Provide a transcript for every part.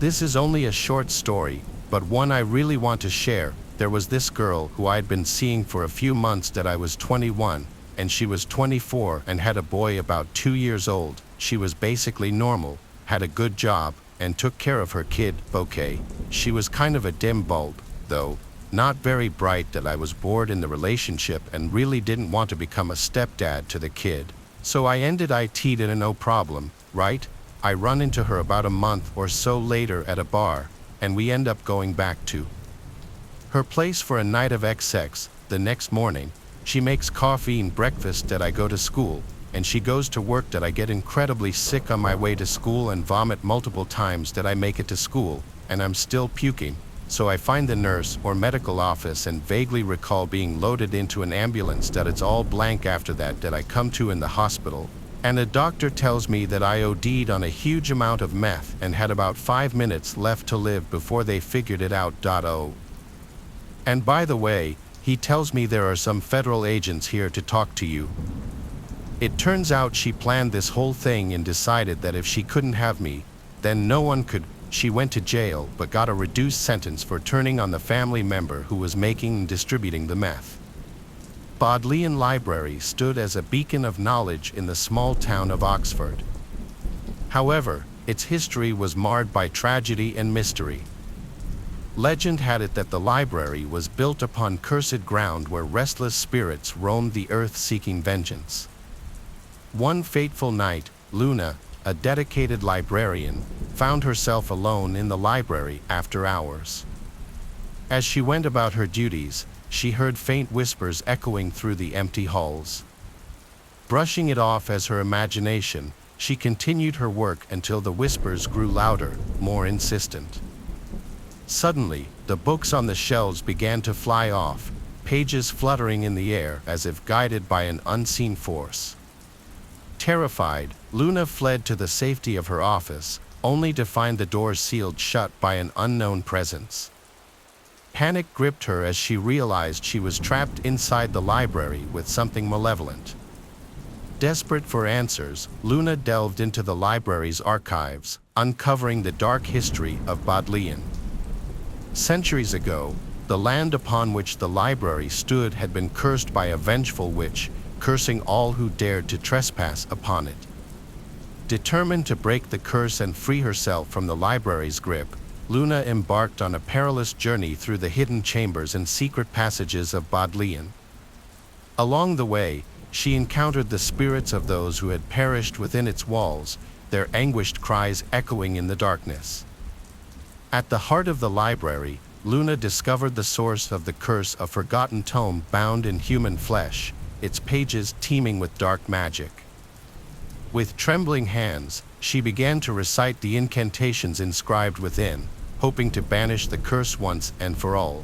This is only a short story, but one I really want to share. There was this girl who I'd been seeing for a few months that I was 21, and she was 24 and had a boy about 2 years old. She was basically normal, had a good job, and took care of her kid, okay. She was kind of a dim bulb, though, not very bright, that I was bored in the relationship and really didn't want to become a stepdad to the kid. So I ended it in a no problem, right? I run into her about a month or so later at a bar, and we end up going back to her place for a night of XX. The next morning, she makes coffee and breakfast that I go to school, and she goes to work that I get incredibly sick on my way to school and vomit multiple times that I make it to school, and I'm still puking. So I find the nurse or medical office and vaguely recall being loaded into an ambulance that it's all blank after that I come to in the hospital. And the doctor tells me that I OD'd on a huge amount of meth and had about 5 minutes left to live before they figured it out. And by the way, he tells me there are some federal agents here to talk to you. It turns out she planned this whole thing and decided that if she couldn't have me, then no one could. She went to jail but got a reduced sentence for turning on the family member who was making and distributing the meth. Bodleian Library stood as a beacon of knowledge in the small town of Oxford. However, its history was marred by tragedy and mystery. Legend had it that the library was built upon cursed ground where restless spirits roamed the earth seeking vengeance. One fateful night, Luna, a dedicated librarian, found herself alone in the library after hours. As she went about her duties, she heard faint whispers echoing through the empty halls. Brushing it off as her imagination, she continued her work until the whispers grew louder, more insistent. Suddenly, the books on the shelves began to fly off, pages fluttering in the air as if guided by an unseen force. Terrified, Luna fled to the safety of her office, only to find the doors sealed shut by an unknown presence. Panic gripped her as she realized she was trapped inside the library with something malevolent. Desperate for answers, Luna delved into the library's archives, uncovering the dark history of Bodleian. Centuries ago, the land upon which the library stood had been cursed by a vengeful witch, cursing all who dared to trespass upon it. Determined to break the curse and free herself from the library's grip, Luna embarked on a perilous journey through the hidden chambers and secret passages of Bodleian. Along the way, she encountered the spirits of those who had perished within its walls, their anguished cries echoing in the darkness. At the heart of the library, Luna discovered the source of the curse, a forgotten tome bound in human flesh, its pages teeming with dark magic. With trembling hands, she began to recite the incantations inscribed within, hoping to banish the curse once and for all.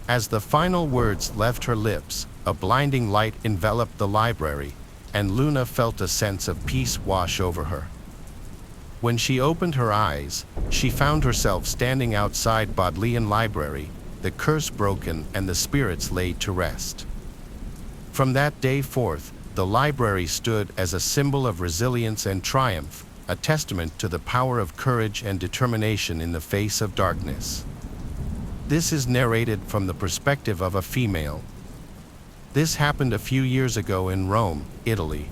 As the final words left her lips, a blinding light enveloped the library, and Luna felt a sense of peace wash over her. When she opened her eyes, she found herself standing outside Bodleian Library, the curse broken and the spirits laid to rest. From that day forth, the library stood as a symbol of resilience and triumph, a testament to the power of courage and determination in the face of darkness. This is narrated from the perspective of a female. This happened a few years ago in Rome, Italy.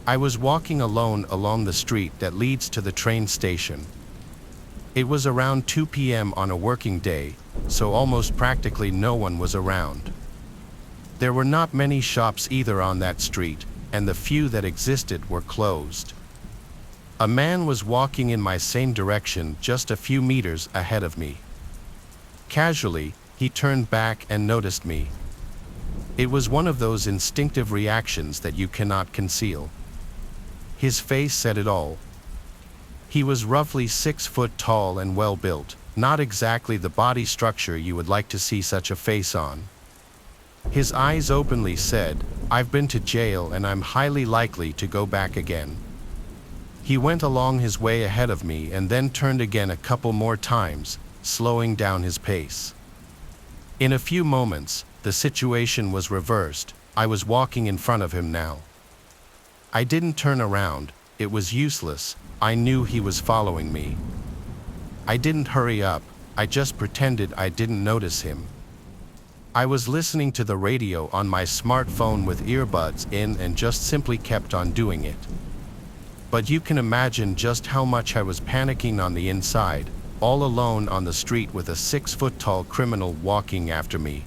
I was walking alone along the street that leads to the train station. It was around 2 p.m. on a working day, so almost practically no one was around. There were not many shops either on that street, and the few that existed were closed. A man was walking in my same direction just a few meters ahead of me. Casually, he turned back and noticed me. It was one of those instinctive reactions that you cannot conceal. His face said it all. He was roughly 6 foot tall and well built, not exactly the body structure you would like to see such a face on. His eyes openly said, "I've been to jail and I'm highly likely to go back again." He went along his way ahead of me and then turned again a couple more times, slowing down his pace. In a few moments, the situation was reversed. I was walking in front of him now. I didn't turn around, it was useless, I knew he was following me. I didn't hurry up, I just pretended I didn't notice him. I was listening to the radio on my smartphone with earbuds in and just simply kept on doing it. But you can imagine just how much I was panicking on the inside, all alone on the street with a 6-foot-tall criminal walking after me.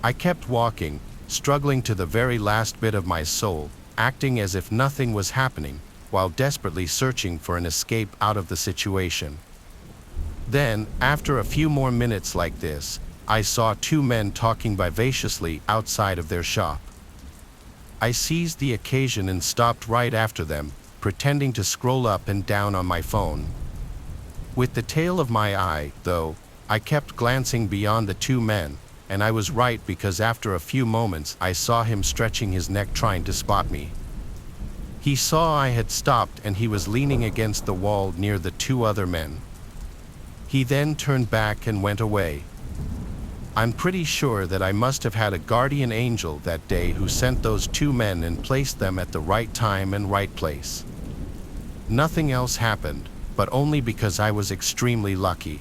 I kept walking, struggling to the very last bit of my soul, acting as if nothing was happening, while desperately searching for an escape out of the situation. Then, after a few more minutes like this, I saw 2 men talking vivaciously outside of their shop. I seized the occasion and stopped right after them, pretending to scroll up and down on my phone. With the tail of my eye, though, I kept glancing beyond the 2 men, and I was right because after a few moments I saw him stretching his neck trying to spot me. He saw I had stopped and he was leaning against the wall near the 2 other men. He then turned back and went away. I'm pretty sure that I must have had a guardian angel that day who sent those 2 men and placed them at the right time and right place. Nothing else happened, but only because I was extremely lucky.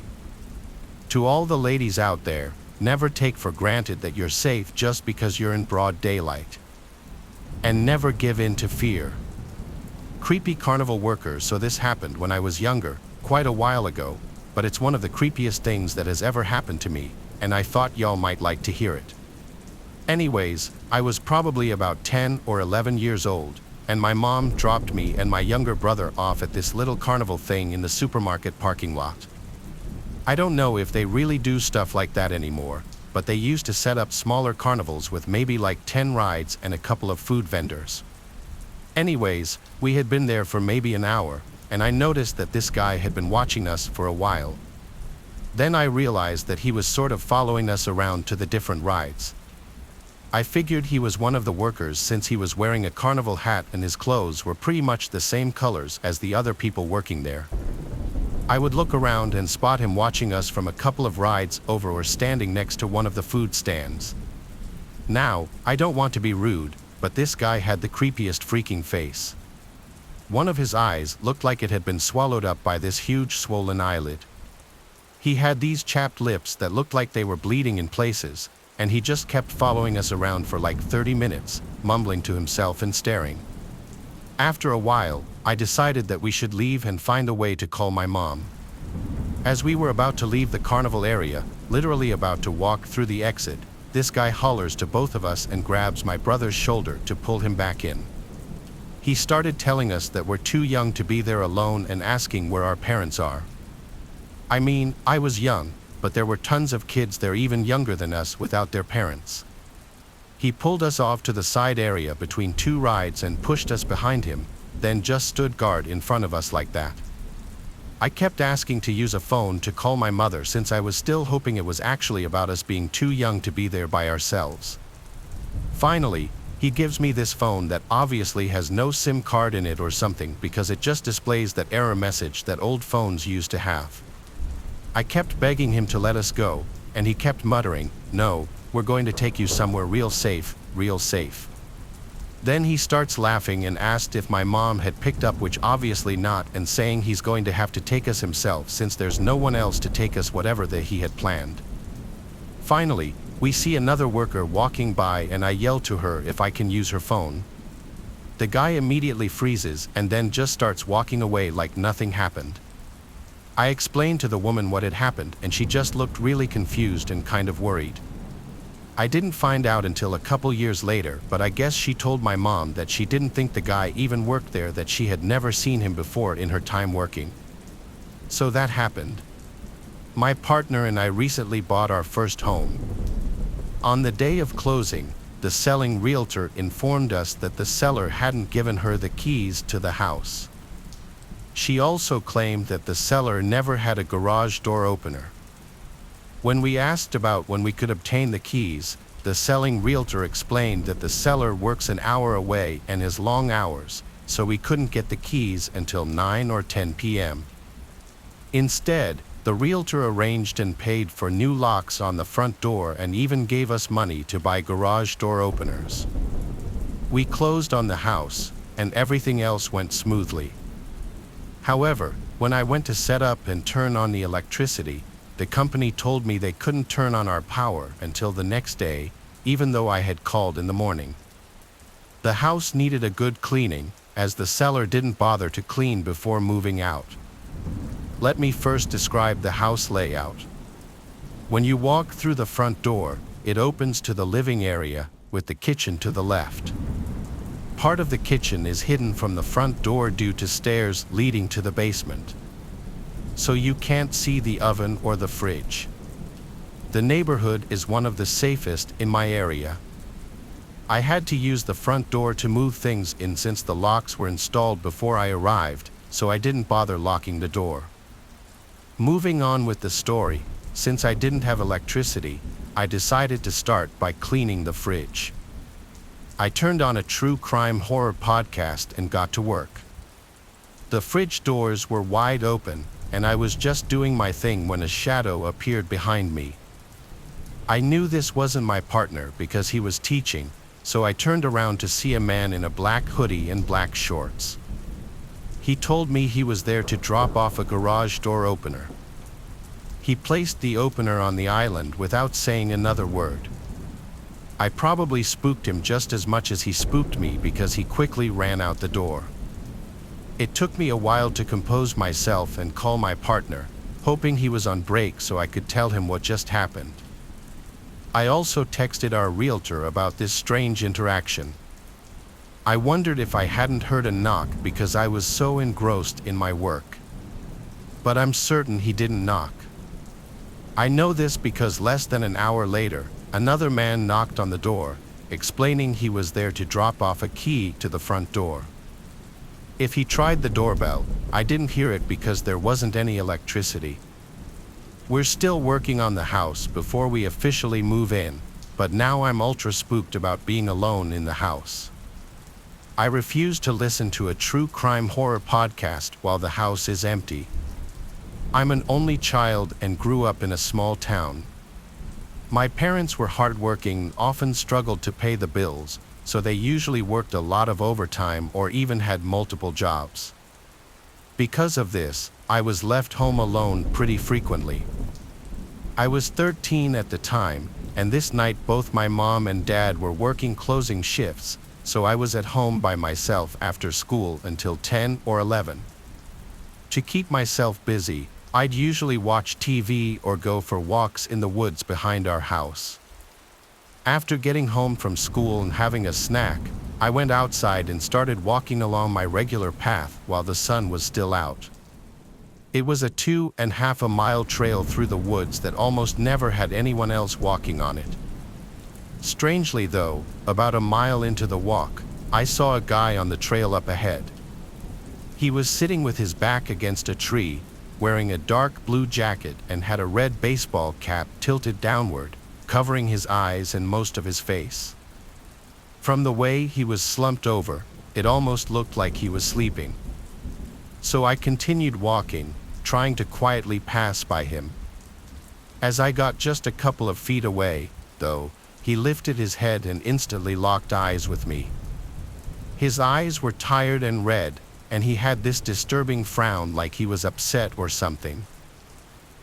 To all the ladies out there, never take for granted that you're safe just because you're in broad daylight. And never give in to fear. Creepy carnival workers. So this happened when I was younger, quite a while ago, but it's one of the creepiest things that has ever happened to me, and I thought y'all might like to hear it. Anyways, I was probably about 10 or 11 years old, and my mom dropped me and my younger brother off at this little carnival thing in the supermarket parking lot. I don't know if they really do stuff like that anymore, but they used to set up smaller carnivals with maybe like 10 rides and a couple of food vendors. Anyways, we had been there for maybe an hour, and I noticed that this guy had been watching us for a while. Then I realized that he was sort of following us around to the different rides. I figured he was one of the workers since he was wearing a carnival hat and his clothes were pretty much the same colors as the other people working there. I would look around and spot him watching us from a couple of rides over or standing next to one of the food stands. Now, I don't want to be rude, but this guy had the creepiest freaking face. One of his eyes looked like it had been swallowed up by this huge swollen eyelid. He had these chapped lips that looked like they were bleeding in places, and he just kept following us around for like 30 minutes, mumbling to himself and staring. After a while, I decided that we should leave and find a way to call my mom. As we were about to leave the carnival area, literally about to walk through the exit, this guy hollers to both of us and grabs my brother's shoulder to pull him back in. He started telling us that we're too young to be there alone and asking where our parents are. I mean, I was young, but there were tons of kids there even younger than us without their parents. He pulled us off to the side area between 2 rides and pushed us behind him, then just stood guard in front of us like that. I kept asking to use a phone to call my mother since I was still hoping it was actually about us being too young to be there by ourselves. Finally, he gives me this phone that obviously has no SIM card in it or something because it just displays that error message that old phones used to have. I kept begging him to let us go, and he kept muttering, "No, we're going to take you somewhere real safe, real safe." Then he starts laughing and asked if my mom had picked up, which obviously not, and saying he's going to have to take us himself since there's no one else to take us whatever that he had planned. Finally, we see another worker walking by and I yell to her if I can use her phone. The guy immediately freezes and then just starts walking away like nothing happened. I explained to the woman what had happened and she just looked really confused and kind of worried. I didn't find out until a couple years later, but I guess she told my mom that she didn't think the guy even worked there, that she had never seen him before in her time working. So that happened. My partner and I recently bought our first home. On the day of closing, the selling realtor informed us that the seller hadn't given her the keys to the house. She also claimed that the seller never had a garage door opener. When we asked about when we could obtain the keys, the selling realtor explained that the seller works an hour away and has long hours, so we couldn't get the keys until 9 or 10 p.m. Instead, the realtor arranged and paid for new locks on the front door and even gave us money to buy garage door openers. We closed on the house, and everything else went smoothly. However, When I went to set up and turn on the electricity, the company told me they couldn't turn on our power until the next day, even though I had called in the morning. The house needed a good cleaning, as the seller didn't bother to clean before moving out. Let me first describe the house layout. When you walk through the front door, it opens to the living area, with the kitchen to the left. Part of the kitchen is hidden from the front door due to stairs leading to the basement, so you can't see the oven or the fridge. The neighborhood is one of the safest in my area. I had to use the front door to move things in since the locks were installed before I arrived, so I didn't bother locking the door. Moving on with the story, since I didn't have electricity, I decided to start by cleaning the fridge. I turned on a true crime horror podcast and got to work. The fridge doors were wide open, and I was just doing my thing when a shadow appeared behind me. I knew this wasn't my partner because he was teaching, so I turned around to see a man in a black hoodie and black shorts. He told me he was there to drop off a garage door opener. He placed the opener on the island without saying another word. I probably spooked him just as much as he spooked me because he quickly ran out the door. It took me a while to compose myself and call my partner, hoping he was on break so I could tell him what just happened. I also texted our realtor about this strange interaction. I wondered if I hadn't heard a knock because I was so engrossed in my work. But I'm certain he didn't knock. I know this because less than an hour later, another man knocked on the door, explaining he was there to drop off a key to the front door. If he tried the doorbell, I didn't hear it because there wasn't any electricity. We're still working on the house before we officially move in, but now I'm ultra spooked about being alone in the house. I refuse to listen to a true crime horror podcast while the house is empty. I'm an only child and grew up in a small town. My parents were hardworking, often struggled to pay the bills, so they usually worked a lot of overtime or even had multiple jobs. Because of this, I was left home alone pretty frequently. I was 13 at the time, and this night both my mom and dad were working closing shifts, so I was at home by myself after school until 10 or 11. To keep myself busy, I'd usually watch TV or go for walks in the woods behind our house. After getting home from school and having a snack, I went outside and started walking along my regular path while the sun was still out. It was a 2.5 mile trail through the woods that almost never had anyone else walking on it. Strangely though, about a mile into the walk, I saw a guy on the trail up ahead. He was sitting with his back against a tree, wearing a dark blue jacket and had a red baseball cap tilted downward, covering his eyes and most of his face. From the way he was slumped over, it almost looked like he was sleeping. So I continued walking, trying to quietly pass by him. As I got just a couple of feet away, though, he lifted his head and instantly locked eyes with me. His eyes were tired and red, and he had this disturbing frown like he was upset or something.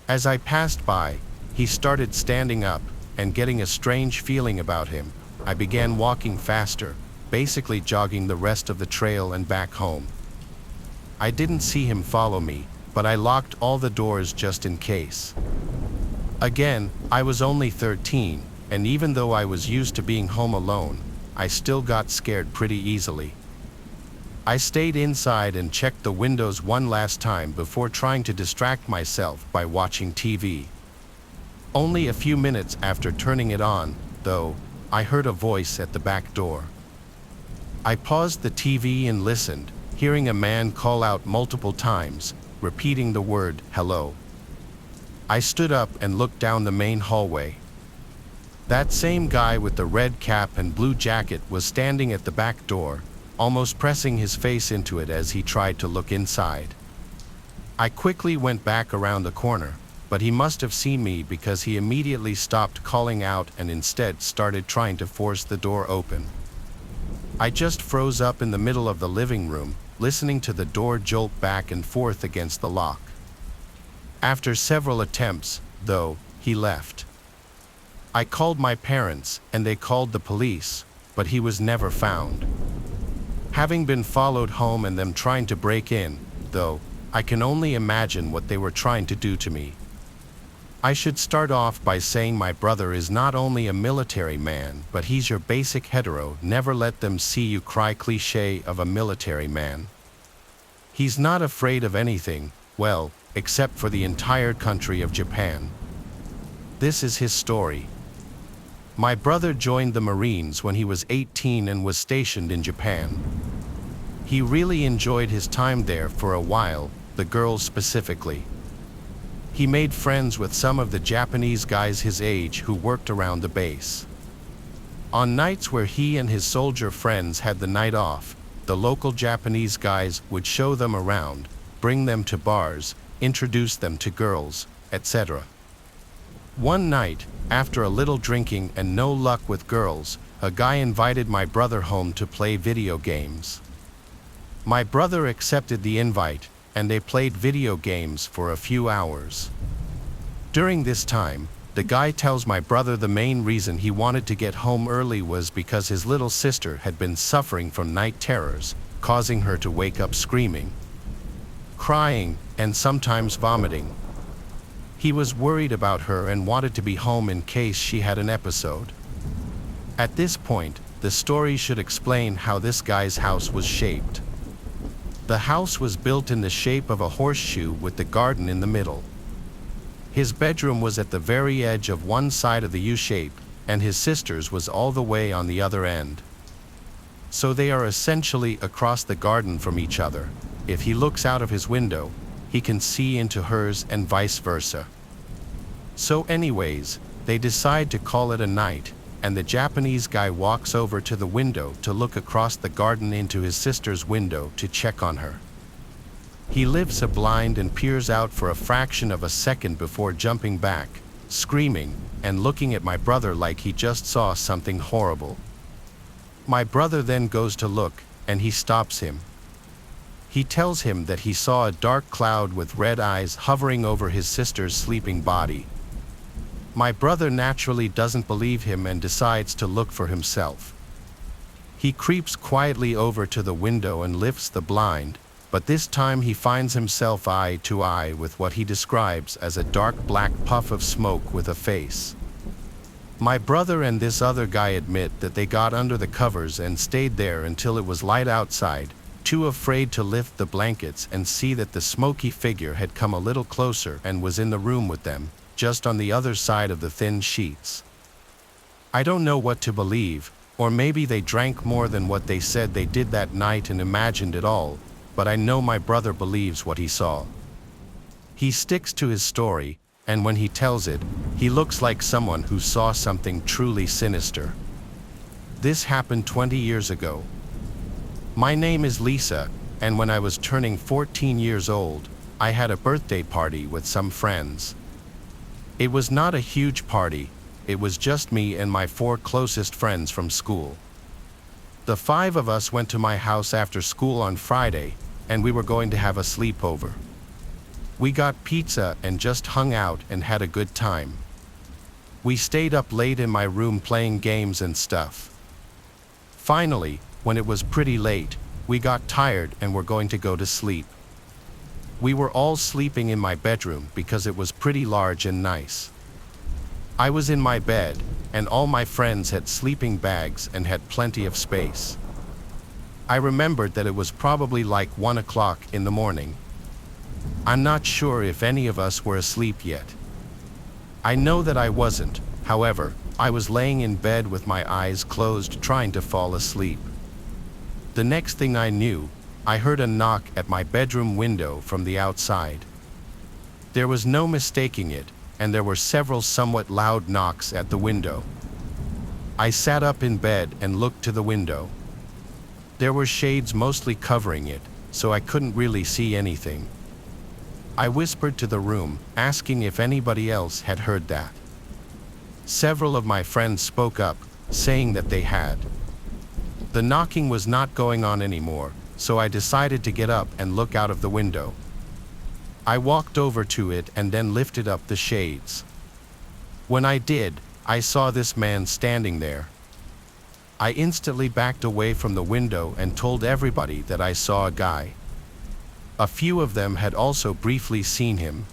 As I passed by, he started standing up, and getting a strange feeling about him, I began walking faster, basically jogging the rest of the trail and back home. I didn't see him follow me, but I locked all the doors just in case. Again, I was only 13, and even though I was used to being home alone, I still got scared pretty easily. I stayed inside and checked the windows one last time before trying to distract myself by watching TV. Only a few minutes after turning it on, though, I heard a voice at the back door. I paused the TV and listened, hearing a man call out multiple times, repeating the word, "Hello." I stood up and looked down the main hallway. That same guy with the red cap and blue jacket was standing at the back door, almost pressing his face into it as he tried to look inside. I quickly went back around the corner, but he must have seen me because he immediately stopped calling out and instead started trying to force the door open. I just froze up in the middle of the living room, listening to the door jolt back and forth against the lock. After several attempts, though, he left. I called my parents, and they called the police, but he was never found. Having been followed home and them trying to break in, though, I can only imagine what they were trying to do to me. I should start off by saying my brother is not only a military man, but he's your basic hetero, never let them see you cry cliché of a military man. He's not afraid of anything, well, except for the entire country of Japan. This is his story. My brother joined the Marines when he was 18 and was stationed in Japan. He really enjoyed his time there for a while, the girls specifically. He made friends with some of the Japanese guys his age who worked around the base. On nights where he and his soldier friends had the night off, the local Japanese guys would show them around, bring them to bars, introduce them to girls, etc. One night, after a little drinking and no luck with girls, a guy invited my brother home to play video games. My brother accepted the invite, and they played video games for a few hours. During this time, the guy tells my brother the main reason he wanted to get home early was because his little sister had been suffering from night terrors, causing her to wake up screaming, crying, and sometimes vomiting. He was worried about her and wanted to be home in case she had an episode. At this point, the story should explain how this guy's house was shaped. The house was built in the shape of a horseshoe with the garden in the middle. His bedroom was at the very edge of one side of the U-shape, and his sister's was all the way on the other end. So they are essentially across the garden from each other. If he looks out of his window, he can see into hers and vice versa. So anyways, they decide to call it a night, and the Japanese guy walks over to the window to look across the garden into his sister's window to check on her. He lifts a blind and peers out for a fraction of a second before jumping back, screaming, and looking at my brother like he just saw something horrible. My brother then goes to look, and he stops him. He tells him that he saw a dark cloud with red eyes hovering over his sister's sleeping body. My brother naturally doesn't believe him and decides to look for himself. He creeps quietly over to the window and lifts the blind, but this time he finds himself eye to eye with what he describes as a dark black puff of smoke with a face. My brother and this other guy admit that they got under the covers and stayed there until it was light outside, too afraid to lift the blankets and see that the smoky figure had come a little closer and was in the room with them, just on the other side of the thin sheets. I don't know what to believe, or maybe they drank more than what they said they did that night and imagined it all, but I know my brother believes what he saw. He sticks to his story, and when he tells it, he looks like someone who saw something truly sinister. This happened 20 years ago. My name is Lisa, and when I was turning 14 years old, I had a birthday party with some friends. It was not a huge party, it was just me and my 4 closest friends from school. The 5 of us went to my house after school on Friday, and we were going to have a sleepover. We got pizza and just hung out and had a good time. We stayed up late in my room playing games and stuff. Finally, when it was pretty late, we got tired and were going to go to sleep. We were all sleeping in my bedroom because it was pretty large and nice. I was in my bed, and all my friends had sleeping bags and had plenty of space. I remembered that it was probably like 1 o'clock in the morning. I'm not sure if any of us were asleep yet. I know that I wasn't, however, I was laying in bed with my eyes closed trying to fall asleep. The next thing I knew, I heard a knock at my bedroom window from the outside. There was no mistaking it, and there were several somewhat loud knocks at the window. I sat up in bed and looked to the window. There were shades mostly covering it, so I couldn't really see anything. I whispered to the room, asking if anybody else had heard that. Several of my friends spoke up, saying that they had. The knocking was not going on anymore, so I decided to get up and look out of the window. I walked over to it and then lifted up the shades. When I did, I saw this man standing there. I instantly backed away from the window and told everybody that I saw a guy. A few of them had also briefly seen him.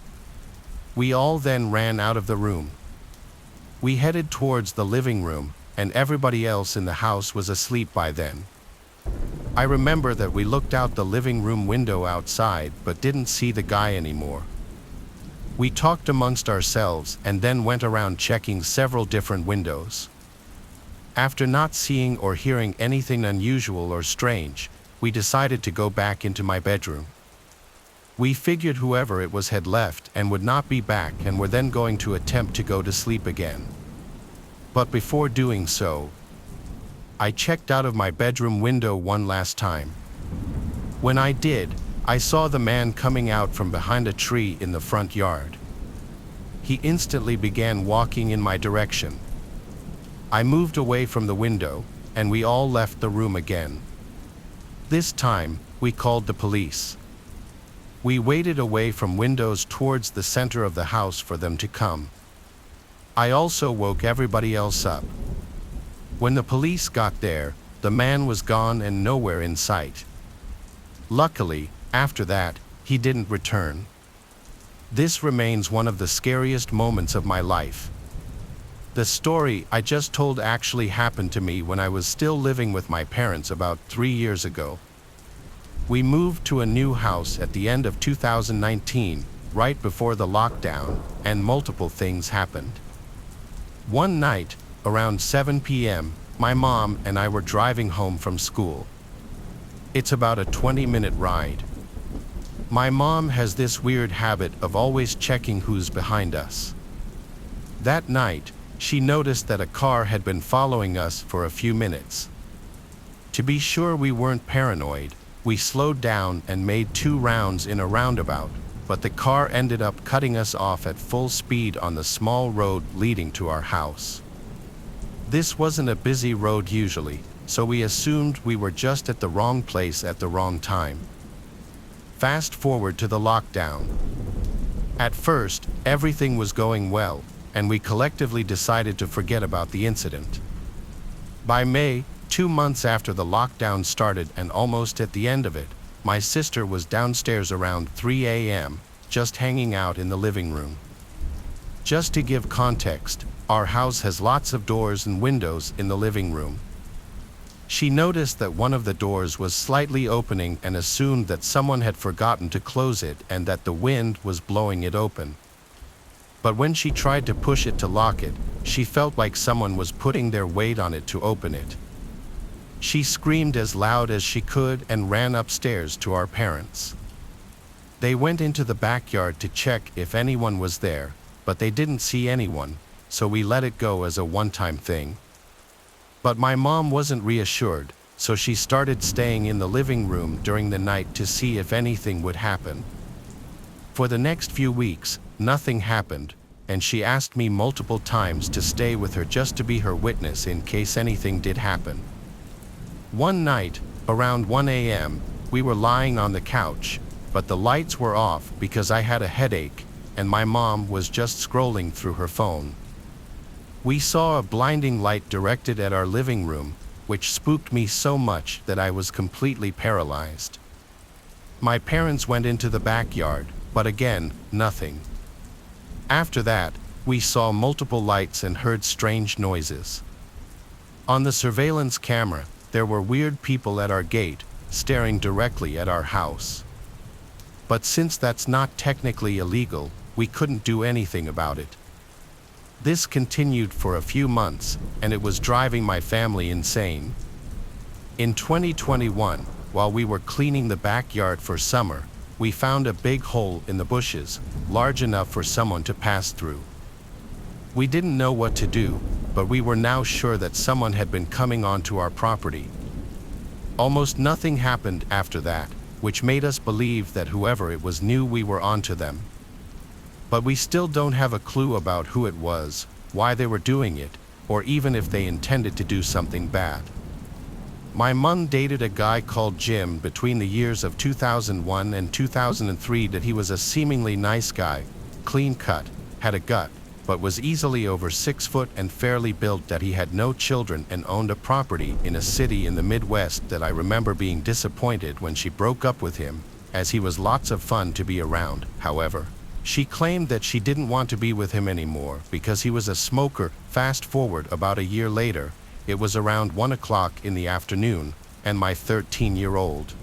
We all then ran out of the room. We headed towards the living room, and everybody else in the house was asleep by then. I remember that we looked out the living room window outside but didn't see the guy anymore. We talked amongst ourselves and then went around checking several different windows. After not seeing or hearing anything unusual or strange, we decided to go back into my bedroom. We figured whoever it was had left and would not be back, and were then going to attempt to go to sleep again. But before doing so, I checked out of my bedroom window one last time. When I did, I saw the man coming out from behind a tree in the front yard. He instantly began walking in my direction. I moved away from the window, and we all left the room again. This time, we called the police. We waited away from windows towards the center of the house for them to come. I also woke everybody else up. When the police got there, the man was gone and nowhere in sight. Luckily, after that, he didn't return. This remains one of the scariest moments of my life. The story I just told actually happened to me when I was still living with my parents about 3 years ago. We moved to a new house at the end of 2019, right before the lockdown, and multiple things happened. One night, around 7 p.m., my mom and I were driving home from school. It's about a 20-minute ride. My mom has this weird habit of always checking who's behind us. That night, she noticed that a car had been following us for a few minutes. To be sure we weren't paranoid, we slowed down and made 2 rounds in a roundabout, but the car ended up cutting us off at full speed on the small road leading to our house. This wasn't a busy road usually, so we assumed we were just at the wrong place at the wrong time. Fast forward to the lockdown. At first, everything was going well, and we collectively decided to forget about the incident. By May, 2 months after the lockdown started and almost at the end of it, my sister was downstairs around 3 a.m., just hanging out in the living room. Just to give context, our house has lots of doors and windows in the living room. She noticed that one of the doors was slightly opening and assumed that someone had forgotten to close it and that the wind was blowing it open. But when she tried to push it to lock it, she felt like someone was putting their weight on it to open it. She screamed as loud as she could and ran upstairs to our parents. They went into the backyard to check if anyone was there, but they didn't see anyone, so we let it go as a one-time thing. But my mom wasn't reassured, so she started staying in the living room during the night to see if anything would happen. For the next few weeks, nothing happened, and she asked me multiple times to stay with her just to be her witness in case anything did happen. One night, around 1 a.m., we were lying on the couch, but the lights were off because I had a headache, and my mom was just scrolling through her phone. We saw a blinding light directed at our living room, which spooked me so much that I was completely paralyzed. My parents went into the backyard, but again, nothing. After that, we saw multiple lights and heard strange noises. On the surveillance camera, there were weird people at our gate, staring directly at our house. But since that's not technically illegal, we couldn't do anything about it. This continued for a few months, and it was driving my family insane. In 2021, while we were cleaning the backyard for summer, we found a big hole in the bushes, large enough for someone to pass through. We didn't know what to do, but we were now sure that someone had been coming onto our property. Almost nothing happened after that, which made us believe that whoever it was knew we were onto them. But we still don't have a clue about who it was, why they were doing it, or even if they intended to do something bad. My mom dated a guy called Jim between the years of 2001 and 2003. That he was a seemingly nice guy, clean cut, had a gut, but was easily over 6 foot and fairly built. That he had no children and owned a property in a city in the Midwest. That I remember being disappointed when she broke up with him, as he was lots of fun to be around. However, she claimed that she didn't want to be with him anymore because he was a smoker. Fast forward about a year later, it was around 1 o'clock in the afternoon, and my 13-year-old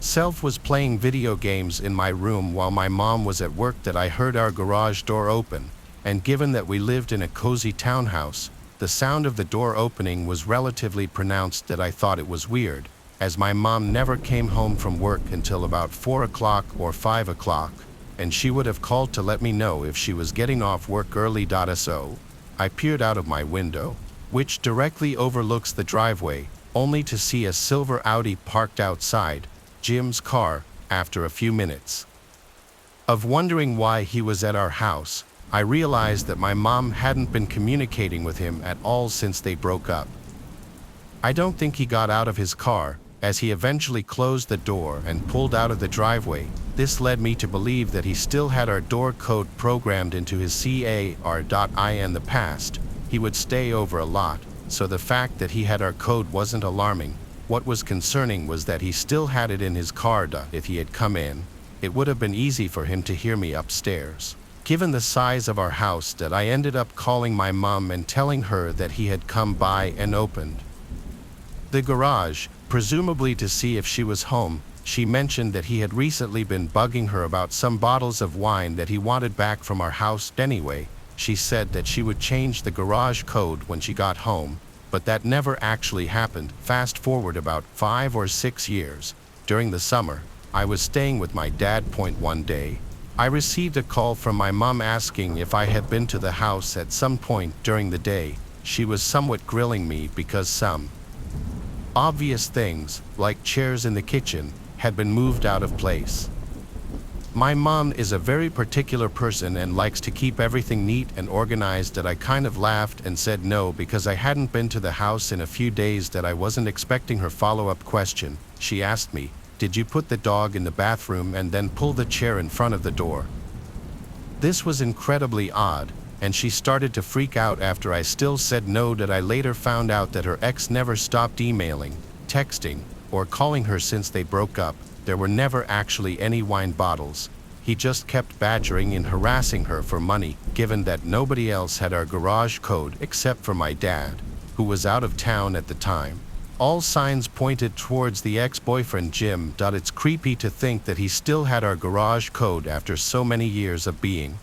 self was playing video games in my room while my mom was at work. That I heard our garage door open, and given that we lived in a cozy townhouse, the sound of the door opening was relatively pronounced. That I thought it was weird, as my mom never came home from work until about 4 o'clock or 5 o'clock, and she would have called to let me know if she was getting off work early. So I peered out of my window, which directly overlooks the driveway, only to see a silver Audi parked outside Jim's car. After a few minutes of wondering why he was at our house, I realized that my mom hadn't been communicating with him at all since they broke up. I don't think he got out of his car, as he eventually closed the door and pulled out of the driveway. This led me to believe that he still had our door code programmed into his car. In the past, he would stay over a lot, so the fact that he had our code wasn't alarming. What was concerning was that he still had it in his car. If he had come in, it would have been easy for him to hear me upstairs. Given the size of our house, that I ended up calling my mom and telling her that he had come by and opened the garage, presumably to see if she was home. She mentioned that he had recently been bugging her about some bottles of wine that he wanted back from our house. Anyway, she said that she would change the garage code when she got home, but that never actually happened. Fast forward about 5 or 6 years. During the summer, I was staying with my dad. One day, I received a call from my mom asking if I had been to the house at some point during the day. She was somewhat grilling me because some obvious things, like chairs in the kitchen, had been moved out of place. My mom is a very particular person and likes to keep everything neat and organized. That I kind of laughed and said no because I hadn't been to the house in a few days. That I wasn't expecting her follow-up question. She asked me, "Did you put the dog in the bathroom and then pull the chair in front of the door?" This was incredibly odd, and she started to freak out after I still said no. That I later found out that her ex never stopped emailing, texting, or calling her since they broke up. There were never actually any wine bottles. He just kept badgering and harassing her for money, given that nobody else had our garage code except for my dad, who was out of town at the time. All signs pointed towards the ex-boyfriend Jim. It's creepy to think that he still had our garage code after so many years of being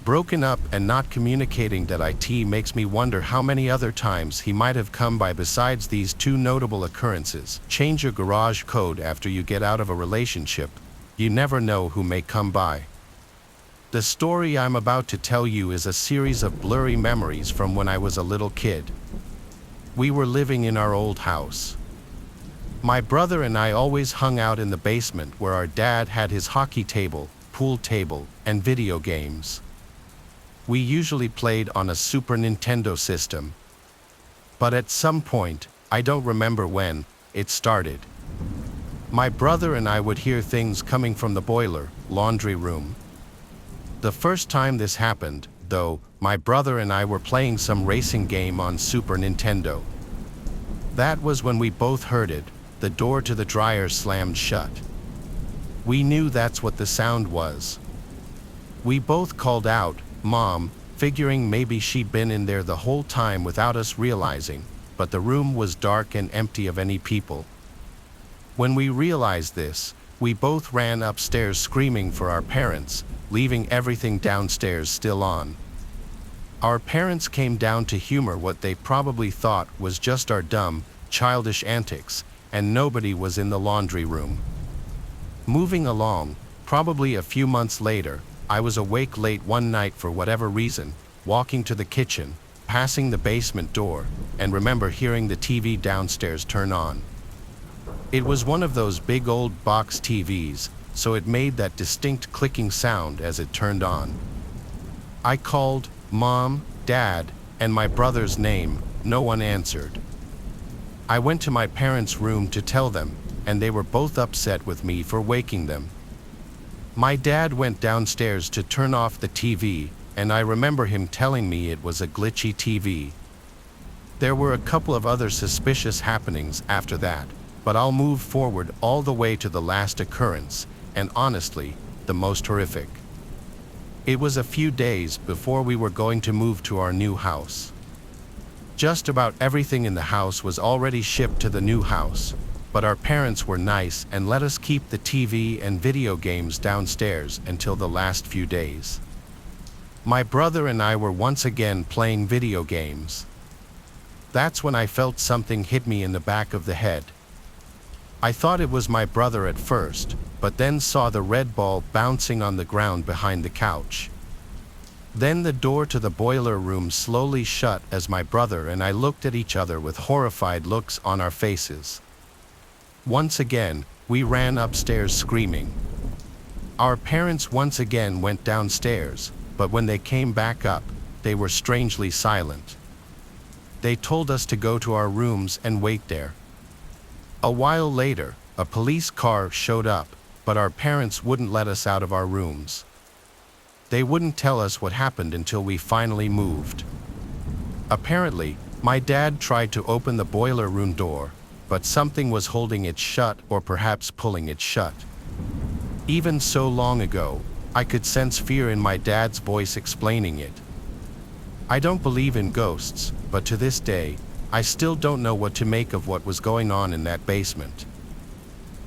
broken up and not communicating. That it makes me wonder how many other times he might have come by besides these two notable occurrences. Change your garage code after you get out of a relationship. You never know who may come by. The story I'm about to tell you is a series of blurry memories from when I was a little kid. We were living in our old house. My brother and I always hung out in the basement where our dad had his hockey table, pool table, and video games. We usually played on a Super Nintendo system. But at some point, I don't remember when, it started. My brother and I would hear things coming from the boiler, laundry room. The first time this happened, though, my brother and I were playing some racing game on Super Nintendo. That was when we both heard it. The door to the dryer slammed shut. We knew that's what the sound was. We both called out, "Mom," figuring maybe she'd been in there the whole time without us realizing, but the room was dark and empty of any people. When we realized this, we both ran upstairs screaming for our parents, leaving everything downstairs still on. Our parents came down to humor what they probably thought was just our dumb, childish antics, and nobody was in the laundry room. Moving along, probably a few months later, I was awake late one night for whatever reason, walking to the kitchen, passing the basement door, and remember hearing the TV downstairs turn on. It was one of those big old box TVs, so it made that distinct clicking sound as it turned on. I called Mom, Dad, and my brother's name. No one answered. I went to my parents' room to tell them, and they were both upset with me for waking them. My dad went downstairs to turn off the TV, and I remember him telling me it was a glitchy TV. There were a couple of other suspicious happenings after that, but I'll move forward all the way to the last occurrence, and honestly, the most horrific. It was a few days before we were going to move to our new house. Just about everything in the house was already shipped to the new house, but our parents were nice and let us keep the TV and video games downstairs until the last few days. My brother and I were once again playing video games. That's when I felt something hit me in the back of the head. I thought it was my brother at first, but then saw the red ball bouncing on the ground behind the couch. Then the door to the boiler room slowly shut as my brother and I looked at each other with horrified looks on our faces. Once again, we ran upstairs screaming. Our parents once again went downstairs, but when they came back up, they were strangely silent. They told us to go to our rooms and wait there. A while later, a police car showed up, but our parents wouldn't let us out of our rooms. They wouldn't tell us what happened until we finally moved. Apparently, my dad tried to open the boiler room door, but something was holding it shut or perhaps pulling it shut. Even so long ago, I could sense fear in my dad's voice explaining it. I don't believe in ghosts, but to this day, I still don't know what to make of what was going on in that basement.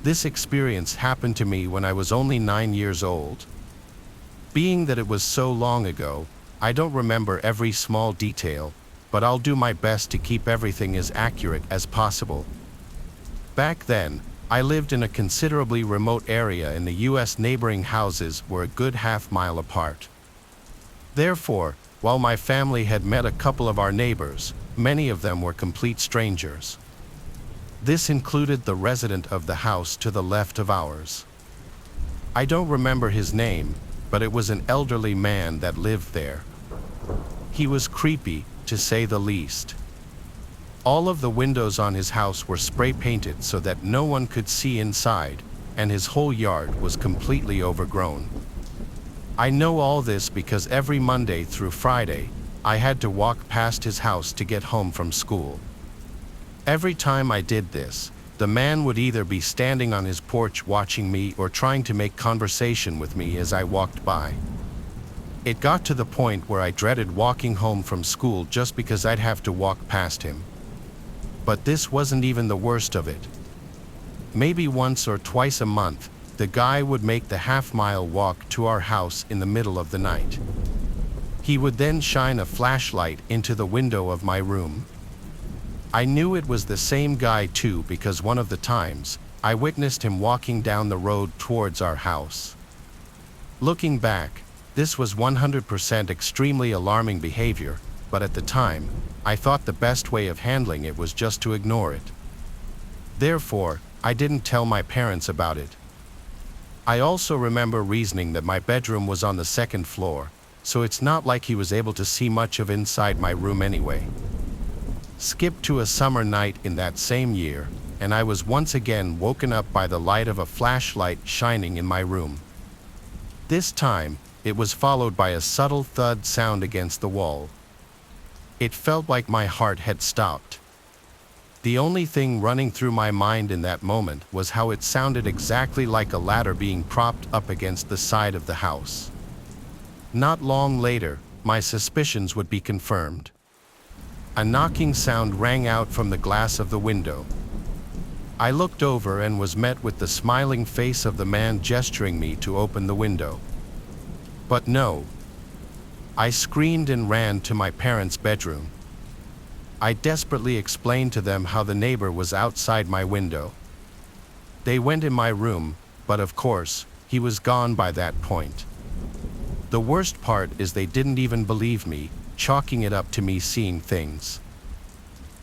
This experience happened to me when I was only 9 years old. Being that it was so long ago, I don't remember every small detail, but I'll do my best to keep everything as accurate as possible. Back then, I lived in a considerably remote area and the US neighboring houses were a good half-mile apart. Therefore, while my family had met a couple of our neighbors, many of them were complete strangers. This included the resident of the house to the left of ours. I don't remember his name, but it was an elderly man that lived there. He was creepy, to say the least. All of the windows on his house were spray painted so that no one could see inside, and his whole yard was completely overgrown. I know all this because every Monday through Friday, I had to walk past his house to get home from school. Every time I did this, the man would either be standing on his porch watching me or trying to make conversation with me as I walked by. It got to the point where I dreaded walking home from school just because I'd have to walk past him. But this wasn't even the worst of it. Maybe once or twice a month, the guy would make the half-mile walk to our house in the middle of the night. He would then shine a flashlight into the window of my room. I knew it was the same guy too because one of the times, I witnessed him walking down the road towards our house. Looking back, this was 100% extremely alarming behavior, but at the time, I thought the best way of handling it was just to ignore it. Therefore, I didn't tell my parents about it. I also remember reasoning that my bedroom was on the second floor, so it's not like he was able to see much of inside my room anyway. Skip to a summer night in that same year, and I was once again woken up by the light of a flashlight shining in my room. This time, it was followed by a subtle thud sound against the wall. It felt like my heart had stopped. The only thing running through my mind in that moment was how it sounded exactly like a ladder being propped up against the side of the house. Not long later, my suspicions would be confirmed. A knocking sound rang out from the glass of the window. I looked over and was met with the smiling face of the man gesturing me to open the window. But no. I screamed and ran to my parents' bedroom. I desperately explained to them how the neighbor was outside my window. They went in my room, but of course, he was gone by that point. The worst part is they didn't even believe me, chalking it up to me seeing things.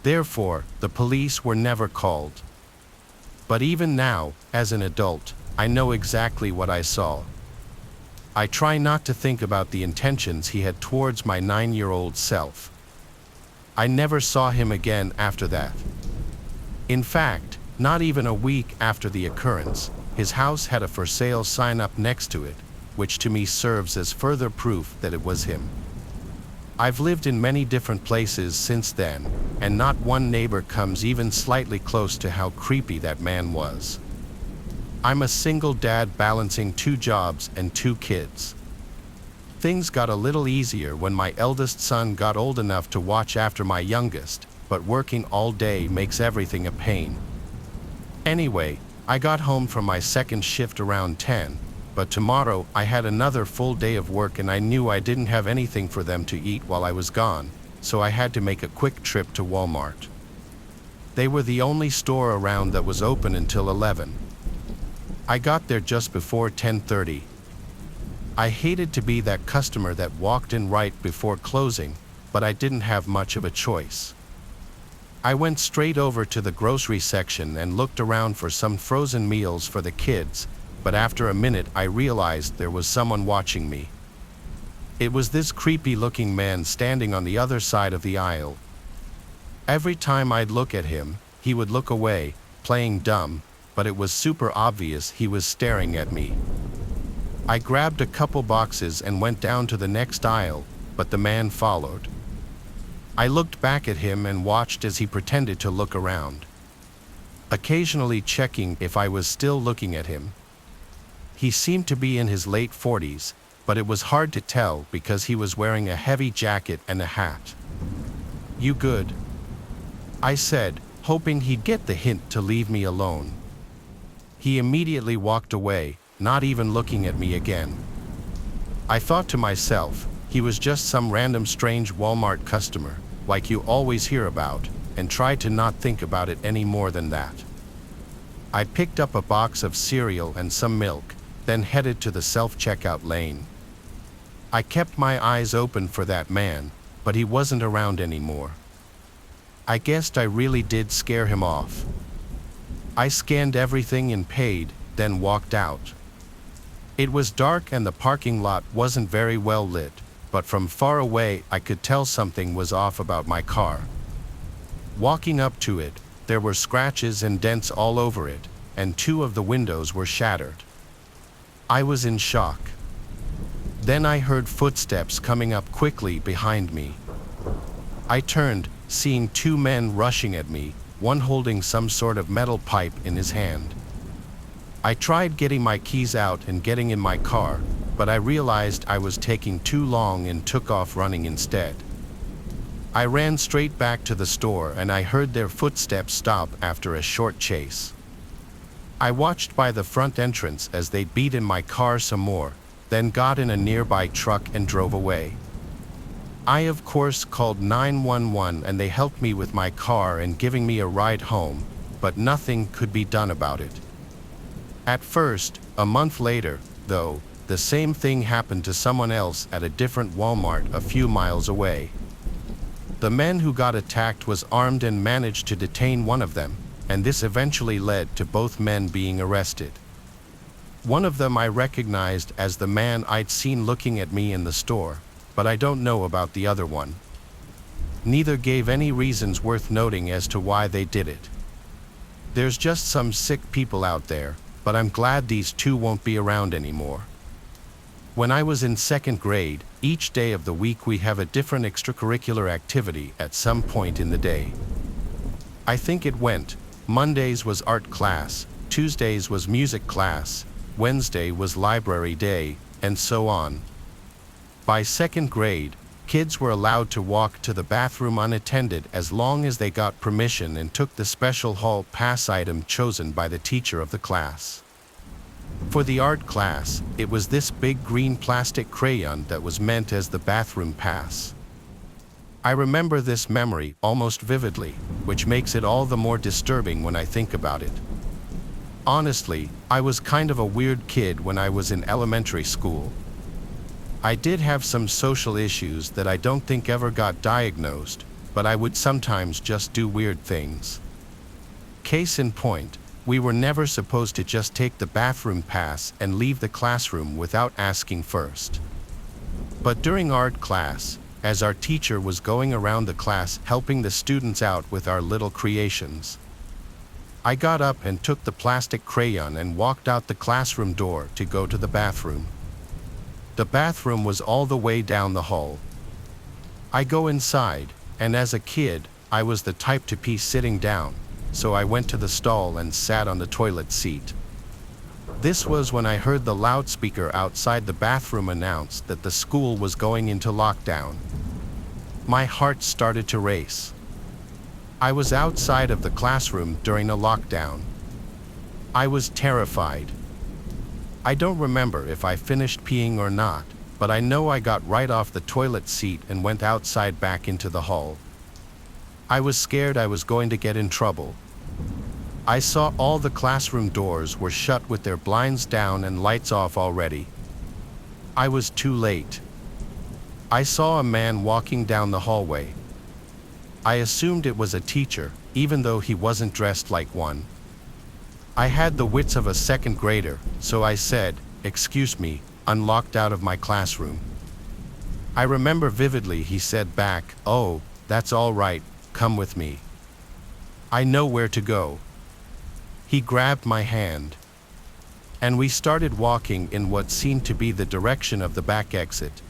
Therefore, the police were never called. But even now, as an adult, I know exactly what I saw. I try not to think about the intentions he had towards my 9-year-old self. I never saw him again after that. In fact, not even a week after the occurrence, his house had a for sale sign up next to it, which to me serves as further proof that it was him. I've lived in many different places since then, and not one neighbor comes even slightly close to how creepy that man was. I'm a single dad balancing 2 jobs and 2 kids. Things got a little easier when my eldest son got old enough to watch after my youngest, but working all day makes everything a pain. Anyway, I got home from my second shift around 10, but tomorrow I had another full day of work and I knew I didn't have anything for them to eat while I was gone, so I had to make a quick trip to Walmart. They were the only store around that was open until 11. I got there just before 10:30. I hated to be that customer that walked in right before closing, but I didn't have much of a choice. I went straight over to the grocery section and looked around for some frozen meals for the kids, but after a minute I realized there was someone watching me. It was this creepy-looking man standing on the other side of the aisle. Every time I'd look at him, he would look away, playing dumb, but it was super obvious he was staring at me. I grabbed a couple boxes and went down to the next aisle, but the man followed. I looked back at him and watched as he pretended to look around, occasionally checking if I was still looking at him. He seemed to be in his late 40s, but it was hard to tell because he was wearing a heavy jacket and a hat. "You good?" I said, hoping he'd get the hint to leave me alone. He immediately walked away, not even looking at me again. I thought to myself, he was just some random strange Walmart customer, like you always hear about, and tried to not think about it any more than that. I picked up a box of cereal and some milk, then headed to the self-checkout lane. I kept my eyes open for that man, but he wasn't around anymore. I guessed I really did scare him off. I scanned everything and paid, then walked out. It was dark and the parking lot wasn't very well lit, but from far away I could tell something was off about my car. Walking up to it, there were scratches and dents all over it, and 2 of the windows were shattered. I was in shock. Then I heard footsteps coming up quickly behind me. I turned, seeing 2 men rushing at me, one holding some sort of metal pipe in his hand. I tried getting my keys out and getting in my car, but I realized I was taking too long and took off running instead. I ran straight back to the store and I heard their footsteps stop after a short chase. I watched by the front entrance as they beat in my car some more, then got in a nearby truck and drove away. I of course called 911 and they helped me with my car and giving me a ride home, but nothing could be done about it. At first, a month later, though, the same thing happened to someone else at a different Walmart a few miles away. The man who got attacked was armed and managed to detain one of them, and this eventually led to both men being arrested. One of them I recognized as the man I'd seen looking at me in the store, but I don't know about the other one. Neither gave any reasons worth noting as to why they did it. There's just some sick people out there, but I'm glad these 2 won't be around anymore. When I was in 2nd grade, each day of the week we have a different extracurricular activity at some point in the day. I think it went, Mondays was art class, Tuesdays was music class, Wednesday was library day, and so on. By 2nd grade, kids were allowed to walk to the bathroom unattended as long as they got permission and took the special hall pass item chosen by the teacher of the class. For the art class, it was this big green plastic crayon that was meant as the bathroom pass. I remember this memory almost vividly, which makes it all the more disturbing when I think about it. Honestly, I was kind of a weird kid when I was in elementary school. I did have some social issues that I don't think ever got diagnosed, but I would sometimes just do weird things. Case in point, we were never supposed to just take the bathroom pass and leave the classroom without asking first. But during art class, as our teacher was going around the class helping the students out with our little creations, I got up and took the plastic crayon and walked out the classroom door to go to the bathroom. The bathroom was all the way down the hall. I go inside, and as a kid, I was the type to pee sitting down, so I went to the stall and sat on the toilet seat. This was when I heard the loudspeaker outside the bathroom announce that the school was going into lockdown. My heart started to race. I was outside of the classroom during a lockdown. I was terrified. I don't remember if I finished peeing or not, but I know I got right off the toilet seat and went outside back into the hall. I was scared I was going to get in trouble. I saw all the classroom doors were shut with their blinds down and lights off already. I was too late. I saw a man walking down the hallway. I assumed it was a teacher, even though he wasn't dressed like one. I had the wits of a second grader, so I said, "Excuse me," unlocked out of my classroom. I remember vividly he said back, "Oh, that's all right, come with me. I know where to go." He grabbed my hand, and we started walking in what seemed to be the direction of the back exit.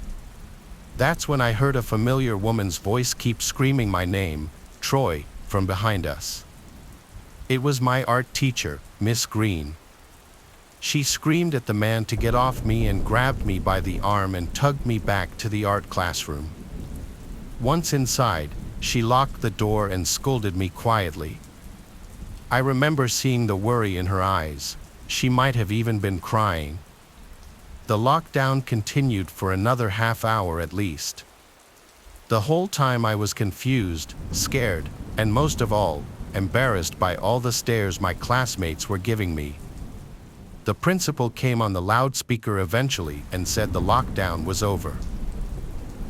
That's when I heard a familiar woman's voice keep screaming my name, Troy, from behind us. It was my art teacher, Miss Green. She screamed at the man to get off me and grabbed me by the arm and tugged me back to the art classroom. Once inside, she locked the door and scolded me quietly. I remember seeing the worry in her eyes. She might have even been crying. The lockdown continued for another half hour at least. The whole time I was confused, scared, and most of all, embarrassed by all the stares my classmates were giving me. The principal came on the loudspeaker eventually and said the lockdown was over.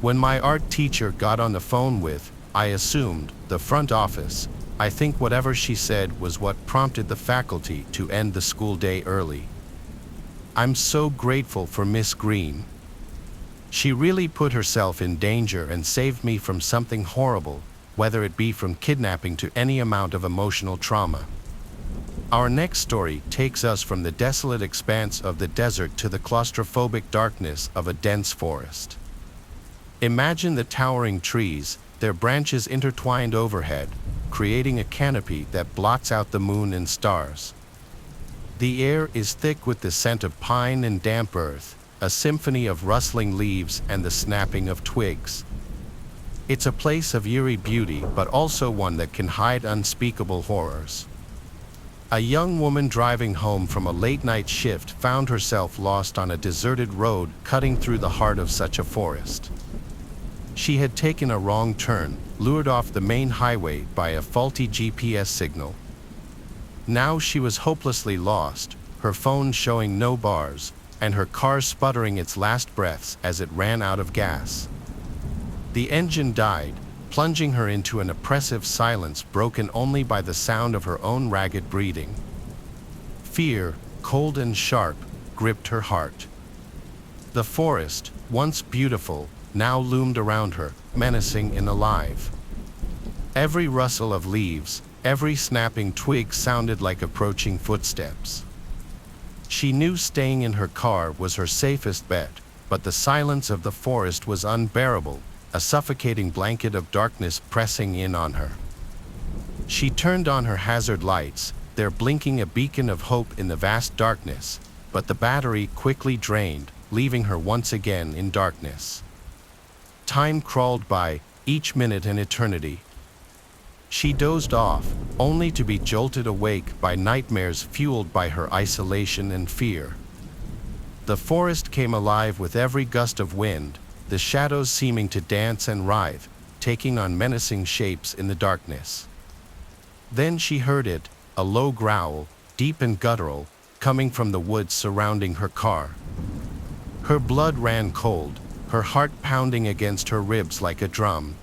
When my art teacher got on the phone with, I assumed, the front office, I think whatever she said was what prompted the faculty to end the school day early. I'm so grateful for Miss Green. She really put herself in danger and saved me from something horrible, whether it be from kidnapping to any amount of emotional trauma. Our next story takes us from the desolate expanse of the desert to the claustrophobic darkness of a dense forest. Imagine the towering trees, their branches intertwined overhead, creating a canopy that blots out the moon and stars. The air is thick with the scent of pine and damp earth, a symphony of rustling leaves and the snapping of twigs. It's a place of eerie beauty, but also one that can hide unspeakable horrors. A young woman driving home from a late-night shift found herself lost on a deserted road cutting through the heart of such a forest. She had taken a wrong turn, lured off the main highway by a faulty GPS signal. Now she was hopelessly lost, her phone showing no bars, and her car sputtering its last breaths as it ran out of gas. The engine died, plunging her into an oppressive silence broken only by the sound of her own ragged breathing. Fear, cold and sharp, gripped her heart. The forest, once beautiful, now loomed around her, menacing and alive. Every rustle of leaves, every snapping twig sounded like approaching footsteps. She knew staying in her car was her safest bet, but the silence of the forest was unbearable, a suffocating blanket of darkness pressing in on her. She turned on her hazard lights, there blinking a beacon of hope in the vast darkness, but the battery quickly drained, leaving her once again in darkness. Time crawled by, each minute an eternity. She dozed off, only to be jolted awake by nightmares fueled by her isolation and fear. The forest came alive with every gust of wind, the shadows seeming to dance and writhe, taking on menacing shapes in the darkness. Then she heard it, a low growl, deep and guttural, coming from the woods surrounding her car. Her blood ran cold, her heart pounding against her ribs like a drum.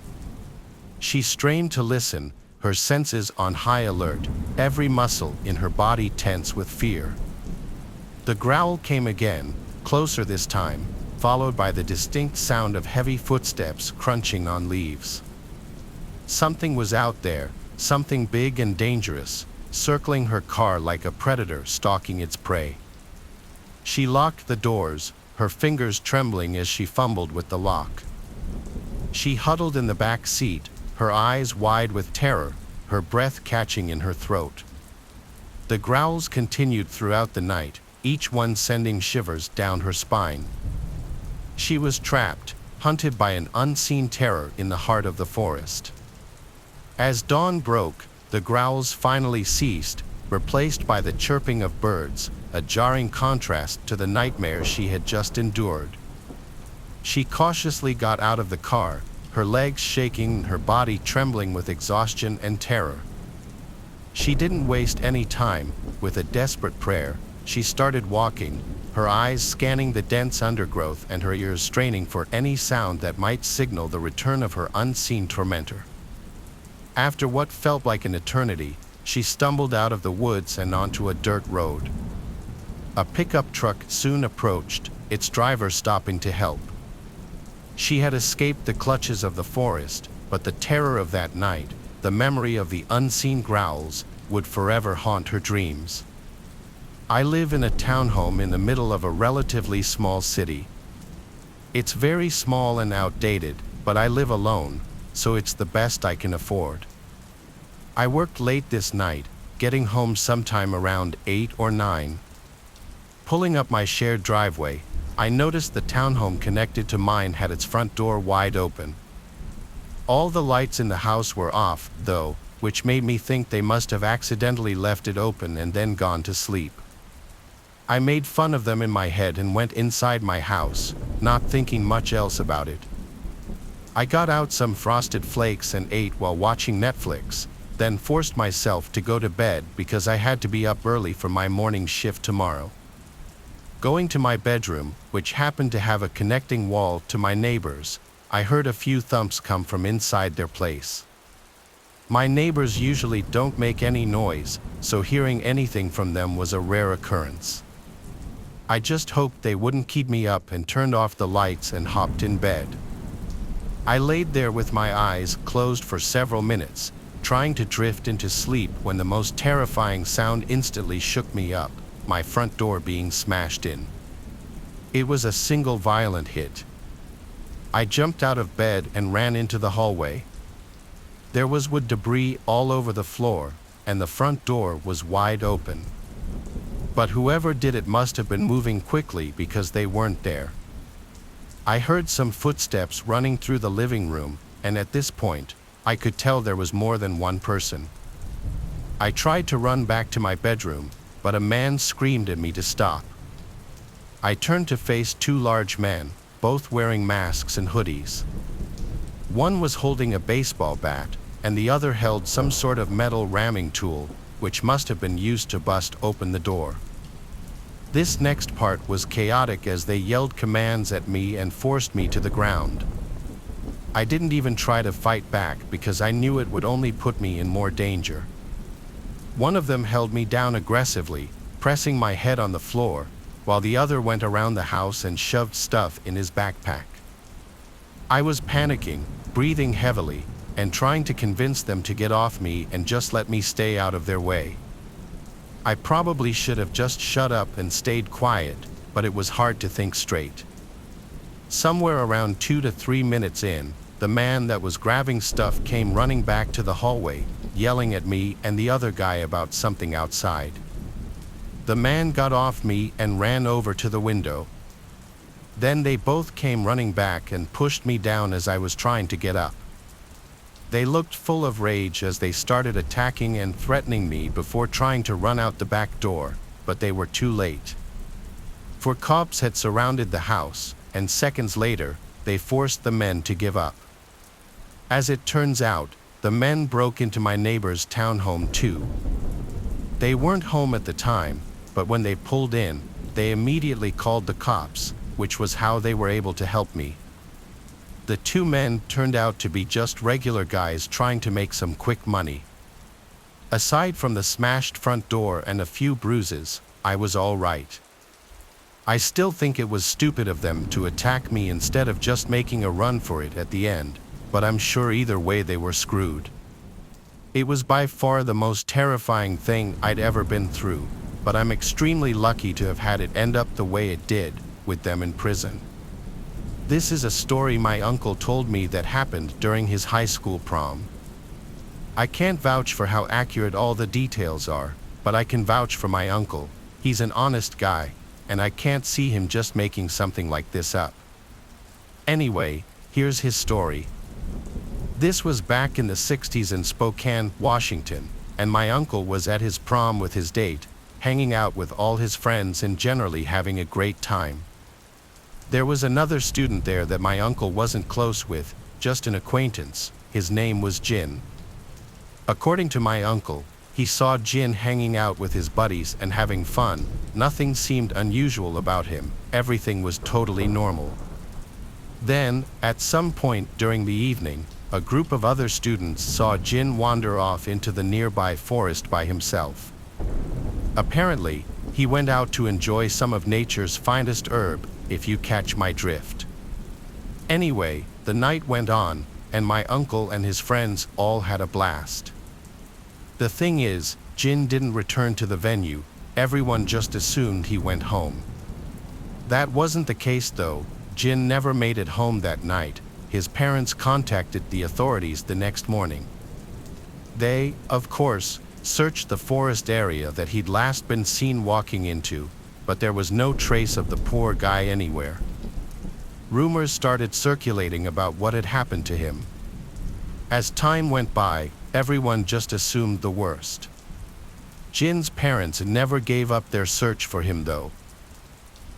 She strained to listen, her senses on high alert, every muscle in her body tense with fear. The growl came again, closer this time, followed by the distinct sound of heavy footsteps crunching on leaves. Something was out there, something big and dangerous, circling her car like a predator stalking its prey. She locked the doors, her fingers trembling as she fumbled with the lock. She huddled in the back seat, her eyes wide with terror, her breath catching in her throat. The growls continued throughout the night, each one sending shivers down her spine. She was trapped, hunted by an unseen terror in the heart of the forest. As dawn broke, the growls finally ceased, replaced by the chirping of birds, a jarring contrast to the nightmare she had just endured. She cautiously got out of the car, her legs shaking, her body trembling with exhaustion and terror. She didn't waste any time. With a desperate prayer, she started walking, her eyes scanning the dense undergrowth and her ears straining for any sound that might signal the return of her unseen tormentor. After what felt like an eternity, she stumbled out of the woods and onto a dirt road. A pickup truck soon approached, its driver stopping to help. She had escaped the clutches of the forest, but the terror of that night, the memory of the unseen growls, would forever haunt her dreams. I live in a townhome in the middle of a relatively small city. It's very small and outdated, but I live alone, so it's the best I can afford. I worked late this night, getting home sometime around 8 or 9. Pulling up my shared driveway, I noticed the townhome connected to mine had its front door wide open. All the lights in the house were off, though, which made me think they must have accidentally left it open and then gone to sleep. I made fun of them in my head and went inside my house, not thinking much else about it. I got out some frosted flakes and ate while watching Netflix, then forced myself to go to bed because I had to be up early for my morning shift tomorrow. Going to my bedroom, which happened to have a connecting wall to my neighbors, I heard a few thumps come from inside their place. My neighbors usually don't make any noise, so hearing anything from them was a rare occurrence. I just hoped they wouldn't keep me up and turned off the lights and hopped in bed. I laid there with my eyes closed for several minutes, trying to drift into sleep when the most terrifying sound instantly shook me up, my front door being smashed in. It was a single violent hit. I jumped out of bed and ran into the hallway. There was wood debris all over the floor, and the front door was wide open. But whoever did it must have been moving quickly because they weren't there. I heard some footsteps running through the living room, and at this point, I could tell there was more than one person. I tried to run back to my bedroom, but a man screamed at me to stop. I turned to face two large men, both wearing masks and hoodies. One was holding a baseball bat, and the other held some sort of metal ramming tool, which must have been used to bust open the door. This next part was chaotic as they yelled commands at me and forced me to the ground. I didn't even try to fight back because I knew it would only put me in more danger. One of them held me down aggressively, pressing my head on the floor, while the other went around the house and shoved stuff in his backpack. I was panicking, breathing heavily, and trying to convince them to get off me and just let me stay out of their way. I probably should have just shut up and stayed quiet, but it was hard to think straight. Somewhere around 2 to 3 minutes in, the man that was grabbing stuff came running back to the hallway, yelling at me and the other guy about something outside. The man got off me and ran over to the window. Then they both came running back and pushed me down as I was trying to get up. They looked full of rage as they started attacking and threatening me before trying to run out the back door, but they were too late. For cops had surrounded the house, and seconds later, they forced the men to give up. As it turns out, the men broke into my neighbor's townhome too. They weren't home at the time, but when they pulled in, they immediately called the cops, which was how they were able to help me. The two men turned out to be just regular guys trying to make some quick money. Aside from the smashed front door and a few bruises, I was all right. I still think it was stupid of them to attack me instead of just making a run for it at the end, but I'm sure either way they were screwed. It was by far the most terrifying thing I'd ever been through, but I'm extremely lucky to have had it end up the way it did, with them in prison. This is a story my uncle told me that happened during his high school prom. I can't vouch for how accurate all the details are, but I can vouch for my uncle. He's an honest guy, and I can't see him just making something like this up. Anyway, here's his story. This was back in the 60s in Spokane, Washington, and my uncle was at his prom with his date, hanging out with all his friends and generally having a great time. There was another student there that my uncle wasn't close with, just an acquaintance. His name was Jin. According to my uncle, he saw Jin hanging out with his buddies and having fun. Nothing seemed unusual about him. Everything was totally normal. Then, at some point during the evening, a group of other students saw Jin wander off into the nearby forest by himself. Apparently, he went out to enjoy some of nature's finest herb, if you catch my drift. Anyway, the night went on, and my uncle and his friends all had a blast. The thing is, Jin didn't return to the venue. Everyone just assumed he went home. That wasn't the case though. Jin never made it home that night. His parents contacted the authorities the next morning. They, of course, searched the forest area that he'd last been seen walking into, but there was no trace of the poor guy anywhere. Rumors started circulating about what had happened to him. As time went by, everyone just assumed the worst. Jin's parents never gave up their search for him though.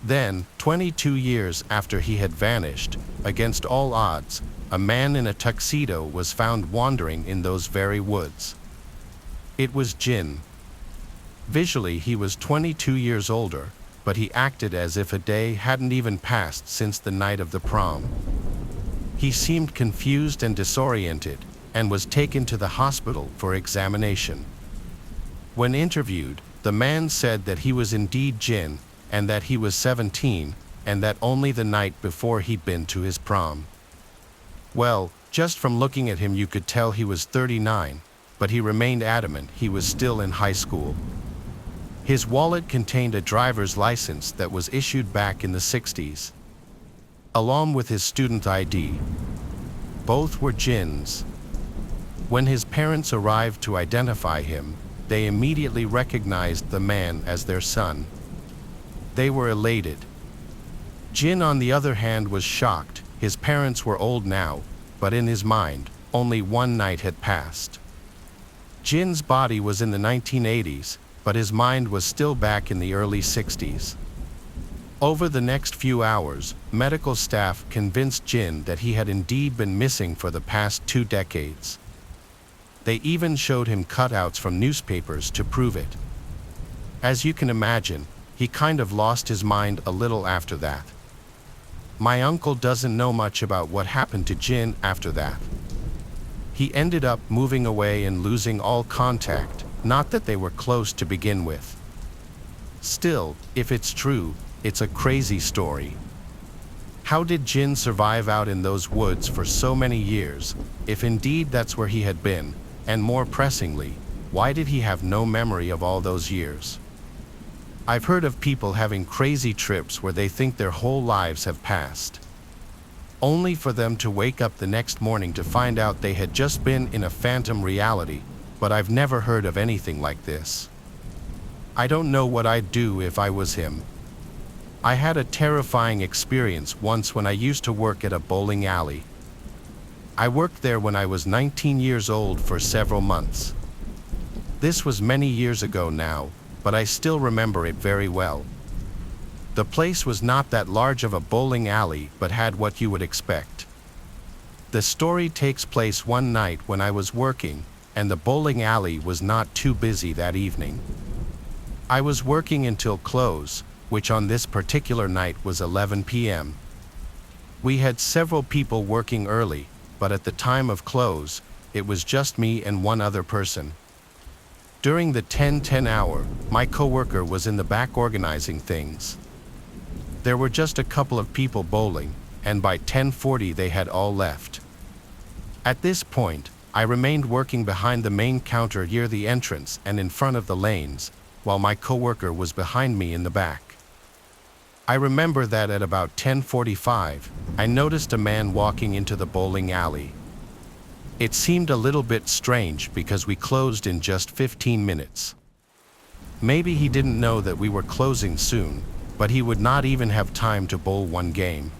Then, 22 years after he had vanished, against all odds, a man in a tuxedo was found wandering in those very woods. It was Jin. Visually, he was 22 years older, but he acted as if a day hadn't even passed since the night of the prom. He seemed confused and disoriented, and was taken to the hospital for examination. When interviewed, the man said that he was indeed Jin, and that he was 17, and that only the night before he'd been to his prom. Well, just from looking at him you could tell he was 39, but he remained adamant he was still in high school. His wallet contained a driver's license that was issued back in the 60s, along with his student ID. Both were Jin's. When his parents arrived to identify him, they immediately recognized the man as their son. They were elated. Jin, on the other hand, was shocked. His parents were old now, but in his mind, only one night had passed. Jin's body was in the 1980s, but his mind was still back in the early 60s. Over the next few hours, medical staff convinced Jin that he had indeed been missing for the past 2 decades. They even showed him cutouts from newspapers to prove it. As you can imagine, he kind of lost his mind a little after that. My uncle doesn't know much about what happened to Jin after that. He ended up moving away and losing all contact, not that they were close to begin with. Still, if it's true, it's a crazy story. How did Jin survive out in those woods for so many years, if indeed that's where he had been, and more pressingly, why did he have no memory of all those years? I've heard of people having crazy trips where they think their whole lives have passed, only for them to wake up the next morning to find out they had just been in a phantom reality, but I've never heard of anything like this. I don't know what I'd do if I was him. I had a terrifying experience once when I used to work at a bowling alley. I worked there when I was 19 years old for several months. This was many years ago now, but I still remember it very well. The place was not that large of a bowling alley, but had what you would expect. The story takes place one night when I was working, and the bowling alley was not too busy that evening. I was working until close, which on this particular night was 11 p.m. We had several people working early, but at the time of close, it was just me and one other person. During the 10:10 hour, my coworker was in the back organizing things. There were just a couple of people bowling, and by 10:40 they had all left. At this point, I remained working behind the main counter near the entrance and in front of the lanes, while my coworker was behind me in the back. I remember that at about 10:45, I noticed a man walking into the bowling alley. It seemed a little bit strange because we closed in just 15 minutes. Maybe he didn't know that we were closing soon, but he would not even have time to bowl one game.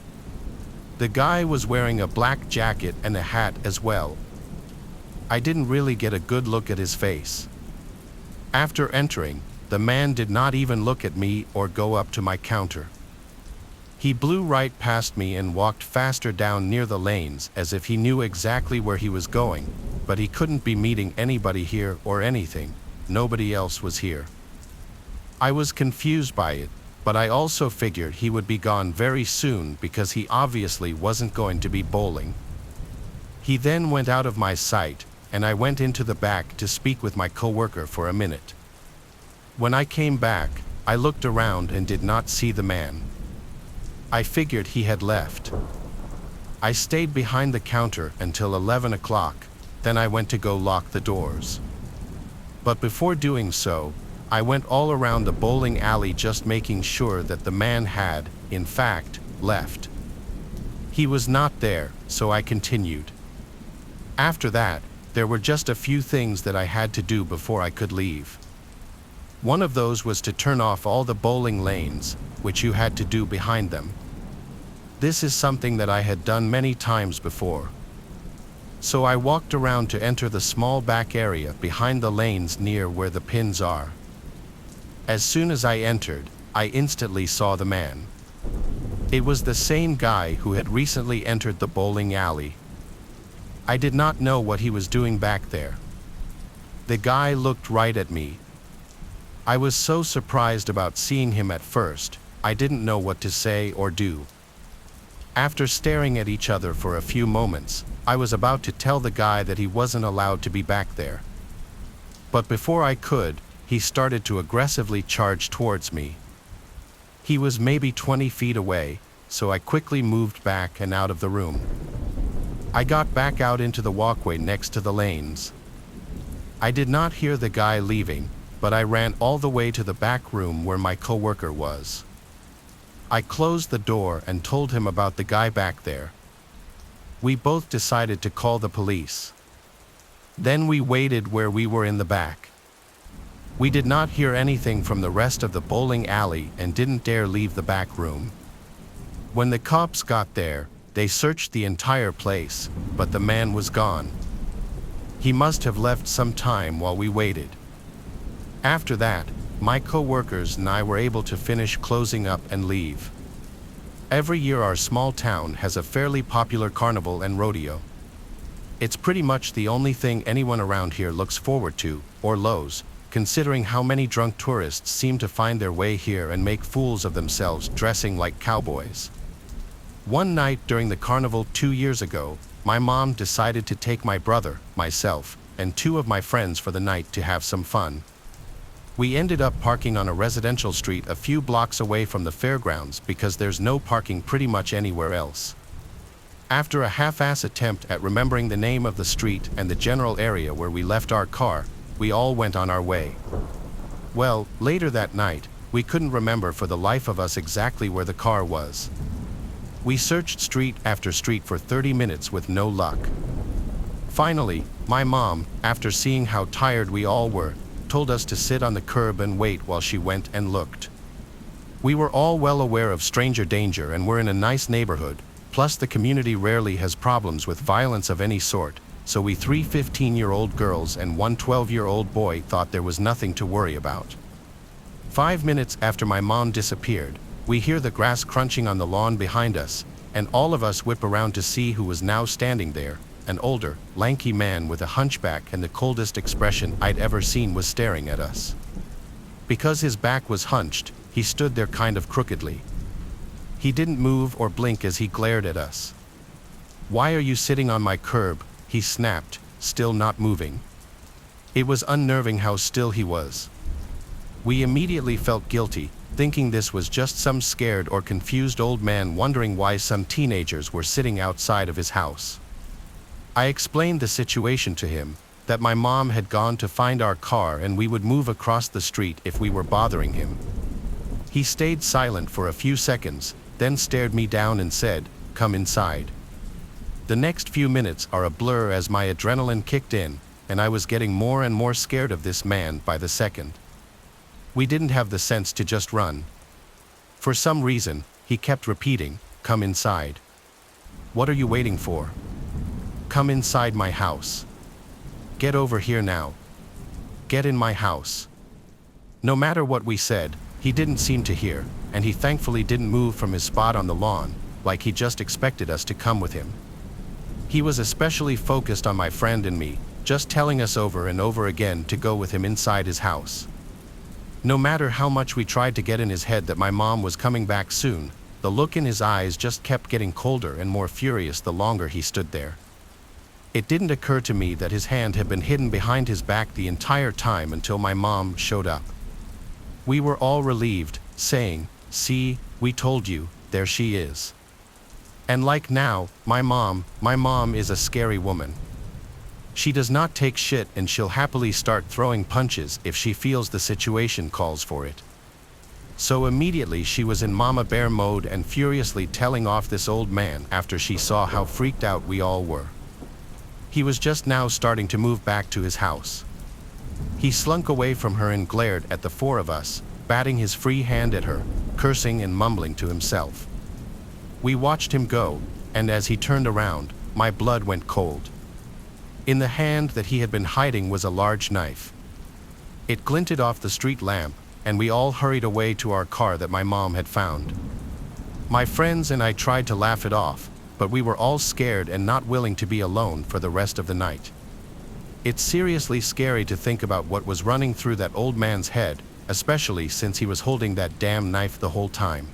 The guy was wearing a black jacket and a hat as well. I didn't really get a good look at his face. After entering, the man did not even look at me or go up to my counter. He blew right past me and walked faster down near the lanes as if he knew exactly where he was going, but he couldn't be meeting anybody here or anything. Nobody else was here. I was confused by it, but I also figured he would be gone very soon because he obviously wasn't going to be bowling. He then went out of my sight, and I went into the back to speak with my coworker for a minute. When I came back, I looked around and did not see the man. I figured he had left. I stayed behind the counter until 11 o'clock, then I went to go lock the doors. But before doing so, I went all around the bowling alley just making sure that the man had, in fact, left. He was not there, so I continued. After that, there were just a few things that I had to do before I could leave. One of those was to turn off all the bowling lanes, which you had to do behind them. This is something that I had done many times before. So I walked around to enter the small back area behind the lanes near where the pins are. As soon as I entered, I instantly saw the man. It was the same guy who had recently entered the bowling alley. I did not know what he was doing back there. The guy looked right at me. I was so surprised about seeing him at first, I didn't know what to say or do. After staring at each other for a few moments, I was about to tell the guy that he wasn't allowed to be back there. But before I could, he started to aggressively charge towards me. He was maybe 20 feet away, so I quickly moved back and out of the room. I got back out into the walkway next to the lanes. I did not hear the guy leaving, but I ran all the way to the back room where my coworker was. I closed the door and told him about the guy back there. We both decided to call the police. Then we waited where we were in the back. We did not hear anything from the rest of the bowling alley and didn't dare leave the back room. When the cops got there, they searched the entire place, but the man was gone. He must have left some time while we waited. After that, my coworkers and I were able to finish closing up and leave. Every year our small town has a fairly popular carnival and rodeo. It's pretty much the only thing anyone around here looks forward to, or lows, considering how many drunk tourists seem to find their way here and make fools of themselves dressing like cowboys. One night during the carnival 2 years ago, my mom decided to take my brother, myself, and 2 of my friends for the night to have some fun. We ended up parking on a residential street a few blocks away from the fairgrounds because there's no parking pretty much anywhere else. After a half-ass attempt at remembering the name of the street and the general area where we left our car, we all went on our way. Well, later that night, we couldn't remember for the life of us exactly where the car was. We searched street after street for 30 minutes with no luck. Finally, my mom, after seeing how tired we all were, told us to sit on the curb and wait while she went and looked. We were all well aware of stranger danger and were in a nice neighborhood, plus the community rarely has problems with violence of any sort, so we 3 15-year-old girls and 1 12-year-old boy thought there was nothing to worry about. 5 minutes after my mom disappeared, we hear the grass crunching on the lawn behind us, and all of us whip around to see who was now standing there. An older, lanky man with a hunchback and the coldest expression I'd ever seen was staring at us. Because his back was hunched, he stood there kind of crookedly. He didn't move or blink as he glared at us. "Why are you sitting on my curb?" he snapped, still not moving. It was unnerving how still he was. We immediately felt guilty, thinking this was just some scared or confused old man wondering why some teenagers were sitting outside of his house. I explained the situation to him, that my mom had gone to find our car and we would move across the street if we were bothering him. He stayed silent for a few seconds, then stared me down and said, "Come inside." The next few minutes are a blur as my adrenaline kicked in, and I was getting more and more scared of this man by the second. We didn't have the sense to just run. For some reason, he kept repeating, "Come inside." "What are you waiting for? Come inside my house. Get over here now. Get in my house." No matter what we said, he didn't seem to hear, and he thankfully didn't move from his spot on the lawn, like he just expected us to come with him. He was especially focused on my friend and me, just telling us over and over again to go with him inside his house. No matter how much we tried to get in his head that my mom was coming back soon, the look in his eyes just kept getting colder and more furious the longer he stood there. It didn't occur to me that his hand had been hidden behind his back the entire time until my mom showed up. We were all relieved, saying, "See, we told you, there she is." And like now, my mom is a scary woman. She does not take shit and she'll happily start throwing punches if she feels the situation calls for it. So immediately she was in mama bear mode and furiously telling off this old man after she saw how freaked out we all were. He was just now starting to move back to his house. He slunk away from her and glared at the four of us, batting his free hand at her, cursing and mumbling to himself. We watched him go, and as he turned around, my blood went cold. In the hand that he had been hiding was a large knife. It glinted off the street lamp, and we all hurried away to our car that my mom had found. My friends and I tried to laugh it off, but we were all scared and not willing to be alone for the rest of the night. It's seriously scary to think about what was running through that old man's head, especially since he was holding that damn knife the whole time.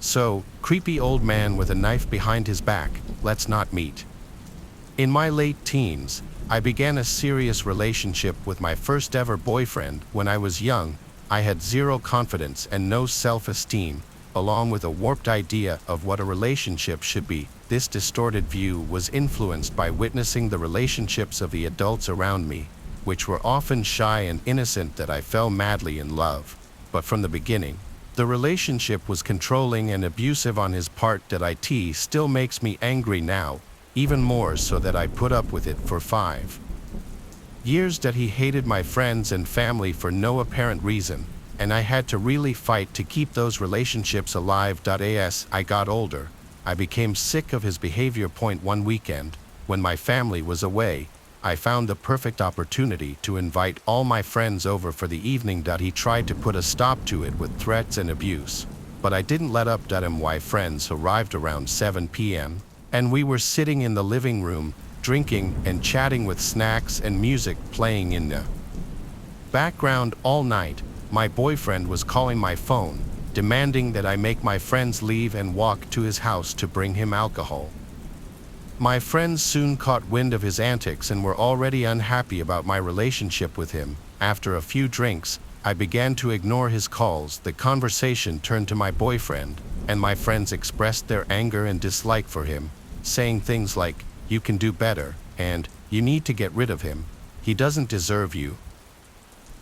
So, creepy old man with a knife behind his back, let's not meet. In my late teens, I began a serious relationship with my first ever boyfriend. When I was young, I had zero confidence and no self-esteem, along with a warped idea of what a relationship should be. This distorted view was influenced by witnessing the relationships of the adults around me, which were often shy and innocent, that I fell madly in love. But from the beginning, the relationship was controlling and abusive on his part. That it still makes me angry now, even more so that I put up with it for 5 years. That he hated my friends and family for no apparent reason, and I had to really fight to keep those relationships alive. As I got older, I became sick of his behavior. One weekend, when my family was away, I found the perfect opportunity to invite all my friends over for the evening. He tried to put a stop to it with threats and abuse, but I didn't let up. My friends arrived around 7 p.m., and we were sitting in the living room, drinking and chatting with snacks and music playing in the background all night. My boyfriend was calling my phone, demanding that I make my friends leave and walk to his house to bring him alcohol. My friends soon caught wind of his antics and were already unhappy about my relationship with him. After a few drinks, I began to ignore his calls. The conversation turned to my boyfriend, and my friends expressed their anger and dislike for him, saying things like, "You can do better," and "You need to get rid of him. He doesn't deserve you."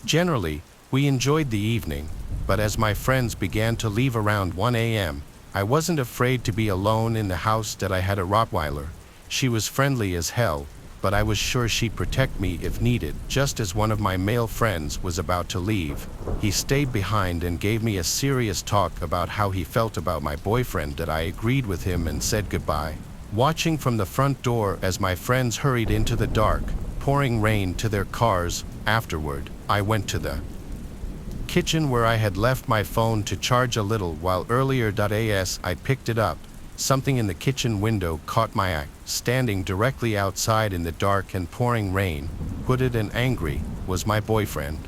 Generally, we enjoyed the evening, but as my friends began to leave around 1 a.m., I wasn't afraid to be alone in the house. I had a Rottweiler. She was friendly as hell, but I was sure she'd protect me if needed. Just as one of my male friends was about to leave, he stayed behind and gave me a serious talk about how he felt about my boyfriend. I agreed with him and said goodbye, watching from the front door as my friends hurried into the dark, pouring rain, to their cars. Afterward, I went to the kitchen where I had left my phone to charge a little while earlier. As I picked it up, something in the kitchen window caught my eye. Standing directly outside in the dark and pouring rain, hooded and angry, was my boyfriend.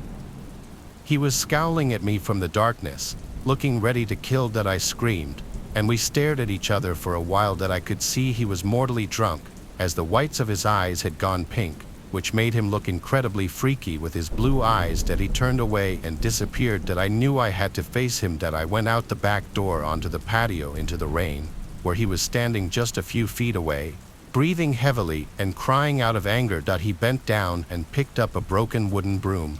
He was scowling at me from the darkness, looking ready to kill. I screamed, and we stared at each other for a while. I could see he was mortally drunk, as the whites of his eyes had gone pink, which made him look incredibly freaky with his blue eyes. He turned away and disappeared. I knew I had to face him. I went out the back door onto the patio into the rain, where he was standing just a few feet away. Breathing heavily and crying out of anger, he bent down and picked up a broken wooden broom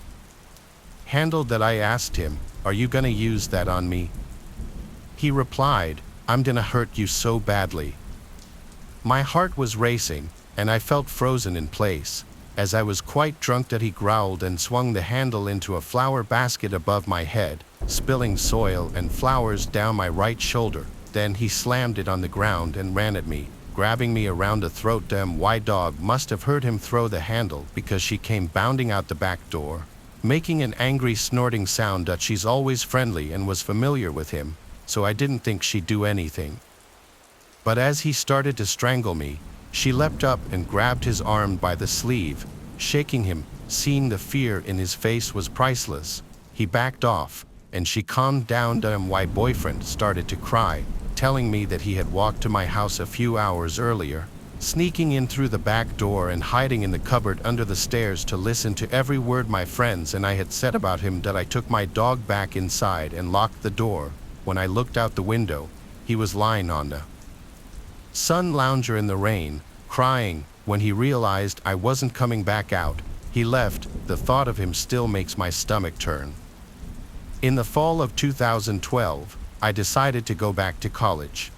handle that I asked him, "Are you gonna use that on me?" He replied, "I'm gonna hurt you so badly." My heart was racing, and I felt frozen in place. As I was quite drunk, he growled and swung the handle into a flower basket above my head, spilling soil and flowers down my right shoulder. Then he slammed it on the ground and ran at me, grabbing me around the throat. My dog must have heard him throw the handle, because she came bounding out the back door, making an angry snorting sound. She's always friendly and was familiar with him, so I didn't think she'd do anything. But as he started to strangle me, she leapt up and grabbed his arm by the sleeve, shaking him. Seeing the fear in his face was priceless. He backed off, and she calmed down. My boyfriend started to cry, telling me that he had walked to my house a few hours earlier, sneaking in through the back door and hiding in the cupboard under the stairs to listen to every word my friends and I had said about him. I took my dog back inside and locked the door. When I looked out the window, he was lying on the sun lounger in the rain, crying. When he realized I wasn't coming back out, he left. The thought of him still makes my stomach turn. In the fall of 2012, I decided to go back to college.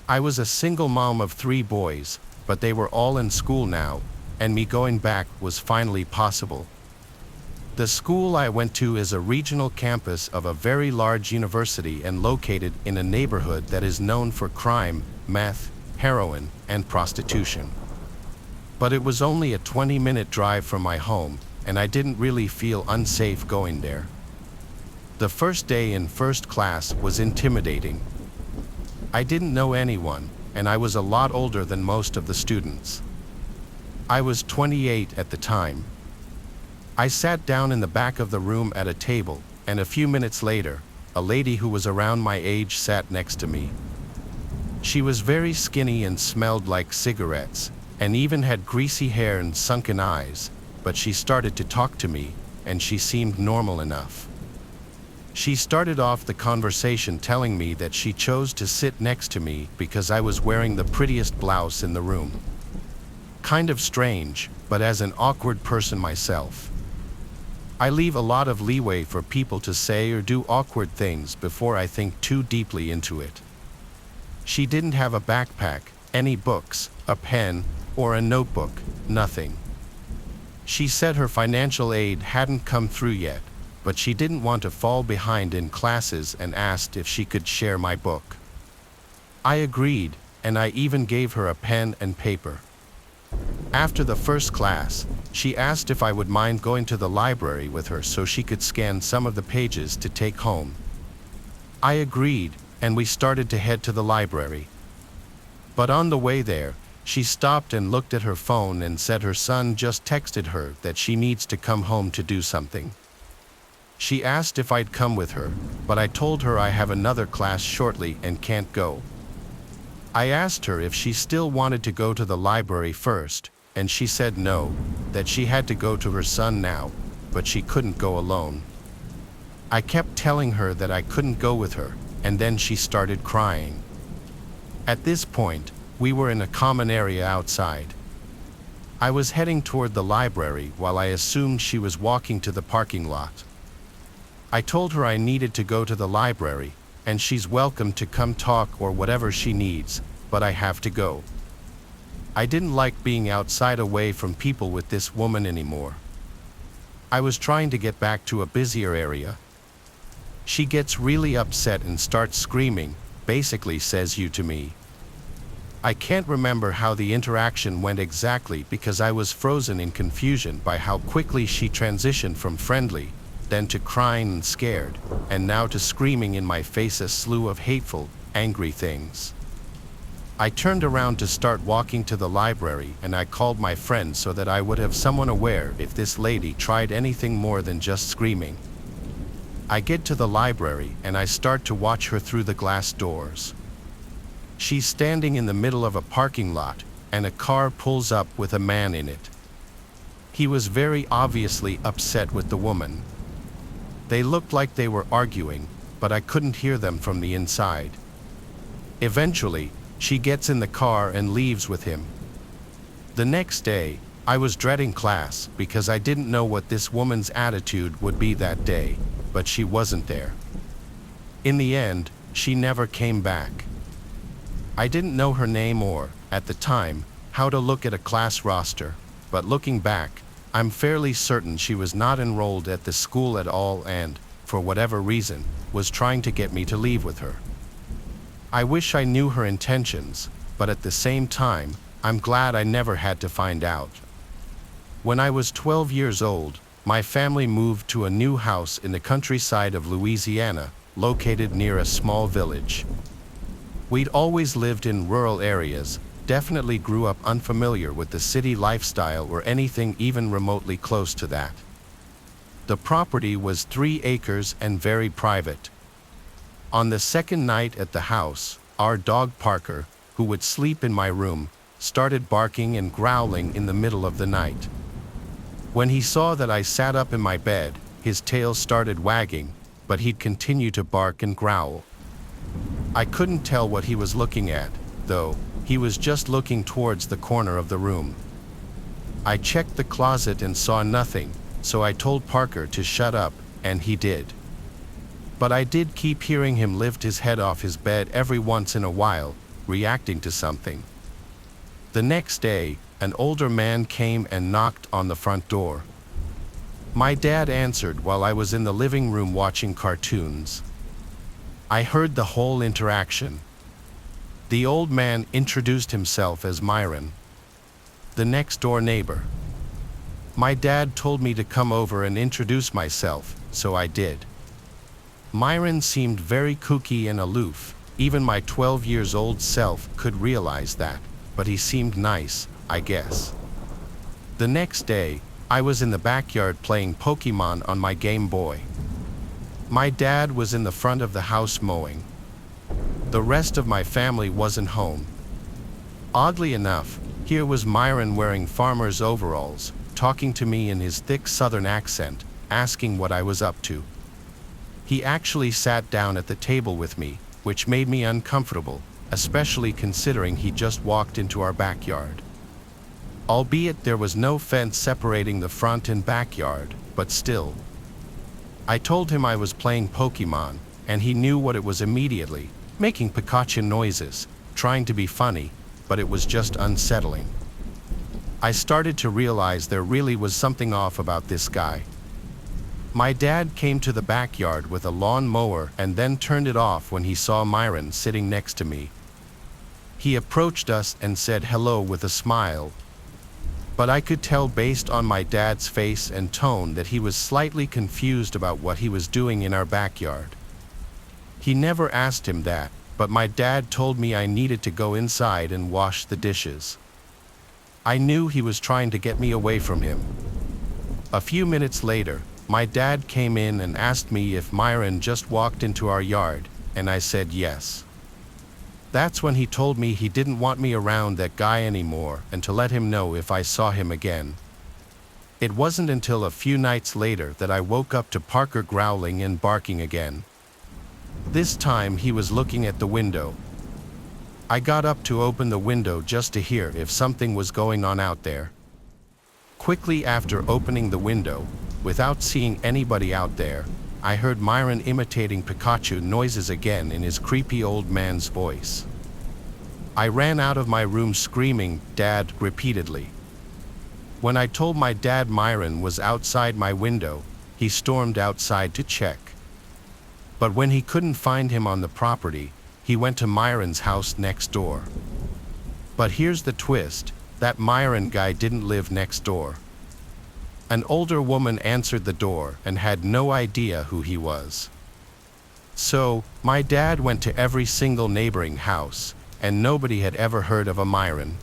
I was a single mom of 3 boys, but they were all in school now, and me going back was finally possible. The school I went to is a regional campus of a very large university and located in a neighborhood that is known for crime, meth, heroin, and prostitution. But it was only a 20-minute drive from my home, and I didn't really feel unsafe going there. The first day in first class was intimidating. I didn't know anyone, and I was a lot older than most of the students. I was 28 at the time. I sat down in the back of the room at a table, and a few minutes later, a lady who was around my age sat next to me. She was very skinny and smelled like cigarettes, and even had greasy hair and sunken eyes, but she started to talk to me, and she seemed normal enough. She started off the conversation telling me that she chose to sit next to me because I was wearing the prettiest blouse in the room. Kind of strange, but as an awkward person myself, I leave a lot of leeway for people to say or do awkward things before I think too deeply into it. She didn't have a backpack, any books, a pen, or a notebook, nothing. She said her financial aid hadn't come through yet, but she didn't want to fall behind in classes and asked if she could share my book. I agreed, and I even gave her a pen and paper. After the first class, she asked if I would mind going to the library with her so she could scan some of the pages to take home. I agreed, and we started to head to the library. But on the way there, she stopped and looked at her phone and said her son just texted her that she needs to come home to do something. She asked if I'd come with her, but I told her I have another class shortly and can't go. I asked her if she still wanted to go to the library first, and she said no, that she had to go to her son now, but she couldn't go alone. I kept telling her that I couldn't go with her, and then she started crying. At this point, we were in a common area outside. I was heading toward the library while I assumed she was walking to the parking lot. I told her I needed to go to the library, and she's welcome to come talk or whatever she needs, but I have to go. I didn't like being outside away from people with this woman anymore. I was trying to get back to a busier area. She gets really upset and starts screaming, basically says "you" to me. I can't remember how the interaction went exactly because I was frozen in confusion by how quickly she transitioned from friendly, then to crying and scared, and now to screaming in my face a slew of hateful, angry things. I turned around to start walking to the library, and I called my friend so that I would have someone aware if this lady tried anything more than just screaming. I get to the library and I start to watch her through the glass doors. She's standing in the middle of a parking lot, and a car pulls up with a man in it. He was very obviously upset with the woman. They looked like they were arguing, but I couldn't hear them from the inside. Eventually, She gets in the car and leaves with him. The next day, I was dreading class because I didn't know what this woman's attitude would be that day, but she wasn't there. In the end, she never came back. I didn't know her name or, at the time, how to look at a class roster, but looking back, I'm fairly certain she was not enrolled at the school at all and, for whatever reason, was trying to get me to leave with her. I wish I knew her intentions, but at the same time, I'm glad I never had to find out. When I was 12 years old, my family moved to a new house in the countryside of Louisiana, located near a small village. We'd always lived in rural areas, definitely grew up unfamiliar with the city lifestyle or anything even remotely close to that. The property was 3 acres and very private. On the second night at the house, our dog Parker, who would sleep in my room, started barking and growling in the middle of the night. When he saw that I sat up in my bed, his tail started wagging, but he'd continue to bark and growl. I couldn't tell what he was looking at, though. He was just looking towards the corner of the room. I checked the closet and saw nothing, so I told Parker to shut up, and he did. But I did keep hearing him lift his head off his bed every once in a while, reacting to something. The next day, an older man came and knocked on the front door. My dad answered while I was in the living room watching cartoons. I heard the whole interaction. The old man introduced himself as Myron, the next-door neighbor. My dad told me to come over and introduce myself, so I did. Myron seemed very kooky and aloof. Even my 12-years-old self could realize that, but he seemed nice, I guess. The next day, I was in the backyard playing Pokemon on my Game Boy. My dad was in the front of the house mowing. The rest of my family wasn't home. Oddly enough, here was Myron wearing farmer's overalls, talking to me in his thick southern accent, asking what I was up to. He actually sat down at the table with me, which made me uncomfortable, especially considering he just walked into our backyard. Albeit there was no fence separating the front and backyard, but still. I told him I was playing Pokemon, and he knew what it was immediately, making Pikachu noises, trying to be funny, but it was just unsettling. I started to realize there really was something off about this guy. My dad came to the backyard with a lawn mower and then turned it off when he saw Myron sitting next to me. He approached us and said hello with a smile, but I could tell based on my dad's face and tone that he was slightly confused about what he was doing in our backyard. He never asked him that, but my dad told me I needed to go inside and wash the dishes. I knew he was trying to get me away from him. A few minutes later, my dad came in and asked me if Myron just walked into our yard, and I said yes. That's when he told me he didn't want me around that guy anymore and to let him know if I saw him again. It wasn't until a few nights later that I woke up to Parker growling and barking again. This time he was looking at the window. I got up to open the window just to hear if something was going on out there. Quickly after opening the window, without seeing anybody out there, I heard Myron imitating Pikachu noises again in his creepy old man's voice. I ran out of my room screaming, "Dad," repeatedly. When I told my dad Myron was outside my window, he stormed outside to check. But when he couldn't find him on the property, he went to Myron's house next door. But here's the twist, that Myron guy didn't live next door. An older woman answered the door and had no idea who he was. So, my dad went to every single neighboring house, and nobody had ever heard of a Myron.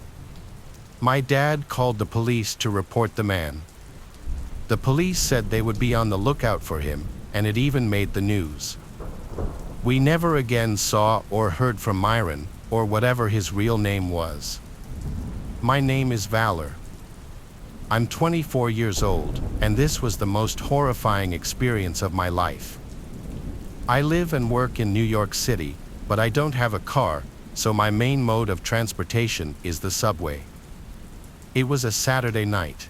My dad called the police to report the man. The police said they would be on the lookout for him, and it even made the news. We never again saw or heard from Myron, or whatever his real name was. My name is Valor. I'm 24 years old, and this was the most horrifying experience of my life. I live and work in New York City, but I don't have a car, so my main mode of transportation is the subway. It was a Saturday night.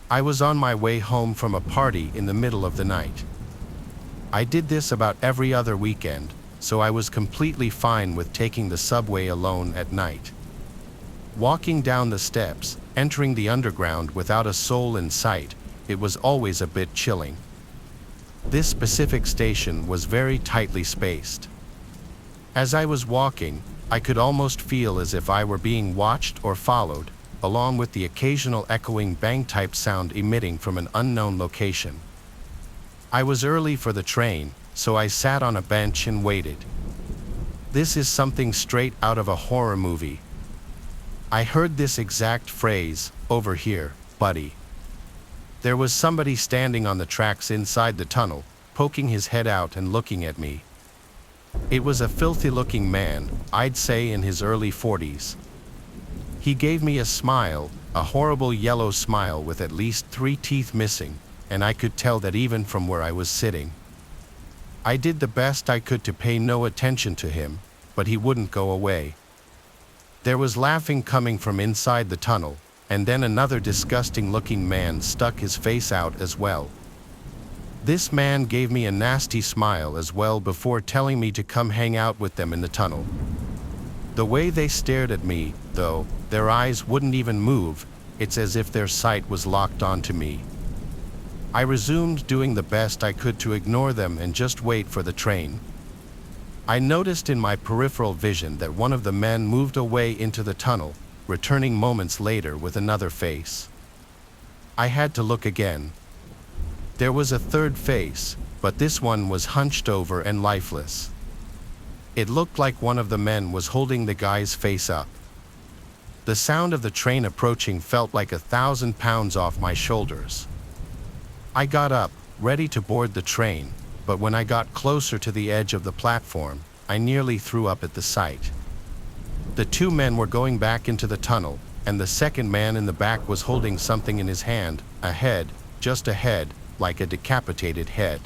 I was on my way home from a party in the middle of the night. I did this about every other weekend, so I was completely fine with taking the subway alone at night. Walking down the steps, entering the underground without a soul in sight, it was always a bit chilling. This specific station was very tightly spaced. As I was walking, I could almost feel as if I were being watched or followed, along with the occasional echoing bang-type sound emitting from an unknown location. I was early for the train, so I sat on a bench and waited. This is something straight out of a horror movie. I heard this exact phrase, "Over here, buddy." There was somebody standing on the tracks inside the tunnel, poking his head out and looking at me. It was a filthy-looking man, I'd say in his early 40s. He gave me a smile, a horrible yellow smile with at least 3 teeth missing, and I could tell that even from where I was sitting. I did the best I could to pay no attention to him, but he wouldn't go away. There was laughing coming from inside the tunnel, and then another disgusting-looking man stuck his face out as well. This man gave me a nasty smile as well before telling me to come hang out with them in the tunnel. The way they stared at me, though, their eyes wouldn't even move, it's as if their sight was locked onto me. I resumed doing the best I could to ignore them and just wait for the train. I noticed in my peripheral vision that one of the men moved away into the tunnel, returning moments later with another face. I had to look again. There was a third face, but this one was hunched over and lifeless. It looked like one of the men was holding the guy's face up. The sound of the train approaching felt like 1,000 pounds off my shoulders. I got up, ready to board the train, but when I got closer to the edge of the platform, I nearly threw up at the sight. The 2 men were going back into the tunnel, and the second man in the back was holding something in his hand, a head, just a head, like a decapitated head.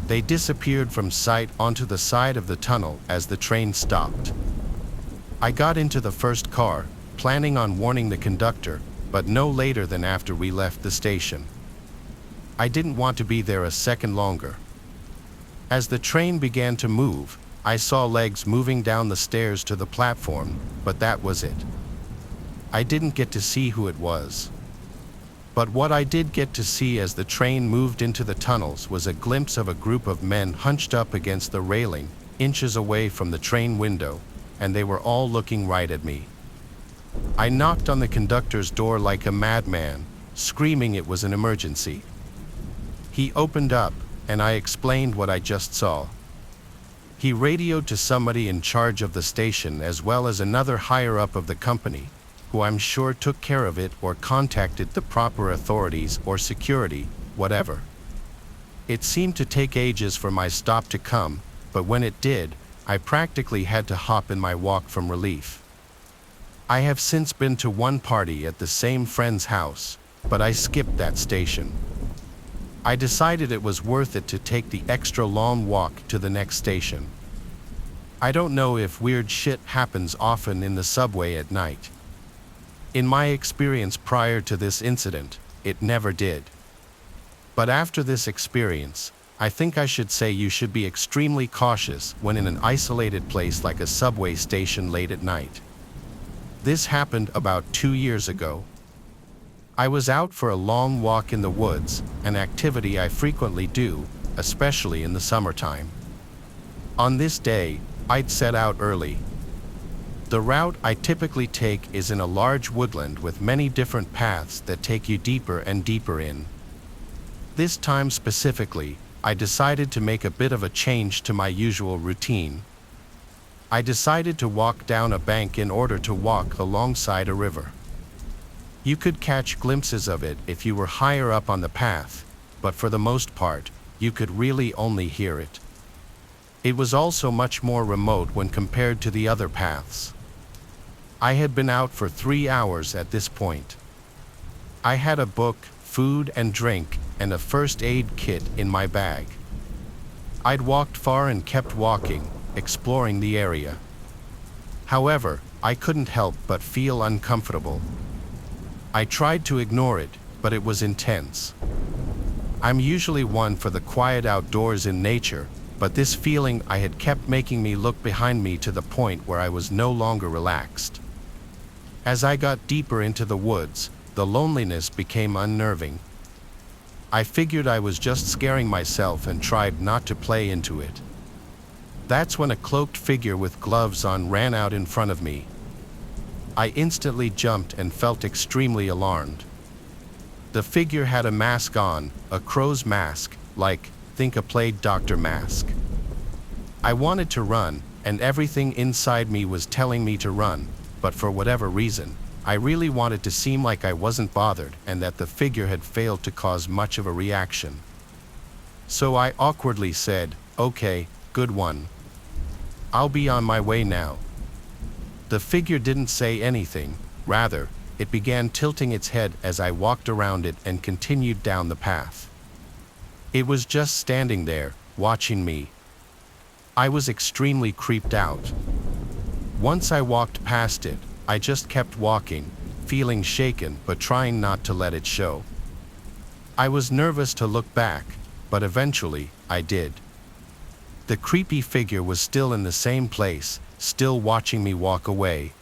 They disappeared from sight onto the side of the tunnel as the train stopped. I got into the first car, planning on warning the conductor, but no later than after we left the station. I didn't want to be there a second longer. As the train began to move, I saw legs moving down the stairs to the platform, but that was it. I didn't get to see who it was. But what I did get to see as the train moved into the tunnels was a glimpse of a group of men hunched up against the railing, inches away from the train window, and they were all looking right at me. I knocked on the conductor's door like a madman, screaming it was an emergency. He opened up, and I explained what I just saw. He radioed to somebody in charge of the station as well as another higher up of the company, who I'm sure took care of it or contacted the proper authorities or security, whatever. It seemed to take ages for my stop to come, but when it did, I practically had to hop in my walk from relief. I have since been to one party at the same friend's house, but I skipped that station. I decided it was worth it to take the extra long walk to the next station. I don't know if weird shit happens often in the subway at night. In my experience prior to this incident, it never did. But after this experience, I think I should say you should be extremely cautious when in an isolated place like a subway station late at night. This happened about 2 years ago. I was out for a long walk in the woods, an activity I frequently do, especially in the summertime. On this day, I'd set out early. The route I typically take is in a large woodland with many different paths that take you deeper and deeper in. This time specifically, I decided to make a bit of a change to my usual routine. I decided to walk down a bank in order to walk alongside a river. You could catch glimpses of it if you were higher up on the path, but for the most part, you could really only hear it. It was also much more remote when compared to the other paths. I had been out for 3 hours at this point. I had a book, food and drink, and a first aid kit in my bag. I'd walked far and kept walking, exploring the area. However, I couldn't help but feel uncomfortable. I tried to ignore it, but it was intense. I'm usually one for the quiet outdoors in nature, but this feeling I had kept making me look behind me to the point where I was no longer relaxed. As I got deeper into the woods, the loneliness became unnerving. I figured I was just scaring myself and tried not to play into it. That's when a cloaked figure with gloves on ran out in front of me. I instantly jumped and felt extremely alarmed. The figure had a mask on, a crow's mask, like, think a plague doctor mask. I wanted to run, and everything inside me was telling me to run, but for whatever reason, I really wanted to seem like I wasn't bothered and that the figure had failed to cause much of a reaction. So I awkwardly said, "Okay, good one. I'll be on my way now." The figure didn't say anything, rather, it began tilting its head as I walked around it and continued down the path. It was just standing there, watching me. I was extremely creeped out. Once I walked past it, I just kept walking, feeling shaken but trying not to let it show. I was nervous to look back, but eventually, I did. The creepy figure was still in the same place, still watching me walk away.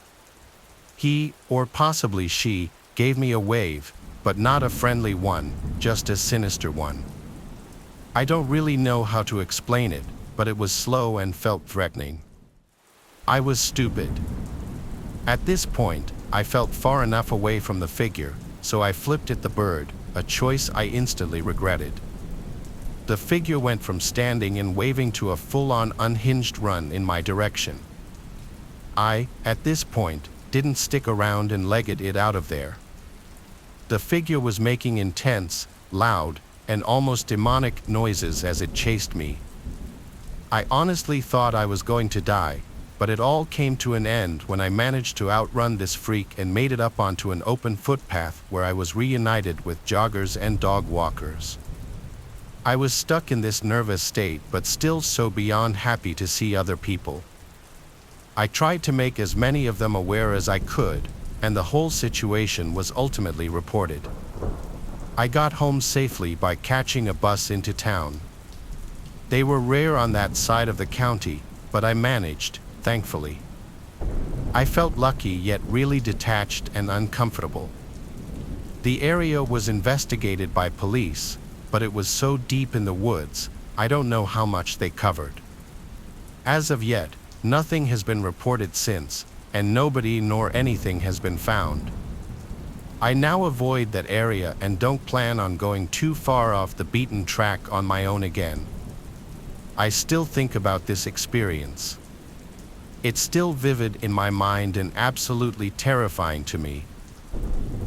He, or possibly she, gave me a wave, but not a friendly one, just a sinister one. I don't really know how to explain it, but it was slow and felt threatening. I was stupid. At this point, I felt far enough away from the figure, so I flipped at the bird, a choice I instantly regretted. The figure went from standing and waving to a full-on unhinged run in my direction. I, at this point, didn't stick around and legged it out of there. The figure was making intense, loud, and almost demonic noises as it chased me. I honestly thought I was going to die, but it all came to an end when I managed to outrun this freak and made it up onto an open footpath where I was reunited with joggers and dog walkers. I was stuck in this nervous state but still so beyond happy to see other people. I tried to make as many of them aware as I could, and the whole situation was ultimately reported. I got home safely by catching a bus into town. They were rare on that side of the county, but I managed, thankfully. I felt lucky yet really detached and uncomfortable. The area was investigated by police, but it was so deep in the woods, I don't know how much they covered. As of yet, nothing has been reported since, and nobody nor anything has been found. I now avoid that area and don't plan on going too far off the beaten track on my own again. I still think about this experience. It's still vivid in my mind and absolutely terrifying to me.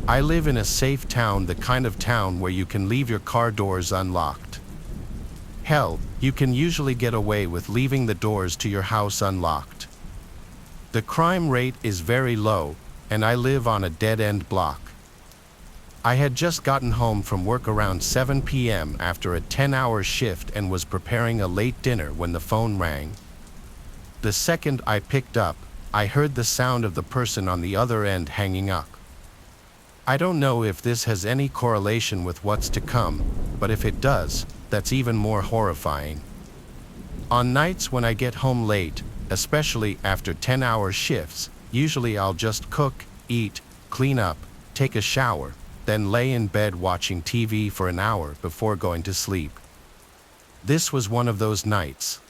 I live in a safe town, the kind of town where you can leave your car doors unlocked. Hell, you can usually get away with leaving the doors to your house unlocked. The crime rate is very low, and I live on a dead-end block. I had just gotten home from work around 7 p.m. after a 10-hour shift and was preparing a late dinner when the phone rang. The second I picked up, I heard the sound of the person on the other end hanging up. I don't know if this has any correlation with what's to come, but if it does, that's even more horrifying. On nights when I get home late, especially after 10-hour shifts, usually I'll just cook, eat, clean up, take a shower, then lay in bed watching TV for an hour before going to sleep. This was one of those nights.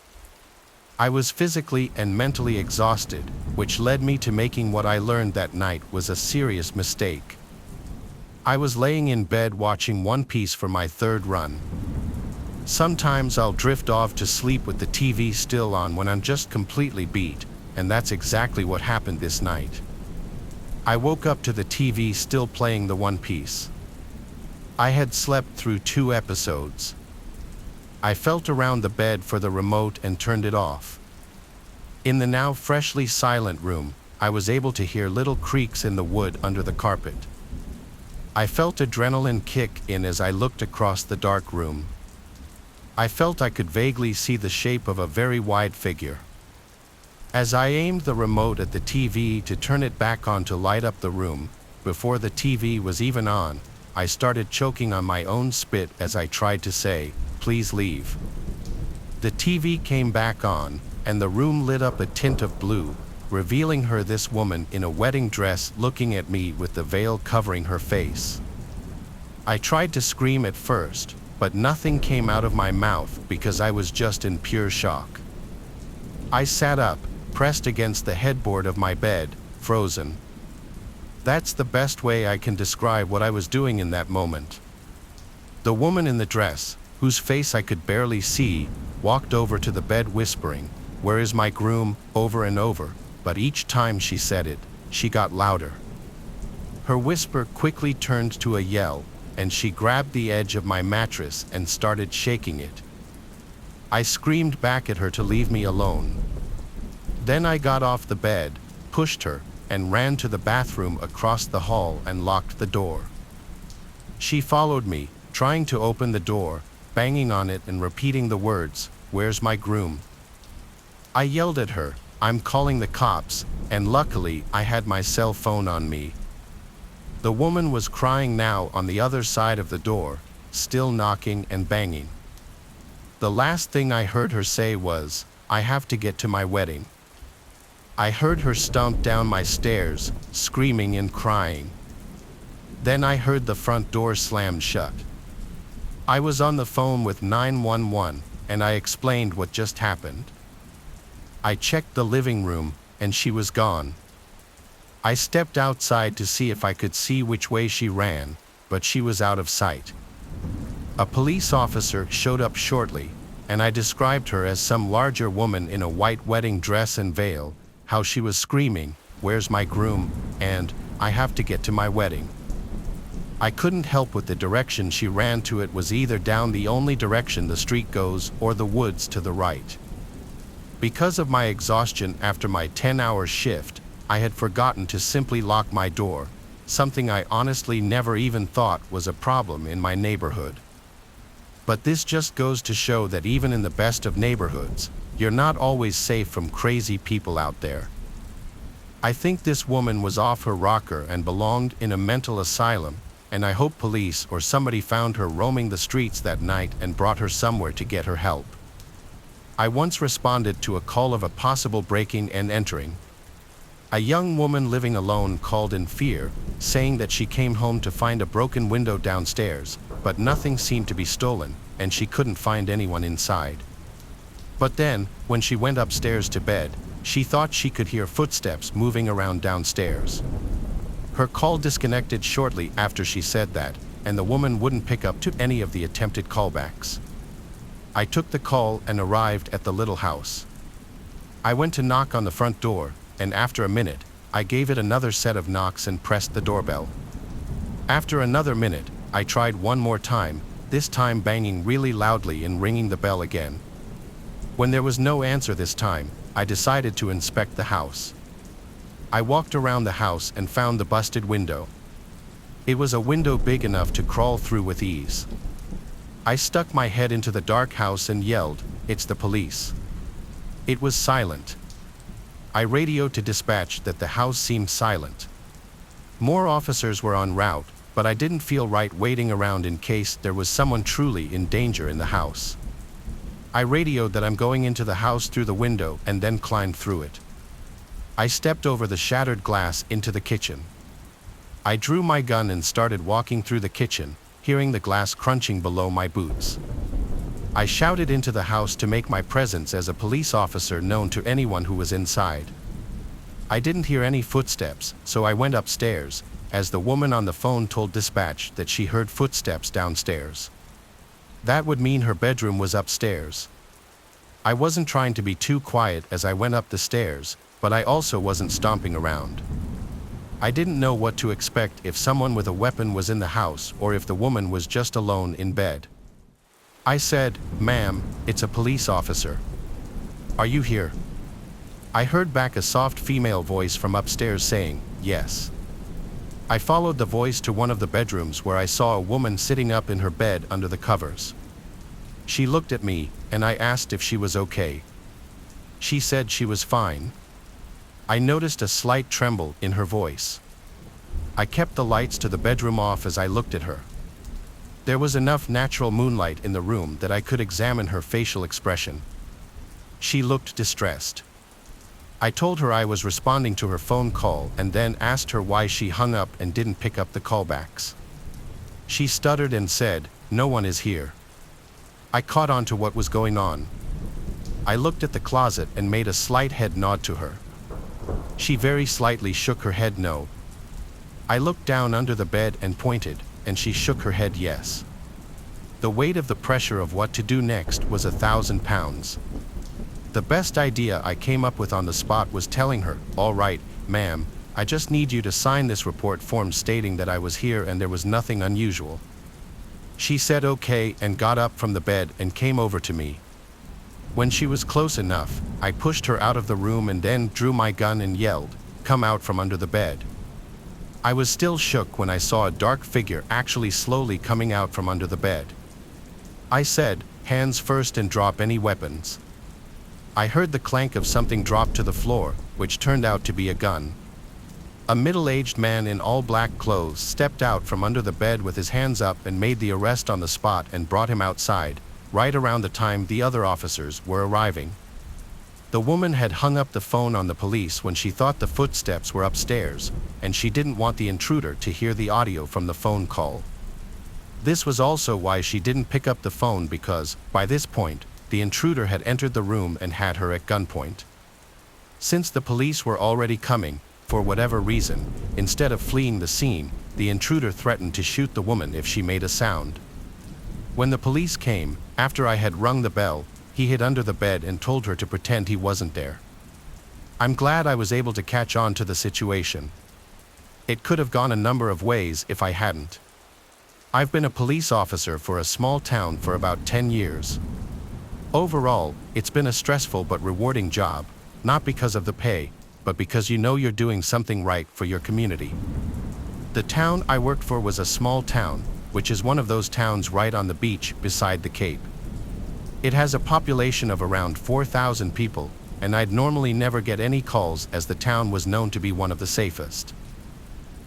I was physically and mentally exhausted, which led me to making what I learned that night was a serious mistake. I was laying in bed watching One Piece for my third run. Sometimes I'll drift off to sleep with the TV still on when I'm just completely beat, and that's exactly what happened this night. I woke up to the TV still playing the One Piece. I had slept through 2 episodes. I felt around the bed for the remote and turned it off. In the now freshly silent room, I was able to hear little creaks in the wood under the carpet. I felt adrenaline kick in as I looked across the dark room. I felt I could vaguely see the shape of a very wide figure. As I aimed the remote at the TV to turn it back on to light up the room, before the TV was even on, I started choking on my own spit as I tried to say, "Please leave." The TV came back on, and the room lit up a tint of blue, revealing this woman in a wedding dress looking at me with the veil covering her face. I tried to scream at first, but nothing came out of my mouth because I was just in pure shock. I sat up, pressed against the headboard of my bed, frozen. That's the best way I can describe what I was doing in that moment. The woman in the dress, whose face I could barely see, walked over to the bed whispering, "Where is my groom?" over and over, but each time she said it, she got louder. Her whisper quickly turned to a yell, and she grabbed the edge of my mattress and started shaking it. I screamed back at her to leave me alone. Then I got off the bed, pushed her, and ran to the bathroom across the hall and locked the door. She followed me, trying to open the door, banging on it and repeating the words, "Where's my groom?" I yelled at her, "I'm calling the cops," and luckily I had my cell phone on me. The woman was crying now on the other side of the door, still knocking and banging. The last thing I heard her say was, "I have to get to my wedding." I heard her stomp down my stairs, screaming and crying. Then I heard the front door slam shut. I was on the phone with 911, and I explained what just happened. I checked the living room, and she was gone. I stepped outside to see if I could see which way she ran, but she was out of sight. A police officer showed up shortly, and I described her as some larger woman in a white wedding dress and veil, how she was screaming, "Where's my groom?" and "I have to get to my wedding." I couldn't help with the direction she ran to. It was either down the only direction the street goes or the woods to the right. Because of my exhaustion after my 10-hour shift, I had forgotten to simply lock my door, something I honestly never even thought was a problem in my neighborhood. But this just goes to show that even in the best of neighborhoods, you're not always safe from crazy people out there. I think this woman was off her rocker and belonged in a mental asylum, and I hope police or somebody found her roaming the streets that night and brought her somewhere to get her help. I once responded to a call of a possible breaking and entering. A young woman living alone called in fear, saying that she came home to find a broken window downstairs, but nothing seemed to be stolen, and she couldn't find anyone inside. But then, when she went upstairs to bed, she thought she could hear footsteps moving around downstairs. Her call disconnected shortly after she said that, and the woman wouldn't pick up to any of the attempted callbacks. I took the call and arrived at the little house. I went to knock on the front door, and after a minute, I gave it another set of knocks and pressed the doorbell. After another minute, I tried one more time, this time banging really loudly and ringing the bell again. When there was no answer this time, I decided to inspect the house. I walked around the house and found the busted window. It was a window big enough to crawl through with ease. I stuck my head into the dark house and yelled, "It's the police." It was silent. I radioed to dispatch that the house seemed silent. More officers were en route, but I didn't feel right waiting around in case there was someone truly in danger in the house. I radioed that I'm going into the house through the window and then climbed through it. I stepped over the shattered glass into the kitchen. I drew my gun and started walking through the kitchen, hearing the glass crunching below my boots. I shouted into the house to make my presence as a police officer known to anyone who was inside. I didn't hear any footsteps, so I went upstairs, as the woman on the phone told dispatch that she heard footsteps downstairs. That would mean her bedroom was upstairs. I wasn't trying to be too quiet as I went up the stairs, but I also wasn't stomping around. I didn't know what to expect, if someone with a weapon was in the house or if the woman was just alone in bed. I said, "Ma'am, it's a police officer. Are you here?" I heard back a soft female voice from upstairs saying, "Yes." I followed the voice to one of the bedrooms where I saw a woman sitting up in her bed under the covers. She looked at me, and I asked if she was okay. She said she was fine. I noticed a slight tremble in her voice. I kept the lights to the bedroom off as I looked at her. There was enough natural moonlight in the room that I could examine her facial expression. She looked distressed. I told her I was responding to her phone call and then asked her why she hung up and didn't pick up the callbacks. She stuttered and said, "No one is here." I caught on to what was going on. I looked at the closet and made a slight head nod to her. She very slightly shook her head no. I looked down under the bed and pointed, and she shook her head yes. The weight of the pressure of what to do next was 1,000 pounds. The best idea I came up with on the spot was telling her, "All right, ma'am, I just need you to sign this report form stating that I was here and there was nothing unusual." She said okay and got up from the bed and came over to me. When she was close enough, I pushed her out of the room and then drew my gun and yelled, "Come out from under the bed." I was still shook when I saw a dark figure actually slowly coming out from under the bed. I said, "Hands first and drop any weapons." I heard the clank of something drop to the floor, which turned out to be a gun. A middle-aged man in all black clothes stepped out from under the bed with his hands up and made the arrest on the spot and brought him outside, right around the time the other officers were arriving. The woman had hung up the phone on the police when she thought the footsteps were upstairs, and she didn't want the intruder to hear the audio from the phone call. This was also why she didn't pick up the phone because, by this point, the intruder had entered the room and had her at gunpoint. Since the police were already coming, for whatever reason, instead of fleeing the scene, the intruder threatened to shoot the woman if she made a sound. When the police came, after I had rung the bell, he hid under the bed and told her to pretend he wasn't there. I'm glad I was able to catch on to the situation. It could have gone a number of ways if I hadn't. I've been a police officer for a small town for about 10 years. Overall, it's been a stressful but rewarding job, not because of the pay, but because you know you're doing something right for your community. The town I worked for was a small town, which is one of those towns right on the beach beside the Cape. It has a population of around 4,000 people, and I'd normally never get any calls as the town was known to be one of the safest.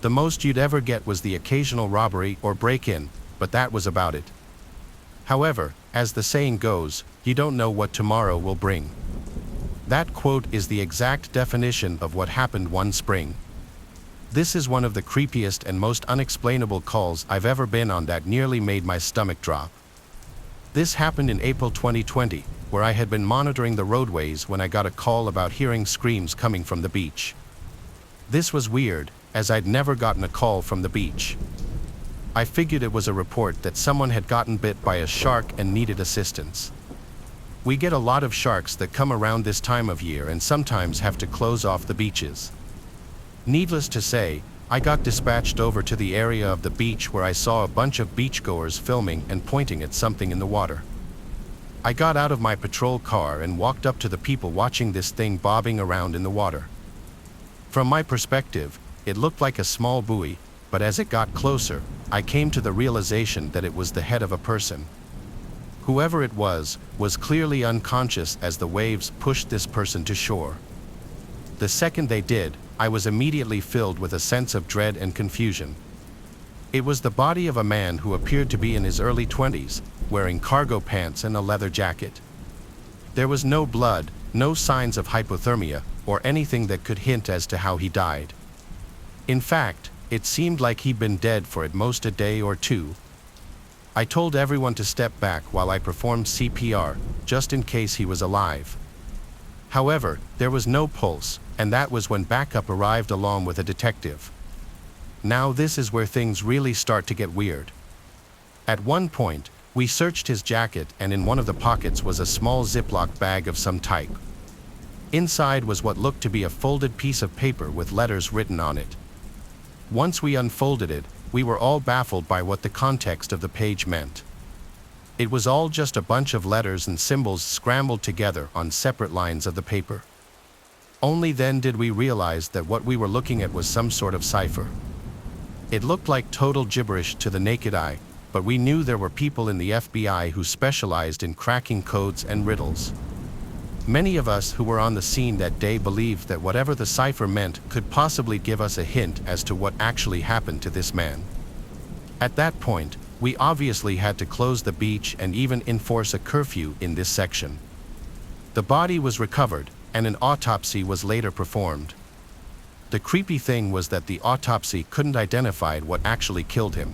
The most you'd ever get was the occasional robbery or break-in, but that was about it. However, as the saying goes, you don't know what tomorrow will bring. That quote is the exact definition of what happened one spring. This is one of the creepiest and most unexplainable calls I've ever been on that nearly made my stomach drop. This happened in April 2020, where I had been monitoring the roadways when I got a call about hearing screams coming from the beach. This was weird, as I'd never gotten a call from the beach. I figured it was a report that someone had gotten bit by a shark and needed assistance. We get a lot of sharks that come around this time of year and sometimes have to close off the beaches. Needless to say, I got dispatched over to the area of the beach where I saw a bunch of beachgoers filming and pointing at something in the water. I got out of my patrol car and walked up to the people watching this thing bobbing around in the water. From my perspective, it looked like a small buoy, but as it got closer, I came to the realization that it was the head of a person. Whoever it was clearly unconscious as the waves pushed this person to shore. The second they did, I was immediately filled with a sense of dread and confusion. It was the body of a man who appeared to be in his early 20s, wearing cargo pants and a leather jacket. There was no blood, no signs of hypothermia, or anything that could hint as to how he died. In fact, it seemed like he'd been dead for at most a day or two. I told everyone to step back while I performed CPR, just in case he was alive. However, there was no pulse, and that was when backup arrived along with a detective. Now this is where things really start to get weird. At one point, we searched his jacket and in one of the pockets was a small Ziploc bag of some type. Inside was what looked to be a folded piece of paper with letters written on it. Once we unfolded it, we were all baffled by what the context of the page meant. It was all just a bunch of letters and symbols scrambled together on separate lines of the paper. Only then did we realize that what we were looking at was some sort of cipher. It looked like total gibberish to the naked eye, but we knew there were people in the FBI who specialized in cracking codes and riddles. Many of us who were on the scene that day believed that whatever the cipher meant could possibly give us a hint as to what actually happened to this man. At that point, we obviously had to close the beach and even enforce a curfew in this section. The body was recovered, and an autopsy was later performed. The creepy thing was that the autopsy couldn't identify what actually killed him.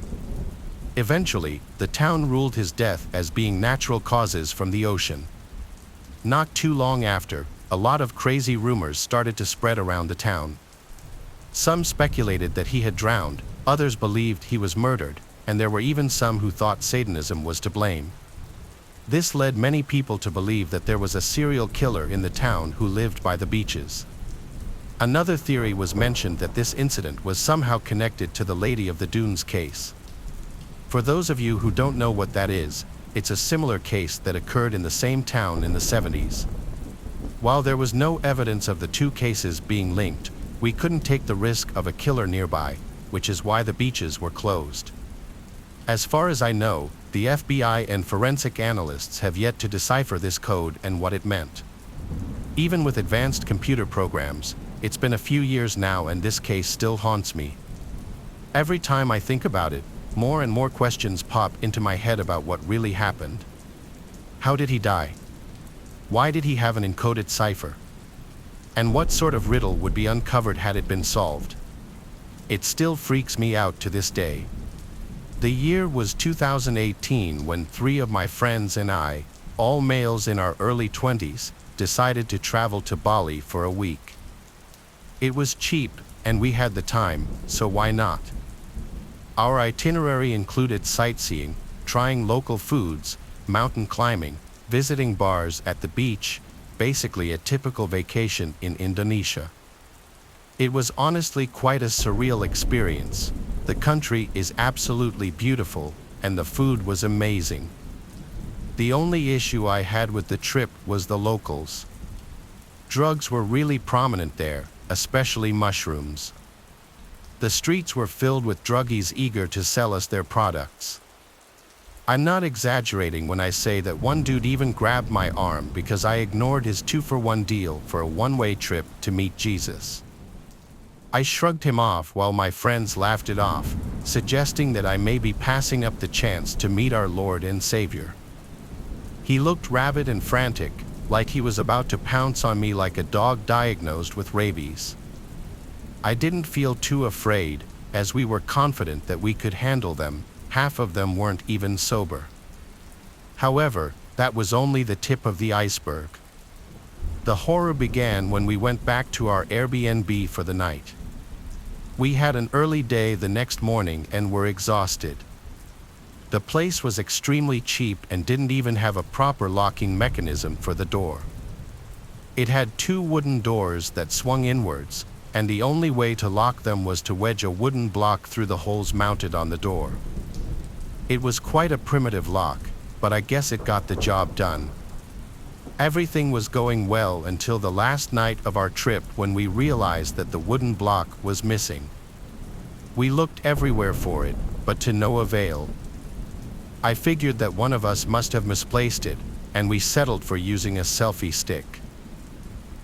Eventually, the town ruled his death as being natural causes from the ocean. Not too long after, a lot of crazy rumors started to spread around the town. Some speculated that he had drowned, others believed he was murdered, and there were even some who thought Satanism was to blame. This led many people to believe that there was a serial killer in the town who lived by the beaches. Another theory was mentioned that this incident was somehow connected to the Lady of the Dunes case. For those of you who don't know what that is, it's a similar case that occurred in the same town in the 70s. While there was no evidence of the two cases being linked, we couldn't take the risk of a killer nearby, which is why the beaches were closed. As far as I know, the FBI and forensic analysts have yet to decipher this code and what it meant. Even with advanced computer programs, it's been a few years now and this case still haunts me. Every time I think about it, more and more questions pop into my head about what really happened. How did he die? Why did he have an encoded cipher? And what sort of riddle would be uncovered had it been solved? It still freaks me out to this day. The year was 2018 when 3 of my friends and I, all males in our early 20s, decided to travel to Bali for a week. It was cheap, and we had the time, so why not? Our itinerary included sightseeing, trying local foods, mountain climbing, visiting bars at the beach, basically a typical vacation in Indonesia. It was honestly quite a surreal experience. The country is absolutely beautiful, and the food was amazing. The only issue I had with the trip was the locals. Drugs were really prominent there, especially mushrooms. The streets were filled with druggies eager to sell us their products. I'm not exaggerating when I say that one dude even grabbed my arm because I ignored his 2-for-1 deal for a one-way trip to meet Jesus. I shrugged him off while my friends laughed it off, suggesting that I may be passing up the chance to meet our Lord and Savior. He looked rabid and frantic, like he was about to pounce on me like a dog diagnosed with rabies. I didn't feel too afraid, as we were confident that we could handle them. Half of them weren't even sober. However, that was only the tip of the iceberg. The horror began when we went back to our Airbnb for the night. We had an early day the next morning and were exhausted. The place was extremely cheap and didn't even have a proper locking mechanism for the door. It had 2 wooden doors that swung inwards, and the only way to lock them was to wedge a wooden block through the holes mounted on the door. It was quite a primitive lock, but I guess it got the job done. Everything was going well until the last night of our trip when we realized that the wooden block was missing. We looked everywhere for it, but to no avail. I figured that one of us must have misplaced it, and we settled for using a selfie stick.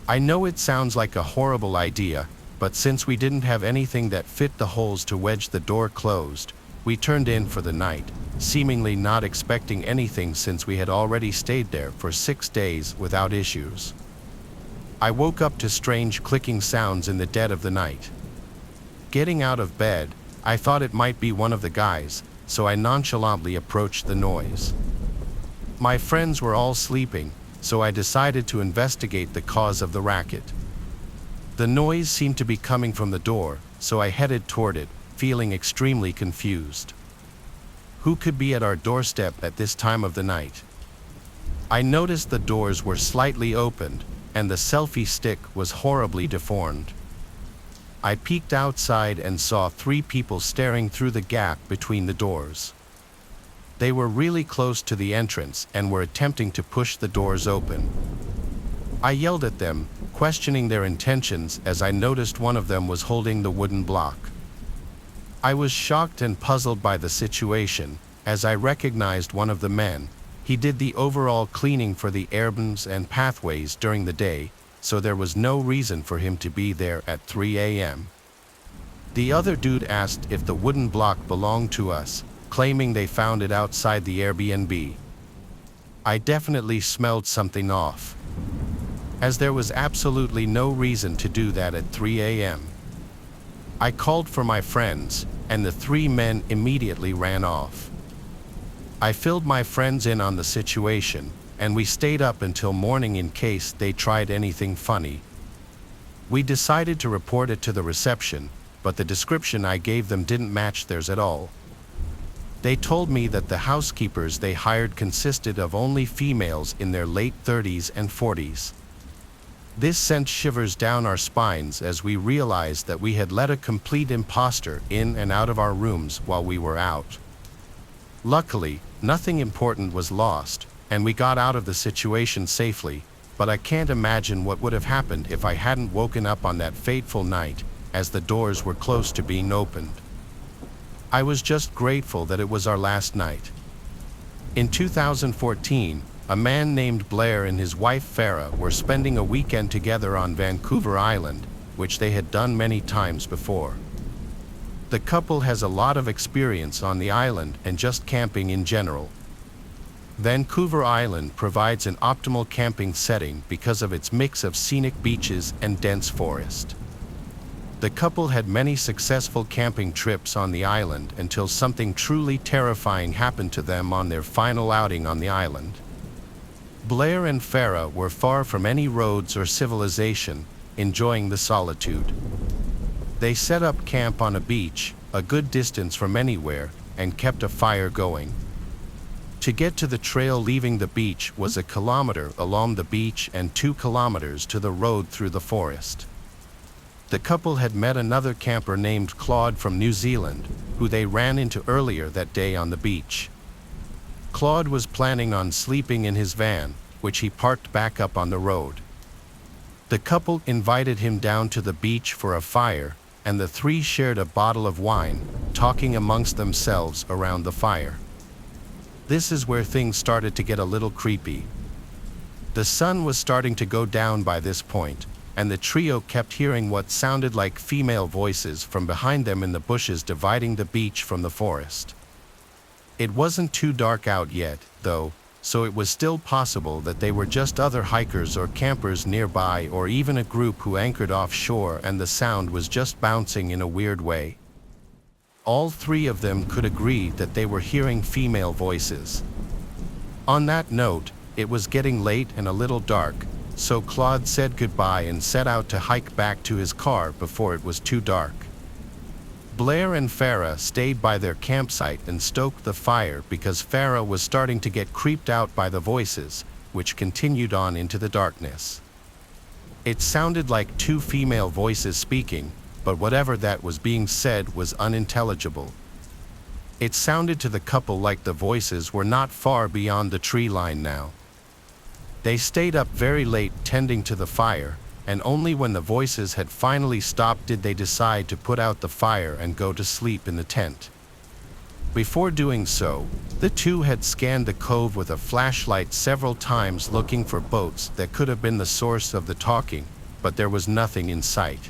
I know it sounds like a horrible idea, but since we didn't have anything that fit the holes to wedge the door closed, we turned in for the night, seemingly not expecting anything since we had already stayed there for 6 days without issues. I woke up to strange clicking sounds in the dead of the night. Getting out of bed, I thought it might be one of the guys, so I nonchalantly approached the noise. My friends were all sleeping, so I decided to investigate the cause of the racket. The noise seemed to be coming from the door, so I headed toward it, feeling extremely confused. Who could be at our doorstep at this time of the night? I noticed the doors were slightly opened, and the selfie stick was horribly deformed. I peeked outside and saw 3 people staring through the gap between the doors. They were really close to the entrance and were attempting to push the doors open. I yelled at them, questioning their intentions as I noticed one of them was holding the wooden block. I was shocked and puzzled by the situation, as I recognized one of the men, He did the overall cleaning for the airbands and pathways during the day, so there was no reason for him to be there at 3 a.m. The other dude asked if the wooden block belonged to us, claiming they found it outside the Airbnb. I definitely smelled something off, as there was absolutely no reason to do that at 3 a.m. I called for my friends, and the three men immediately ran off. I filled my friends in on the situation, and we stayed up until morning in case they tried anything funny. We decided to report it to the reception, but the description I gave them didn't match theirs at all. They told me that the housekeepers they hired consisted of only females in their late 30s and 40s. This sent shivers down our spines as we realized that we had let a complete imposter in and out of our rooms while we were out. Luckily, nothing important was lost, and we got out of the situation safely, but I can't imagine what would have happened if I hadn't woken up on that fateful night, as the doors were close to being opened. I was just grateful that it was our last night. In 2014, a man named Blair and his wife Farah were spending a weekend together on Vancouver Island, which they had done many times before. The couple has a lot of experience on the island and just camping in general. Vancouver Island provides an optimal camping setting because of its mix of scenic beaches and dense forest. The couple had many successful camping trips on the island until something truly terrifying happened to them on their final outing on the island. Blair and Farah were far from any roads or civilization, enjoying the solitude. They set up camp on a beach, a good distance from anywhere, and kept a fire going. To get to the trail leaving the beach was 1 kilometer along the beach and 2 kilometers to the road through the forest. The couple had met another camper named Claude from New Zealand, who they ran into earlier that day on the beach. Claude was planning on sleeping in his van, which he parked back up on the road. The couple invited him down to the beach for a fire, and the three shared a bottle of wine, talking amongst themselves around the fire. This is where things started to get a little creepy. The sun was starting to go down by this point, and the trio kept hearing what sounded like female voices from behind them in the bushes dividing the beach from the forest. It wasn't too dark out yet, though, so it was still possible that they were just other hikers or campers nearby, or even a group who anchored offshore and the sound was just bouncing in a weird way. All three of them could agree that they were hearing female voices. On that note, it was getting late and a little dark, so Claude said goodbye and set out to hike back to his car before it was too dark. Blair and Farah stayed by their campsite and stoked the fire because Farah was starting to get creeped out by the voices, which continued on into the darkness. It sounded like two female voices speaking, but whatever that was being said was unintelligible. It sounded to the couple like the voices were not far beyond the tree line now. They stayed up very late tending to the fire, and only when the voices had finally stopped did they decide to put out the fire and go to sleep in the tent. Before doing so, the two had scanned the cove with a flashlight several times looking for boats that could have been the source of the talking, but there was nothing in sight.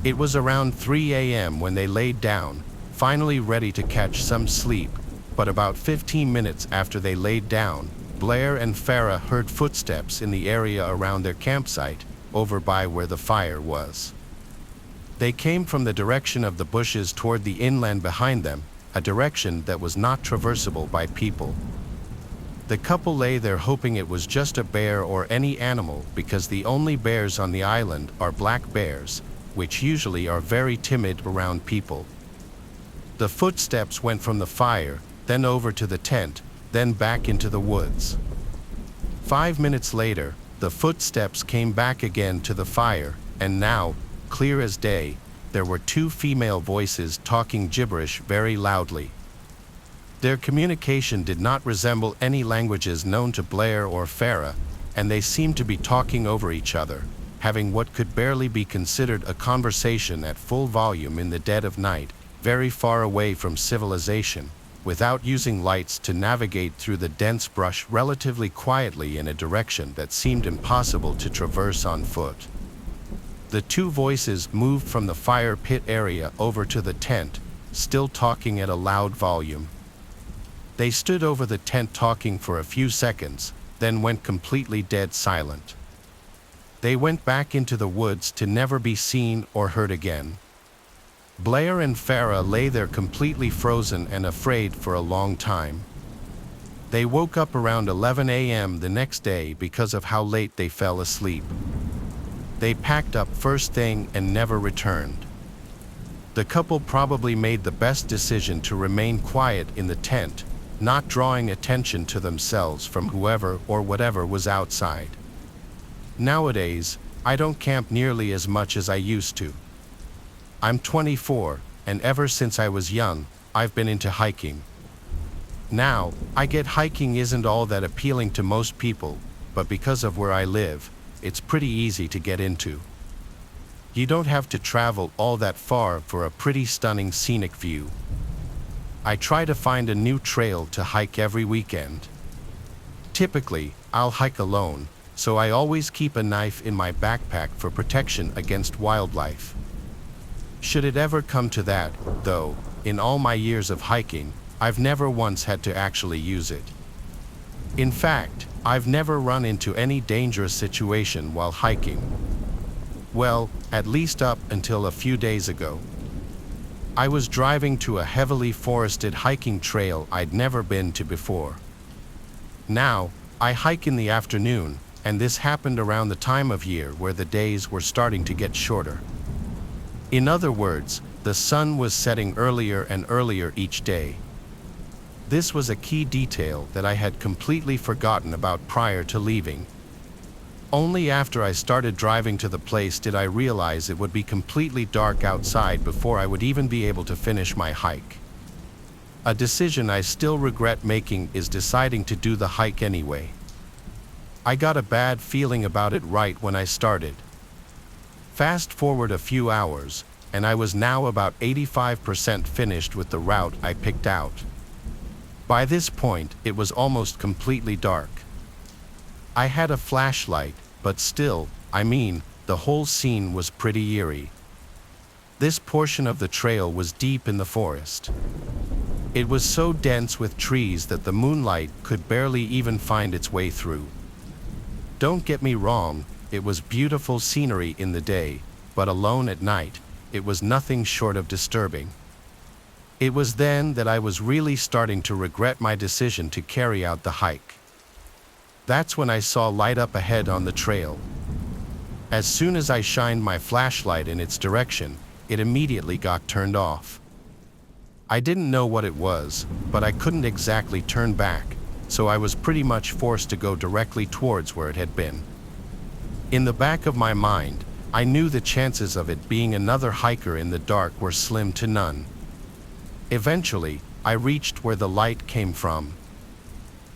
It was around 3 a.m. when they laid down, finally ready to catch some sleep, but about 15 minutes after they laid down, Blair and Farah heard footsteps in the area around their campsite, over by where the fire was. They came from the direction of the bushes toward the inland behind them, a direction that was not traversable by people. The couple lay there hoping it was just a bear or any animal, because the only bears on the island are black bears, which usually are very timid around people. The footsteps went from the fire, then over to the tent, then back into the woods. 5 minutes later, the footsteps came back again to the fire, and now, clear as day, there were two female voices talking gibberish very loudly. Their communication did not resemble any languages known to Blair or Farah, and they seemed to be talking over each other, having what could barely be considered a conversation at full volume in the dead of night, very far away from civilization, without using lights to navigate through the dense brush relatively quietly in a direction that seemed impossible to traverse on foot. The two voices moved from the fire pit area over to the tent, still talking at a loud volume. They stood over the tent talking for a few seconds, then went completely dead silent. They went back into the woods to never be seen or heard again. Blair and Farah lay there completely frozen and afraid for a long time. They woke up around 11 a.m. the next day because of how late they fell asleep. They packed up first thing and never returned. The couple probably made the best decision to remain quiet in the tent, not drawing attention to themselves from whoever or whatever was outside. Nowadays, I don't camp nearly as much as I used to. I'm 24, and ever since I was young, I've been into hiking. Now, I get hiking isn't all that appealing to most people, but because of where I live, it's pretty easy to get into. You don't have to travel all that far for a pretty stunning scenic view. I try to find a new trail to hike every weekend. Typically, I'll hike alone, so I always keep a knife in my backpack for protection against wildlife. Should it ever come to that, though, in all my years of hiking, I've never once had to actually use it. In fact, I've never run into any dangerous situation while hiking. Well, at least up until a few days ago. I was driving to a heavily forested hiking trail I'd never been to before. Now, I hike in the afternoon, and this happened around the time of year where the days were starting to get shorter. In other words, the sun was setting earlier and earlier each day. This was a key detail that I had completely forgotten about prior to leaving. Only after I started driving to the place did I realize it would be completely dark outside before I would even be able to finish my hike. A decision I still regret making is deciding to do the hike anyway. I got a bad feeling about it right when I started. Fast forward a few hours, and I was now about 85% finished with the route I picked out. By this point, it was almost completely dark. I had a flashlight, but still, the whole scene was pretty eerie. This portion of the trail was deep in the forest. It was so dense with trees that the moonlight could barely even find its way through. Don't get me wrong, it was beautiful scenery in the day, but alone at night, it was nothing short of disturbing. It was then that I was really starting to regret my decision to carry out the hike. That's when I saw light up ahead on the trail. As soon as I shined my flashlight in its direction, it immediately got turned off. I didn't know what it was, but I couldn't exactly turn back, so I was pretty much forced to go directly towards where it had been. In the back of my mind, I knew the chances of it being another hiker in the dark were slim to none. Eventually, I reached where the light came from.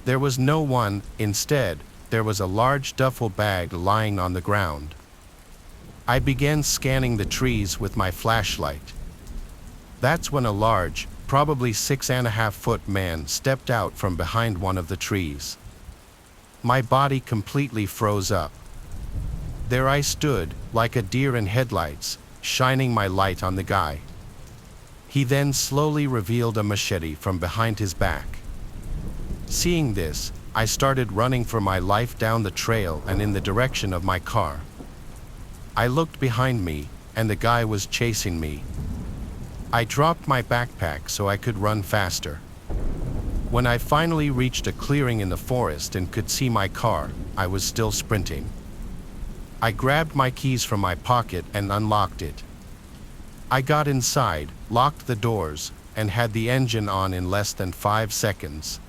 There was no one, instead, there was a large duffel bag lying on the ground. I began scanning the trees with my flashlight. That's when a large, probably 6.5-foot man stepped out from behind one of the trees. My body completely froze up. There I stood, like a deer in headlights, shining my light on the guy. He then slowly revealed a machete from behind his back. Seeing this, I started running for my life down the trail and in the direction of my car. I looked behind me, and the guy was chasing me. I dropped my backpack so I could run faster. When I finally reached a clearing in the forest and could see my car, I was still sprinting. I grabbed my keys from my pocket and unlocked it. I got inside, locked the doors, and had the engine on in less than 5 seconds.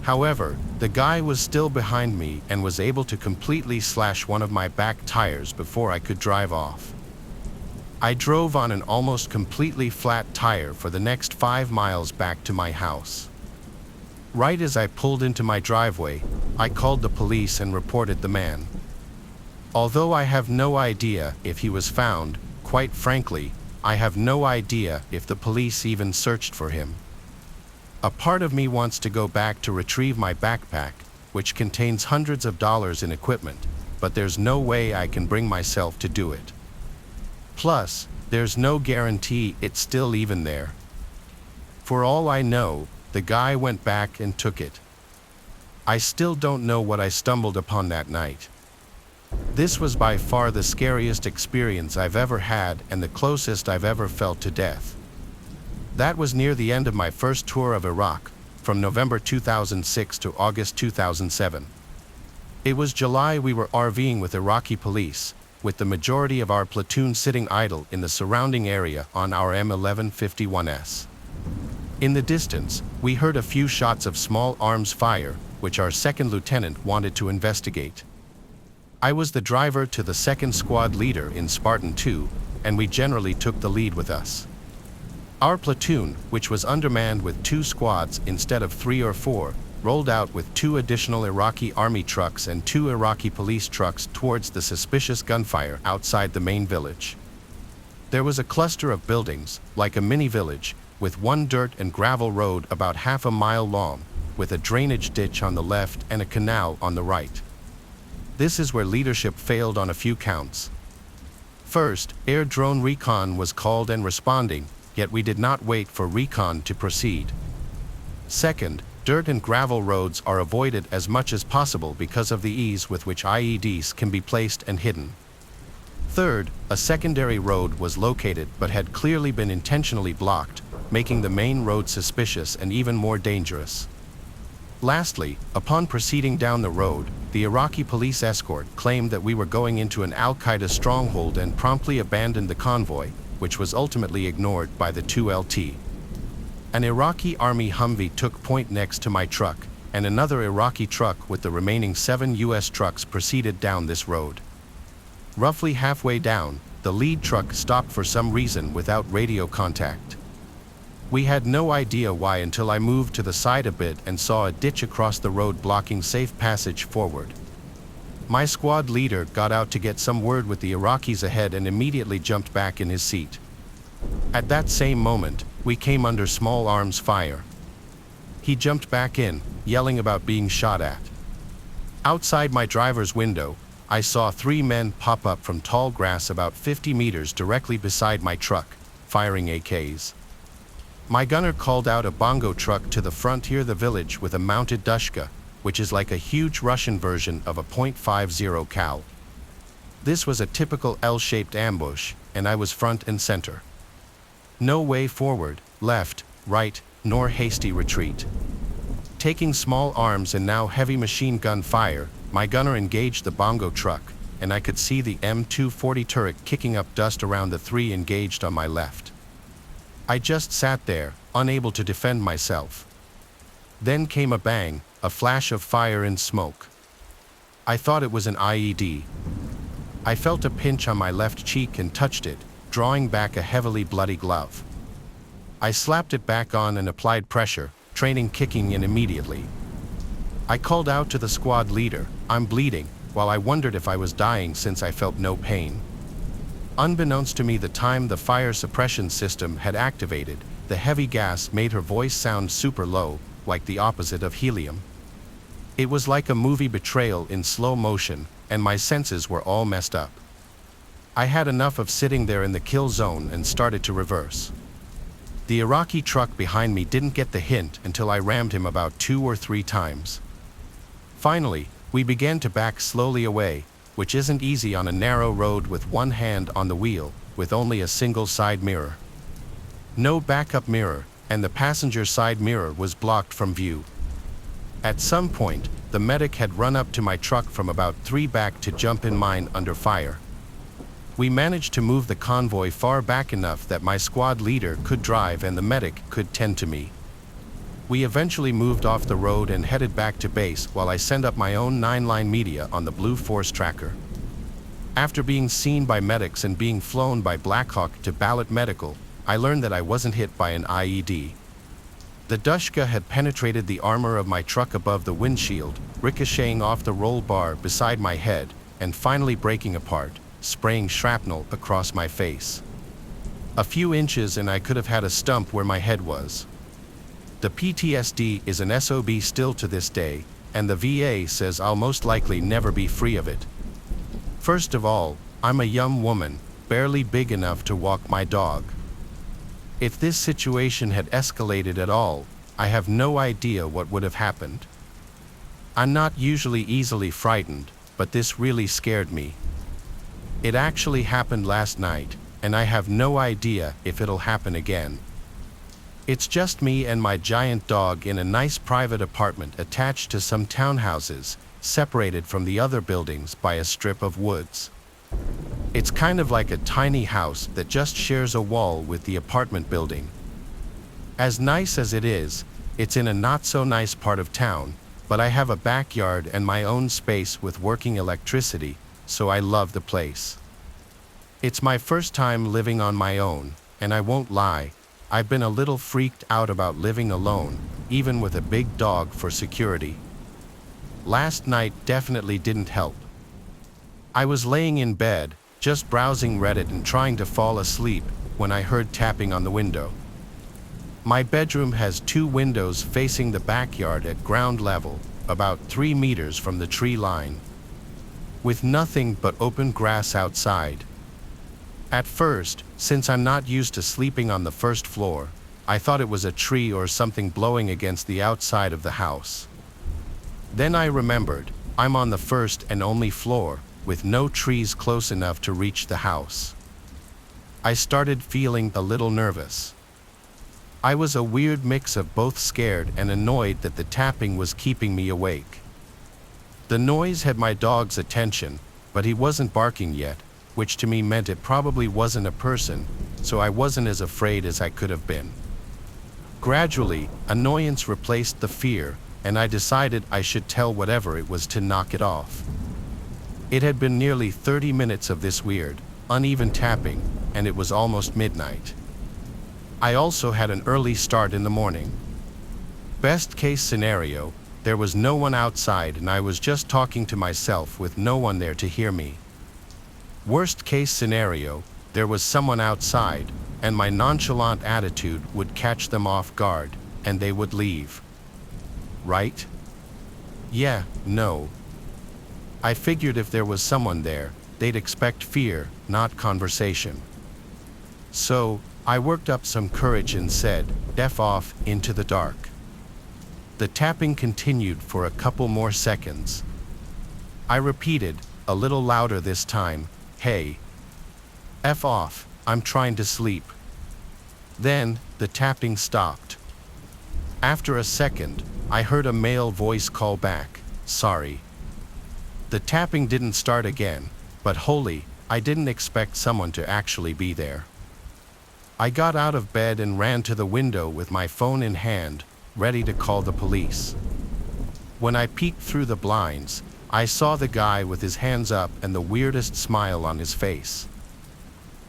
However, the guy was still behind me and was able to completely slash one of my back tires before I could drive off. I drove on an almost completely flat tire for the next 5 miles back to my house. Right as I pulled into my driveway, I called the police and reported the man. Although I have no idea if he was found, quite frankly, I have no idea if the police even searched for him. A part of me wants to go back to retrieve my backpack, which contains hundreds of dollars in equipment, but there's no way I can bring myself to do it. Plus, there's no guarantee it's still even there. For all I know, the guy went back and took it. I still don't know what I stumbled upon that night. This was by far the scariest experience I've ever had and the closest I've ever felt to death. That was near the end of my first tour of Iraq, from November 2006 to August 2007. It was July. We were RVing with Iraqi police, with the majority of our platoon sitting idle in the surrounding area on our M1151S. In the distance, we heard a few shots of small arms fire, which our second lieutenant wanted to investigate. I was the driver to the second squad leader in Spartan 2, and we generally took the lead with us. Our platoon, which was undermanned with 2 squads instead of 3 or 4, rolled out with 2 additional Iraqi army trucks and 2 Iraqi police trucks towards the suspicious gunfire outside the main village. There was a cluster of buildings, like a mini village, with one dirt and gravel road about half a mile long, with a drainage ditch on the left and a canal on the right. This is where leadership failed on a few counts. First, air drone recon was called and responding, yet we did not wait for recon to proceed. Second, dirt and gravel roads are avoided as much as possible because of the ease with which IEDs can be placed and hidden. Third, a secondary road was located but had clearly been intentionally blocked, making the main road suspicious and even more dangerous. Lastly, upon proceeding down the road, the Iraqi police escort claimed that we were going into an Al-Qaeda stronghold and promptly abandoned the convoy, which was ultimately ignored by the 2LT. An Iraqi army Humvee took point next to my truck, and another Iraqi truck with the remaining 7 U.S. trucks proceeded down this road. Roughly halfway down, the lead truck stopped for some reason without radio contact. We had no idea why until I moved to the side a bit and saw a ditch across the road blocking safe passage forward. My squad leader got out to get some word with the Iraqis ahead and immediately jumped back in his seat. At that same moment, we came under small arms fire. He jumped back in, yelling about being shot at. Outside my driver's window, I saw 3 men pop up from tall grass about 50 meters directly beside my truck, firing AKs. My gunner called out a bongo truck to the frontier of the village with a mounted dushka, which is like a huge Russian version of a .50 cal. This was a typical L-shaped ambush, and I was front and center. No way forward, left, right, nor hasty retreat. Taking small arms and now heavy machine gun fire, my gunner engaged the bongo truck, and I could see the M240 turret kicking up dust around the 3 engaged on my left. I just sat there, unable to defend myself. Then came a bang, a flash of fire and smoke. I thought it was an IED. I felt a pinch on my left cheek and touched it, drawing back a heavily bloody glove. I slapped it back on and applied pressure, training kicking in immediately. I called out to the squad leader, "I'm bleeding," while I wondered if I was dying since I felt no pain. Unbeknownst to me, the time the fire suppression system had activated, the heavy gas made her voice sound super low, like the opposite of helium. It was like a movie betrayal in slow motion, and my senses were all messed up. I had enough of sitting there in the kill zone and started to reverse. The Iraqi truck behind me didn't get the hint until I rammed him about 2 or 3 times. Finally, we began to back slowly away, which isn't easy on a narrow road with one hand on the wheel, with only a single side mirror. No backup mirror, and the passenger side mirror was blocked from view. At some point, the medic had run up to my truck from about 3 back to jump in mine under fire. We managed to move the convoy far back enough that my squad leader could drive and the medic could tend to me. We eventually moved off the road and headed back to base while I sent up my own 9-line media on the Blue Force tracker. After being seen by medics and being flown by Blackhawk to Ballot Medical, I learned that I wasn't hit by an IED. The dushka had penetrated the armor of my truck above the windshield, ricocheting off the roll bar beside my head, and finally breaking apart, spraying shrapnel across my face. A few inches and I could have had a stump where my head was. The PTSD is an SOB still to this day, and the VA says I'll most likely never be free of it. First of all, I'm a young woman, barely big enough to walk my dog. If this situation had escalated at all, I have no idea what would have happened. I'm not usually easily frightened, but this really scared me. It actually happened last night, and I have no idea if it'll happen again. It's just me and my giant dog in a nice private apartment attached to some townhouses, separated from the other buildings by a strip of woods. It's kind of like a tiny house that just shares a wall with the apartment building. As nice as it is, it's in a not-so-nice part of town, but I have a backyard and my own space with working electricity, so I love the place. It's my first time living on my own, and I won't lie, I've been a little freaked out about living alone, even with a big dog for security. Last night definitely didn't help. I was laying in bed, just browsing Reddit and trying to fall asleep, when I heard tapping on the window. My bedroom has 2 windows facing the backyard at ground level, about 3 meters from the tree line, with nothing but open grass outside. At first, since I'm not used to sleeping on the first floor, I thought it was a tree or something blowing against the outside of the house. Then I remembered, I'm on the first and only floor, with no trees close enough to reach the house. I started feeling a little nervous. I was a weird mix of both scared and annoyed that the tapping was keeping me awake. The noise had my dog's attention, but he wasn't barking yet, which to me meant it probably wasn't a person, so I wasn't as afraid as I could have been. Gradually, annoyance replaced the fear, and I decided I should tell whatever it was to knock it off. It had been nearly 30 minutes of this weird, uneven tapping, and it was almost midnight. I also had an early start in the morning. Best case scenario, there was no one outside and I was just talking to myself with no one there to hear me. Worst case scenario, there was someone outside, and my nonchalant attitude would catch them off guard, and they would leave. Right? Yeah, no. I figured if there was someone there, they'd expect fear, not conversation. So, I worked up some courage and said, "F off, into the dark." The tapping continued for a couple more seconds. I repeated, a little louder this time, "Hey. F off, I'm trying to sleep." Then, the tapping stopped. After a second, I heard a male voice call back, "Sorry." The tapping didn't start again, but holy, I didn't expect someone to actually be there. I got out of bed and ran to the window with my phone in hand, ready to call the police. When I peeked through the blinds, I saw the guy with his hands up and the weirdest smile on his face.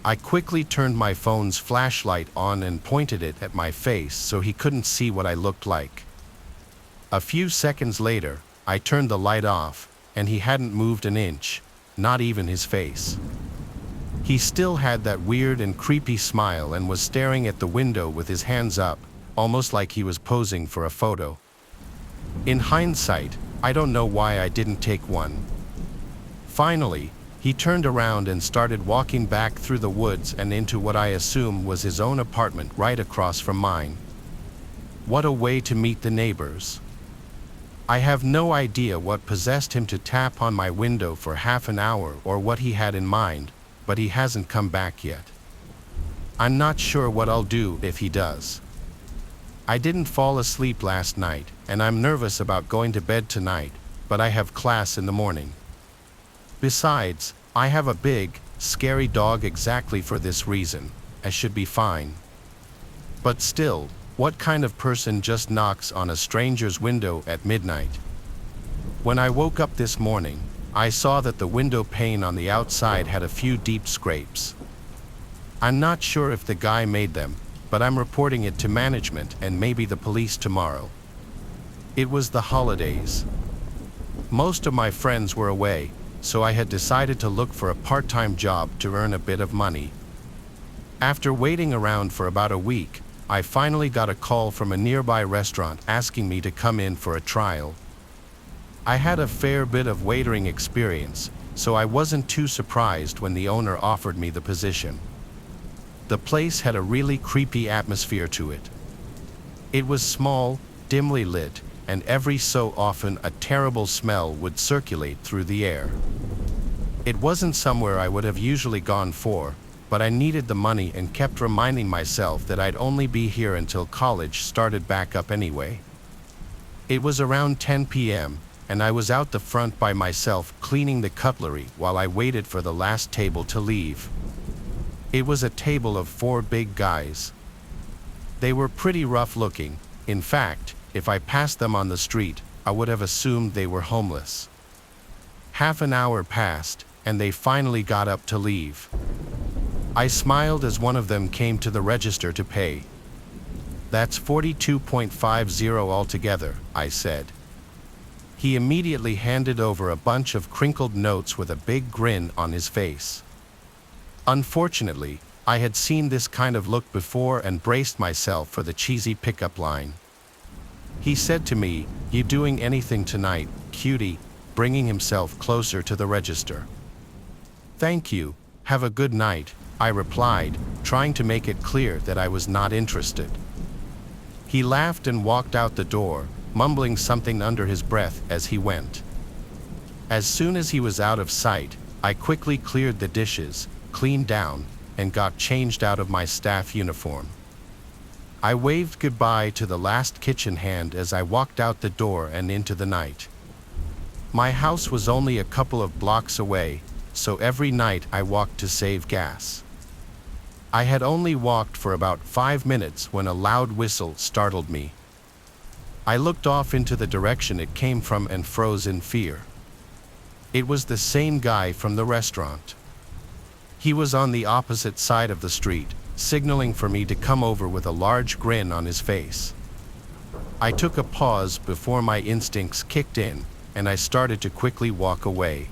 I quickly turned my phone's flashlight on and pointed it at my face so he couldn't see what I looked like. A few seconds later, I turned the light off, and he hadn't moved an inch, not even his face. He still had that weird and creepy smile and was staring at the window with his hands up, almost like he was posing for a photo. In hindsight, I don't know why I didn't take one. Finally, he turned around and started walking back through the woods and into what I assume was his own apartment right across from mine. What a way to meet the neighbors. I have no idea what possessed him to tap on my window for half an hour or what he had in mind, but he hasn't come back yet. I'm not sure what I'll do if he does. I didn't fall asleep last night, and I'm nervous about going to bed tonight, but I have class in the morning. Besides, I have a big, scary dog exactly for this reason. I should be fine. But still, what kind of person just knocks on a stranger's window at midnight? When I woke up this morning, I saw that the window pane on the outside had a few deep scrapes. I'm not sure if the guy made them, but I'm reporting it to management and maybe the police tomorrow. It was the holidays. Most of my friends were away, so I had decided to look for a part-time job to earn a bit of money. After waiting around for about a week, I finally got a call from a nearby restaurant asking me to come in for a trial. I had a fair bit of waitering experience, so I wasn't too surprised when the owner offered me the position. The place had a really creepy atmosphere to it. It was small, dimly lit, and every so often a terrible smell would circulate through the air. It wasn't somewhere I would have usually gone for, but I needed the money and kept reminding myself that I'd only be here until college started back up anyway. It was around 10 p.m., and I was out the front by myself cleaning the cutlery while I waited for the last table to leave. It was a table of 4 big guys. They were pretty rough looking. In fact, if I passed them on the street, I would have assumed they were homeless. Half an hour passed, and they finally got up to leave. I smiled as one of them came to the register to pay. "That's 42.50 altogether," I said. He immediately handed over a bunch of crinkled notes with a big grin on his face. Unfortunately, I had seen this kind of look before and braced myself for the cheesy pickup line. He said to me, "You doing anything tonight, cutie?" bringing himself closer to the register. "Thank you, have a good night," I replied, trying to make it clear that I was not interested. He laughed and walked out the door, mumbling something under his breath as he went. As soon as he was out of sight, I quickly cleared the dishes, cleaned down, and got changed out of my staff uniform. I waved goodbye to the last kitchen hand as I walked out the door and into the night. My house was only a couple of blocks away, so every night I walked to save gas. I had only walked for about 5 minutes when a loud whistle startled me. I looked off into the direction it came from and froze in fear. It was the same guy from the restaurant. He was on the opposite side of the street, signaling for me to come over with a large grin on his face. I took a pause before my instincts kicked in, and I started to quickly walk away.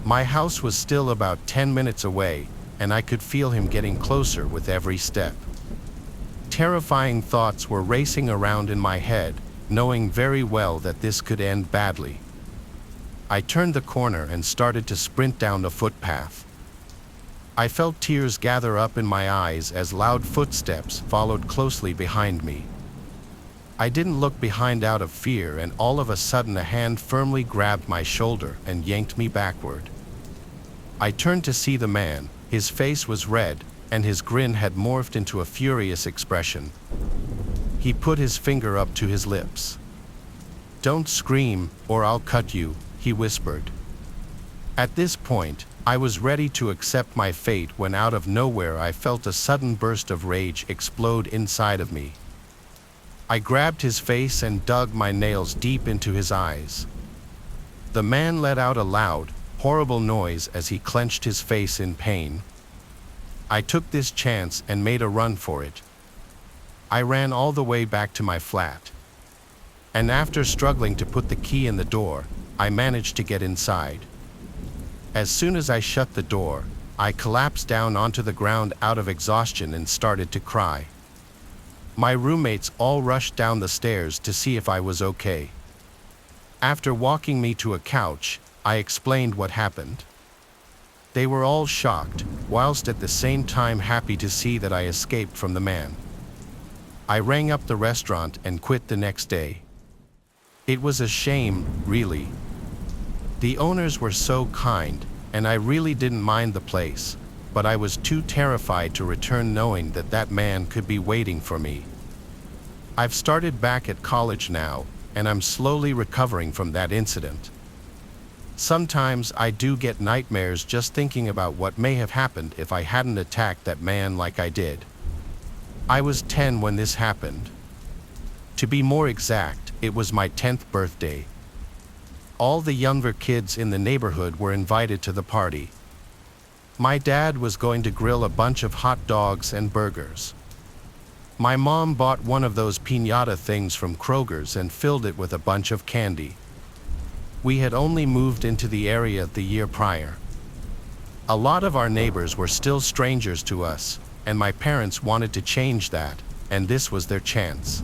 My house was still about 10 minutes away, and I could feel him getting closer with every step. Terrifying thoughts were racing around in my head, knowing very well that this could end badly. I turned the corner and started to sprint down the footpath. I felt tears gather up in my eyes as loud footsteps followed closely behind me. I didn't look behind out of fear, and all of a sudden a hand firmly grabbed my shoulder and yanked me backward. I turned to see the man. His face was red, and his grin had morphed into a furious expression. He put his finger up to his lips. "Don't scream, or I'll cut you," he whispered. At this point, I was ready to accept my fate when out of nowhere I felt a sudden burst of rage explode inside of me. I grabbed his face and dug my nails deep into his eyes. The man let out a loud, horrible noise as he clenched his face in pain. I took this chance and made a run for it. I ran all the way back to my flat. And after struggling to put the key in the door, I managed to get inside. As soon as I shut the door, I collapsed down onto the ground out of exhaustion and started to cry. My roommates all rushed down the stairs to see if I was okay. After walking me to a couch, I explained what happened. They were all shocked, whilst at the same time happy to see that I escaped from the man. I rang up the restaurant and quit the next day. It was a shame, really. The owners were so kind, and I really didn't mind the place, but I was too terrified to return knowing that that man could be waiting for me. I've started back at college now, and I'm slowly recovering from that incident. Sometimes I do get nightmares just thinking about what may have happened if I hadn't attacked that man like I did. I was 10 when this happened. To be more exact, it was my 10th birthday. All the younger kids in the neighborhood were invited to the party. My dad was going to grill a bunch of hot dogs and burgers. My mom bought one of those piñata things from Kroger's and filled it with a bunch of candy. We had only moved into the area the year prior. A lot of our neighbors were still strangers to us, and my parents wanted to change that, and this was their chance.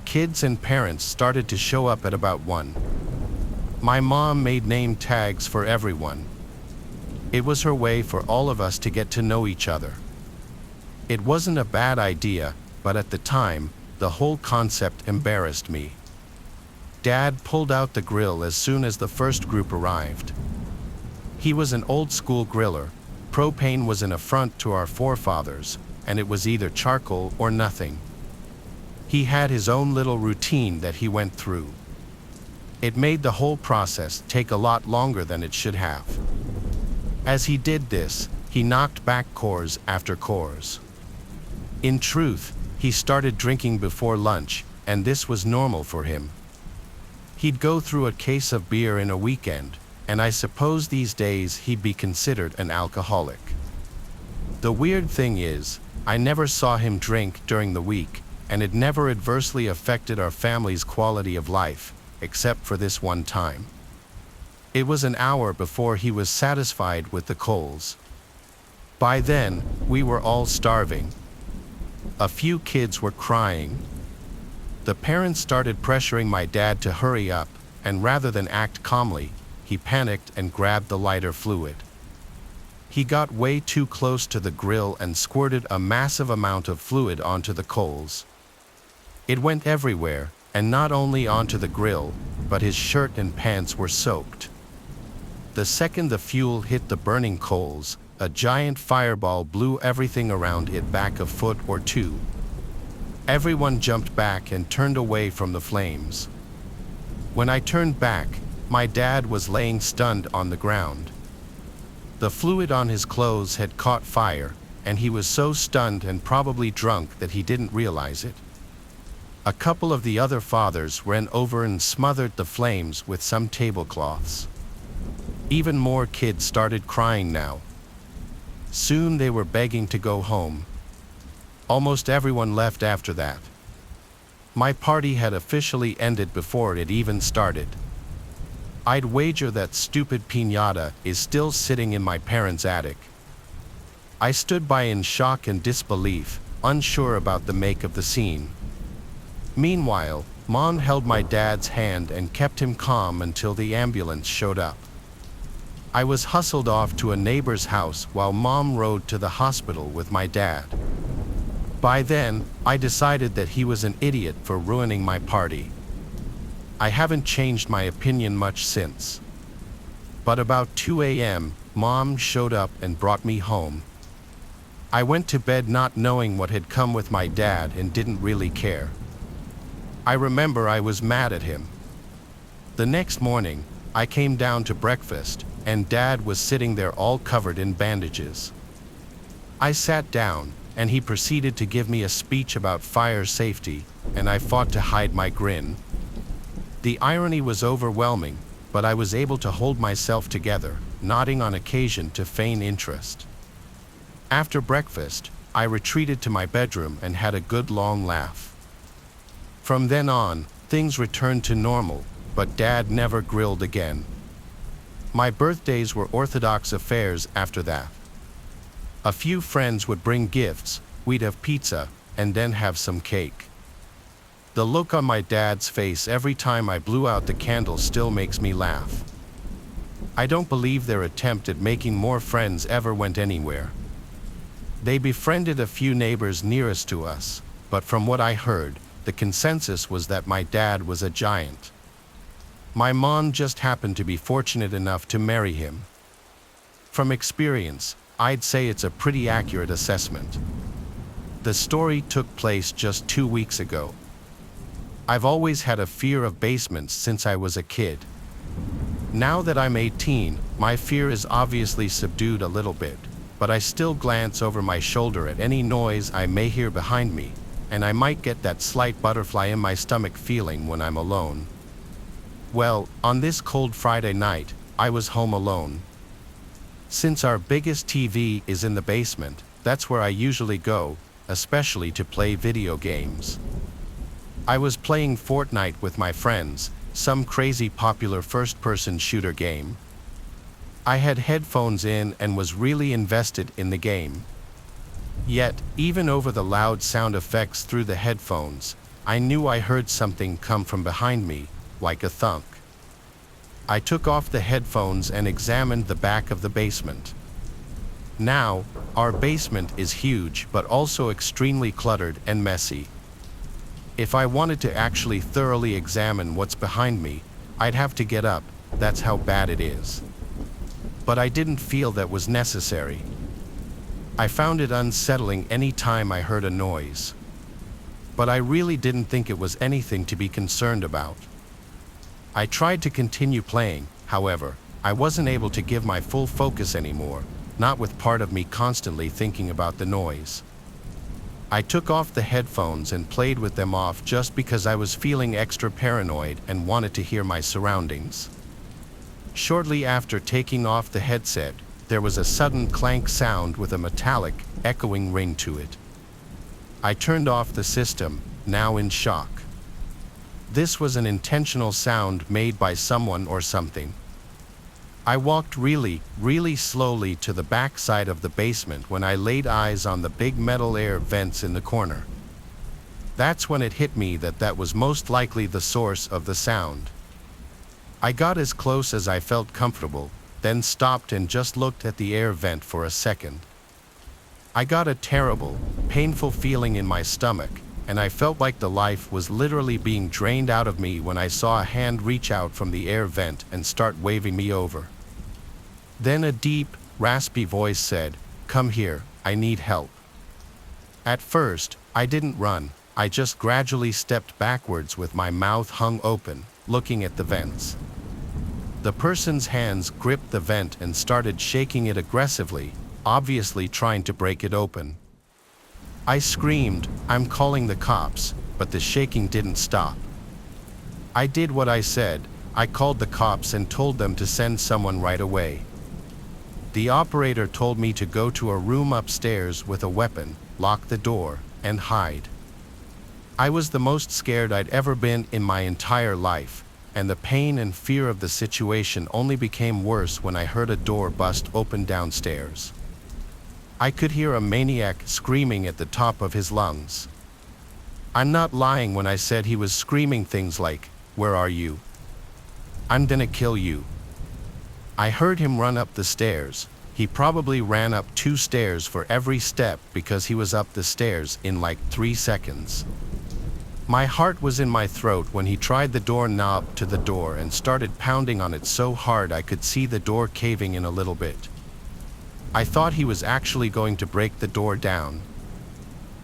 Kids and parents started to show up at about 1. My mom made name tags for everyone. It was her way for all of us to get to know each other. It wasn't a bad idea, but at the time, the whole concept embarrassed me. Dad pulled out the grill as soon as the first group arrived. He was an old-school griller. Propane was an affront to our forefathers, and it was either charcoal or nothing. He had his own little routine that he went through. It made the whole process take a lot longer than it should have. As he did this, he knocked back cores after cores. In truth, he started drinking before lunch, and this was normal for him. He'd go through a case of beer in a weekend, and I suppose these days he'd be considered an alcoholic. The weird thing is, I never saw him drink during the week, and it never adversely affected our family's quality of life, except for this one time. It was an hour before he was satisfied with the coals. By then, we were all starving. A few kids were crying. The parents started pressuring my dad to hurry up, and rather than act calmly, he panicked and grabbed the lighter fluid. He got way too close to the grill and squirted a massive amount of fluid onto the coals. It went everywhere, and not only onto the grill, but his shirt and pants were soaked. The second the fuel hit the burning coals, a giant fireball blew everything around it back a foot or 2. Everyone jumped back and turned away from the flames. When I turned back, my dad was laying stunned on the ground. The fluid on his clothes had caught fire, and he was so stunned and probably drunk that he didn't realize it. A couple of the other fathers ran over and smothered the flames with some tablecloths. Even more kids started crying now. Soon they were begging to go home. Almost everyone left after that. My party had officially ended before it even started. I'd wager that stupid piñata is still sitting in my parents' attic. I stood by in shock and disbelief, unsure about the make of the scene. Meanwhile, Mom held my dad's hand and kept him calm until the ambulance showed up. I was hustled off to a neighbor's house while Mom rode to the hospital with my dad. By then, I decided that he was an idiot for ruining my party. I haven't changed my opinion much since. But about 2 a.m., Mom showed up and brought me home. I went to bed not knowing what had come with my dad and didn't really care. I remember I was mad at him. The next morning, I came down to breakfast, and Dad was sitting there all covered in bandages. I sat down, and he proceeded to give me a speech about fire safety, and I fought to hide my grin. The irony was overwhelming, but I was able to hold myself together, nodding on occasion to feign interest. After breakfast, I retreated to my bedroom and had a good long laugh. From then on, things returned to normal, but Dad never grilled again. My birthdays were orthodox affairs after that. A few friends would bring gifts, we'd have pizza, and then have some cake. The look on my dad's face every time I blew out the candle still makes me laugh. I don't believe their attempt at making more friends ever went anywhere. They befriended a few neighbors nearest to us, but from what I heard, the consensus was that my dad was a giant. My mom just happened to be fortunate enough to marry him. From experience, I'd say it's a pretty accurate assessment. The story took place just 2 weeks ago. I've always had a fear of basements since I was a kid. Now that I'm 18, my fear is obviously subdued a little bit, but I still glance over my shoulder at any noise I may hear behind me, and I might get that slight butterfly in my stomach feeling when I'm alone. Well, on this cold Friday night, I was home alone. Since our biggest TV is in the basement, that's where I usually go, especially to play video games. I was playing Fortnite with my friends, some crazy popular first-person shooter game. I had headphones in and was really invested in the game. Yet, even over the loud sound effects through the headphones, I knew I heard something come from behind me, like a thunk. I took off the headphones and examined the back of the basement. Now, our basement is huge but also extremely cluttered and messy. If I wanted to actually thoroughly examine what's behind me, I'd have to get up, that's how bad it is. But I didn't feel that was necessary. I found it unsettling any time I heard a noise. But I really didn't think it was anything to be concerned about. I tried to continue playing, however, I wasn't able to give my full focus anymore, not with part of me constantly thinking about the noise. I took off the headphones and played with them off just because I was feeling extra paranoid and wanted to hear my surroundings. Shortly after taking off the headset, there was a sudden clank sound with a metallic, echoing ring to it. I turned off the system, now in shock. This was an intentional sound made by someone or something. I walked really slowly to the back side of the basement when I laid eyes on the big metal air vents in the corner. That's when it hit me that that was most likely the source of the sound. I got as close as I felt comfortable, then stopped and just looked at the air vent for a second. I got a terrible, painful feeling in my stomach, and I felt like the life was literally being drained out of me when I saw a hand reach out from the air vent and start waving me over. Then a deep, raspy voice said, "Come here, I need help." At first, I didn't run, I just gradually stepped backwards with my mouth hung open, looking at the vents. The person's hands gripped the vent and started shaking it aggressively, obviously trying to break it open. I screamed, "I'm calling the cops," but the shaking didn't stop. I did what I said, I called the cops and told them to send someone right away. The operator told me to go to a room upstairs with a weapon, lock the door, and hide. I was the most scared I'd ever been in my entire life, and the pain and fear of the situation only became worse when I heard a door bust open downstairs. I could hear a maniac screaming at the top of his lungs. I'm not lying when I said he was screaming things like, "Where are you? I'm gonna kill you." I heard him run up the stairs. He probably ran up 2 stairs for every step because he was up the stairs in like 3 seconds. My heart was in my throat when he tried the door knob to the door and started pounding on it so hard I could see the door caving in a little bit. I thought he was actually going to break the door down.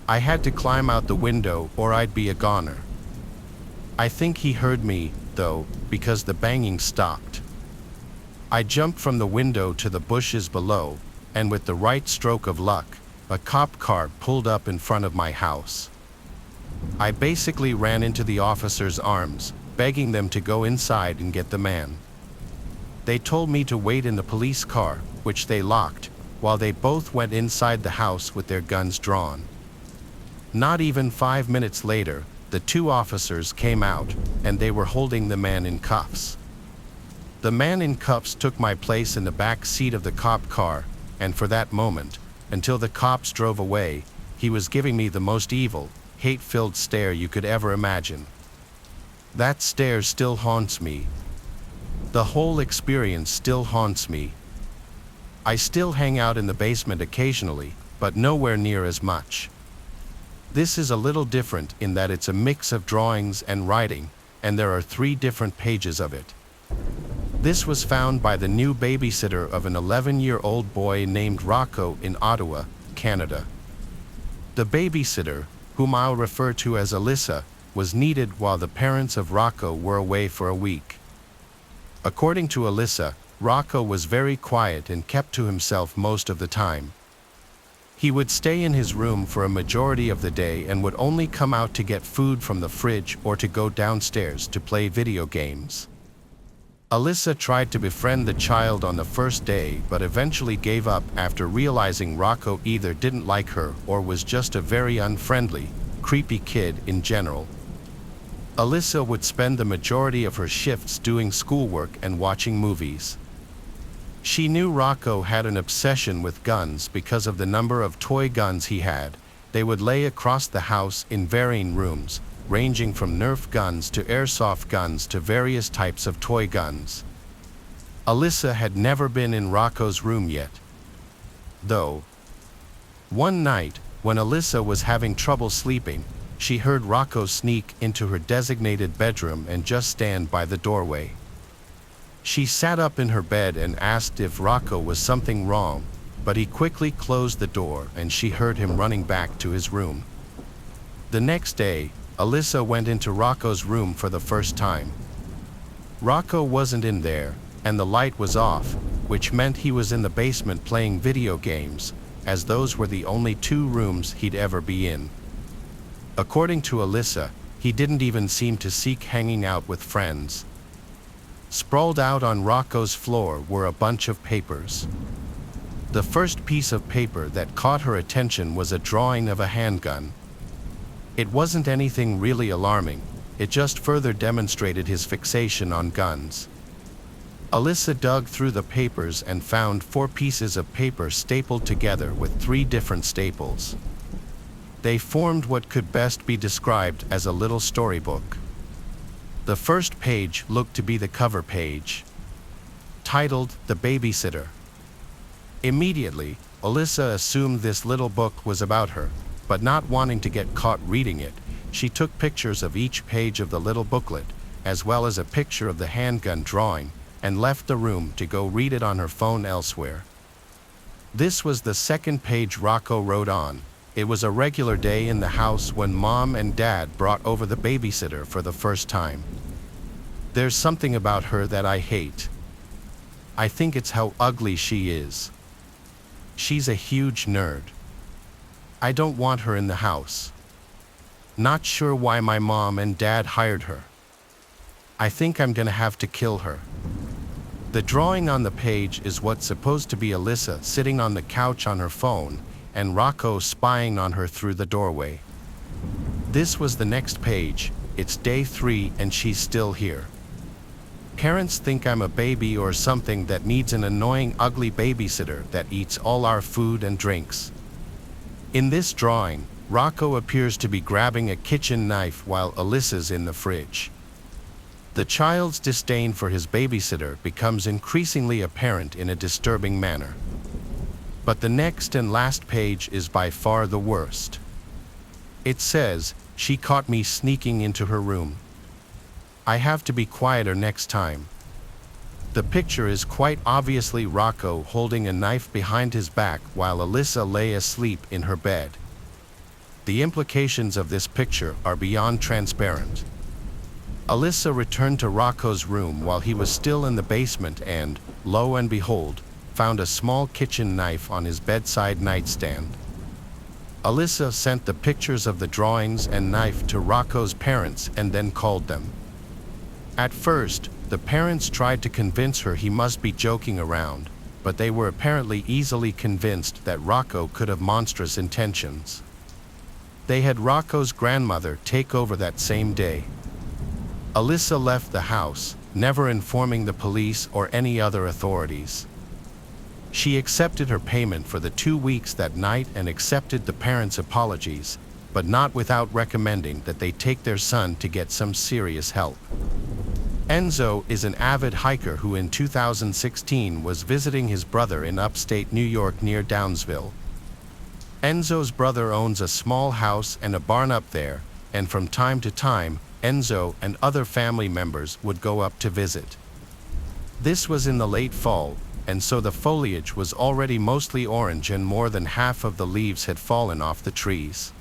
I had to climb out the window or I'd be a goner. I think he heard me, though, because the banging stopped. I jumped from the window to the bushes below, and with the right stroke of luck, a cop car pulled up in front of my house. I basically ran into the officers' arms, begging them to go inside and get the man. They told me to wait in the police car, which they locked, while they both went inside the house with their guns drawn. Not even 5 minutes later, the 2 officers came out, and they were holding the man in cuffs. The man in cuffs took my place in the back seat of the cop car, and for that moment, until the cops drove away, he was giving me the most evil, hate-filled stare you could ever imagine. That stare still haunts me. The whole experience still haunts me. I still hang out in the basement occasionally, but nowhere near as much. This is a little different in that it's a mix of drawings and writing, and there are 3 different pages of it. This was found by the new babysitter of an 11-year-old boy named Rocco in Ottawa, Canada. The babysitter, whom I'll refer to as Alyssa, was needed while the parents of Rocco were away for a week. According to Alyssa, Rocco was very quiet and kept to himself most of the time. He would stay in his room for a majority of the day and would only come out to get food from the fridge or to go downstairs to play video games. Alyssa tried to befriend the child on the first day but eventually gave up after realizing Rocco either didn't like her or was just a very unfriendly, creepy kid in general. Alyssa would spend the majority of her shifts doing schoolwork and watching movies. She knew Rocco had an obsession with guns because of the number of toy guns he had. They would lay across the house in varying rooms, ranging from Nerf guns to airsoft guns to various types of toy guns. Alyssa had never been in Rocco's room yet, though. One night, when Alyssa was having trouble sleeping, she heard Rocco sneak into her designated bedroom and just stand by the doorway. She sat up in her bed and asked if Rocco was something wrong, but he quickly closed the door and she heard him running back to his room. The next day, Alyssa went into Rocco's room for the first time. Rocco wasn't in there, and the light was off, which meant he was in the basement playing video games, as those were the only 2 rooms he'd ever be in. According to Alyssa, he didn't even seem to seek hanging out with friends. Sprawled out on Rocco's floor were a bunch of papers. The first piece of paper that caught her attention was a drawing of a handgun. It wasn't anything really alarming, it just further demonstrated his fixation on guns. Alyssa dug through the papers and found 4 pieces of paper stapled together with 3 different staples. They formed what could best be described as a little storybook. The first page looked to be the cover page, titled "The Babysitter." Immediately, Alyssa assumed this little book was about her, but not wanting to get caught reading it, she took pictures of each page of the little booklet, as well as a picture of the handgun drawing, and left the room to go read it on her phone elsewhere. This was the second page Rocco wrote on. It was a regular day in the house when Mom and Dad brought over the babysitter for the first time. There's something about her that I hate. I think it's how ugly she is. She's a huge nerd. I don't want her in the house. Not sure why my mom and dad hired her. I think I'm gonna have to kill her. The drawing on the page is what's supposed to be Alyssa sitting on the couch on her phone, and Rocco spying on her through the doorway. This was the next page. It's day 3 and she's still here. Parents think I'm a baby or something that needs an annoying, ugly babysitter that eats all our food and drinks. In this drawing, Rocco appears to be grabbing a kitchen knife while Alyssa's in the fridge. The child's disdain for his babysitter becomes increasingly apparent in a disturbing manner. But the next and last page is by far the worst. It says, "She caught me sneaking into her room. I have to be quieter next time." The picture is quite obviously Rocco holding a knife behind his back while Alyssa lay asleep in her bed. The implications of this picture are beyond transparent. Alyssa returned to Rocco's room while he was still in the basement and, lo and behold, found a small kitchen knife on his bedside nightstand. Alyssa sent the pictures of the drawings and knife to Rocco's parents and then called them. At first, the parents tried to convince her he must be joking around, but they were apparently easily convinced that Rocco could have monstrous intentions. They had Rocco's grandmother take over that same day. Alyssa left the house, never informing the police or any other authorities. She accepted her payment for the 2 weeks that night and accepted the parents' apologies, but not without recommending that they take their son to get some serious help. Enzo is an avid hiker who in 2016 was visiting his brother in upstate New York near Downsville. Enzo's brother owns a small house and a barn up there, and from time to time, Enzo and other family members would go up to visit. This was in the late fall, and so the foliage was already mostly orange and more than half of the leaves had fallen off the trees.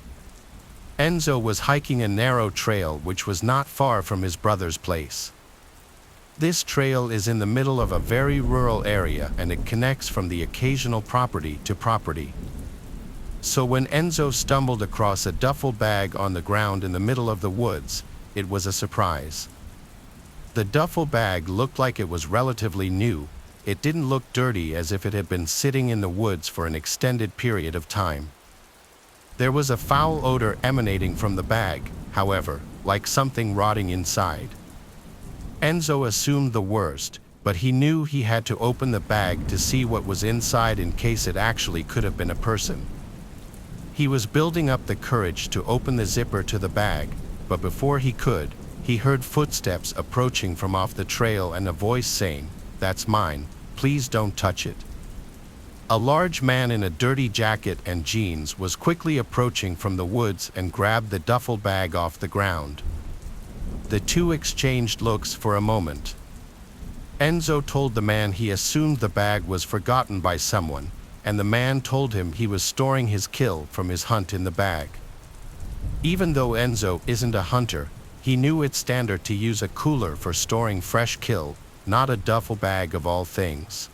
Enzo was hiking a narrow trail which was not far from his brother's place. This trail is in the middle of a very rural area and it connects from the occasional property to property. So when Enzo stumbled across a duffel bag on the ground in the middle of the woods, it was a surprise. The duffel bag looked like it was relatively new. It didn't look dirty as if it had been sitting in the woods for an extended period of time. There was a foul odor emanating from the bag, however, like something rotting inside. Enzo assumed the worst, but he knew he had to open the bag to see what was inside in case it actually could have been a person. He was building up the courage to open the zipper to the bag, but before he could, he heard footsteps approaching from off the trail and a voice saying, "That's mine, please don't touch it." A large man in a dirty jacket and jeans was quickly approaching from the woods and grabbed the duffel bag off the ground. The two exchanged looks for a moment. Enzo told the man he assumed the bag was forgotten by someone, and the man told him he was storing his kill from his hunt in the bag. Even though Enzo isn't a hunter, he knew it's standard to use a cooler for storing fresh kill, not a duffel bag of all things.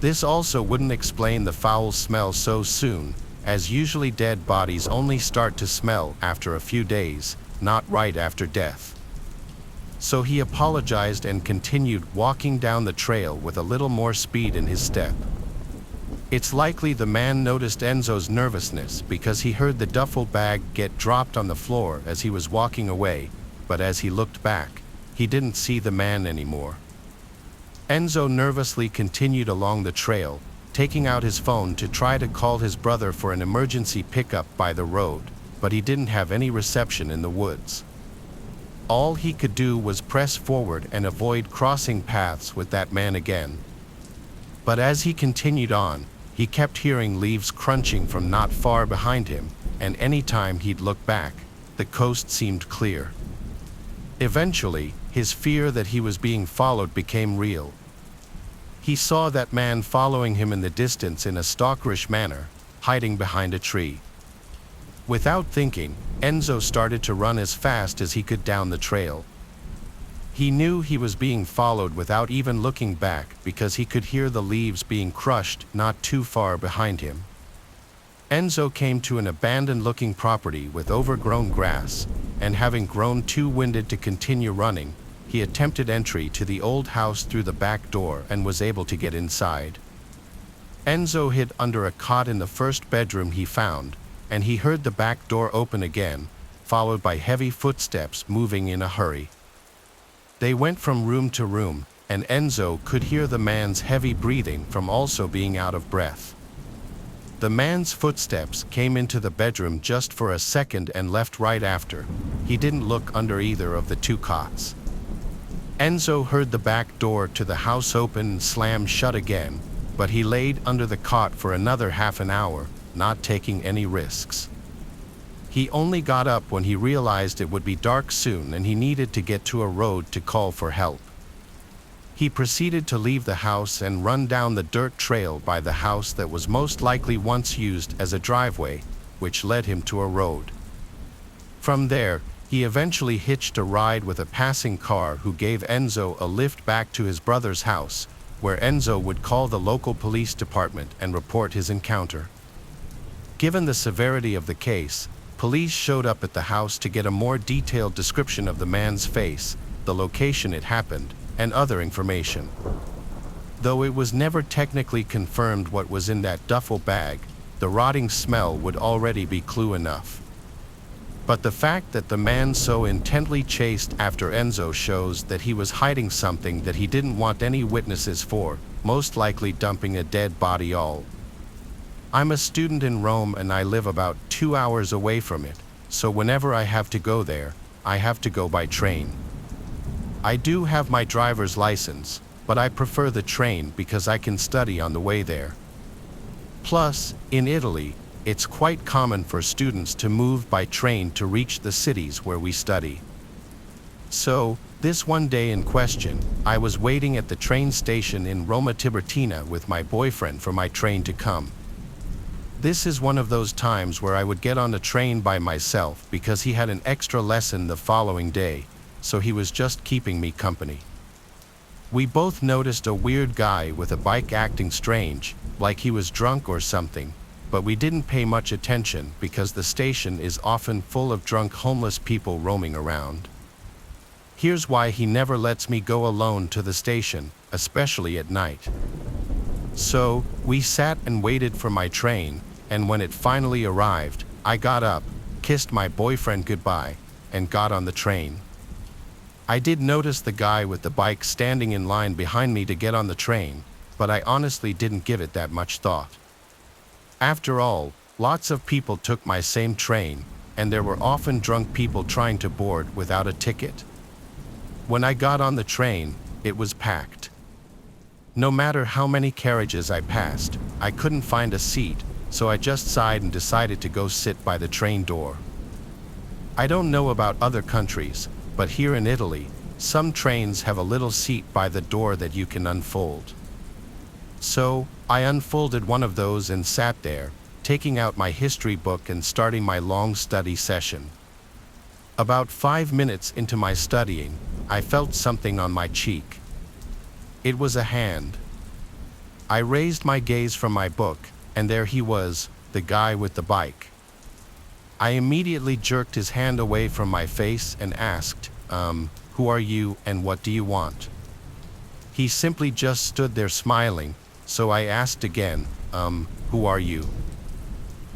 This also wouldn't explain the foul smell so soon, as usually dead bodies only start to smell after a few days, not right after death. So he apologized and continued walking down the trail with a little more speed in his step. It's likely the man noticed Enzo's nervousness because he heard the duffel bag get dropped on the floor as he was walking away, but as he looked back, he didn't see the man anymore. Enzo nervously continued along the trail, taking out his phone to try to call his brother for an emergency pickup by the road, but he didn't have any reception in the woods. All he could do was press forward and avoid crossing paths with that man again. But as he continued on, he kept hearing leaves crunching from not far behind him, and any time he'd look back, the coast seemed clear. Eventually, his fear that he was being followed became real. He saw that man following him in the distance in a stalkerish manner, hiding behind a tree. Without thinking, Enzo started to run as fast as he could down the trail. He knew he was being followed without even looking back because he could hear the leaves being crushed not too far behind him. Enzo came to an abandoned-looking property with overgrown grass, and having grown too winded to continue running, he attempted entry to the old house through the back door and was able to get inside. Enzo hid under a cot in the first bedroom he found, and he heard the back door open again, followed by heavy footsteps moving in a hurry. They went from room to room, and Enzo could hear the man's heavy breathing from also being out of breath. The man's footsteps came into the bedroom just for a second and left right after. He didn't look under either of the two cots. Enzo heard the back door to the house open and slam shut again, but he laid under the cot for another half an hour, not taking any risks. He only got up when he realized it would be dark soon and he needed to get to a road to call for help. He proceeded to leave the house and run down the dirt trail by the house that was most likely once used as a driveway, which led him to a road. From there, he eventually hitched a ride with a passing car who gave Enzo a lift back to his brother's house, where Enzo would call the local police department and report his encounter. Given the severity of the case, police showed up at the house to get a more detailed description of the man's face, the location it happened, and other information. Though it was never technically confirmed what was in that duffel bag, the rotting smell would already be clue enough. But the fact that the man so intently chased after Enzo shows that he was hiding something that he didn't want any witnesses for, most likely dumping a dead body all. I'm a student in Rome and I live about 2 hours away from it, so whenever I have to go there, I have to go by train. I do have my driver's license, but I prefer the train because I can study on the way there. Plus, in Italy, it's quite common for students to move by train to reach the cities where we study. So, this one day in question, I was waiting at the train station in Roma Tiburtina with my boyfriend for my train to come. This is one of those times where I would get on the train by myself because he had an extra lesson the following day, so he was just keeping me company. We both noticed a weird guy with a bike acting strange, like he was drunk or something, but we didn't pay much attention because the station is often full of drunk homeless people roaming around. Here's why he never lets me go alone to the station, especially at night. So, we sat and waited for my train, and when it finally arrived, I got up, kissed my boyfriend goodbye, and got on the train. I did notice the guy with the bike standing in line behind me to get on the train, but I honestly didn't give it that much thought. After all, lots of people took my same train, and there were often drunk people trying to board without a ticket. When I got on the train, it was packed. No matter how many carriages I passed, I couldn't find a seat, so I just sighed and decided to go sit by the train door. I don't know about other countries, but here in Italy, some trains have a little seat by the door that you can unfold. So, I unfolded one of those and sat there, taking out my history book and starting my long study session. About 5 minutes into my studying, I felt something on my cheek. It was a hand. I raised my gaze from my book, and there he was, the guy with the bike. I immediately jerked his hand away from my face and asked, who are you and what do you want? He simply just stood there smiling, so I asked again, who are you?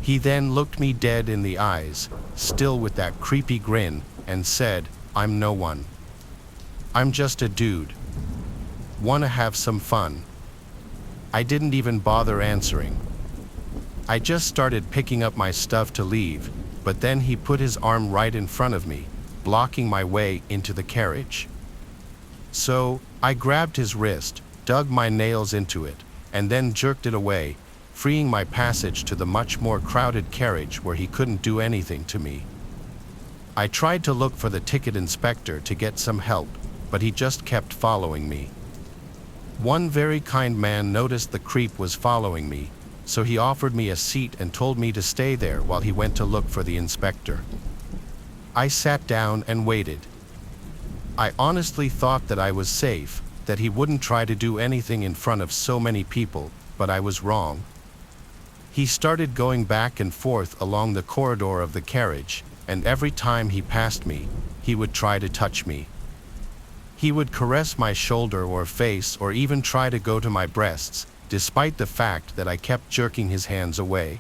He then looked me dead in the eyes, still with that creepy grin, and said, I'm no one. I'm just a dude. Wanna have some fun? I didn't even bother answering. I just started picking up my stuff to leave, but then he put his arm right in front of me, blocking my way into the carriage. So, I grabbed his wrist, dug my nails into it, and then jerked it away, freeing my passage to the much more crowded carriage where he couldn't do anything to me. I tried to look for the ticket inspector to get some help, but he just kept following me. One very kind man noticed the creep was following me, so he offered me a seat and told me to stay there while he went to look for the inspector. I sat down and waited. I honestly thought that I was safe, that he wouldn't try to do anything in front of so many people, but I was wrong. He started going back and forth along the corridor of the carriage, and every time he passed me, he would try to touch me. He would caress my shoulder or face or even try to go to my breasts, despite the fact that I kept jerking his hands away.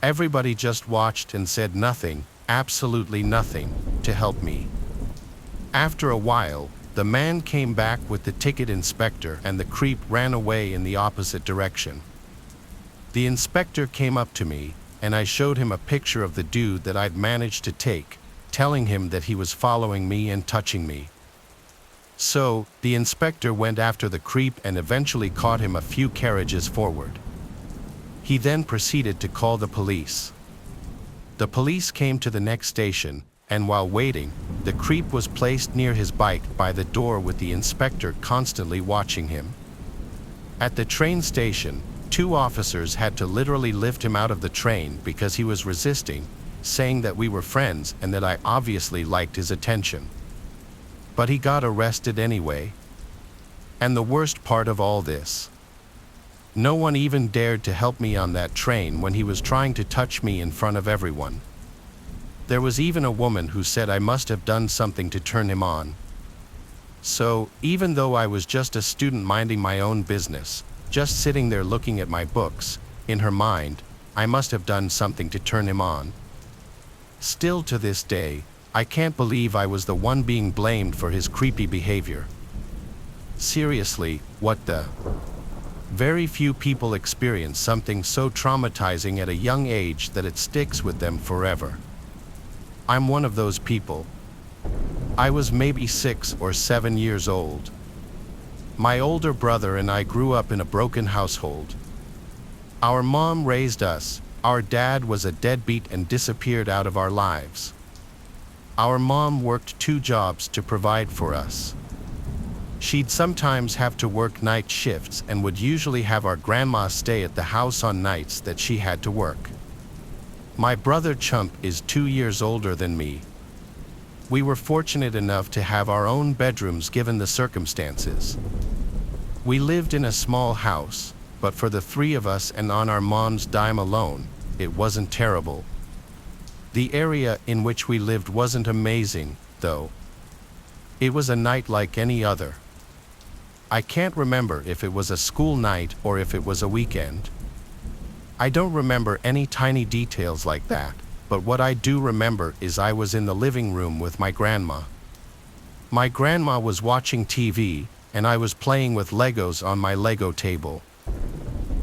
Everybody just watched and said nothing, absolutely nothing, to help me. After a while, the man came back with the ticket inspector and the creep ran away in the opposite direction. The inspector came up to me, and I showed him a picture of the dude that I'd managed to take, telling him that he was following me and touching me. So, the inspector went after the creep and eventually caught him a few carriages forward. He then proceeded to call the police. The police came to the next station, and while waiting, the creep was placed near his bike by the door with the inspector constantly watching him. At the train station, 2 officers had to literally lift him out of the train because he was resisting, saying that we were friends and that I obviously liked his attention. But he got arrested anyway. And the worst part of all this, no one even dared to help me on that train when he was trying to touch me in front of everyone. There was even a woman who said I must have done something to turn him on. So, even though I was just a student minding my own business, just sitting there looking at my books, in her mind, I must have done something to turn him on. Still to this day, I can't believe I was the one being blamed for his creepy behavior. Seriously, what the? Very few people experience something so traumatizing at a young age that it sticks with them forever. I'm one of those people. I was maybe 6 or 7 years old. My older brother and I grew up in a broken household. Our mom raised us, our dad was a deadbeat and disappeared out of our lives. Our mom worked 2 jobs to provide for us. She'd sometimes have to work night shifts and would usually have our grandma stay at the house on nights that she had to work. My brother Chump is 2 years older than me. We were fortunate enough to have our own bedrooms given the circumstances. We lived in a small house, but for the 3 of us and on our mom's dime alone, it wasn't terrible. The area in which we lived wasn't amazing, though. It was a night like any other. I can't remember if it was a school night or if it was a weekend. I don't remember any tiny details like that, but what I do remember is I was in the living room with my grandma. My grandma was watching TV, and I was playing with Legos on my Lego table.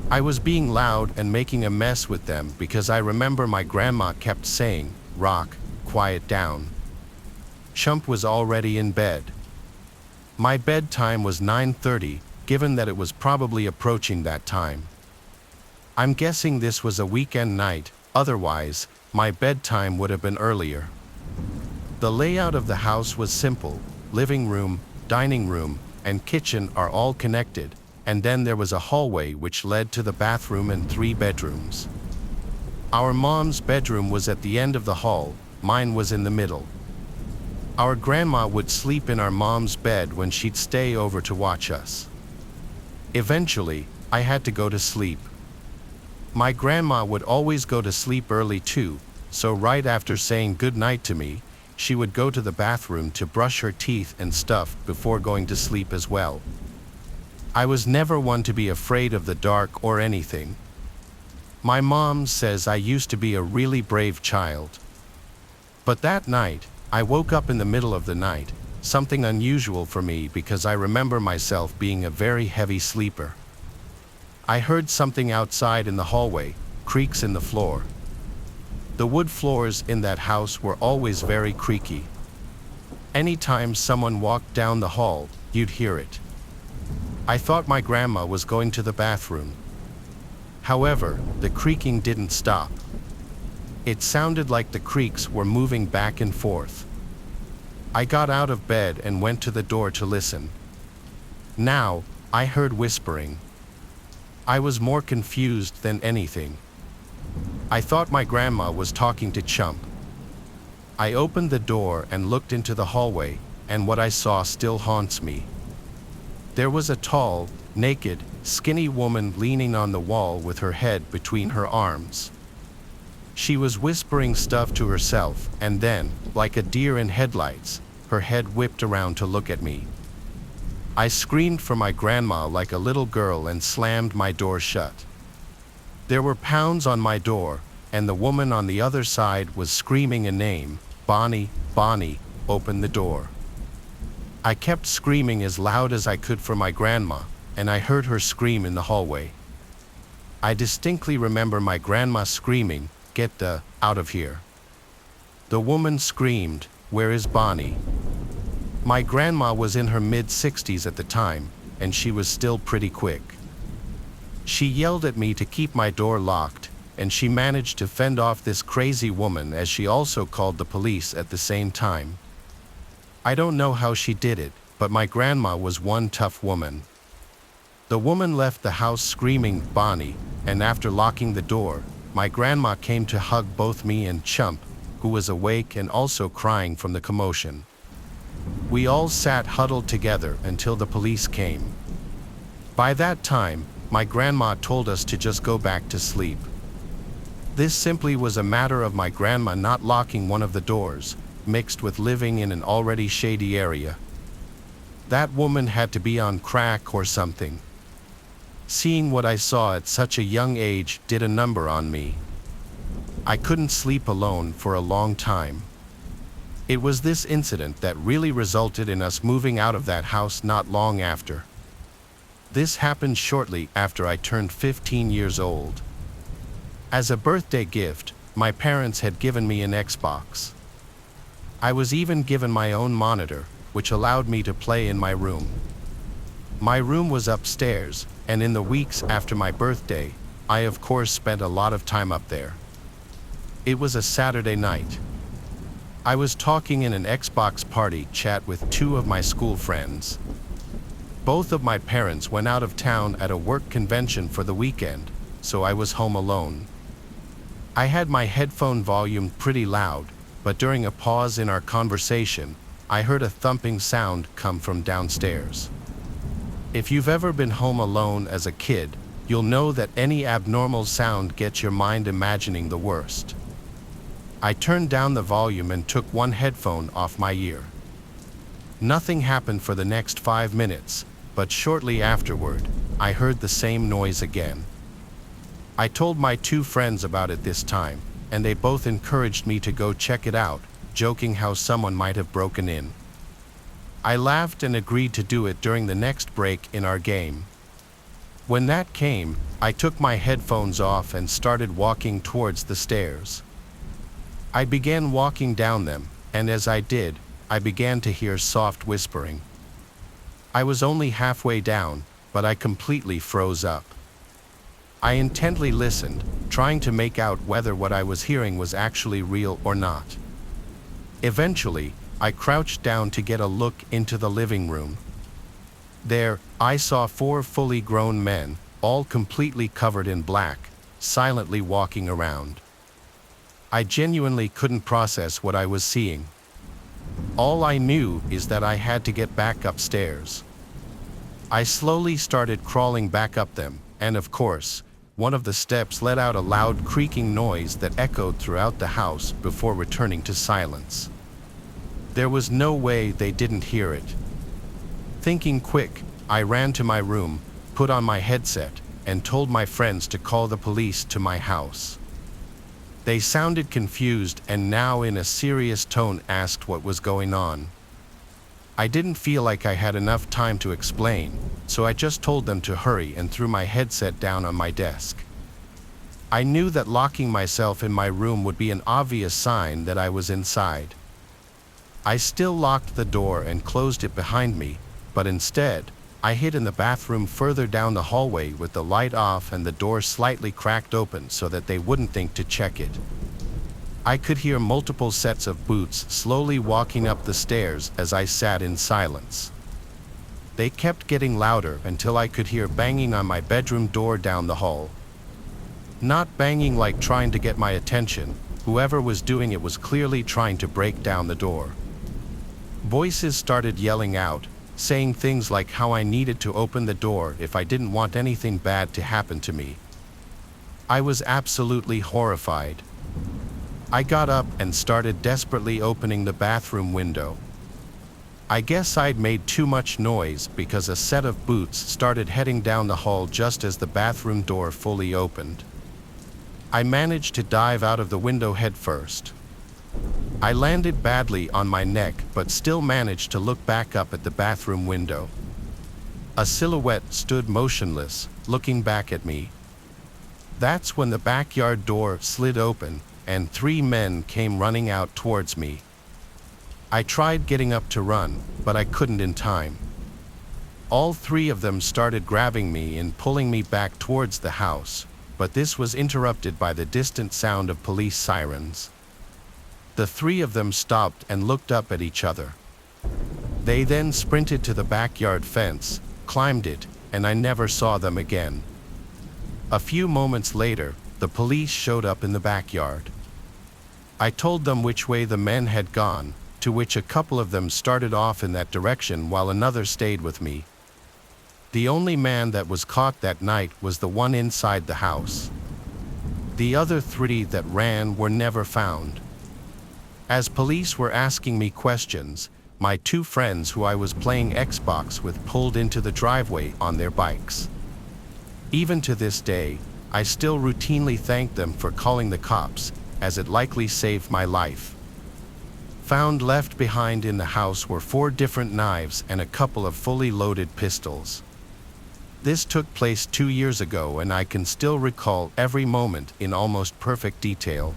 I was being loud and making a mess with them because I remember my grandma kept saying, "Rock, quiet down." Chump was already in bed. My bedtime was 9:30, given that it was probably approaching that time. I'm guessing this was a weekend night, otherwise, my bedtime would have been earlier. The layout of the house was simple. Living room, dining room, and kitchen are all connected, and then there was a hallway which led to the bathroom and 3 bedrooms. Our mom's bedroom was at the end of the hall, mine was in the middle. Our grandma would sleep in our mom's bed when she'd stay over to watch us. Eventually, I had to go to sleep. My grandma would always go to sleep early too, so right after saying good night to me, she would go to the bathroom to brush her teeth and stuff before going to sleep as well. I was never one to be afraid of the dark or anything. My mom says I used to be a really brave child. But that night, I woke up in the middle of the night, something unusual for me because I remember myself being a very heavy sleeper. I heard something outside in the hallway, creaks in the floor. The wood floors in that house were always very creaky. Anytime someone walked down the hall, you'd hear it. I thought my grandma was going to the bathroom. However, the creaking didn't stop. It sounded like the creaks were moving back and forth. I got out of bed and went to the door to listen. Now, I heard whispering. I was more confused than anything. I thought my grandma was talking to Chump. I opened the door and looked into the hallway, and what I saw still haunts me. There was a tall, naked, skinny woman leaning on the wall with her head between her arms. She was whispering stuff to herself, and then, like a deer in headlights, her head whipped around to look at me. I screamed for my grandma like a little girl and slammed my door shut. There were pounds on my door, and the woman on the other side was screaming a name, "Bonnie, Bonnie, open the door." I kept screaming as loud as I could for my grandma, and I heard her scream in the hallway. I distinctly remember my grandma screaming, "Get the out of here." The woman screamed, "Where is Bonnie?" My grandma was in her mid-60s at the time, and she was still pretty quick. She yelled at me to keep my door locked, and she managed to fend off this crazy woman as she also called the police at the same time. I don't know how she did it, but my grandma was one tough woman. The woman left the house screaming, "Bonnie," and after locking the door, my grandma came to hug both me and Chump, who was awake and also crying from the commotion. We all sat huddled together until the police came. By that time, my grandma told us to just go back to sleep. This simply was a matter of my grandma not locking one of the doors, mixed with living in an already shady area. That woman had to be on crack or something. Seeing what I saw at such a young age did a number on me. I couldn't sleep alone for a long time. It was this incident that really resulted in us moving out of that house not long after. This happened shortly after I turned 15 years old. As a birthday gift, my parents had given me an Xbox. I was even given my own monitor, which allowed me to play in my room. My room was upstairs, and in the weeks after my birthday, I of course spent a lot of time up there. It was a Saturday night. I was talking in an Xbox party chat with 2 of my school friends. Both of my parents went out of town at a work convention for the weekend, so I was home alone. I had my headphone volume pretty loud, but during a pause in our conversation, I heard a thumping sound come from downstairs. If you've ever been home alone as a kid, you'll know that any abnormal sound gets your mind imagining the worst. I turned down the volume and took one headphone off my ear. Nothing happened for the next 5 minutes, but shortly afterward, I heard the same noise again. I told my 2 friends about it this time, and they both encouraged me to go check it out, joking how someone might have broken in. I laughed and agreed to do it during the next break in our game. When that came, I took my headphones off and started walking towards the stairs. I began walking down them, and as I did, I began to hear soft whispering. I was only halfway down, but I completely froze up. I intently listened, trying to make out whether what I was hearing was actually real or not. Eventually, I crouched down to get a look into the living room. There, I saw 4 fully grown men, all completely covered in black, silently walking around. I genuinely couldn't process what I was seeing. All I knew is that I had to get back upstairs. I slowly started crawling back up them, and of course, one of the steps let out a loud creaking noise that echoed throughout the house before returning to silence. There was no way they didn't hear it. Thinking quick, I ran to my room, put on my headset, and told my friends to call the police to my house. They sounded confused and now in a serious tone asked what was going on. I didn't feel like I had enough time to explain, so I just told them to hurry and threw my headset down on my desk. I knew that locking myself in my room would be an obvious sign that I was inside. I still locked the door and closed it behind me, but instead, I hid in the bathroom further down the hallway with the light off and the door slightly cracked open so that they wouldn't think to check it. I could hear multiple sets of boots slowly walking up the stairs as I sat in silence. They kept getting louder until I could hear banging on my bedroom door down the hall. Not banging like trying to get my attention, whoever was doing it was clearly trying to break down the door. Voices started yelling out, saying things like how I needed to open the door if I didn't want anything bad to happen to me. I was absolutely horrified. I got up and started desperately opening the bathroom window. I guess I'd made too much noise because a set of boots started heading down the hall just as the bathroom door fully opened. I managed to dive out of the window head first. I landed badly on my neck but still managed to look back up at the bathroom window. A silhouette stood motionless, looking back at me. That's when the backyard door slid open and 3 men came running out towards me. I tried getting up to run, but I couldn't in time. All 3 of them started grabbing me and pulling me back towards the house, but this was interrupted by the distant sound of police sirens. The 3 of them stopped and looked up at each other. They then sprinted to the backyard fence, climbed it, and I never saw them again. A few moments later, the police showed up in the backyard. I told them which way the men had gone, to which a couple of them started off in that direction while another stayed with me. The only man that was caught that night was the one inside the house. The other 3 that ran were never found. As police were asking me questions, my 2 friends who I was playing Xbox with pulled into the driveway on their bikes. Even to this day, I still routinely thank them for calling the cops, as it likely saved my life. Found left behind in the house were 4 different knives and a couple of fully loaded pistols. This took place 2 years ago and I can still recall every moment in almost perfect detail.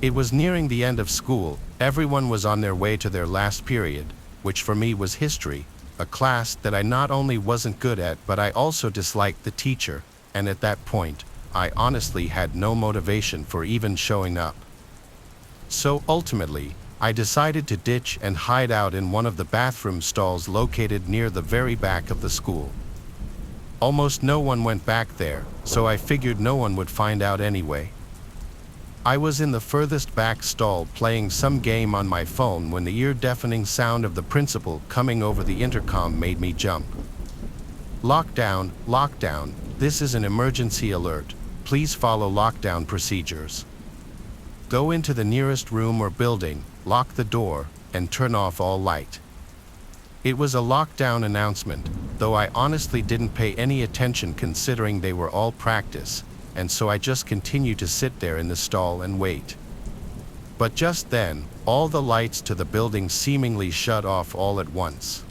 It was nearing the end of school, everyone was on their way to their last period, which for me was history, a class that I not only wasn't good at but I also disliked the teacher, and at that point, I honestly had no motivation for even showing up. So ultimately, I decided to ditch and hide out in one of the bathroom stalls located near the very back of the school. Almost no one went back there, so I figured no one would find out anyway. I was in the furthest back stall playing some game on my phone when the ear-deafening sound of the principal coming over the intercom made me jump. Lockdown, lockdown, this is an emergency alert. Please follow lockdown procedures. Go into the nearest room or building, lock the door, and turn off all light. It was a lockdown announcement, though I honestly didn't pay any attention considering they were all practice, and so I just continued to sit there in the stall and wait. But just then, all the lights to the building seemingly shut off all at once.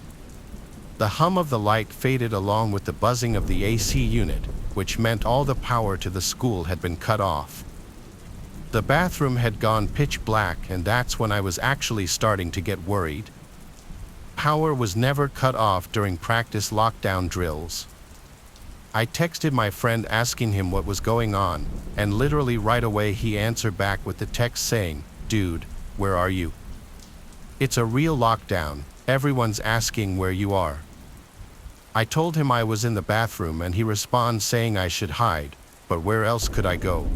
The hum of the light faded along with the buzzing of the AC unit, which meant all the power to the school had been cut off. The bathroom had gone pitch black, and that's when I was actually starting to get worried. Power was never cut off during practice lockdown drills. I texted my friend asking him what was going on, and literally right away he answered back with the text saying, "Dude, where are you? It's a real lockdown, everyone's asking where you are." I told him I was in the bathroom, and he responds saying I should hide, but where else could I go?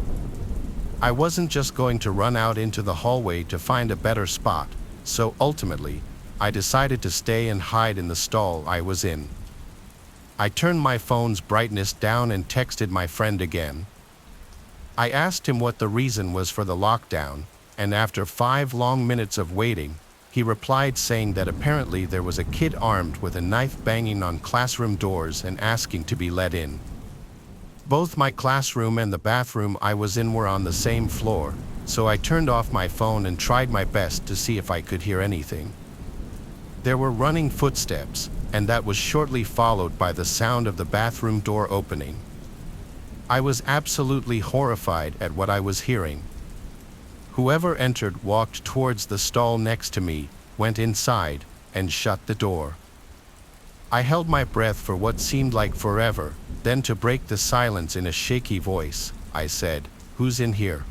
I wasn't just going to run out into the hallway to find a better spot, so ultimately, I decided to stay and hide in the stall I was in. I turned my phone's brightness down and texted my friend again. I asked him what the reason was for the lockdown, and after 5 long minutes of waiting, he replied saying that apparently there was a kid armed with a knife banging on classroom doors and asking to be let in. Both my classroom and the bathroom I was in were on the same floor, so I turned off my phone and tried my best to see if I could hear anything. There were running footsteps, and that was shortly followed by the sound of the bathroom door opening. I was absolutely horrified at what I was hearing. Whoever entered walked towards the stall next to me, went inside, and shut the door. I held my breath for what seemed like forever, then to break the silence in a shaky voice, I said, "Who's in here?"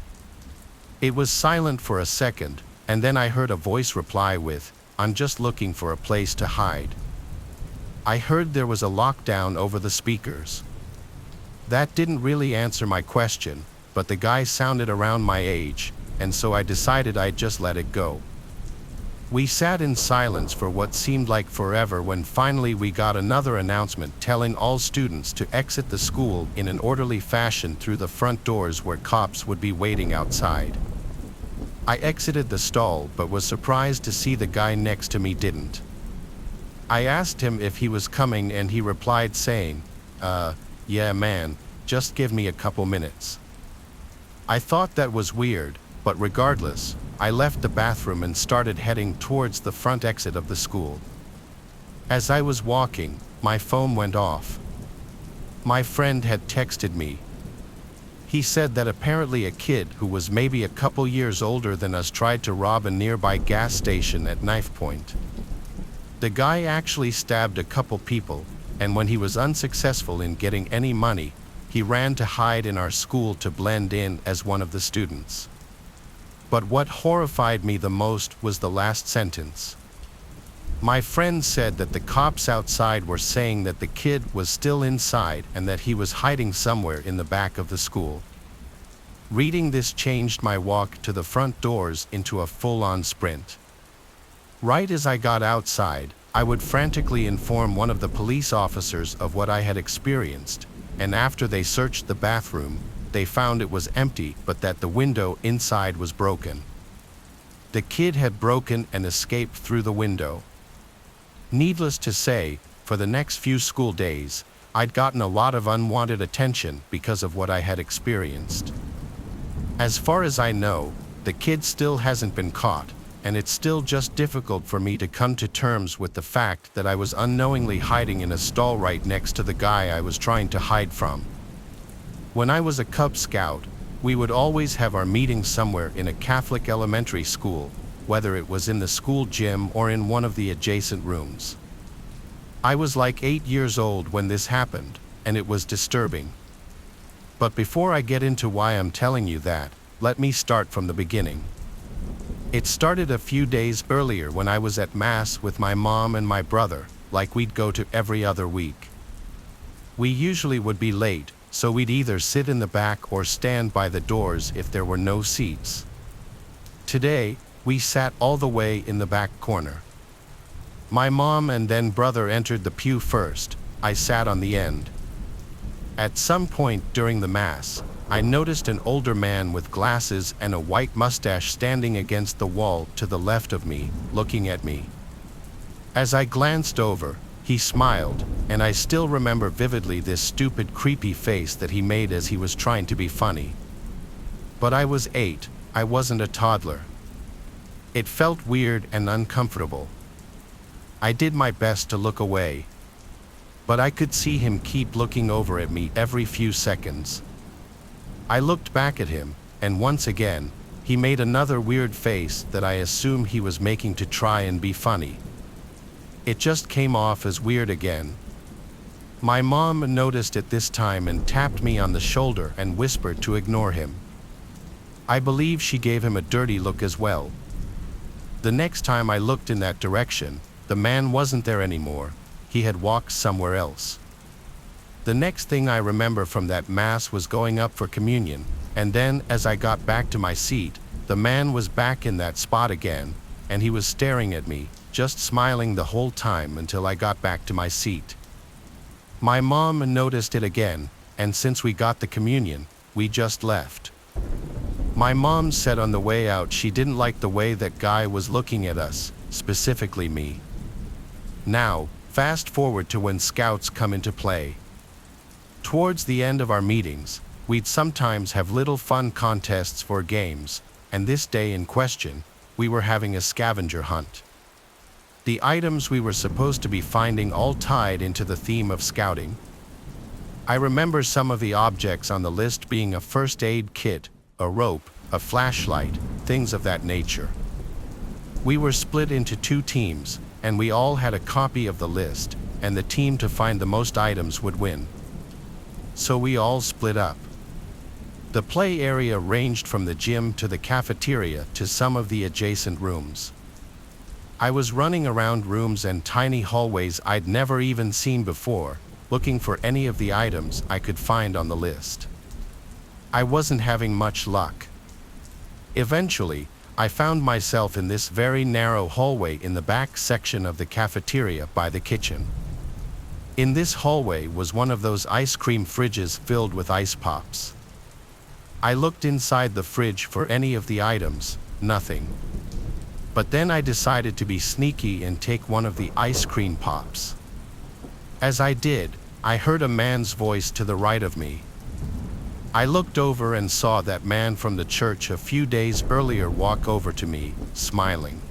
It was silent for a second, and then I heard a voice reply with, "I'm just looking for a place to hide." I heard there was a lockdown over the speakers. That didn't really answer my question, but the guy sounded around my age, and so I decided I'd just let it go. We sat in silence for what seemed like forever when finally we got another announcement telling all students to exit the school in an orderly fashion through the front doors where cops would be waiting outside. I exited the stall but was surprised to see the guy next to me didn't. I asked him if he was coming, and he replied saying, "Yeah man, just give me a couple minutes." I thought that was weird, but regardless, I left the bathroom and started heading towards the front exit of the school. As I was walking, my phone went off. My friend had texted me. He said that apparently a kid who was maybe a couple years older than us tried to rob a nearby gas station at knife point. The guy actually stabbed a couple people, and when he was unsuccessful in getting any money, he ran to hide in our school to blend in as one of the students. But what horrified me the most was the last sentence. My friend said that the cops outside were saying that the kid was still inside and that he was hiding somewhere in the back of the school. Reading this changed my walk to the front doors into a full-on sprint. Right as I got outside, I would frantically inform one of the police officers of what I had experienced, and after they searched the bathroom, they found it was empty but that the window inside was broken. The kid had broken and escaped through the window. Needless to say, for the next few school days, I'd gotten a lot of unwanted attention because of what I had experienced. As far as I know, the kid still hasn't been caught, and it's still just difficult for me to come to terms with the fact that I was unknowingly hiding in a stall right next to the guy I was trying to hide from. When I was a Cub Scout, we would always have our meetings somewhere in a Catholic elementary school, whether it was in the school gym or in one of the adjacent rooms. I was like 8 years old when this happened, and it was disturbing. But before I get into why I'm telling you that, let me start from the beginning. It started a few days earlier when I was at Mass with my mom and my brother, like we'd go to every other week. We usually would be late, so we'd either sit in the back or stand by the doors if there were no seats. Today, we sat all the way in the back corner. My mom and then brother entered the pew first. I sat on the end. At some point during the Mass, I noticed an older man with glasses and a white mustache standing against the wall to the left of me, looking at me. As I glanced over, he smiled, and I still remember vividly this stupid, creepy face that he made as he was trying to be funny. But I was 8, I wasn't a toddler. It felt weird and uncomfortable. I did my best to look away, but I could see him keep looking over at me every few seconds. I looked back at him, and once again, he made another weird face that I assumed he was making to try and be funny. It just came off as weird again. My mom noticed it this time and tapped me on the shoulder and whispered to ignore him. I believe she gave him a dirty look as well. The next time I looked in that direction, the man wasn't there anymore. He had walked somewhere else. The next thing I remember from that mass was going up for communion, and then as I got back to my seat, the man was back in that spot again, and he was staring at me, just smiling the whole time until I got back to my seat. My mom noticed it again, and since we got the communion, we just left. My mom said on the way out she didn't like the way that guy was looking at us, specifically me. Now, fast forward to when scouts come into play. Towards the end of our meetings, we'd sometimes have little fun contests for games, and this day in question, we were having a scavenger hunt. The items we were supposed to be finding all tied into the theme of scouting. I remember some of the objects on the list being a first aid kit, a rope, a flashlight, things of that nature. We were split into 2 teams, and we all had a copy of the list, and the team to find the most items would win. So we all split up. The play area ranged from the gym to the cafeteria to some of the adjacent rooms. I was running around rooms and tiny hallways I'd never even seen before, looking for any of the items I could find on the list. I wasn't having much luck. Eventually, I found myself in this very narrow hallway in the back section of the cafeteria by the kitchen. In this hallway was one of those ice cream fridges filled with ice pops. I looked inside the fridge for any of the items, nothing. But then I decided to be sneaky and take one of the ice cream pops. As I did, I heard a man's voice to the right of me. I looked over and saw that man from the church a few days earlier walk over to me, smiling.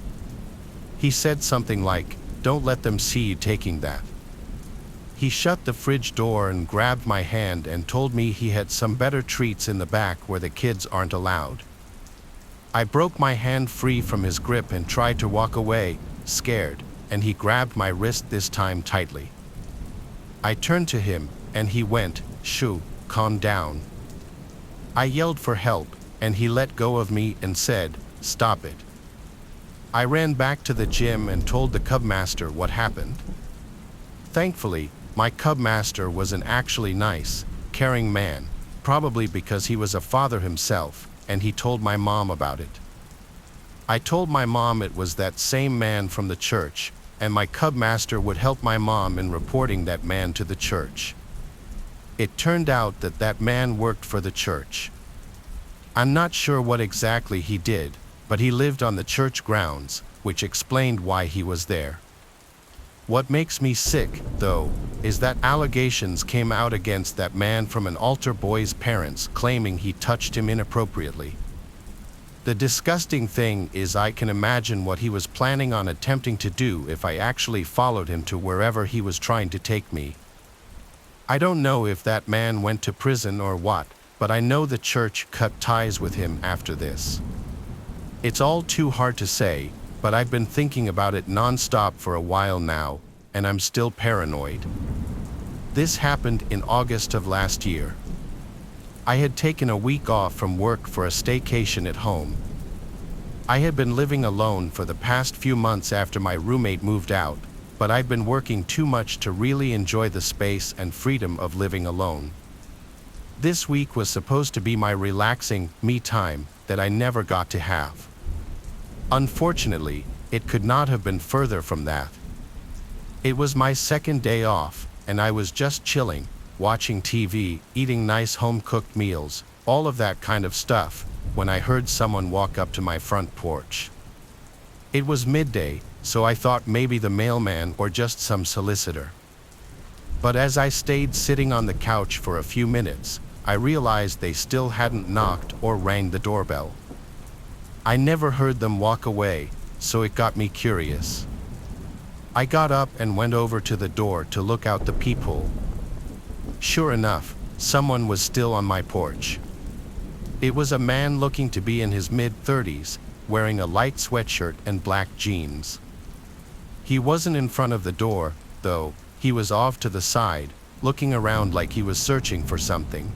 He said something like, "Don't let them see you taking that." He shut the fridge door and grabbed my hand and told me he had some better treats in the back where the kids aren't allowed. I broke my hand free from his grip and tried to walk away, scared, and he grabbed my wrist this time tightly. I turned to him, and he went, "Shoo, calm down." I yelled for help, and he let go of me and said, "Stop it." I ran back to the gym and told the cubmaster what happened. Thankfully, my cubmaster was an actually nice, caring man, probably because he was a father himself, and he told my mom about it. I told my mom it was that same man from the church, and my cubmaster would help my mom in reporting that man to the church. It turned out that that man worked for the church. I'm not sure what exactly he did, but he lived on the church grounds, which explained why he was there. What makes me sick, though, is that allegations came out against that man from an altar boy's parents claiming he touched him inappropriately. The disgusting thing is I can imagine what he was planning on attempting to do if I actually followed him to wherever he was trying to take me. I don't know if that man went to prison or what, but I know the church cut ties with him after this. It's all too hard to say, but I've been thinking about it non-stop for a while now, and I'm still paranoid. This happened in August of last year. I had taken a week off from work for a staycation at home. I had been living alone for the past few months after my roommate moved out, but I'd been working too much to really enjoy the space and freedom of living alone. This week was supposed to be my relaxing, me time that I never got to have. Unfortunately, it could not have been further from that. It was my second day off, and I was just chilling, watching TV, eating nice home-cooked meals, all of that kind of stuff, when I heard someone walk up to my front porch. It was midday, so I thought maybe the mailman or just some solicitor. But as I stayed sitting on the couch for a few minutes, I realized they still hadn't knocked or rang the doorbell. I never heard them walk away, so it got me curious. I got up and went over to the door to look out the peephole. Sure enough, someone was still on my porch. It was a man looking to be in his mid-30s, wearing a light sweatshirt and black jeans. He wasn't in front of the door, though. He was off to the side, looking around like he was searching for something.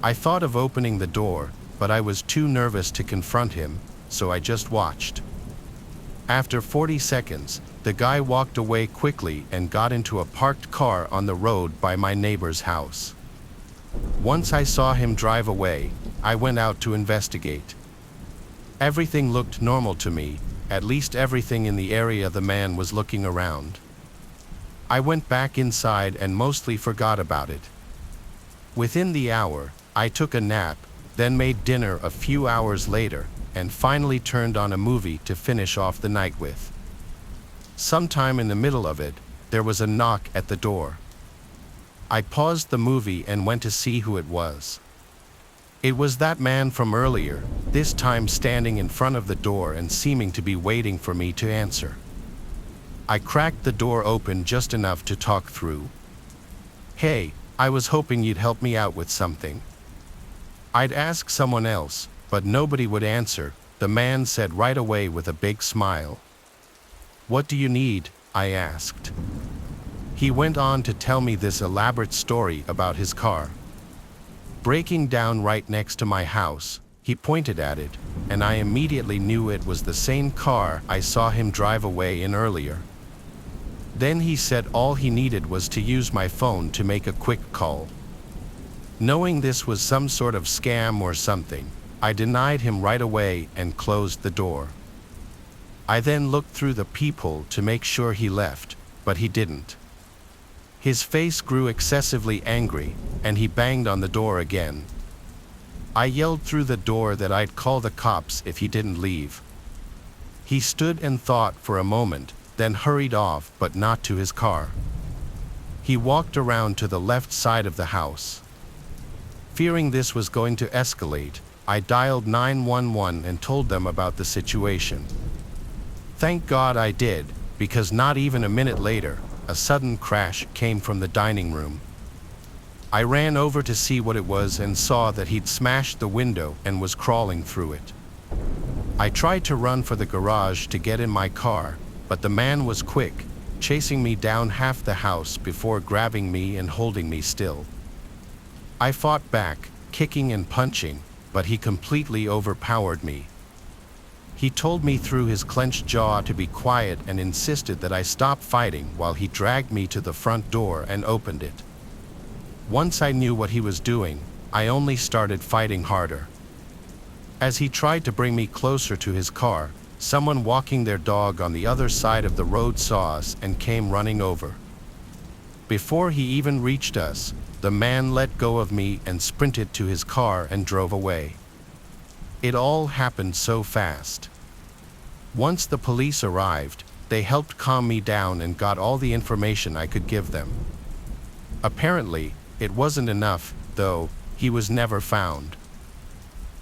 I thought of opening the door, but I was too nervous to confront him, so I just watched. After 40 seconds, the guy walked away quickly and got into a parked car on the road by my neighbor's house. Once I saw him drive away, I went out to investigate. Everything looked normal to me, at least everything in the area the man was looking around. I went back inside and mostly forgot about it. Within the hour, I took a nap, then made dinner a few hours later, and finally turned on a movie to finish off the night with. Sometime in the middle of it, there was a knock at the door. I paused the movie and went to see who it was. It was that man from earlier, this time standing in front of the door and seeming to be waiting for me to answer. I cracked the door open just enough to talk through. "Hey, I was hoping you'd help me out with something." I'd ask someone else, but nobody would answer, the man said right away with a big smile. "What do you need?" I asked. He went on to tell me this elaborate story about his car. Breaking down right next to my house, he pointed at it, and I immediately knew it was the same car I saw him drive away in earlier. Then he said all he needed was to use my phone to make a quick call. Knowing this was some sort of scam or something, I denied him right away and closed the door. I then looked through the peephole to make sure he left, but he didn't. His face grew excessively angry, and he banged on the door again. I yelled through the door that I'd call the cops if he didn't leave. He stood and thought for a moment, then hurried off, but not to his car. He walked around to the left side of the house. Fearing this was going to escalate, I dialed 911 and told them about the situation. Thank God I did, because not even a minute later, a sudden crash came from the dining room. I ran over to see what it was and saw that he'd smashed the window and was crawling through it. I tried to run for the garage to get in my car, but the man was quick, chasing me down half the house before grabbing me and holding me still. I fought back, kicking and punching, but he completely overpowered me. He told me through his clenched jaw to be quiet and insisted that I stop fighting while he dragged me to the front door and opened it. Once I knew what he was doing, I only started fighting harder. As he tried to bring me closer to his car, someone walking their dog on the other side of the road saw us and came running over. Before he even reached us, the man let go of me and sprinted to his car and drove away. It all happened so fast. Once the police arrived, they helped calm me down and got all the information I could give them. Apparently, it wasn't enough, though. He was never found.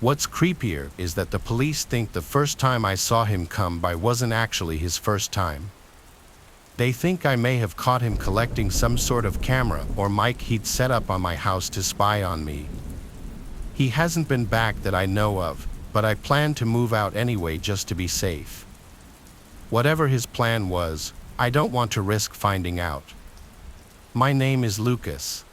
What's creepier is that the police think the first time I saw him come by wasn't actually his first time. They think I may have caught him collecting some sort of camera or mic he'd set up on my house to spy on me. He hasn't been back that I know of, but I plan to move out anyway just to be safe. Whatever his plan was, I don't want to risk finding out. My name is Lucas.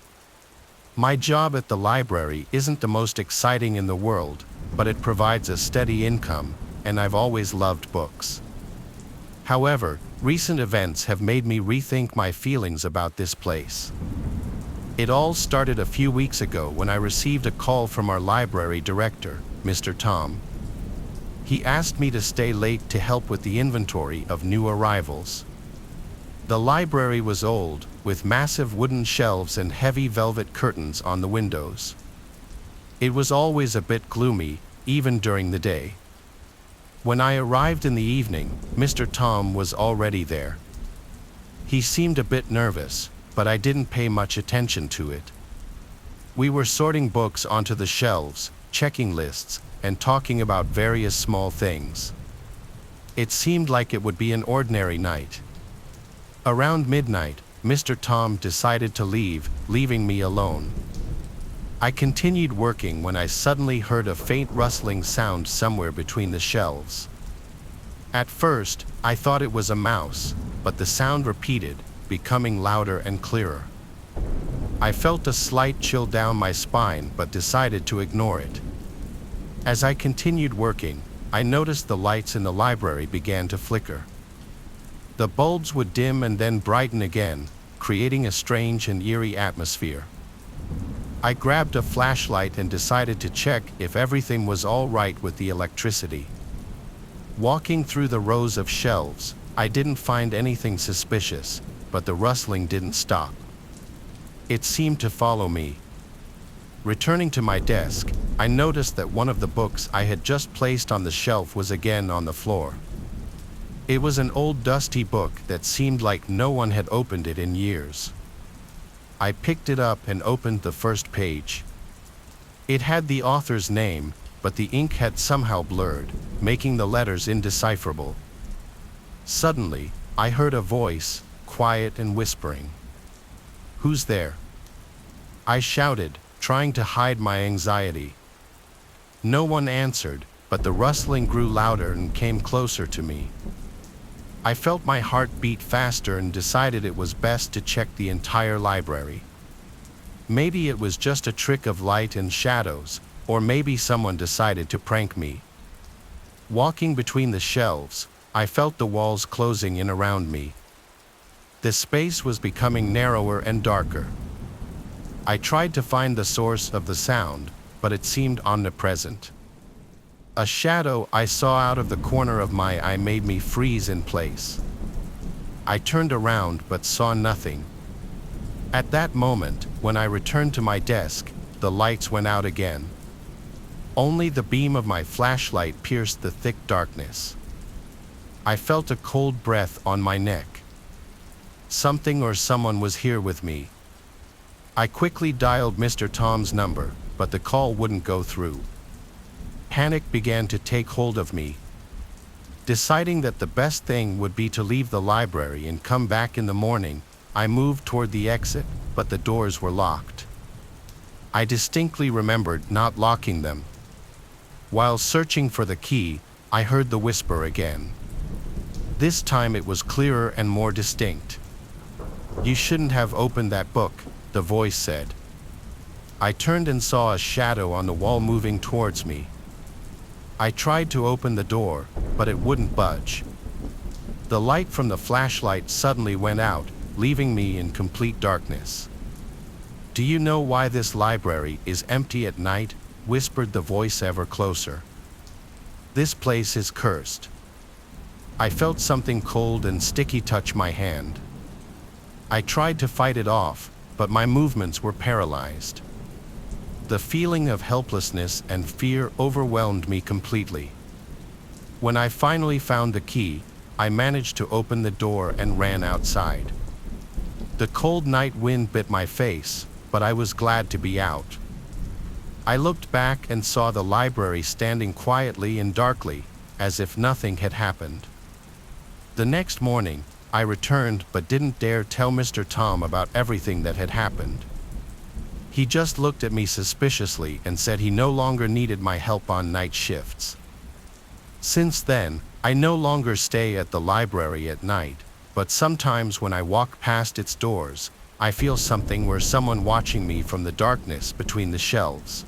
My job at the library isn't the most exciting in the world, but it provides a steady income, and I've always loved books. However, recent events have made me rethink my feelings about this place. It all started a few weeks ago when I received a call from our library director, Mr. Tom. He asked me to stay late to help with the inventory of new arrivals. The library was old, with massive wooden shelves and heavy velvet curtains on the windows. It was always a bit gloomy, even during the day. When I arrived in the evening, Mr. Tom was already there. He seemed a bit nervous, but I didn't pay much attention to it. We were sorting books onto the shelves, checking lists, and talking about various small things. It seemed like it would be an ordinary night. Around midnight, Mr. Tom decided to leave, leaving me alone. I continued working when I suddenly heard a faint rustling sound somewhere between the shelves. At first, I thought it was a mouse, but the sound repeated, becoming louder and clearer. I felt a slight chill down my spine but decided to ignore it. As I continued working, I noticed the lights in the library began to flicker. The bulbs would dim and then brighten again, creating a strange and eerie atmosphere. I grabbed a flashlight and decided to check if everything was all right with the electricity. Walking through the rows of shelves, I didn't find anything suspicious, but the rustling didn't stop. It seemed to follow me. Returning to my desk, I noticed that one of the books I had just placed on the shelf was again on the floor. It was an old dusty book that seemed like no one had opened it in years. I picked it up and opened the first page. It had the author's name, but the ink had somehow blurred, making the letters indecipherable. Suddenly, I heard a voice, quiet and whispering. "Who's there?" I shouted, trying to hide my anxiety. No one answered, but the rustling grew louder and came closer to me. I felt my heart beat faster and decided it was best to check the entire library. Maybe it was just a trick of light and shadows, or maybe someone decided to prank me. Walking between the shelves, I felt the walls closing in around me. The space was becoming narrower and darker. I tried to find the source of the sound, but it seemed omnipresent. A shadow I saw out of the corner of my eye made me freeze in place. I turned around but saw nothing. At that moment, when I returned to my desk, the lights went out again. Only the beam of my flashlight pierced the thick darkness. I felt a cold breath on my neck. Something or someone was here with me. I quickly dialed Mr. Tom's number, but the call wouldn't go through. Panic began to take hold of me. Deciding that the best thing would be to leave the library and come back in the morning, I moved toward the exit, but the doors were locked. I distinctly remembered not locking them. While searching for the key, I heard the whisper again. This time it was clearer and more distinct. "You shouldn't have opened that book," the voice said. I turned and saw a shadow on the wall moving towards me. I tried to open the door, but it wouldn't budge. The light from the flashlight suddenly went out, leaving me in complete darkness. "Do you know why this library is empty at night?" whispered the voice ever closer. "This place is cursed." I felt something cold and sticky touch my hand. I tried to fight it off, but my movements were paralyzed. The feeling of helplessness and fear overwhelmed me completely. When I finally found the key, I managed to open the door and ran outside. The cold night wind bit my face, but I was glad to be out. I looked back and saw the library standing quietly and darkly, as if nothing had happened. The next morning, I returned but didn't dare tell Mr. Tom about everything that had happened. He just looked at me suspiciously and said he no longer needed my help on night shifts. Since then, I no longer stay at the library at night, but sometimes when I walk past its doors, I feel something or someone watching me from the darkness between the shelves.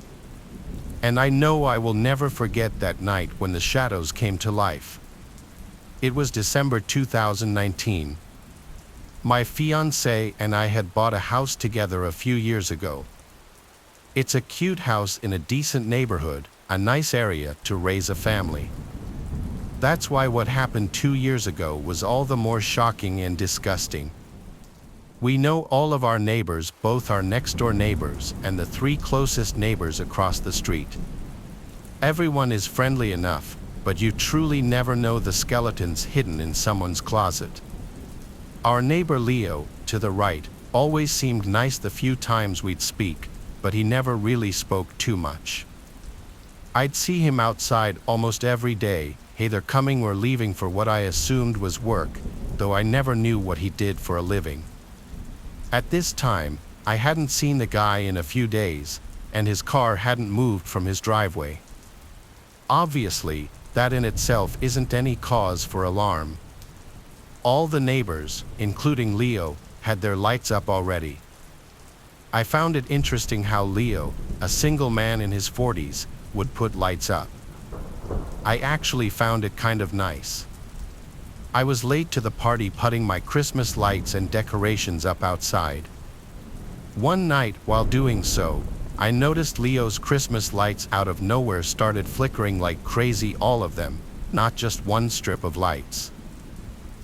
And I know I will never forget that night when the shadows came to life. It was December 2019. My fiancée and I had bought a house together a few years ago. It's a cute house in a decent neighborhood, a nice area to raise a family. That's why what happened 2 years ago was all the more shocking and disgusting. We know all of our neighbors, both our next-door neighbors and the 3 closest neighbors across the street. Everyone is friendly enough, but you truly never know the skeletons hidden in someone's closet. Our neighbor Leo, to the right, always seemed nice the few times we'd speak, but he never really spoke too much. I'd see him outside almost every day, either coming or leaving for what I assumed was work, though I never knew what he did for a living. At this time, I hadn't seen the guy in a few days, and his car hadn't moved from his driveway. Obviously, that in itself isn't any cause for alarm. All the neighbors, including Leo, had their lights up already. I found it interesting how Leo, a single man in his 40s, would put lights up. I actually found it kind of nice. I was late to the party putting my Christmas lights and decorations up outside. One night, while doing so, I noticed Leo's Christmas lights out of nowhere started flickering like crazy, all of them, not just one strip of lights.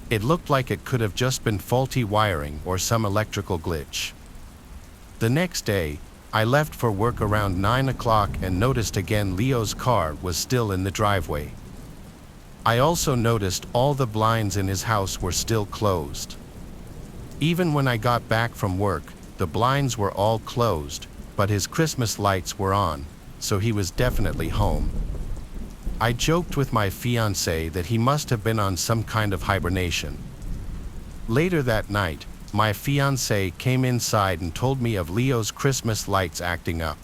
It looked like it could have just been faulty wiring or some electrical glitch. The next day, I left for work around 9 o'clock and noticed again Leo's car was still in the driveway. I also noticed all the blinds in his house were still closed. Even when I got back from work, the blinds were all closed, but his Christmas lights were on, so he was definitely home. I joked with my fiancé that he must have been on some kind of hibernation. Later that night, my fiancé came inside and told me of Leo's Christmas lights acting up.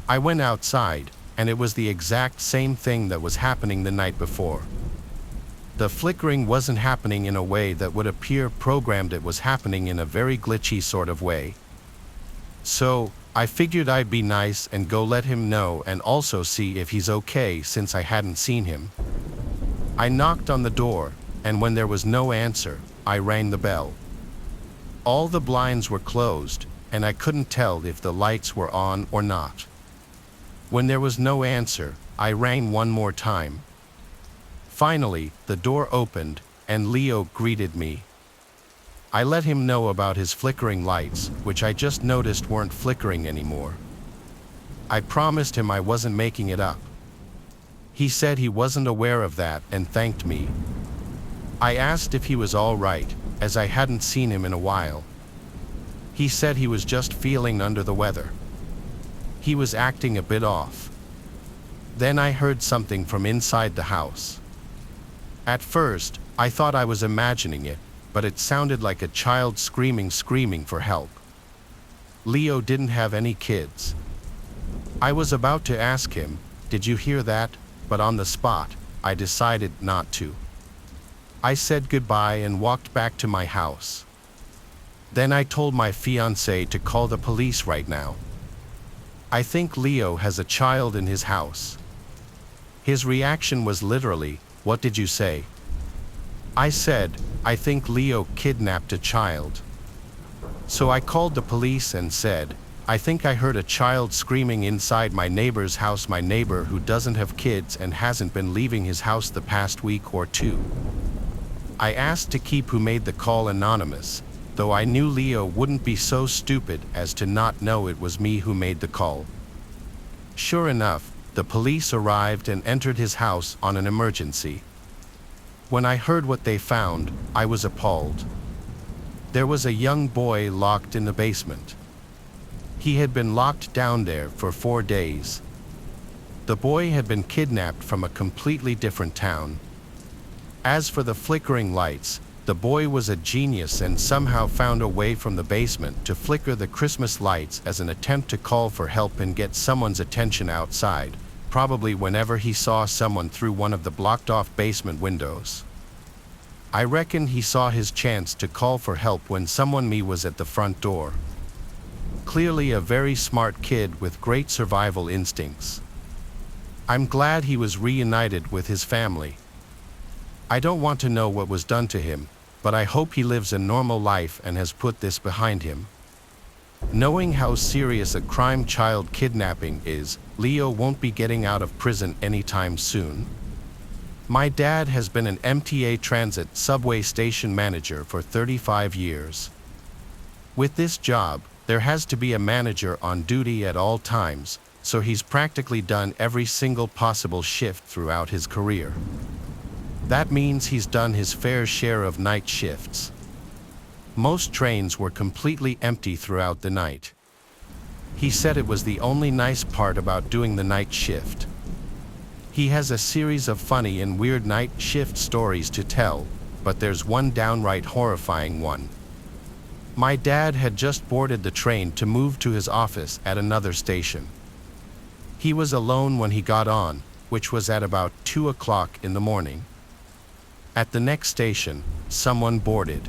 I went outside, and it was the exact same thing that was happening the night before. The flickering wasn't happening in a way that would appear programmed, it was happening in a very glitchy sort of way. So, I figured I'd be nice and go let him know and also see if he's okay since I hadn't seen him. I knocked on the door, and when there was no answer, I rang the bell. All the blinds were closed, and I couldn't tell if the lights were on or not. When there was no answer, I rang one more time. Finally, the door opened, and Leo greeted me. I let him know about his flickering lights, which I just noticed weren't flickering anymore. I promised him I wasn't making it up. He said he wasn't aware of that and thanked me. I asked if he was all right, as I hadn't seen him in a while. He said he was just feeling under the weather. He was acting a bit off. Then I heard something from inside the house. At first, I thought I was imagining it, but it sounded like a child screaming for help. Leo didn't have any kids. I was about to ask him, "Did you hear that?" but on the spot, I decided not to. I said goodbye and walked back to my house. Then I told my fiancé to call the police right now. I think Leo has a child in his house. His reaction was literally, "What did you say?" I said, "I think Leo kidnapped a child." So I called the police and said, "I think I heard a child screaming inside my neighbor's house, my neighbor who doesn't have kids and hasn't been leaving his house the past week or two." I asked to keep who made the call anonymous, though I knew Leo wouldn't be so stupid as to not know it was me who made the call. Sure enough, the police arrived and entered his house on an emergency. When I heard what they found, I was appalled. There was a young boy locked in the basement. He had been locked down there for 4 days. The boy had been kidnapped from a completely different town. As for the flickering lights, the boy was a genius and somehow found a way from the basement to flicker the Christmas lights as an attempt to call for help and get someone's attention outside, probably whenever he saw someone through one of the blocked-off basement windows. I reckon he saw his chance to call for help when someone was at the front door. Clearly a very smart kid with great survival instincts. I'm glad he was reunited with his family. I don't want to know what was done to him, but I hope he lives a normal life and has put this behind him. Knowing how serious a crime child kidnapping is, Leo won't be getting out of prison anytime soon. My dad has been an MTA transit subway station manager for 35 years. With this job, there has to be a manager on duty at all times, so he's practically done every single possible shift throughout his career. That means he's done his fair share of night shifts. Most trains were completely empty throughout the night. He said it was the only nice part about doing the night shift. He has a series of funny and weird night shift stories to tell, but there's one downright horrifying one. My dad had just boarded the train to move to his office at another station. He was alone when he got on, which was at about 2 o'clock in the morning. At the next station, someone boarded.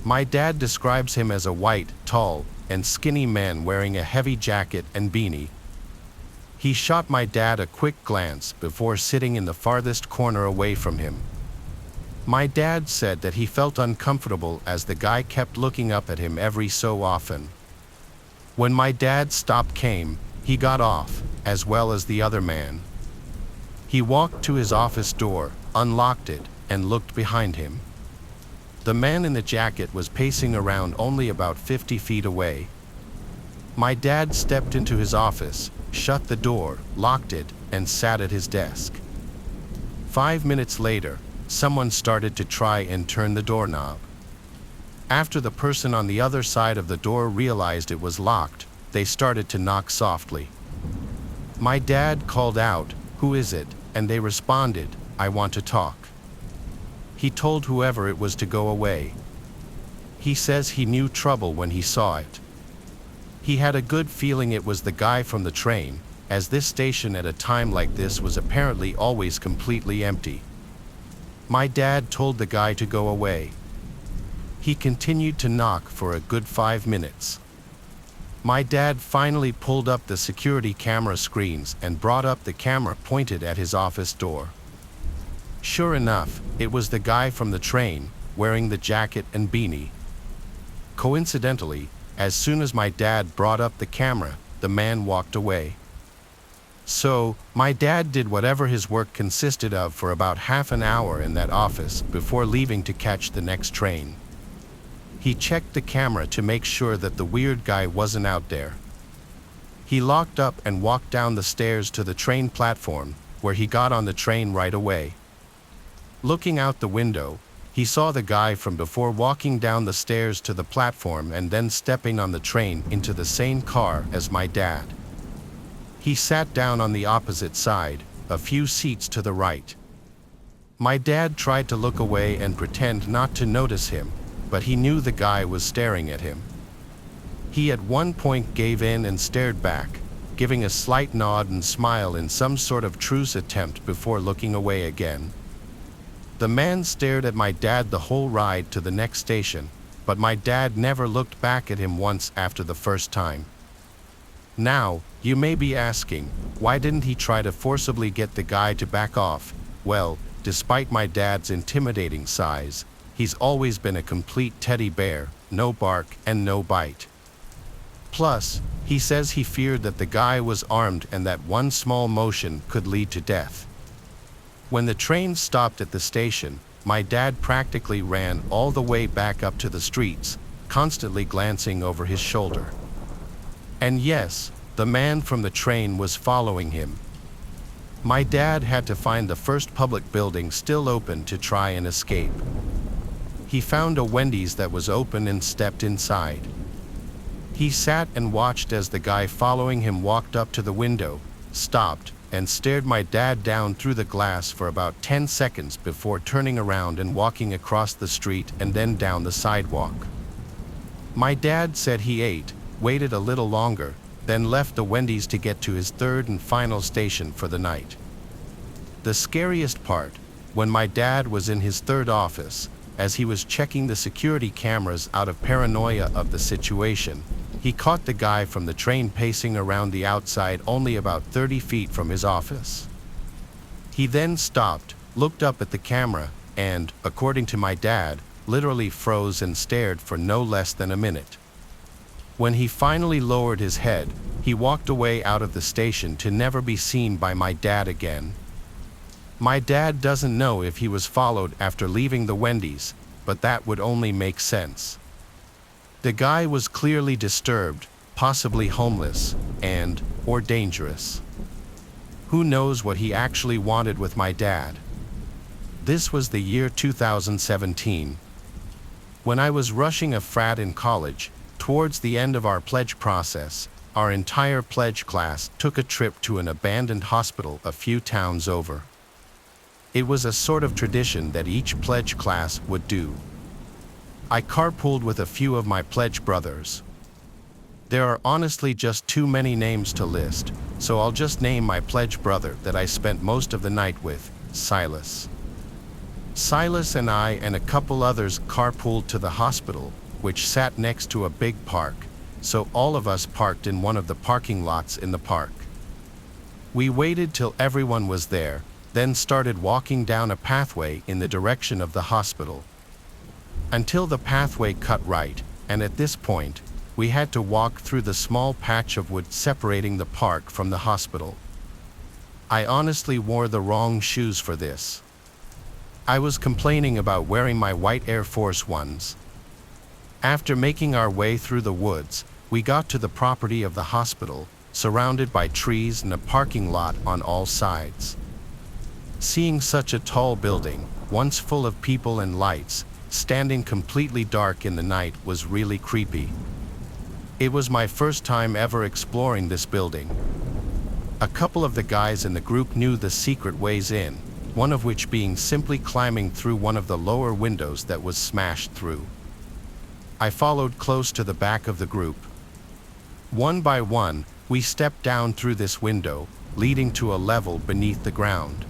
My dad describes him as a white, tall, and skinny man wearing a heavy jacket and beanie. He shot my dad a quick glance before sitting in the farthest corner away from him. My dad said that he felt uncomfortable as the guy kept looking up at him every so often. When my dad's stop came, he got off, as well as the other man. He walked to his office door, unlocked it, and looked behind him. The man in the jacket was pacing around only about 50 feet away. My dad stepped into his office, shut the door, locked it, and sat at his desk. 5 minutes later, someone started to try and turn the doorknob. After the person on the other side of the door realized it was locked, they started to knock softly. My dad called out, "Who is it?" and they responded, "I want to talk." He told whoever it was to go away. He says he knew trouble when he saw it. He had a good feeling it was the guy from the train, as this station at a time like this was apparently always completely empty. My dad told the guy to go away. He continued to knock for a good 5 minutes. My dad finally pulled up the security camera screens and brought up the camera pointed at his office door. Sure enough, it was the guy from the train, wearing the jacket and beanie. Coincidentally, as soon as my dad brought up the camera, the man walked away. So, my dad did whatever his work consisted of for about half an hour in that office before leaving to catch the next train. He checked the camera to make sure that the weird guy wasn't out there. He locked up and walked down the stairs to the train platform, where he got on the train right away. Looking out the window, he saw the guy from before walking down the stairs to the platform and then stepping on the train into the same car as my dad. He sat down on the opposite side, a few seats to the right. My dad tried to look away and pretend not to notice him, but he knew the guy was staring at him. He at one point gave in and stared back, giving a slight nod and smile in some sort of truce attempt before looking away again. The man stared at my dad the whole ride to the next station, but my dad never looked back at him once after the first time. Now, you may be asking, why didn't he try to forcibly get the guy to back off? Well, despite my dad's intimidating size, he's always been a complete teddy bear, no bark and no bite. Plus, he says he feared that the guy was armed and that one small motion could lead to death. When the train stopped at the station, my dad practically ran all the way back up to the streets, constantly glancing over his shoulder. And yes, the man from the train was following him. My dad had to find the first public building still open to try and escape. He found a Wendy's that was open and stepped inside. He sat and watched as the guy following him walked up to the window, stopped, and stared my dad down through the glass for about 10 seconds before turning around and walking across the street and then down the sidewalk. My dad said he ate, waited a little longer, then left the Wendy's to get to his third and final station for the night. The scariest part, when my dad was in his third office, as he was checking the security cameras out of paranoia of the situation, he caught the guy from the train pacing around the outside only about 30 feet from his office. He then stopped, looked up at the camera, and, according to my dad, literally froze and stared for no less than a minute. When he finally lowered his head, he walked away out of the station to never be seen by my dad again. My dad doesn't know if he was followed after leaving the Wendy's, but that would only make sense. The guy was clearly disturbed, possibly homeless, or dangerous. Who knows what he actually wanted with my dad? This was the year 2017. When I was rushing a frat in college, towards the end of our pledge process, our entire pledge class took a trip to an abandoned hospital a few towns over. It was a sort of tradition that each pledge class would do. I carpooled with a few of my pledge brothers. There are honestly just too many names to list, so I'll just name my pledge brother that I spent most of the night with, Silas. Silas and I and a couple others carpooled to the hospital, which sat next to a big park, so all of us parked in one of the parking lots in the park. We waited till everyone was there, then started walking down a pathway in the direction of the hospital. Until the pathway cut right, and at this point, we had to walk through the small patch of wood separating the park from the hospital. I honestly wore the wrong shoes for this. I was complaining about wearing my white Air Force Ones. After making our way through the woods, we got to the property of the hospital, surrounded by trees and a parking lot on all sides. Seeing such a tall building, once full of people and lights, standing completely dark in the night was really creepy. It was my first time ever exploring this building. A couple of the guys in the group knew the secret ways in, one of which being simply climbing through one of the lower windows that was smashed through. I followed close to the back of the group. One by one, we stepped down through this window, leading to a level beneath the ground.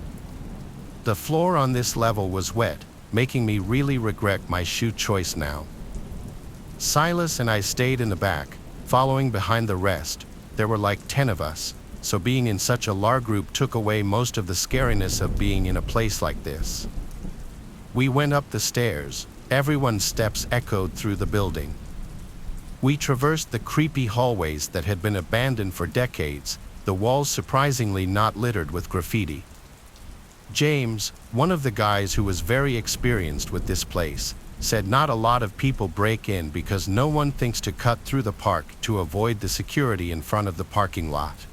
The floor on this level was wet, making me really regret my shoe choice now. Silas and I stayed in the back, following behind the rest. There were like 10 of us, so being in such a large group took away most of the scariness of being in a place like this. We went up the stairs, everyone's steps echoed through the building. We traversed the creepy hallways that had been abandoned for decades, the walls surprisingly not littered with graffiti. James, one of the guys who was very experienced with this place, said not a lot of people break in because no one thinks to cut through the park to avoid the security in front of the parking lot.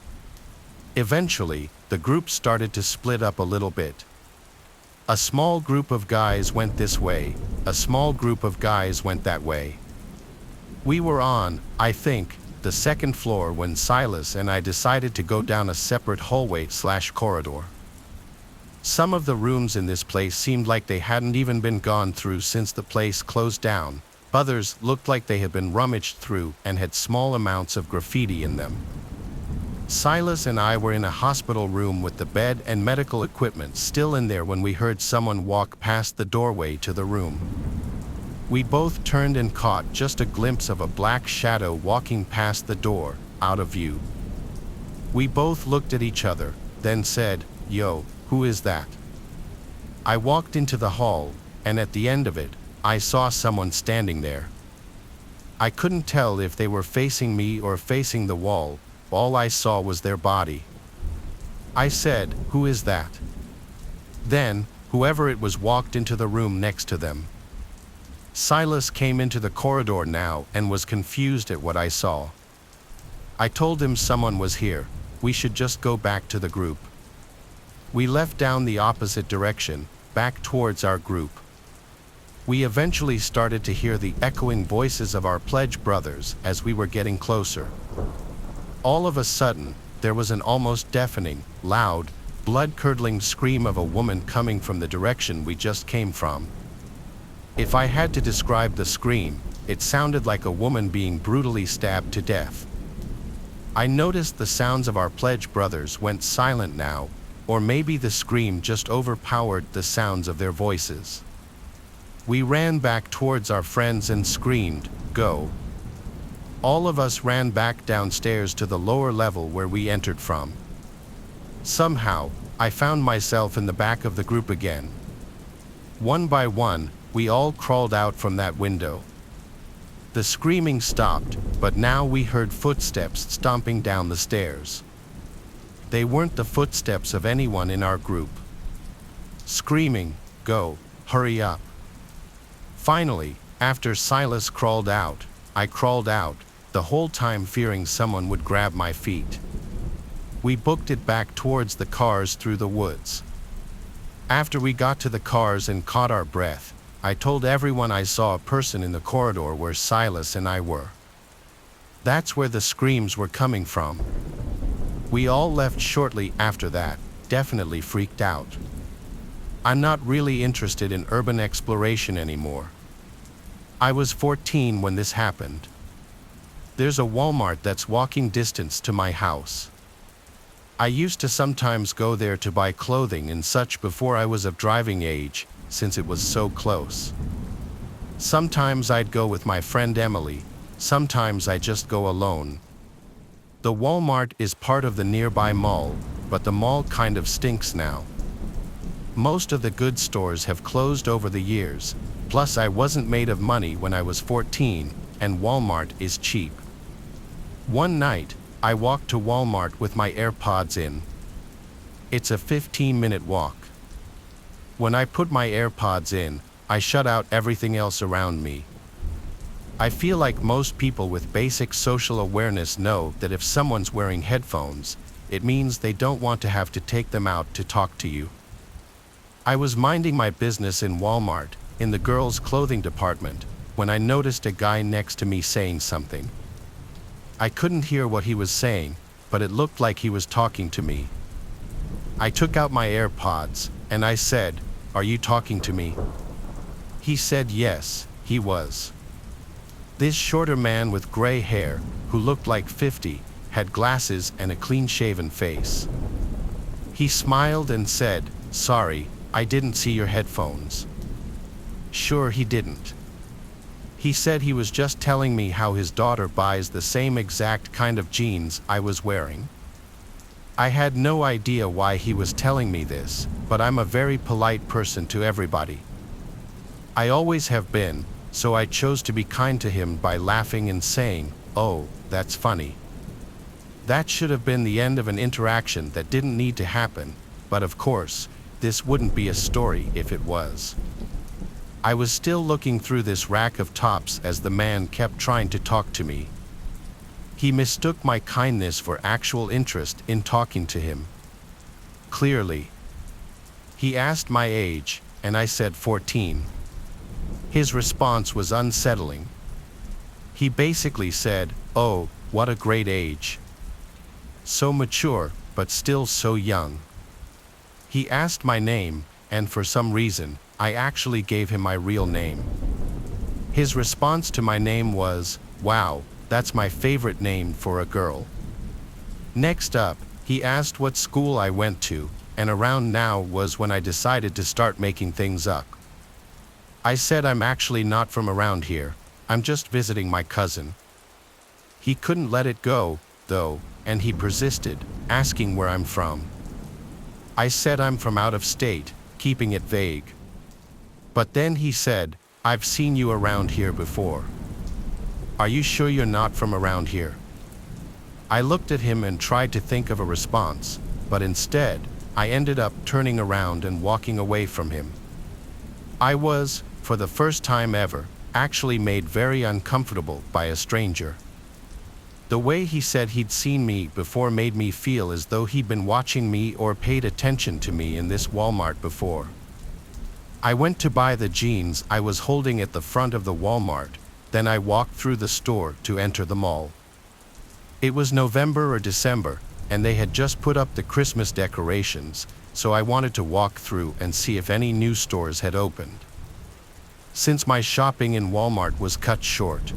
Eventually, the group started to split up a little bit. A small group of guys went this way, a small group of guys went that way. We were on, I think, the second floor when Silas and I decided to go down a separate hallway/corridor. Some of the rooms in this place seemed like they hadn't even been gone through since the place closed down. Others looked like they had been rummaged through and had small amounts of graffiti in them. Silas and I were in a hospital room with the bed and medical equipment still in there when we heard someone walk past the doorway to the room. We both turned and caught just a glimpse of a black shadow walking past the door, out of view. We both looked at each other, then said, "Yo, who is that?" I walked into the hall, and at the end of it, I saw someone standing there. I couldn't tell if they were facing me or facing the wall. All I saw was their body. I said, "Who is that?" Then, whoever it was walked into the room next to them. Silas came into the corridor now and was confused at what I saw. I told him someone was here, we should just go back to the group. We left down the opposite direction, back towards our group. We eventually started to hear the echoing voices of our pledge brothers as we were getting closer. All of a sudden, there was an almost deafening, loud, blood-curdling scream of a woman coming from the direction we just came from. If I had to describe the scream, it sounded like a woman being brutally stabbed to death. I noticed the sounds of our pledge brothers went silent now, or maybe the scream just overpowered the sounds of their voices. We ran back towards our friends and screamed, "Go!" All of us ran back downstairs to the lower level where we entered from. Somehow, I found myself in the back of the group again. One by one, we all crawled out from that window. The screaming stopped, but now we heard footsteps stomping down the stairs. They weren't the footsteps of anyone in our group. Screaming, "Go, hurry up!" Finally, after Silas crawled out, I crawled out, the whole time fearing someone would grab my feet. We booked it back towards the cars through the woods. After we got to the cars and caught our breath, I told everyone I saw a person in the corridor where Silas and I were. That's where the screams were coming from. We all left shortly after that, definitely freaked out. I'm not really interested in urban exploration anymore. I was 14 when this happened. There's a Walmart that's walking distance to my house. I used to sometimes go there to buy clothing and such before I was of driving age, since it was so close. Sometimes I'd go with my friend Emily, sometimes I just go alone. The Walmart is part of the nearby mall, but the mall kind of stinks now. Most of the good stores have closed over the years, plus I wasn't made of money when I was 14, and Walmart is cheap. One night, I walked to Walmart with my AirPods in. It's a 15-minute walk. When I put my AirPods in, I shut out everything else around me. I feel like most people with basic social awareness know that if someone's wearing headphones, it means they don't want to have to take them out to talk to you. I was minding my business in Walmart, in the girls' clothing department, when I noticed a guy next to me saying something. I couldn't hear what he was saying, but it looked like he was talking to me. I took out my AirPods, and I said, "Are you talking to me?" He said yes, he was. This shorter man with gray hair, who looked like 50, had glasses and a clean-shaven face. He smiled and said, "Sorry, I didn't see your headphones." Sure, he didn't. He said he was just telling me how his daughter buys the same exact kind of jeans I was wearing. I had no idea why he was telling me this, but I'm a very polite person to everybody. I always have been, so I chose to be kind to him by laughing and saying, "Oh, that's funny." That should have been the end of an interaction that didn't need to happen, but of course, this wouldn't be a story if it was. I was still looking through this rack of tops as the man kept trying to talk to me. He mistook my kindness for actual interest in talking to him. Clearly. He asked my age, and I said 14. His response was unsettling. He basically said, "Oh, what a great age. So mature, but still so young." He asked my name, and for some reason, I actually gave him my real name. His response to my name was, "Wow, that's my favorite name for a girl." Next up, he asked what school I went to, and around now was when I decided to start making things up. I said I'm actually not from around here, I'm just visiting my cousin. He couldn't let it go, though, and he persisted, asking where I'm from. I said I'm from out of state, keeping it vague. But then he said, "I've seen you around here before. Are you sure you're not from around here?" I looked at him and tried to think of a response, but instead, I ended up turning around and walking away from him. I was, for the first time ever, actually made very uncomfortable by a stranger. The way he said he'd seen me before made me feel as though he'd been watching me or paid attention to me in this Walmart before. I went to buy the jeans I was holding at the front of the Walmart, then I walked through the store to enter the mall. It was November or December, and they had just put up the Christmas decorations, so I wanted to walk through and see if any new stores had opened. Since my shopping in Walmart was cut short,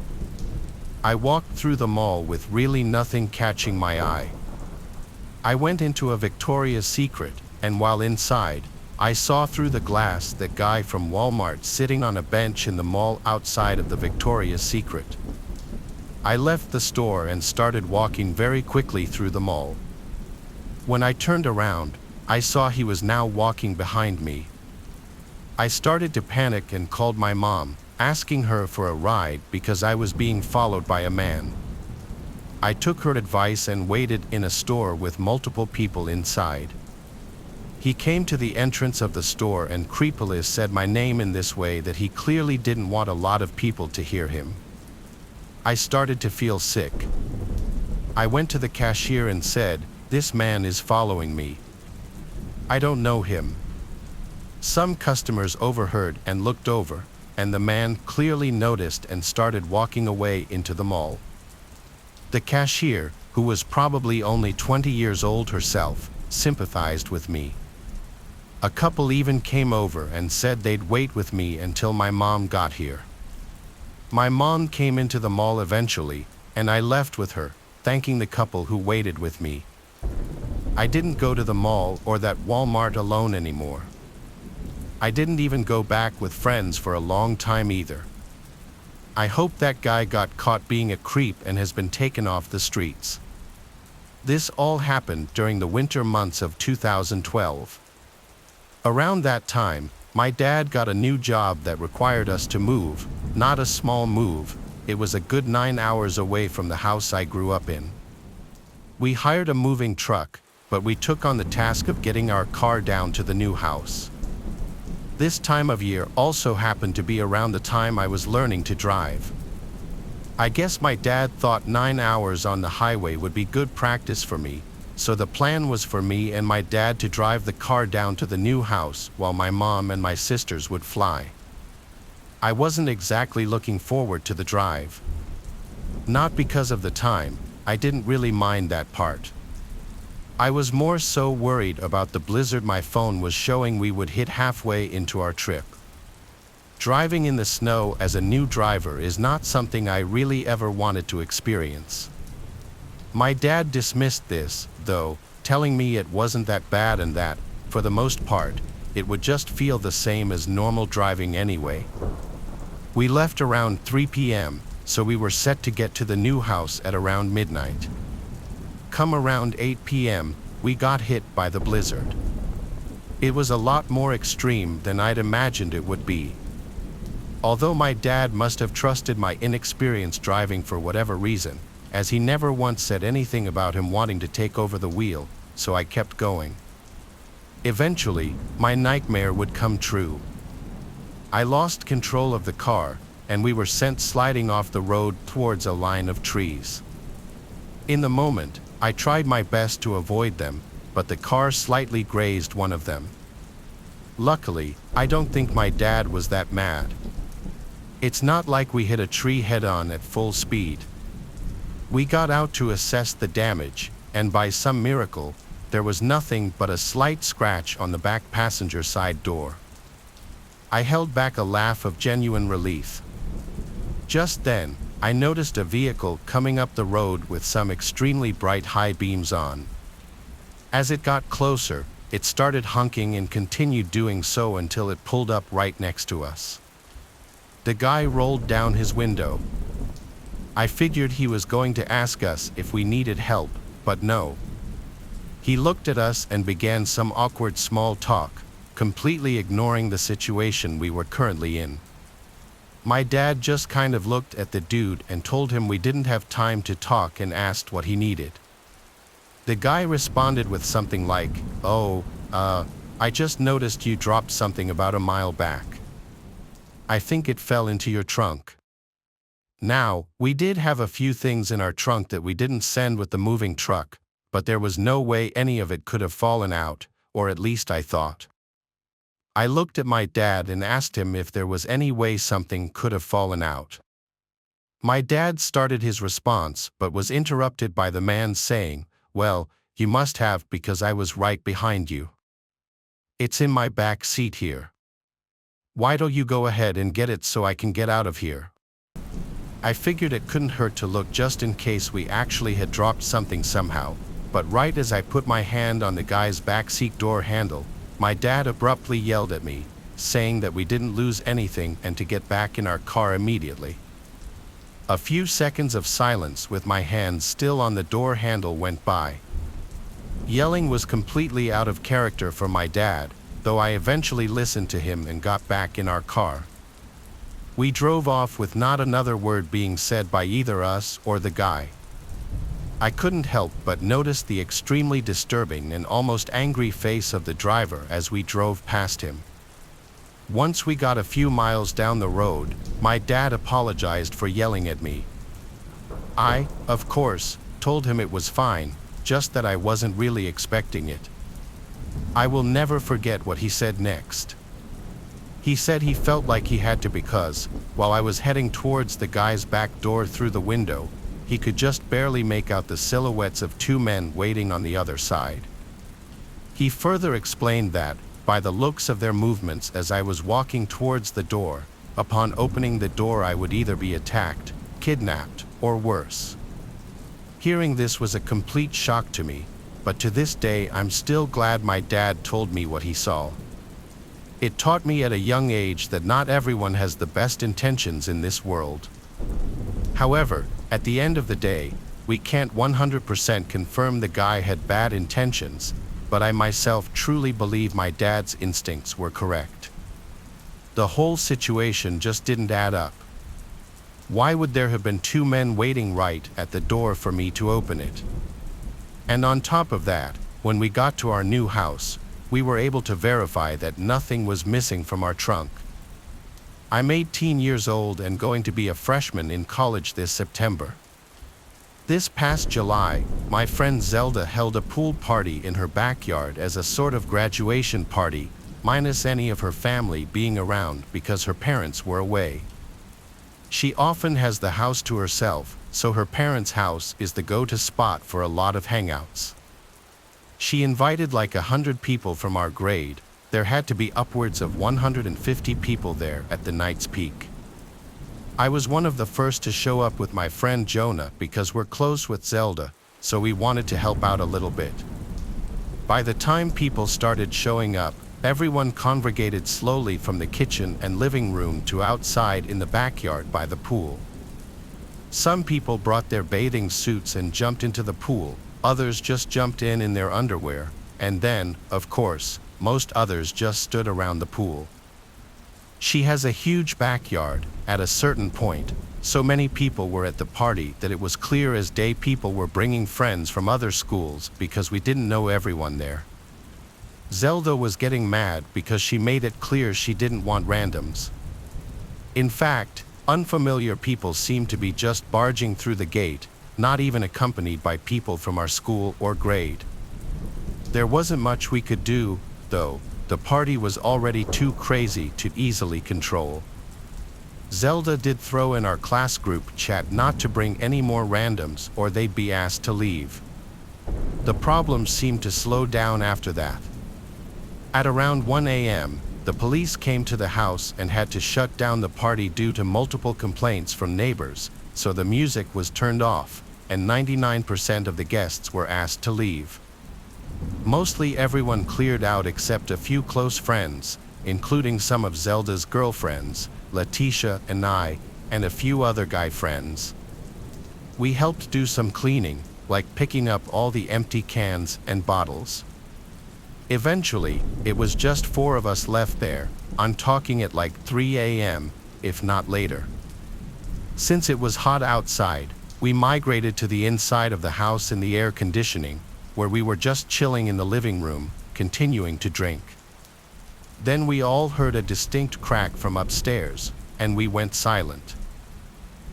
I walked through the mall with really nothing catching my eye. I went into a Victoria's Secret, and while inside, I saw through the glass that guy from Walmart sitting on a bench in the mall outside of the Victoria's Secret. I left the store and started walking very quickly through the mall. When I turned around, I saw he was now walking behind me. I started to panic and called my mom, asking her for a ride because I was being followed by a man. I took her advice and waited in a store with multiple people inside. He came to the entrance of the store and creepily said my name in this way that he clearly didn't want a lot of people to hear him. I started to feel sick. I went to the cashier and said, "This man is following me. I don't know him." Some customers overheard and looked over, and the man clearly noticed and started walking away into the mall. The cashier, who was probably only 20 years old herself, sympathized with me. A couple even came over and said they'd wait with me until my mom got here. My mom came into the mall eventually, and I left with her, thanking the couple who waited with me. I didn't go to the mall or that Walmart alone anymore. I didn't even go back with friends for a long time either. I hope that guy got caught being a creep and has been taken off the streets. This all happened during the winter months of 2012. Around that time, my dad got a new job that required us to move, not a small move. It was a good 9 hours away from the house I grew up in. We hired a moving truck, but we took on the task of getting our car down to the new house. This time of year also happened to be around the time I was learning to drive. I guess my dad thought 9 hours on the highway would be good practice for me, so the plan was for me and my dad to drive the car down to the new house while my mom and my sisters would fly. I wasn't exactly looking forward to the drive. Not because of the time, I didn't really mind that part. I was more so worried about the blizzard my phone was showing we would hit halfway into our trip. Driving in the snow as a new driver is not something I really ever wanted to experience. My dad dismissed this, though, telling me it wasn't that bad and that, for the most part, it would just feel the same as normal driving anyway. We left around 3 p.m., so we were set to get to the new house at around midnight. Come around 8 p.m., we got hit by the blizzard. It was a lot more extreme than I'd imagined it would be. Although my dad must have trusted my inexperienced driving for whatever reason, as he never once said anything about him wanting to take over the wheel, so I kept going. Eventually, my nightmare would come true. I lost control of the car, and we were sent sliding off the road towards a line of trees. In the moment, I tried my best to avoid them, but the car slightly grazed one of them. Luckily, I don't think my dad was that mad. It's not like we hit a tree head-on at full speed. We got out to assess the damage, and by some miracle, there was nothing but a slight scratch on the back passenger side door. I held back a laugh of genuine relief. Just then, I noticed a vehicle coming up the road with some extremely bright high beams on. As it got closer, it started honking and continued doing so until it pulled up right next to us. The guy rolled down his window. I figured he was going to ask us if we needed help, but no. He looked at us and began some awkward small talk, completely ignoring the situation we were currently in. My dad just kind of looked at the dude and told him we didn't have time to talk and asked what he needed. The guy responded with something like, I just noticed you dropped something about a mile back. I think it fell into your trunk. Now, we did have a few things in our trunk that we didn't send with the moving truck, but there was no way any of it could have fallen out, or at least I thought. I looked at my dad and asked him if there was any way something could have fallen out. My dad started his response but was interrupted by the man saying, "Well, you must have because I was right behind you. It's in my back seat here. Why don't you go ahead and get it so I can get out of here?" I figured it couldn't hurt to look just in case we actually had dropped something somehow, but right as I put my hand on the guy's backseat door handle, my dad abruptly yelled at me, saying that we didn't lose anything and to get back in our car immediately. A few seconds of silence with my hands still on the door handle went by. Yelling was completely out of character for my dad, though I eventually listened to him and got back in our car. We drove off with not another word being said by either us or the guy. I couldn't help but notice the extremely disturbing and almost angry face of the driver as we drove past him. Once we got a few miles down the road, my dad apologized for yelling at me. I, of course, told him it was fine, just that I wasn't really expecting it. I will never forget what he said next. He said he felt like he had to because, while I was heading towards the guy's back door through the window, he could just barely make out the silhouettes of two men waiting on the other side. He further explained that, by the looks of their movements as I was walking towards the door, upon opening the door I would either be attacked, kidnapped, or worse. Hearing this was a complete shock to me, but to this day I'm still glad my dad told me what he saw. It taught me at a young age that not everyone has the best intentions in this world. However, at the end of the day, we can't 100% confirm the guy had bad intentions, but I myself truly believe my dad's instincts were correct. The whole situation just didn't add up. Why would there have been two men waiting right at the door for me to open it? And on top of that, when we got to our new house, we were able to verify that nothing was missing from our trunk. I'm 18 years old and going to be a freshman in college this September. This past July, my friend Zelda held a pool party in her backyard as a sort of graduation party, minus any of her family being around because her parents were away. She often has the house to herself, so her parents' house is the go-to spot for a lot of hangouts. She invited like 100 people from our grade. There had to be upwards of 150 people there at the night's peak. I was one of the first to show up with my friend Jonah because we're close with Zelda, so we wanted to help out a little bit. By the time people started showing up, everyone congregated slowly from the kitchen and living room to outside in the backyard by the pool. Some people brought their bathing suits and jumped into the pool, others just jumped in their underwear, and then, of course, most others just stood around the pool. She has a huge backyard. At a certain point, so many people were at the party that it was clear as day people were bringing friends from other schools because we didn't know everyone there. Zelda was getting mad because she made it clear she didn't want randoms. In fact, unfamiliar people seemed to be just barging through the gate, not even accompanied by people from our school or grade. There wasn't much we could do, though. The party was already too crazy to easily control. Zelda did throw in our class group chat not to bring any more randoms or they'd be asked to leave. The problems seemed to slow down after that. At around 1 a.m., the police came to the house and had to shut down the party due to multiple complaints from neighbors, so the music was turned off, and 99% of the guests were asked to leave. Mostly everyone cleared out except a few close friends, including some of Zelda's girlfriends, Letitia and I, and a few other guy friends. We helped do some cleaning, like picking up all the empty cans and bottles. Eventually, it was just 4 of us left there. I'm talking at like 3 a.m., if not later. Since it was hot outside, we migrated to the inside of the house in the air conditioning, where we were just chilling in the living room, continuing to drink. Then we all heard a distinct crack from upstairs, and we went silent.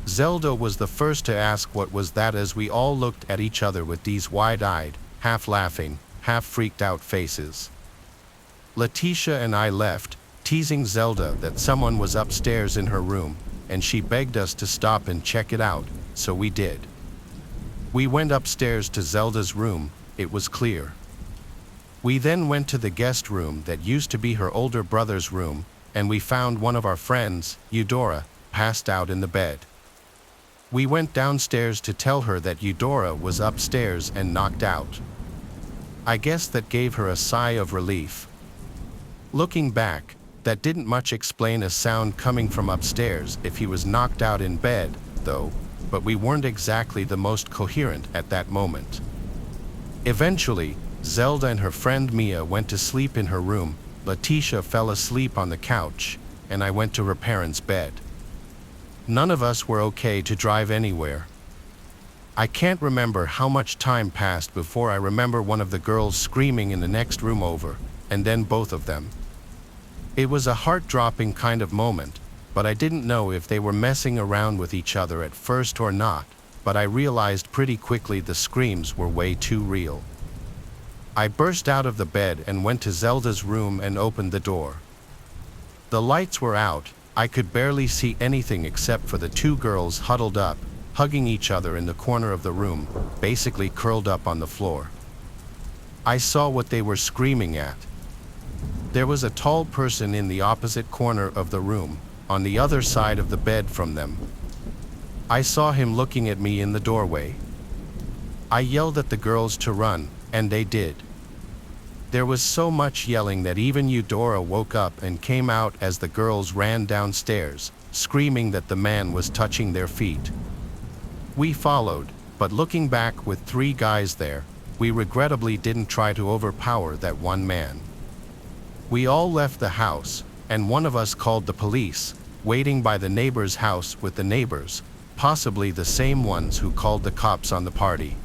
Zelda was the first to ask what was that as we all looked at each other with these wide-eyed, half-laughing, half-freaked-out faces. Letitia and I left, teasing Zelda that someone was upstairs in her room, and she begged us to stop and check it out, so we did. We went upstairs to Zelda's room. It was clear. We then went to the guest room that used to be her older brother's room, and we found one of our friends, Eudora, passed out in the bed. We went downstairs to tell her that Eudora was upstairs and knocked out. I guess that gave her a sigh of relief. Looking back, that didn't much explain a sound coming from upstairs if he was knocked out in bed, though, but we weren't exactly the most coherent at that moment. Eventually, Zelda and her friend Mia went to sleep in her room, Letitia fell asleep on the couch, and I went to her parents' bed. None of us were okay to drive anywhere. I can't remember how much time passed before I remember one of the girls screaming in the next room over, and then both of them. It was a heart-dropping kind of moment, but I didn't know if they were messing around with each other at first or not, but I realized pretty quickly the screams were way too real. I burst out of the bed and went to Zelda's room and opened the door. The lights were out. I could barely see anything except for the 2 girls huddled up, hugging each other in the corner of the room, basically curled up on the floor. I saw what they were screaming at. There was a tall person in the opposite corner of the room, on the other side of the bed from them. I saw him looking at me in the doorway. I yelled at the girls to run, and they did. There was so much yelling that even Eudora woke up and came out as the girls ran downstairs, screaming that the man was touching their feet. We followed, but looking back with 3 guys there, we regrettably didn't try to overpower that one man. We all left the house, and one of us called the police, waiting by the neighbor's house with the neighbors, possibly the same ones who called the cops on the party.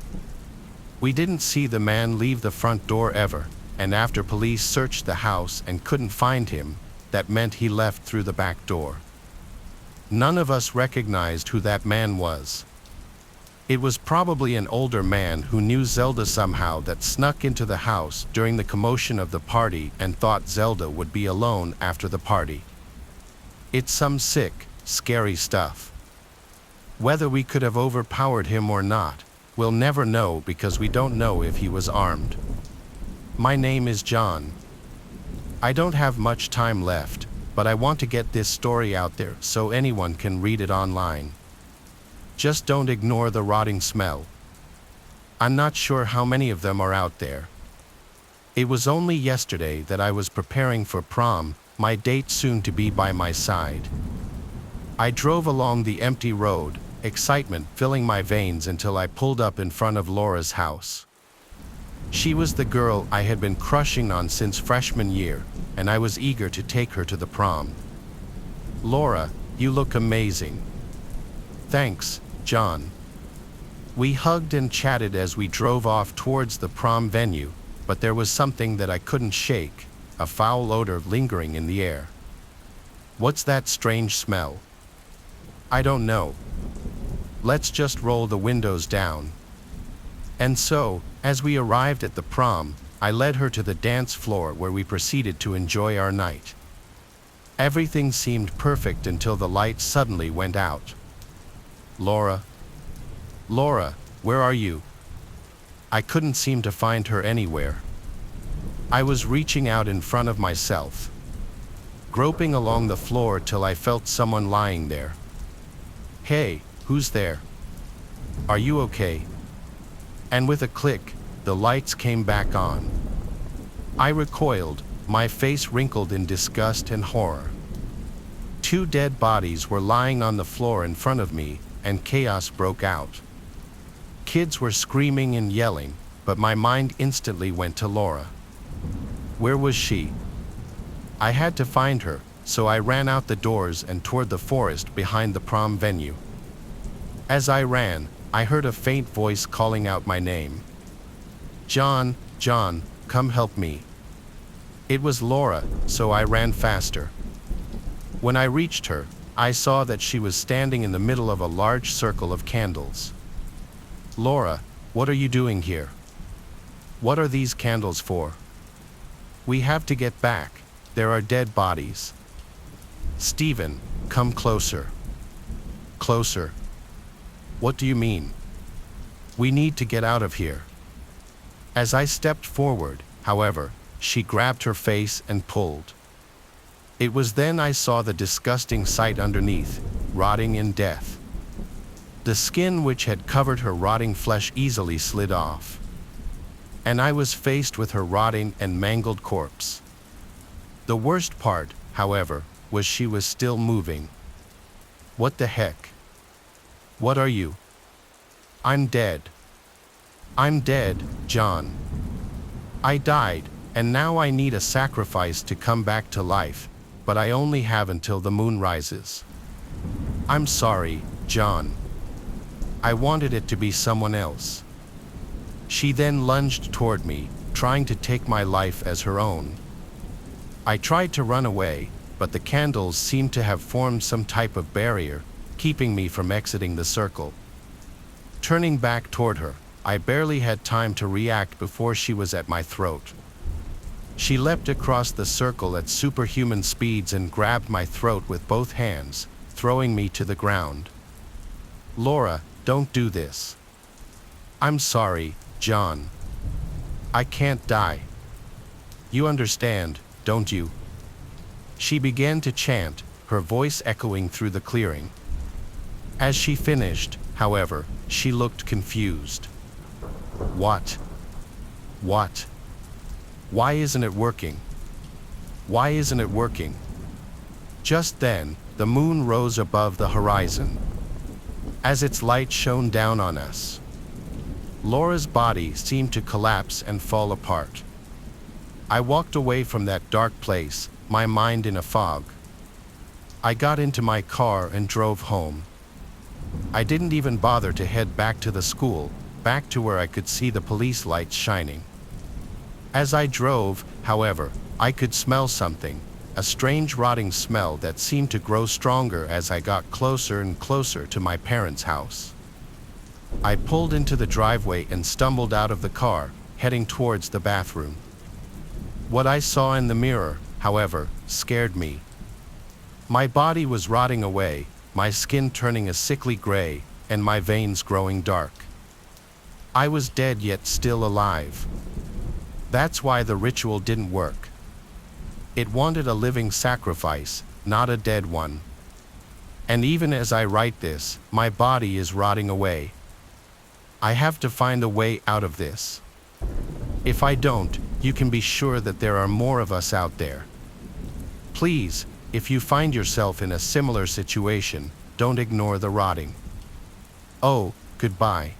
We didn't see the man leave the front door ever, and after police searched the house and couldn't find him, that meant he left through the back door. None of us recognized who that man was. It was probably an older man who knew Zelda somehow that snuck into the house during the commotion of the party and thought Zelda would be alone after the party. It's some sick, scary stuff. Whether we could have overpowered him or not, we'll never know because we don't know if he was armed. My name is John. I don't have much time left, but I want to get this story out there so anyone can read it online. Just don't ignore the rotting smell. I'm not sure how many of them are out there. It was only yesterday that I was preparing for prom, my date soon to be by my side. I drove along the empty road, excitement filling my veins until I pulled up in front of Laura's house. She was the girl I had been crushing on since freshman year, and I was eager to take her to the prom. Laura, you look amazing. Thanks, John. We hugged and chatted as we drove off towards the prom venue, but there was something that I couldn't shake, a foul odor lingering in the air. What's that strange smell? I don't know. Let's just roll the windows down. And so, as we arrived at the prom, I led her to the dance floor where we proceeded to enjoy our night. Everything seemed perfect until the lights suddenly went out. Laura, where are you? I couldn't seem to find her anywhere. I was reaching out in front of myself, groping along the floor till I felt someone lying there. Hey, who's there? Are you okay? And with a click, the lights came back on. I recoiled, my face wrinkled in disgust and horror. 2 dead bodies were lying on the floor in front of me, and chaos broke out. Kids were screaming and yelling, but my mind instantly went to Laura. Where was she? I had to find her, so I ran out the doors and toward the forest behind the prom venue. As I ran, I heard a faint voice calling out my name. John, come help me. It was Laura, so I ran faster. When I reached her, I saw that she was standing in the middle of a large circle of candles. Laura, what are you doing here? What are these candles for? We have to get back. There are dead bodies. Stephen, come closer. Closer. What do you mean? We need to get out of here. As I stepped forward, however, she grabbed her face and pulled. It was then I saw the disgusting sight underneath, rotting in death. The skin which had covered her rotting flesh easily slid off. And I was faced with her rotting and mangled corpse. The worst part, however, was she was still moving. What the heck? What are you? I'm dead. I'm dead, John. I died, and now I need a sacrifice to come back to life, but I only have until the moon rises. I'm sorry, John. I wanted it to be someone else. She then lunged toward me, trying to take my life as her own. I tried to run away, but the candles seemed to have formed some type of barrier, keeping me from exiting the circle. Turning back toward her, I barely had time to react before she was at my throat. She leapt across the circle at superhuman speeds and grabbed my throat with both hands, throwing me to the ground. Laura, don't do this. I'm sorry, John. I can't die. You understand, don't you? She began to chant, her voice echoing through the clearing. As she finished, however, she looked confused. What? What? Why isn't it working? Why isn't it working? Just then, the moon rose above the horizon. As its light shone down on us, Laura's body seemed to collapse and fall apart. I walked away from that dark place, my mind in a fog. I got into my car and drove home. I didn't even bother to head back to the school, back to where I could see the police lights shining. As I drove, however, I could smell something, a strange rotting smell that seemed to grow stronger as I got closer and closer to my parents' house. I pulled into the driveway and stumbled out of the car, heading towards the bathroom. What I saw in the mirror, however, scared me. My body was rotting away, my skin turning a sickly gray, and my veins growing dark. I was dead yet still alive. That's why the ritual didn't work. It wanted a living sacrifice, not a dead one. And even as I write this, my body is rotting away. I have to find a way out of this. If I don't, you can be sure that there are more of us out there. Please, if you find yourself in a similar situation, don't ignore the rotting. Oh, goodbye.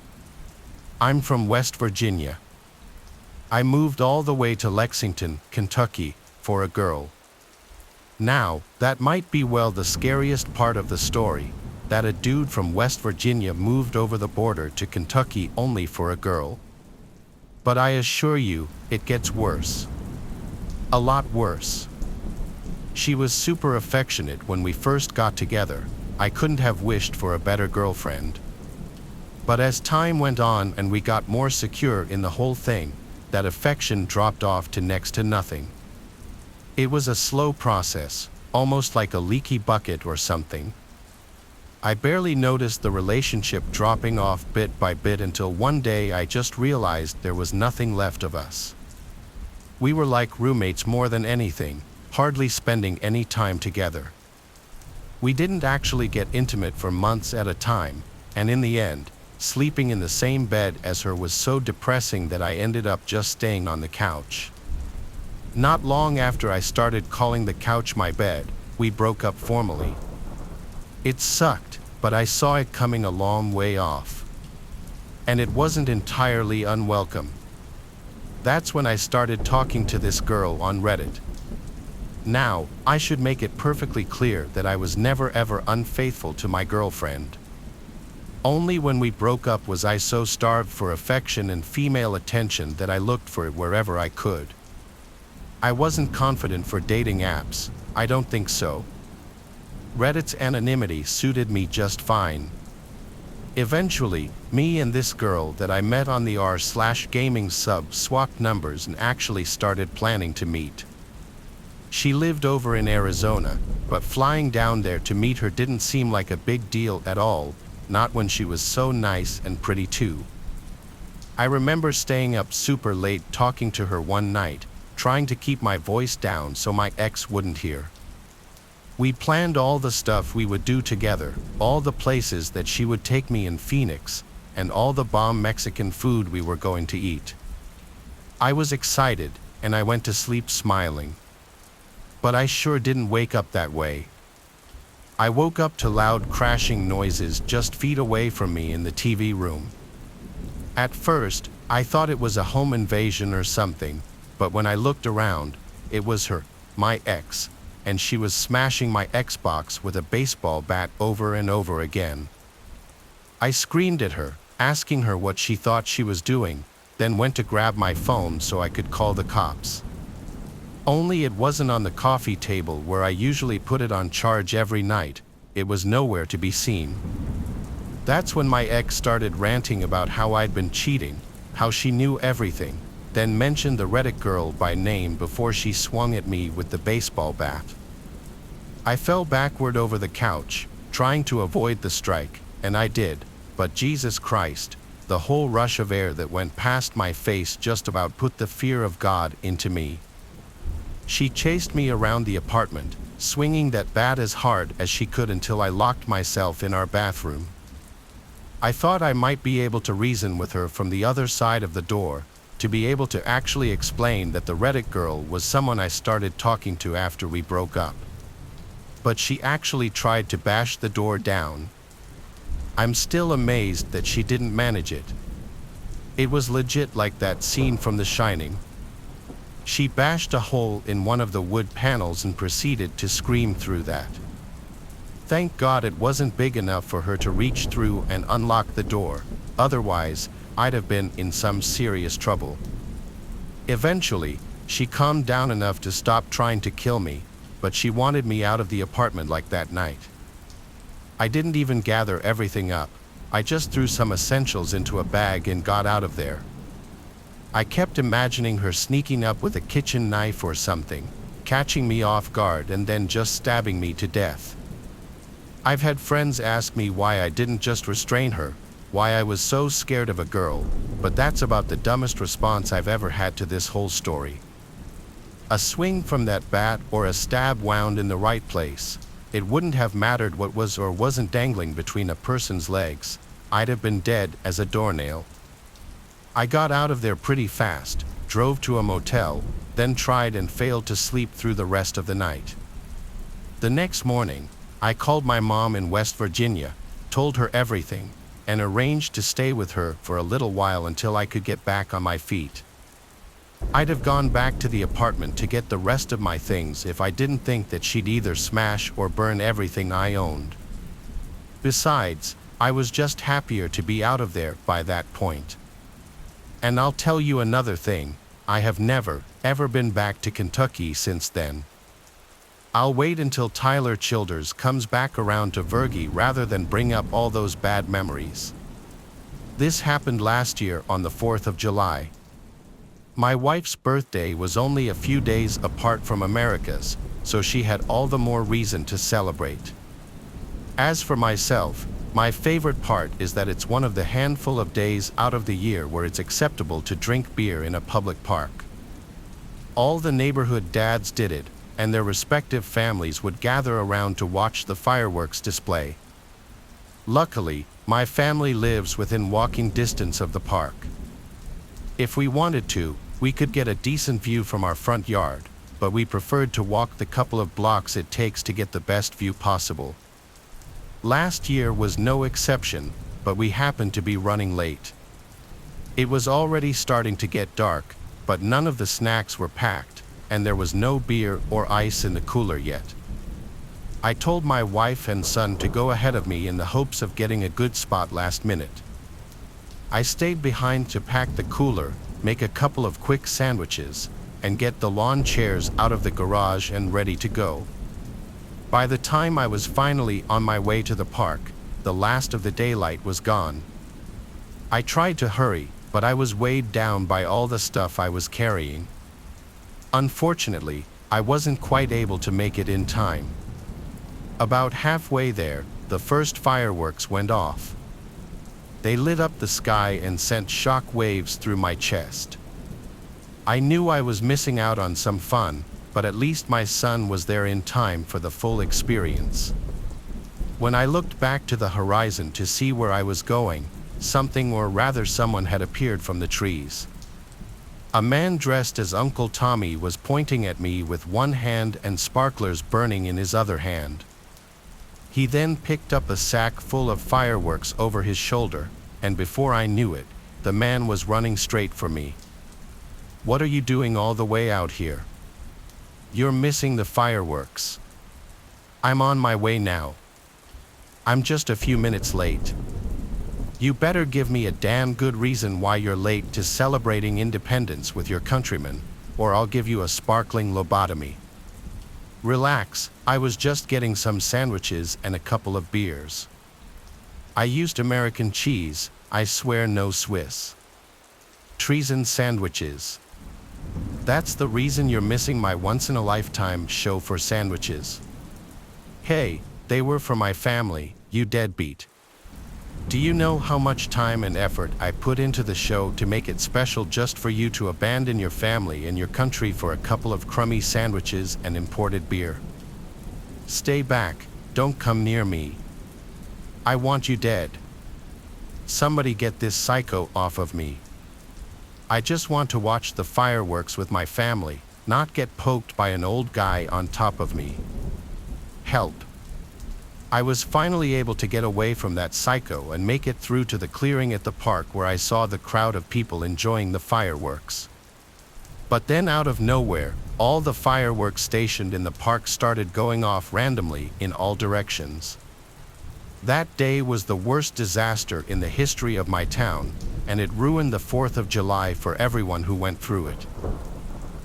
I'm from West Virginia. I moved all the way to Lexington, Kentucky, for a girl. Now, that might be the scariest part of the story, that a dude from West Virginia moved over the border to Kentucky only for a girl. But I assure you, it gets worse. A lot worse. She was super affectionate when we first got together. I couldn't have wished for a better girlfriend. But as time went on and we got more secure in the whole thing, that affection dropped off to next to nothing. It was a slow process, almost like a leaky bucket or something. I barely noticed the relationship dropping off bit by bit until one day I just realized there was nothing left of us. We were like roommates more than anything, hardly spending any time together. We didn't actually get intimate for months at a time, and in the end, sleeping in the same bed as her was so depressing that I ended up just staying on the couch. Not long after I started calling the couch my bed, we broke up formally. It sucked, but I saw it coming a long way off. And it wasn't entirely unwelcome. That's when I started talking to this girl on Reddit. Now, I should make it perfectly clear that I was never ever unfaithful to my girlfriend. Only when we broke up was I so starved for affection and female attention that I looked for it wherever I could. I wasn't confident for dating apps, I don't think so. Reddit's anonymity suited me just fine. Eventually, me and this girl that I met on the r/gaming sub swapped numbers and actually started planning to meet. She lived over in Arizona, but flying down there to meet her didn't seem like a big deal at all, not when she was so nice and pretty too. I remember staying up super late talking to her one night, trying to keep my voice down so my ex wouldn't hear. We planned all the stuff we would do together, all the places that she would take me in Phoenix, and all the bomb Mexican food we were going to eat. I was excited, and I went to sleep smiling. But I sure didn't wake up that way. I woke up to loud crashing noises just feet away from me in the TV room. At first, I thought it was a home invasion or something, but when I looked around, it was her, my ex, and she was smashing my Xbox with a baseball bat over and over again. I screamed at her, asking her what she thought she was doing, then went to grab my phone so I could call the cops. Only it wasn't on the coffee table where I usually put it on charge every night. It was nowhere to be seen. That's when my ex started ranting about how I'd been cheating, how she knew everything, then mentioned the Reddit girl by name before she swung at me with the baseball bat. I fell backward over the couch, trying to avoid the strike, and I did, but Jesus Christ, the whole rush of air that went past my face just about put the fear of God into me. She chased me around the apartment, swinging that bat as hard as she could until I locked myself in our bathroom. I thought I might be able to reason with her from the other side of the door, to be able to actually explain that the Reddit girl was someone I started talking to after we broke up. But she actually tried to bash the door down. I'm still amazed that she didn't manage it. It was legit like that scene from The Shining. She bashed a hole in one of the wood panels and proceeded to scream through that. Thank God it wasn't big enough for her to reach through and unlock the door, otherwise, I'd have been in some serious trouble. Eventually, she calmed down enough to stop trying to kill me, but she wanted me out of the apartment like that night. I didn't even gather everything up, I just threw some essentials into a bag and got out of there. I kept imagining her sneaking up with a kitchen knife or something, catching me off guard and then just stabbing me to death. I've had friends ask me why I didn't just restrain her, why I was so scared of a girl, but that's about the dumbest response I've ever had to this whole story. A swing from that bat or a stab wound in the right place, it wouldn't have mattered what was or wasn't dangling between a person's legs, I'd have been dead as a doornail. I got out of there pretty fast, drove to a motel, then tried and failed to sleep through the rest of the night. The next morning, I called my mom in West Virginia, told her everything, and arranged to stay with her for a little while until I could get back on my feet. I'd have gone back to the apartment to get the rest of my things if I didn't think that she'd either smash or burn everything I owned. Besides, I was just happier to be out of there by that point. And I'll tell you another thing, I have never, ever been back to Kentucky since then. I'll wait until Tyler Childers comes back around to Vergie rather than bring up all those bad memories. This happened last year on the 4th of July. My wife's birthday was only a few days apart from America's, so she had all the more reason to celebrate. As for myself, my favorite part is that it's one of the handful of days out of the year where it's acceptable to drink beer in a public park. All the neighborhood dads did it, and their respective families would gather around to watch the fireworks display. Luckily, my family lives within walking distance of the park. If we wanted to, we could get a decent view from our front yard, but we preferred to walk the couple of blocks it takes to get the best view possible. Last year was no exception, but we happened to be running late. It was already starting to get dark, but none of the snacks were packed, and there was no beer or ice in the cooler yet. I told my wife and son to go ahead of me in the hopes of getting a good spot last minute. I stayed behind to pack the cooler, make a couple of quick sandwiches, and get the lawn chairs out of the garage and ready to go. By the time I was finally on my way to the park, the last of the daylight was gone. I tried to hurry, but I was weighed down by all the stuff I was carrying. Unfortunately, I wasn't quite able to make it in time. About halfway there, the first fireworks went off. They lit up the sky and sent shock waves through my chest. I knew I was missing out on some fun, but at least my son was there in time for the full experience. When I looked back to the horizon to see where I was going, something or rather someone had appeared from the trees. A man dressed as Uncle Tommy was pointing at me with one hand and sparklers burning in his other hand. He then picked up a sack full of fireworks over his shoulder, and before I knew it, the man was running straight for me. "What are you doing all the way out here? You're missing the fireworks." "I'm on my way now. I'm just a few minutes late." "You better give me a damn good reason why you're late to celebrating independence with your countrymen, or I'll give you a sparkling lobotomy." "Relax, I was just getting some sandwiches and a couple of beers. I used American cheese, I swear no Swiss. Treason sandwiches. That's the reason you're missing my once-in-a-lifetime show for sandwiches." "Hey, they were for my family, you deadbeat." Do you know how much time and effort I put into the show to make it special just for you to abandon your family and your country for a couple of crummy sandwiches and imported beer? Stay back, don't come near me. I want you dead. Somebody get this psycho off of me. I just want to watch the fireworks with my family, not get poked by an old guy on top of me. Help. I was finally able to get away from that psycho and make it through to the clearing at the park where I saw the crowd of people enjoying the fireworks. But then out of nowhere, all the fireworks stationed in the park started going off randomly in all directions. That day was the worst disaster in the history of my town, and it ruined the 4th of July for everyone who went through it.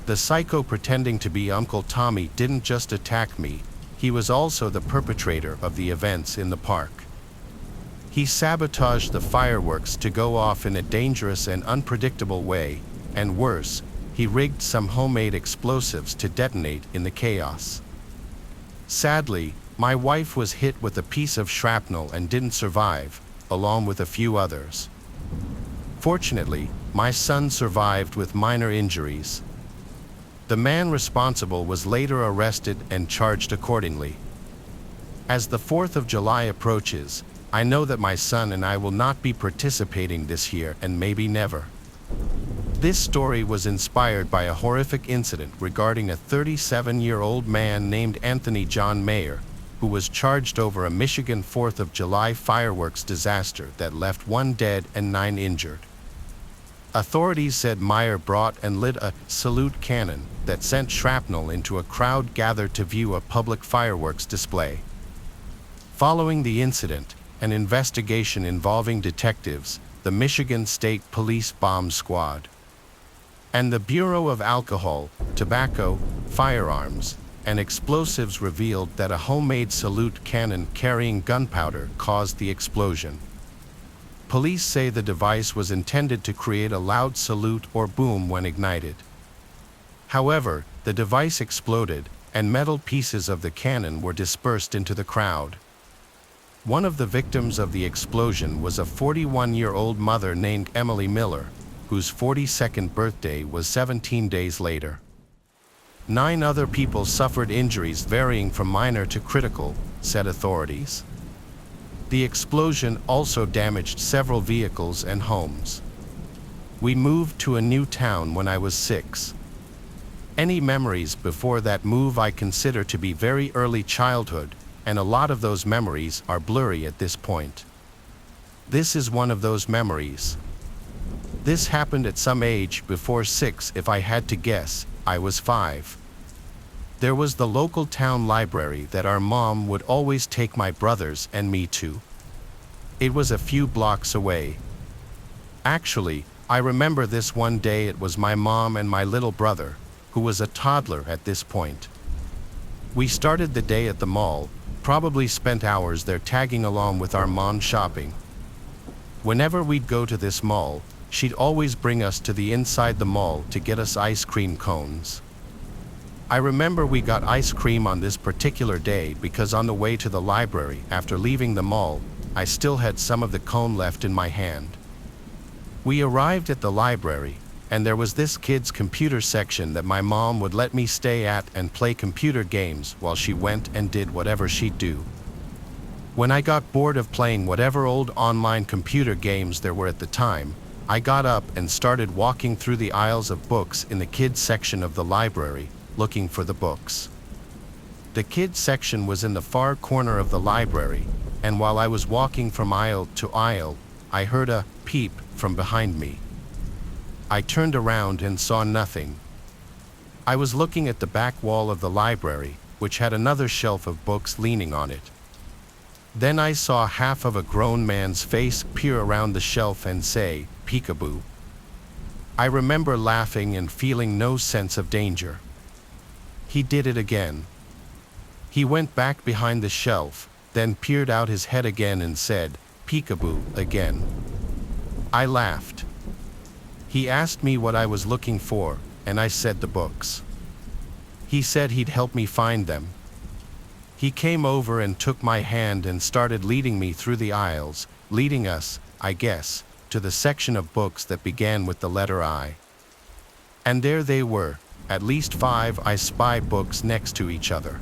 The psycho pretending to be Uncle Tommy didn't just attack me, he was also the perpetrator of the events in the park. He sabotaged the fireworks to go off in a dangerous and unpredictable way, and worse, he rigged some homemade explosives to detonate in the chaos. Sadly, my wife was hit with a piece of shrapnel and didn't survive, along with a few others. Fortunately, my son survived with minor injuries. The man responsible was later arrested and charged accordingly. As the 4th of July approaches, I know that my son and I will not be participating this year and maybe never. This story was inspired by a horrific incident regarding a 37-year-old man named Anthony John Mayer, who was charged over a Michigan 4th of July fireworks disaster that left 1 dead and 9 injured. Authorities said Meyer brought and lit a salute cannon that sent shrapnel into a crowd gathered to view a public fireworks display. Following the incident, an investigation involving detectives, the Michigan State Police Bomb Squad, and the Bureau of Alcohol, Tobacco, Firearms, and Explosives revealed that a homemade salute cannon carrying gunpowder caused the explosion. Police say the device was intended to create a loud salute or boom when ignited. However, the device exploded, and metal pieces of the cannon were dispersed into the crowd. One of the victims of the explosion was a 41-year-old mother named Emily Miller, whose 42nd birthday was 17 days later. 9 other people suffered injuries varying from minor to critical, said authorities. The explosion also damaged several vehicles and homes. We moved to a new town when I was 6. Any memories before that move I consider to be very early childhood, and a lot of those memories are blurry at this point. This is one of those memories. This happened at some age before 6. If I had to guess, I was 5. There was the local town library that our mom would always take my brothers and me to. It was a few blocks away. Actually, I remember this one day. It was my mom and my little brother, who was a toddler at this point. We started the day at the mall, probably spent hours there tagging along with our mom shopping. Whenever we'd go to this mall, she'd always bring us to the inside the mall to get us ice cream cones. I remember we got ice cream on this particular day because on the way to the library after leaving the mall, I still had some of the cone left in my hand. We arrived at the library, and there was this kids' computer section that my mom would let me stay at and play computer games while she went and did whatever she'd do. When I got bored of playing whatever old online computer games there were at the time, I got up and started walking through the aisles of books in the kids' section of the library, looking for the books. The kids section was in the far corner of the library, and while I was walking from aisle to aisle, I heard a peep from behind me. I turned around and saw nothing. I was looking at the back wall of the library, which had another shelf of books leaning on it. Then I saw half of a grown man's face peer around the shelf and say, "Peekaboo." I remember laughing and feeling no sense of danger. He did it again. He went back behind the shelf, then peered out his head again and said, "Peekaboo," again. I laughed. He asked me what I was looking for, and I said the books. He said he'd help me find them. He came over and took my hand and started leading me through the aisles, leading us, I guess, to the section of books that began with the letter I. And there they were, at least 5 I Spy books next to each other.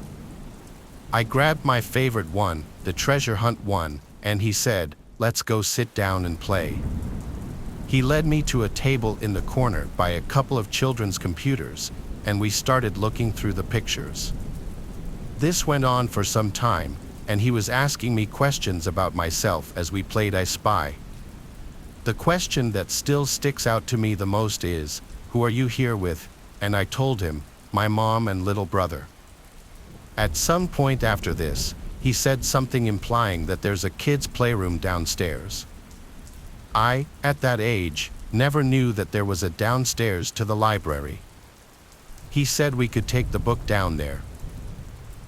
I grabbed my favorite one, the treasure hunt one, and he said, "Let's go sit down and play." He led me to a table in the corner by a couple of children's computers, and we started looking through the pictures. This went on for some time, and he was asking me questions about myself as we played I Spy. The question that still sticks out to me the most is, "Who are you here with?" And I told him, "My mom and little brother." At some point after this, he said something implying that there's a kid's playroom downstairs. I, at that age, never knew that there was a downstairs to the library. He said we could take the book down there.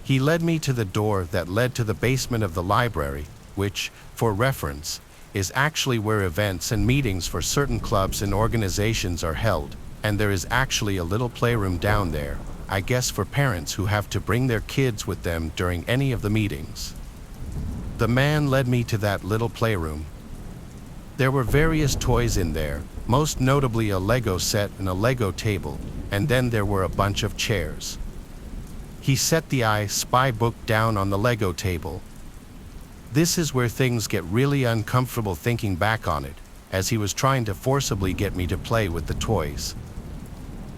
He led me to the door that led to the basement of the library, which, for reference, is actually where events and meetings for certain clubs and organizations are held, and there is actually a little playroom down there, I guess for parents who have to bring their kids with them during any of the meetings. The man led me to that little playroom. There were various toys in there, most notably a Lego set and a Lego table, and then there were a bunch of chairs. He set the I Spy book down on the Lego table. This is where things get really uncomfortable thinking back on it, as he was trying to forcibly get me to play with the toys.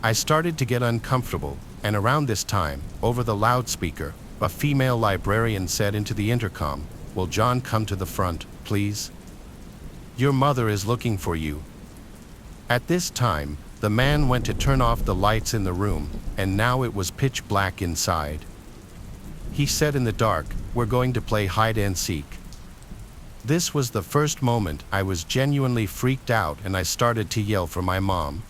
I started to get uncomfortable, and around this time, over the loudspeaker, a female librarian said into the intercom, "Will John come to the front, please? Your mother is looking for you." At this time, the man went to turn off the lights in the room, and now it was pitch black inside. He said in the dark, "We're going to play hide and seek." This was the first moment I was genuinely freaked out, and I started to yell for my mom.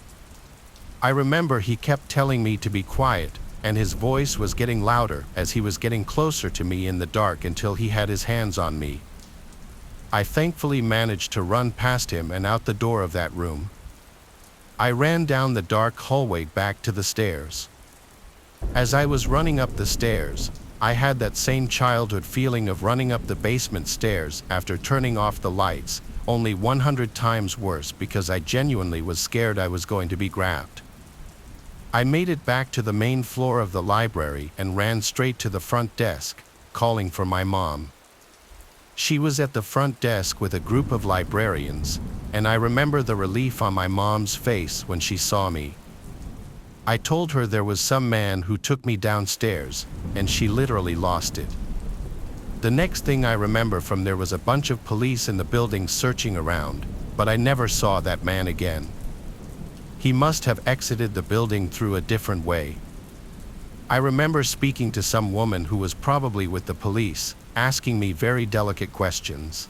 I remember he kept telling me to be quiet, and his voice was getting louder as he was getting closer to me in the dark until he had his hands on me. I thankfully managed to run past him and out the door of that room. I ran down the dark hallway back to the stairs. As I was running up the stairs, I had that same childhood feeling of running up the basement stairs after turning off the lights, only 100 times worse because I genuinely was scared I was going to be grabbed. I made it back to the main floor of the library and ran straight to the front desk, calling for my mom. She was at the front desk with a group of librarians, and I remember the relief on my mom's face when she saw me. I told her there was some man who took me downstairs, and she literally lost it. The next thing I remember from there was a bunch of police in the building searching around, but I never saw that man again. He must have exited the building through a different way. I remember speaking to some woman who was probably with the police, asking me very delicate questions.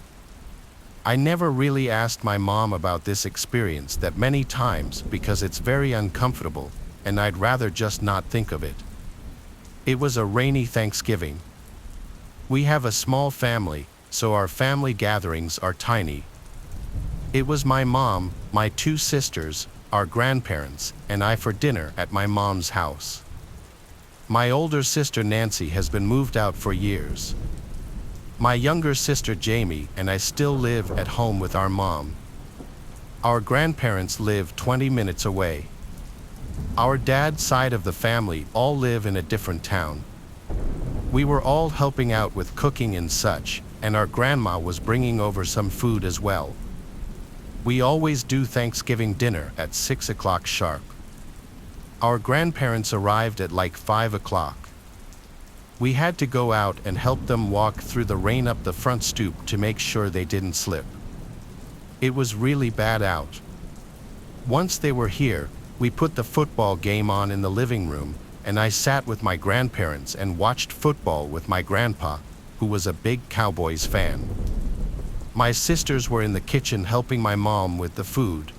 I never really asked my mom about this experience that many times because it's very uncomfortable, and I'd rather just not think of it. It was a rainy Thanksgiving. We have a small family, so our family gatherings are tiny. It was my mom, my 2 sisters, our grandparents, and I for dinner at my mom's house. My older sister Nancy has been moved out for years. My younger sister Jamie and I still live at home with our mom. Our grandparents live 20 minutes away. Our dad's side of the family all live in a different town. We were all helping out with cooking and such, and our grandma was bringing over some food as well. We always do Thanksgiving dinner at 6 o'clock sharp. Our grandparents arrived at like 5 o'clock. We had to go out and help them walk through the rain up the front stoop to make sure they didn't slip. It was really bad out. Once they were here, we put the football game on in the living room, and I sat with my grandparents and watched football with my grandpa, who was a big Cowboys fan. My sisters were in the kitchen helping my mom with the food.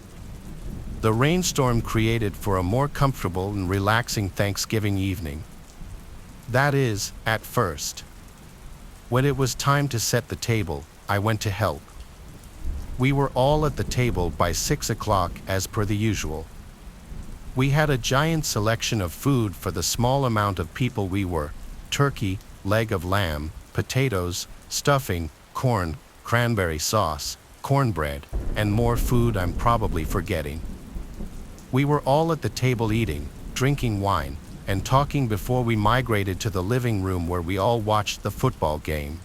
The rainstorm created for a more comfortable and relaxing Thanksgiving evening. That is, at first. When it was time to set the table, I went to help. We were all at the table by 6 o'clock as per the usual. We had a giant selection of food for the small amount of people we were: turkey, leg of lamb, potatoes, stuffing, corn, cranberry sauce, cornbread, and more food I'm probably forgetting. We were all at the table eating, drinking wine, and talking before we migrated to the living room where we all watched the football game.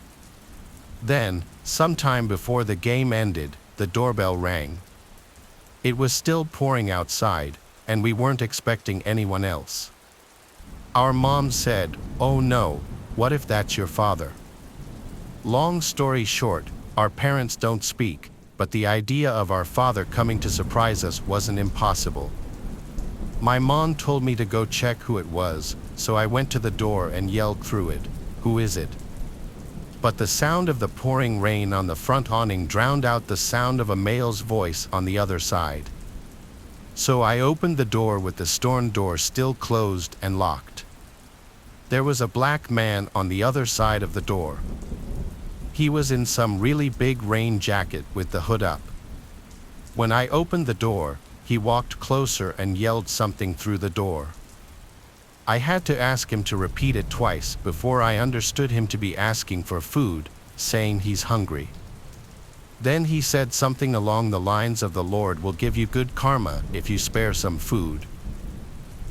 Then, sometime before the game ended, the doorbell rang. It was still pouring outside, and we weren't expecting anyone else. Our mom said, "Oh no, what if that's your father?" Long story short, our parents don't speak, but the idea of our father coming to surprise us wasn't impossible. My mom told me to go check who it was, so I went to the door and yelled through it, "Who is it?" But the sound of the pouring rain on the front awning drowned out the sound of a male's voice on the other side. So I opened the door with the storm door still closed and locked. There was a black man on the other side of the door. He was in some really big rain jacket with the hood up. When I opened the door, he walked closer and yelled something through the door. I had to ask him to repeat it twice before I understood him to be asking for food, saying he's hungry. Then he said something along the lines of "The Lord will give you good karma if you spare some food."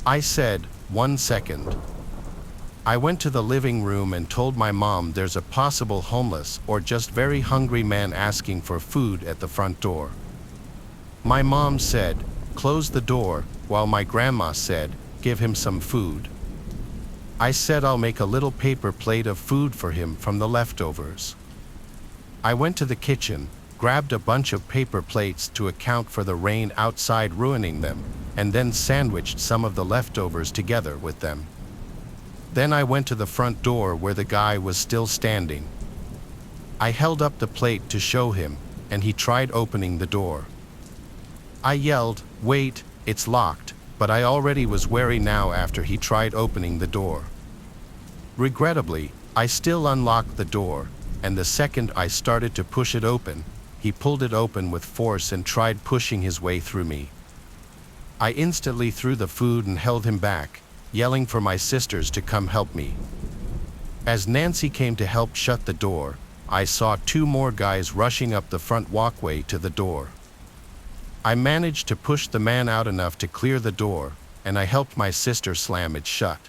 I said, "1 second." I went to the living room and told my mom there's a possible homeless or just very hungry man asking for food at the front door. My mom said, "Close the door," while my grandma said, "Give him some food." I said I'll make a little paper plate of food for him from the leftovers. I went to the kitchen, grabbed a bunch of paper plates to account for the rain outside ruining them, and then sandwiched some of the leftovers together with them. Then I went to the front door where the guy was still standing. I held up the plate to show him, and he tried opening the door. I yelled, "Wait, it's locked," but I already was wary now after he tried opening the door. Regrettably, I still unlocked the door, and the second I started to push it open, he pulled it open with force and tried pushing his way through me. I instantly threw the food and held him back, yelling for my sisters to come help me. As Nancy came to help shut the door, I saw 2 more guys rushing up the front walkway to the door. I managed to push the man out enough to clear the door, and I helped my sister slam it shut.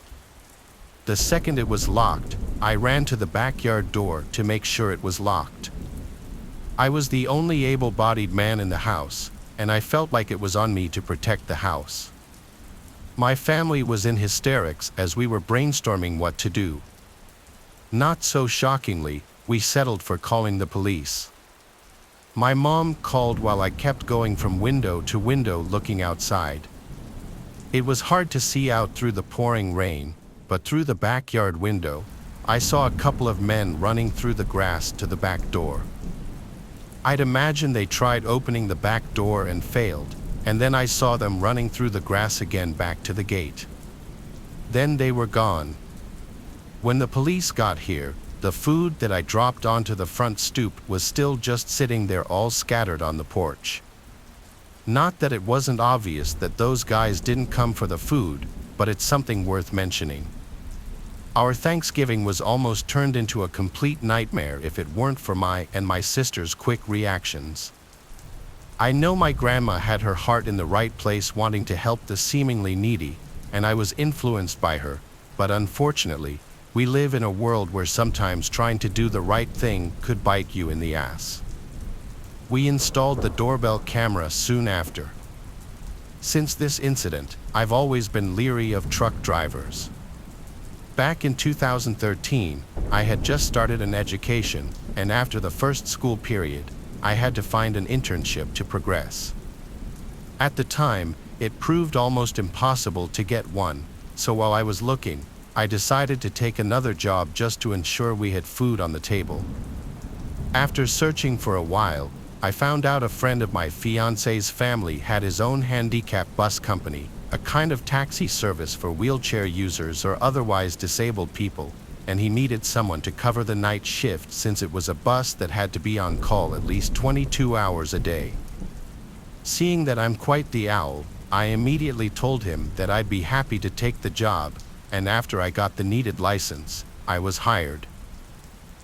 The second it was locked, I ran to the backyard door to make sure it was locked. I was the only able-bodied man in the house, and I felt like it was on me to protect the house. My family was in hysterics as we were brainstorming what to do. Not so shockingly, we settled for calling the police. My mom called while I kept going from window to window looking outside. It was hard to see out through the pouring rain, but through the backyard window, I saw a couple of men running through the grass to the back door. I'd imagine they tried opening the back door and failed, and then I saw them running through the grass again back to the gate. Then they were gone. When the police got here, the food that I dropped onto the front stoop was still just sitting there all scattered on the porch. Not that it wasn't obvious that those guys didn't come for the food, but it's something worth mentioning. Our Thanksgiving was almost turned into a complete nightmare if it weren't for my and my sister's quick reactions. I know my grandma had her heart in the right place wanting to help the seemingly needy, and I was influenced by her, but unfortunately, we live in a world where sometimes trying to do the right thing could bite you in the ass. We installed the doorbell camera soon after. Since this incident, I've always been leery of truck drivers. Back in 2013, I had just started an education, and after the first school period, I had to find an internship to progress. At the time, it proved almost impossible to get one, so while I was looking, I decided to take another job just to ensure we had food on the table. After searching for a while, I found out a friend of my fiance's family had his own handicap bus company, a kind of taxi service for wheelchair users or otherwise disabled people, and he needed someone to cover the night shift since it was a bus that had to be on call at least 22 hours a day. Seeing that I'm quite the owl, I immediately told him that I'd be happy to take the job, and after I got the needed license, I was hired.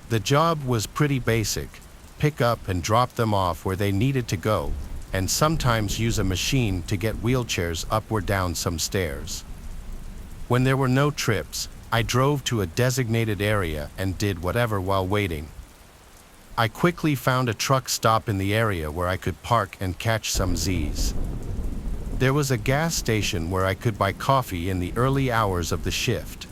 The job was pretty basic: pick up and drop them off where they needed to go, and sometimes use a machine to get wheelchairs up or down some stairs. When there were no trips, I drove to a designated area and did whatever while waiting. I quickly found a truck stop in the area where I could park and catch some Z's. There was a gas station where I could buy coffee in the early hours of the shift.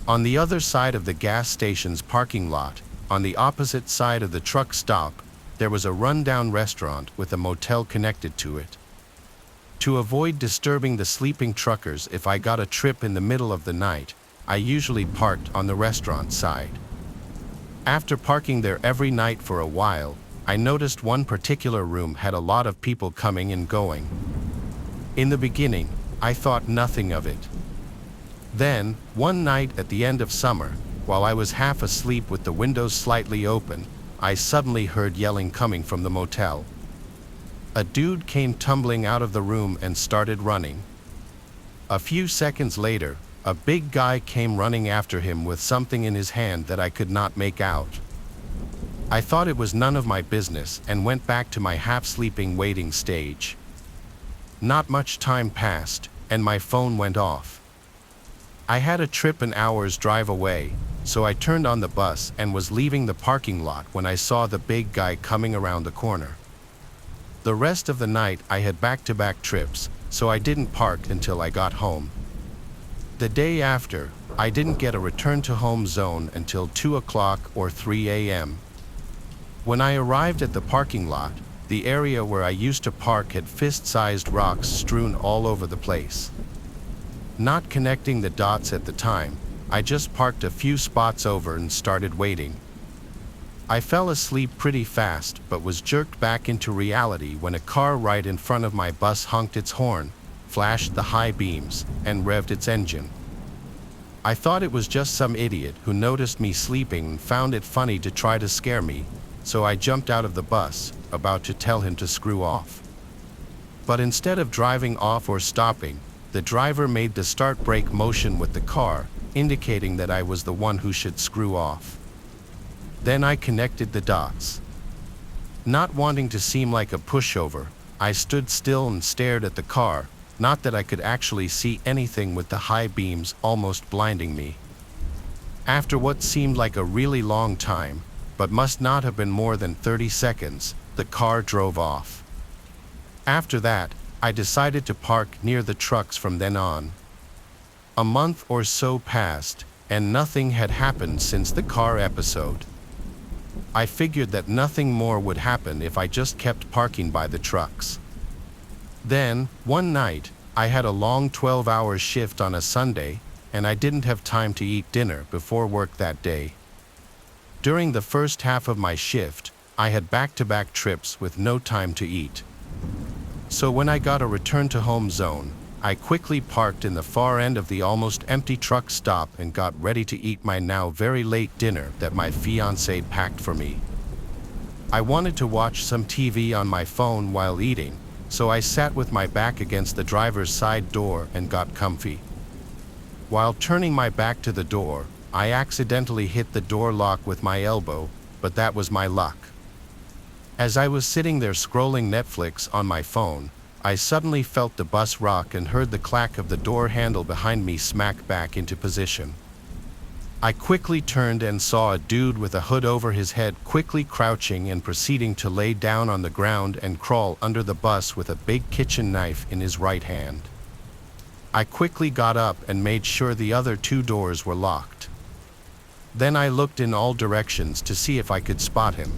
On the other side of the gas station's parking lot, on the opposite side of the truck stop, there was a rundown restaurant with a motel connected to it. To avoid disturbing the sleeping truckers if I got a trip in the middle of the night, I usually parked on the restaurant side. After parking there every night for a while, I noticed one particular room had a lot of people coming and going. In the beginning, I thought nothing of it. Then, one night at the end of summer, while I was half asleep with the windows slightly open, I suddenly heard yelling coming from the motel. A dude came tumbling out of the room and started running. A few seconds later, a big guy came running after him with something in his hand that I could not make out. I thought it was none of my business and went back to my half-sleeping waiting stage. Not much time passed, and my phone went off. I had a trip an hour's drive away, so I turned on the bus and was leaving the parking lot when I saw the big guy coming around the corner. The rest of the night I had back-to-back trips, so I didn't park until I got home. The day after, I didn't get a return to home zone until 2 o'clock or 3 a.m. When I arrived at the parking lot, the area where I used to park had fist-sized rocks strewn all over the place. Not connecting the dots at the time, I just parked a few spots over and started waiting. I fell asleep pretty fast but was jerked back into reality when a car right in front of my bus honked its horn, flashed the high beams, and revved its engine. I thought it was just some idiot who noticed me sleeping and found it funny to try to scare me, so I jumped out of the bus, about to tell him to screw off. But instead of driving off or stopping, the driver made the start brake motion with the car, indicating that I was the one who should screw off. Then I connected the dots. Not wanting to seem like a pushover, I stood still and stared at the car, not that I could actually see anything with the high beams almost blinding me. After what seemed like a really long time, but must not have been more than 30 seconds, the car drove off. After that, I decided to park near the trucks from then on. A month or so passed, and nothing had happened since the car episode. I figured that nothing more would happen if I just kept parking by the trucks. Then, one night, I had a long 12-hour shift on a Sunday, and I didn't have time to eat dinner before work that day. During the first half of my shift, I had back-to-back trips with no time to eat. So when I got a return to home zone, I quickly parked in the far end of the almost empty truck stop and got ready to eat my now very late dinner that my fiancée packed for me. I wanted to watch some TV on my phone while eating, so I sat with my back against the driver's side door and got comfy. While turning my back to the door, I accidentally hit the door lock with my elbow, but that was my luck. As I was sitting there scrolling Netflix on my phone, I suddenly felt the bus rock and heard the clack of the door handle behind me smack back into position. I quickly turned and saw a dude with a hood over his head quickly crouching and proceeding to lay down on the ground and crawl under the bus with a big kitchen knife in his right hand. I quickly got up and made sure the other two doors were locked. Then I looked in all directions to see if I could spot him.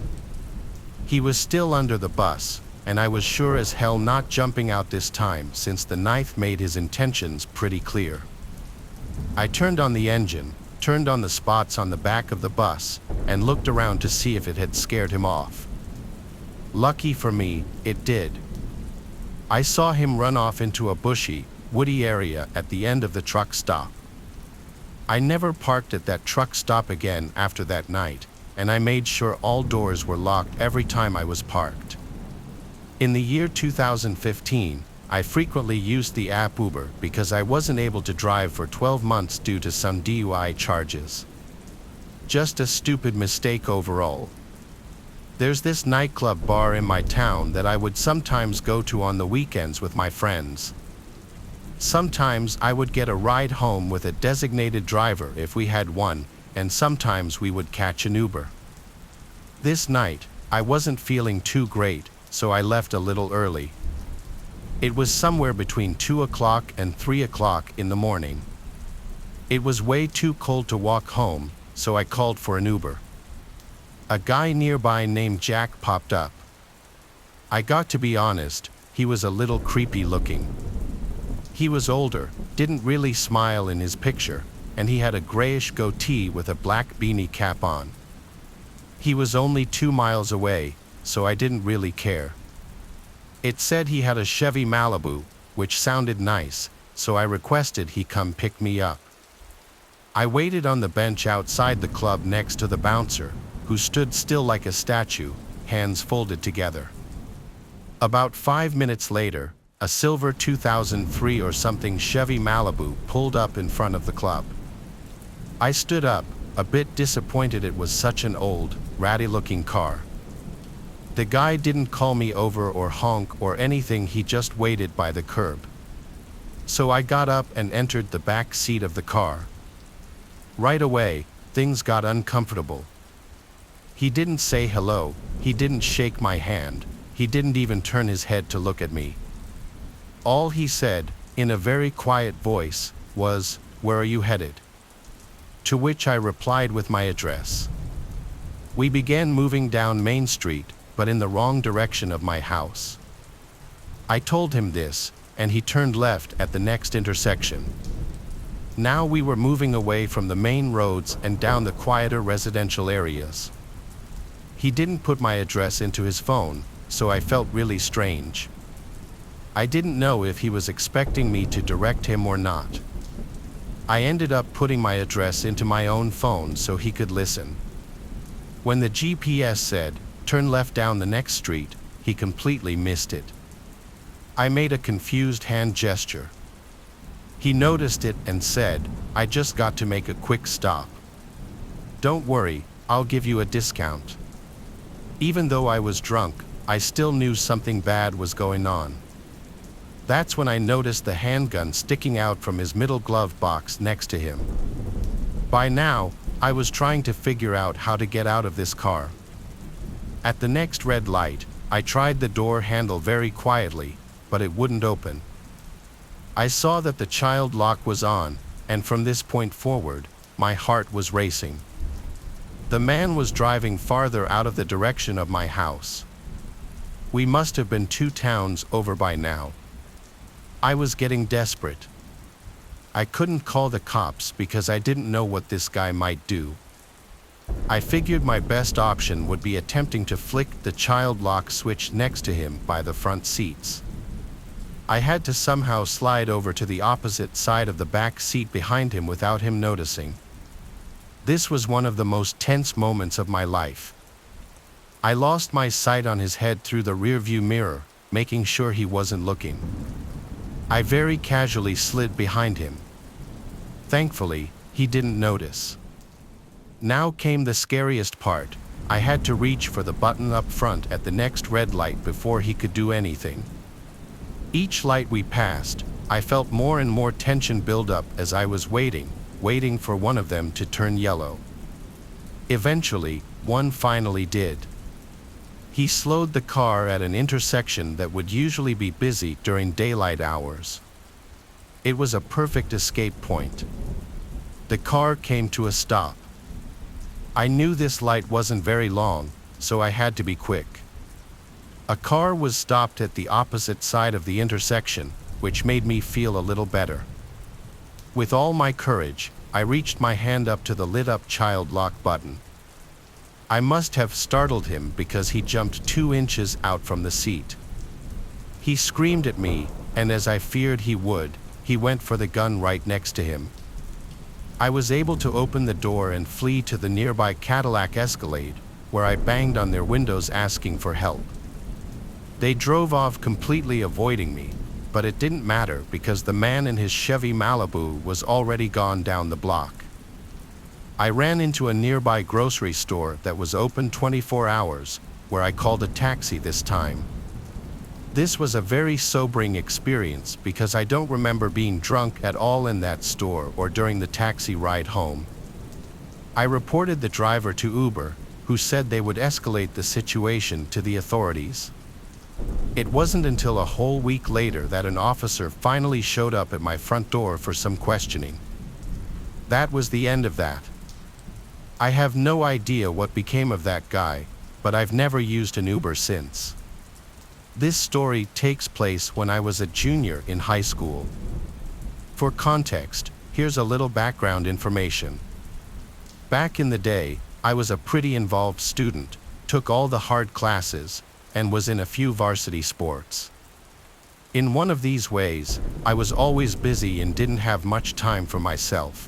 He was still under the bus, and I was sure as hell not jumping out this time since the knife made his intentions pretty clear. I turned on the engine, turned on the spots on the back of the bus, and looked around to see if it had scared him off. Lucky for me, it did. I saw him run off into a bushy, woody area at the end of the truck stop. I never parked at that truck stop again after that night, and I made sure all doors were locked every time I was parked. In the year 2015, I frequently used the app Uber because I wasn't able to drive for 12 months due to some DUI charges. Just a stupid mistake overall. There's this nightclub bar in my town that I would sometimes go to on the weekends with my friends. Sometimes I would get a ride home with a designated driver if we had one, and sometimes we would catch an Uber. This night, I wasn't feeling too great, so I left a little early. It was somewhere between 2 o'clock and 3 o'clock in the morning. It was way too cold to walk home, so I called for an Uber. A guy nearby named Jack popped up. I got to be honest, he was a little creepy looking. He was older, didn't really smile in his picture, and he had a grayish goatee with a black beanie cap on. He was only 2 miles away, so I didn't really care. It said he had a Chevy Malibu, which sounded nice, so I requested he come pick me up. I waited on the bench outside the club next to the bouncer, who stood still like a statue, hands folded together. About 5 minutes later, a silver 2003 or something Chevy Malibu pulled up in front of the club. I stood up, a bit disappointed it was such an old, ratty-looking car. The guy didn't call me over or honk or anything, he just waited by the curb. So I got up and entered the back seat of the car. Right away, things got uncomfortable. He didn't say hello, he didn't shake my hand, he didn't even turn his head to look at me. All he said, in a very quiet voice, was, "Where are you headed?" To which I replied with my address. We began moving down Main Street, but in the wrong direction of my house. I told him this, and he turned left at the next intersection. Now we were moving away from the main roads and down the quieter residential areas. He didn't put my address into his phone, so I felt really strange. I didn't know if he was expecting me to direct him or not. I ended up putting my address into my own phone so he could listen. When the GPS said, "Turn left down the next street," he completely missed it. I made a confused hand gesture. He noticed it and said, "I just got to make a quick stop. Don't worry, I'll give you a discount." Even though I was drunk, I still knew something bad was going on. That's when I noticed the handgun sticking out from his middle glove box next to him. By now, I was trying to figure out how to get out of this car. At the next red light, I tried the door handle very quietly, but it wouldn't open. I saw that the child lock was on, and from this point forward, my heart was racing. The man was driving farther out of the direction of my house. We must have been 2 towns over by now. I was getting desperate. I couldn't call the cops because I didn't know what this guy might do. I figured my best option would be attempting to flick the child lock switch next to him by the front seats. I had to somehow slide over to the opposite side of the back seat behind him without him noticing. This was one of the most tense moments of my life. I lost my sight on his head through the rearview mirror, making sure he wasn't looking. I very casually slid behind him. Thankfully, he didn't notice. Now came the scariest part. I had to reach for the button up front at the next red light before he could do anything. Each light we passed, I felt more and more tension build up as I was waiting for one of them to turn yellow. Eventually, one finally did. He slowed the car at an intersection that would usually be busy during daylight hours. It was a perfect escape point. The car came to a stop. I knew this light wasn't very long, so I had to be quick. A car was stopped at the opposite side of the intersection, which made me feel a little better. With all my courage, I reached my hand up to the lit-up child lock button. I must have startled him because he jumped 2 inches out from the seat. He screamed at me, and as I feared he would, he went for the gun right next to him. I was able to open the door and flee to the nearby Cadillac Escalade, where I banged on their windows asking for help. They drove off completely avoiding me, but it didn't matter because the man in his Chevy Malibu was already gone down the block. I ran into a nearby grocery store that was open 24 hours, where I called a taxi this time. This was a very sobering experience because I don't remember being drunk at all in that store or during the taxi ride home. I reported the driver to Uber, who said they would escalate the situation to the authorities. It wasn't until a whole week later that an officer finally showed up at my front door for some questioning. That was the end of that. I have no idea what became of that guy, but I've never used an Uber since. This story takes place when I was a junior in high school. For context, here's a little background information. Back in the day, I was a pretty involved student, took all the hard classes, and was in a few varsity sports. In one of these ways, I was always busy and didn't have much time for myself.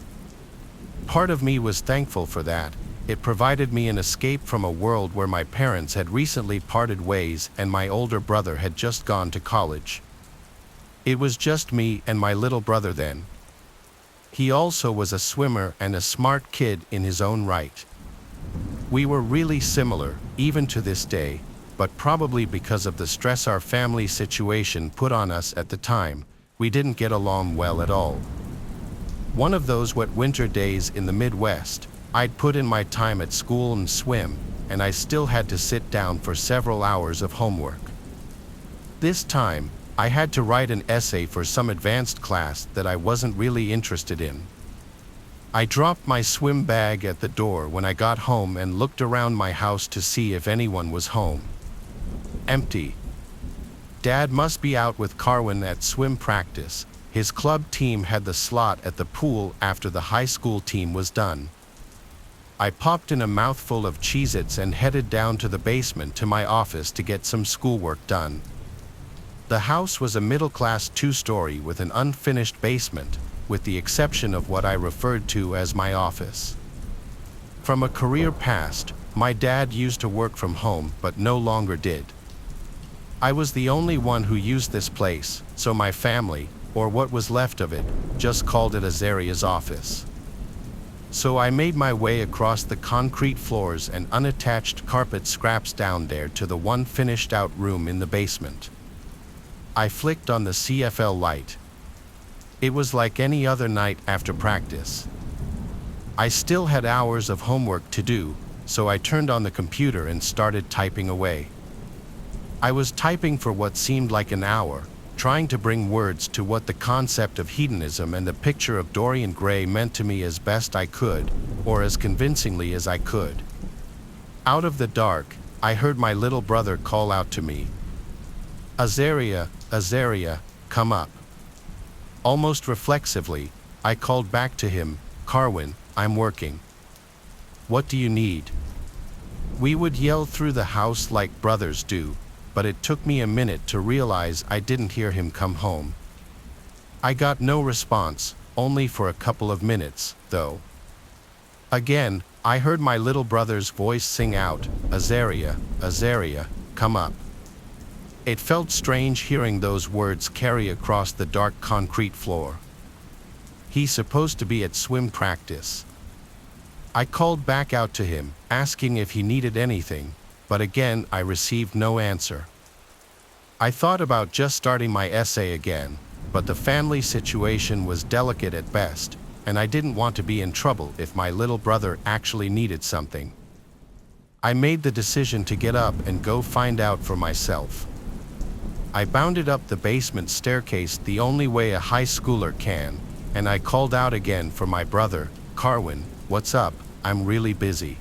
Part of me was thankful for that. It provided me an escape from a world where my parents had recently parted ways and my older brother had just gone to college. It was just me and my little brother then. He also was a swimmer and a smart kid in his own right. We were really similar, even to this day, but probably because of the stress our family situation put on us at the time, we didn't get along well at all. One of those wet winter days in the Midwest, I'd put in my time at school and swim, and I still had to sit down for several hours of homework. This time, I had to write an essay for some advanced class that I wasn't really interested in. I dropped my swim bag at the door when I got home and looked around my house to see if anyone was home. Empty. Dad must be out with Carwin at swim practice. His club team had the slot at the pool after the high school team was done. I popped in a mouthful of Cheez-Its and headed down to the basement to my office to get some schoolwork done. The house was a middle-class two-story with an unfinished basement, with the exception of what I referred to as my office. From a career past, my dad used to work from home but no longer did. I was the only one who used this place, so my family, or what was left of it, just called it Azaria's office. So I made my way across the concrete floors and unattached carpet scraps down there to the one finished out room in the basement. I flicked on the CFL light. It was like any other night after practice. I still had hours of homework to do, so I turned on the computer and started typing away. I was typing for what seemed like an hour, trying to bring words to what the concept of hedonism and the picture of Dorian Gray meant to me as best I could, or as convincingly as I could. Out of the dark, I heard my little brother call out to me, "Azaria, Azaria, come up." Almost reflexively, I called back to him, "Carwin, I'm working." "What do you need?" We would yell through the house like brothers do, but it took me a minute to realize I didn't hear him come home. I got no response, only for a couple of minutes, though. Again, I heard my little brother's voice sing out, "Azaria, Azaria, come up." It felt strange hearing those words carry across the dark concrete floor. He's supposed to be at swim practice. I called back out to him, asking if he needed anything, but again I received no answer. I thought about just starting my essay again, but the family situation was delicate at best, and I didn't want to be in trouble if my little brother actually needed something. I made the decision to get up and go find out for myself. I bounded up the basement staircase the only way a high schooler can, and I called out again for my brother, "Carwin, what's up? I'm really busy."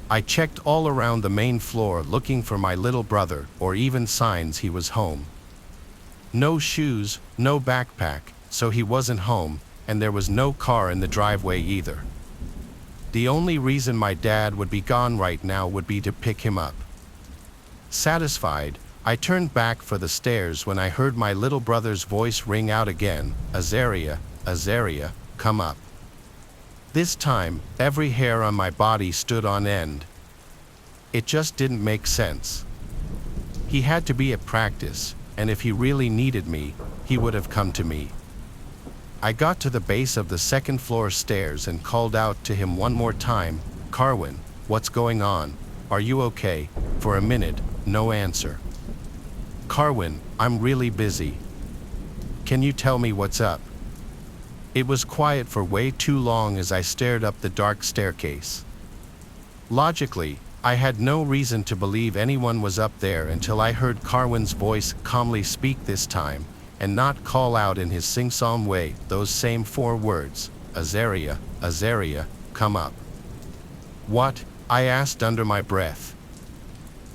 I checked all around the main floor looking for my little brother or even signs he was home. No shoes, no backpack, so he wasn't home, and there was no car in the driveway either. The only reason my dad would be gone right now would be to pick him up. Satisfied, I turned back for the stairs when I heard my little brother's voice ring out again, "Azaria, Azaria, come up." This time, every hair on my body stood on end. It just didn't make sense. He had to be at practice, and if he really needed me, he would have come to me. I got to the base of the second floor stairs and called out to him one more time, "Carwin, what's going on? Are you okay? For a minute, no answer. "Carwin, I'm really busy. Can you tell me what's up?" It was quiet for way too long as I stared up the dark staircase. Logically, I had no reason to believe anyone was up there until I heard Carwin's voice calmly speak this time, and not call out in his sing-song way those same 4 words, "Azaria, Azaria, come up." "What?" I asked under my breath.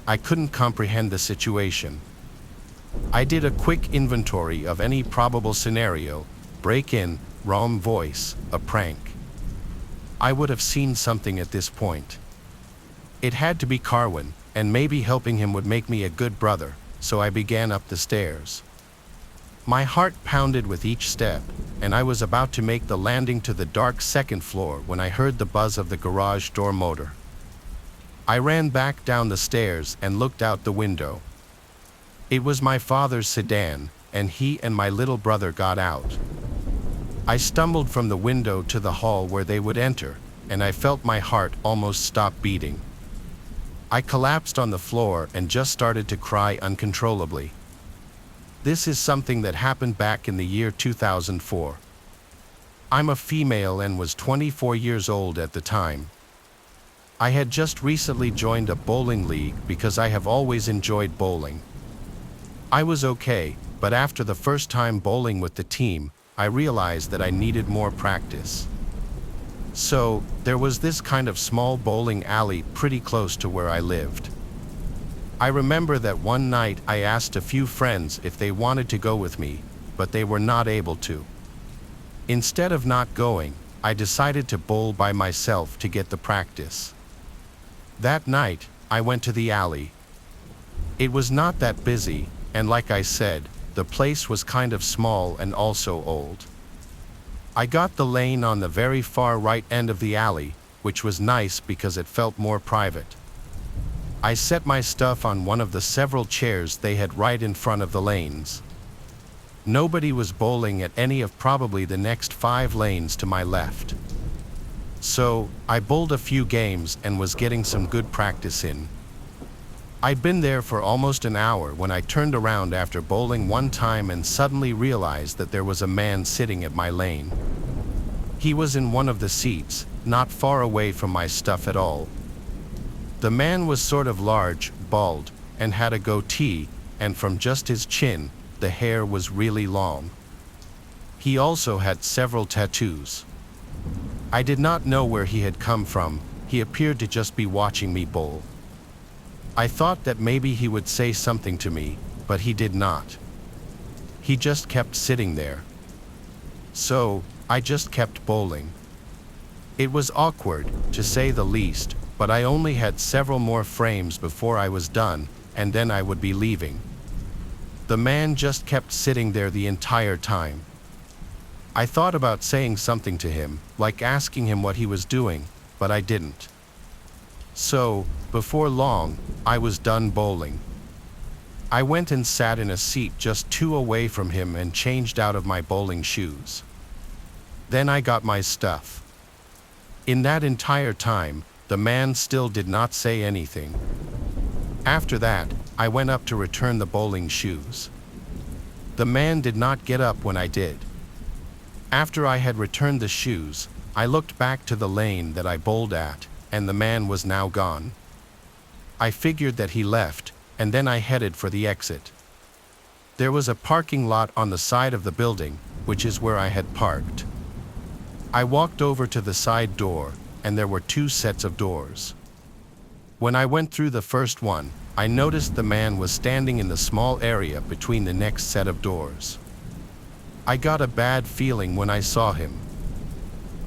I couldn't comprehend the situation. I did a quick inventory of any probable scenario: break-in, wrong voice, a prank. I would have seen something at this point. It had to be Carwin, and maybe helping him would make me a good brother, so I began up the stairs. My heart pounded with each step, and I was about to make the landing to the dark 2nd floor when I heard the buzz of the garage door motor. I ran back down the stairs and looked out the window. It was my father's sedan, and he and my little brother got out. I stumbled from the window to the hall where they would enter, and I felt my heart almost stop beating. I collapsed on the floor and just started to cry uncontrollably. This is something that happened back in the year 2004. I'm a female and was 24 years old at the time. I had just recently joined a bowling league because I have always enjoyed bowling. I was okay, but after the first time bowling with the team, I realized that I needed more practice. So, there was this kind of small bowling alley pretty close to where I lived. I remember that one night I asked a few friends if they wanted to go with me, but they were not able to. Instead of not going, I decided to bowl by myself to get the practice. That night, I went to the alley. It was not that busy, and like I said, the place was kind of small and also old. I got the lane on the very far right end of the alley, which was nice because it felt more private. I set my stuff on one of the several chairs they had right in front of the lanes. Nobody was bowling at any of probably the next 5 lanes to my left. So, I bowled a few games and was getting some good practice in. I'd been there for almost an hour when I turned around after bowling one time and suddenly realized that there was a man sitting at my lane. He was in one of the seats, not far away from my stuff at all. The man was sort of large, bald, and had a goatee, and from just his chin, the hair was really long. He also had several tattoos. I did not know where he had come from. He appeared to just be watching me bowl. I thought that maybe he would say something to me, but he did not. He just kept sitting there. So, I just kept bowling. It was awkward, to say the least, but I only had several more frames before I was done, and then I would be leaving. The man just kept sitting there the entire time. I thought about saying something to him, like asking him what he was doing, but I didn't. So, before long, I was done bowling. I went and sat in a seat just 2 away from him and changed out of my bowling shoes. Then I got my stuff. In that entire time, the man still did not say anything. After that, I went up to return the bowling shoes. The man did not get up when I did. After I had returned the shoes, I looked back to the lane that I bowled at, and the man was now gone. I figured that he left, and then I headed for the exit. There was a parking lot on the side of the building, which is where I had parked. I walked over to the side door, and there were 2 sets of doors. When I went through the first one, I noticed the man was standing in the small area between the next set of doors. I got a bad feeling when I saw him.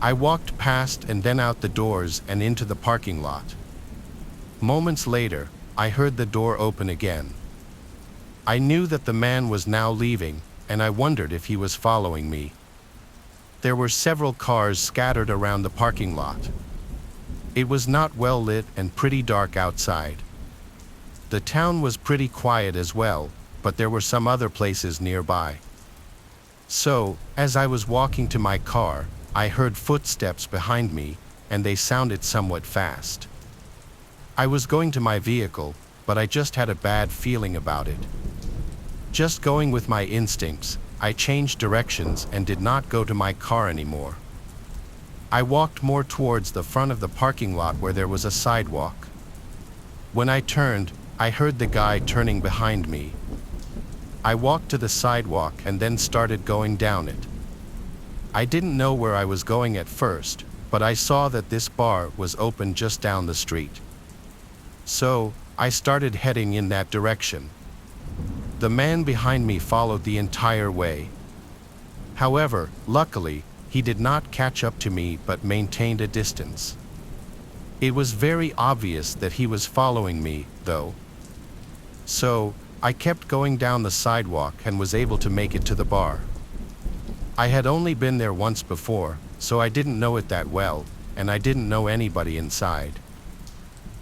I walked past and then out the doors and into the parking lot. Moments later, I heard the door open again. I knew that the man was now leaving, and I wondered if he was following me. There were several cars scattered around the parking lot. It was not well lit and pretty dark outside. The town was pretty quiet as well, but there were some other places nearby. So, as I was walking to my car, I heard footsteps behind me, and they sounded somewhat fast. I was going to my vehicle, but I just had a bad feeling about it. Just going with my instincts, I changed directions and did not go to my car anymore. I walked more towards the front of the parking lot where there was a sidewalk. When I turned, I heard the guy turning behind me. I walked to the sidewalk and then started going down it. I didn't know where I was going at first, but I saw that this bar was open just down the street. So, I started heading in that direction. The man behind me followed the entire way. However, luckily, he did not catch up to me but maintained a distance. It was very obvious that he was following me, though. So, I kept going down the sidewalk and was able to make it to the bar. I had only been there once before, so I didn't know it that well, and I didn't know anybody inside.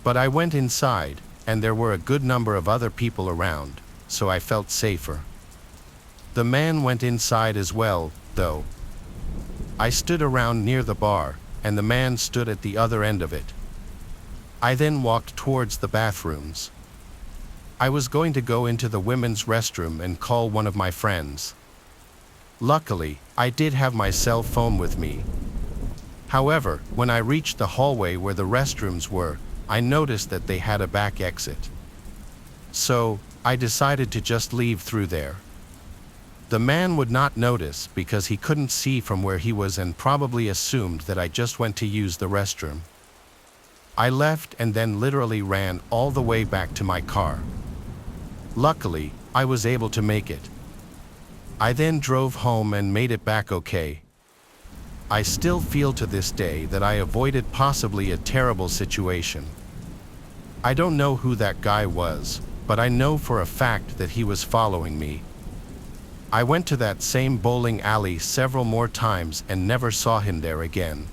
But I went inside, and there were a good number of other people around, so I felt safer. The man went inside as well, though. I stood around near the bar, and the man stood at the other end of it. I then walked towards the bathrooms. I was going to go into the women's restroom and call one of my friends. Luckily, I did have my cell phone with me. However, when I reached the hallway where the restrooms were, I noticed that they had a back exit. So, I decided to just leave through there. The man would not notice because he couldn't see from where he was and probably assumed that I just went to use the restroom. I left and then literally ran all the way back to my car. Luckily, I was able to make it. I then drove home and made it back okay. I still feel to this day that I avoided possibly a terrible situation. I don't know who that guy was, but I know for a fact that he was following me. I went to that same bowling alley several more times and never saw him there again.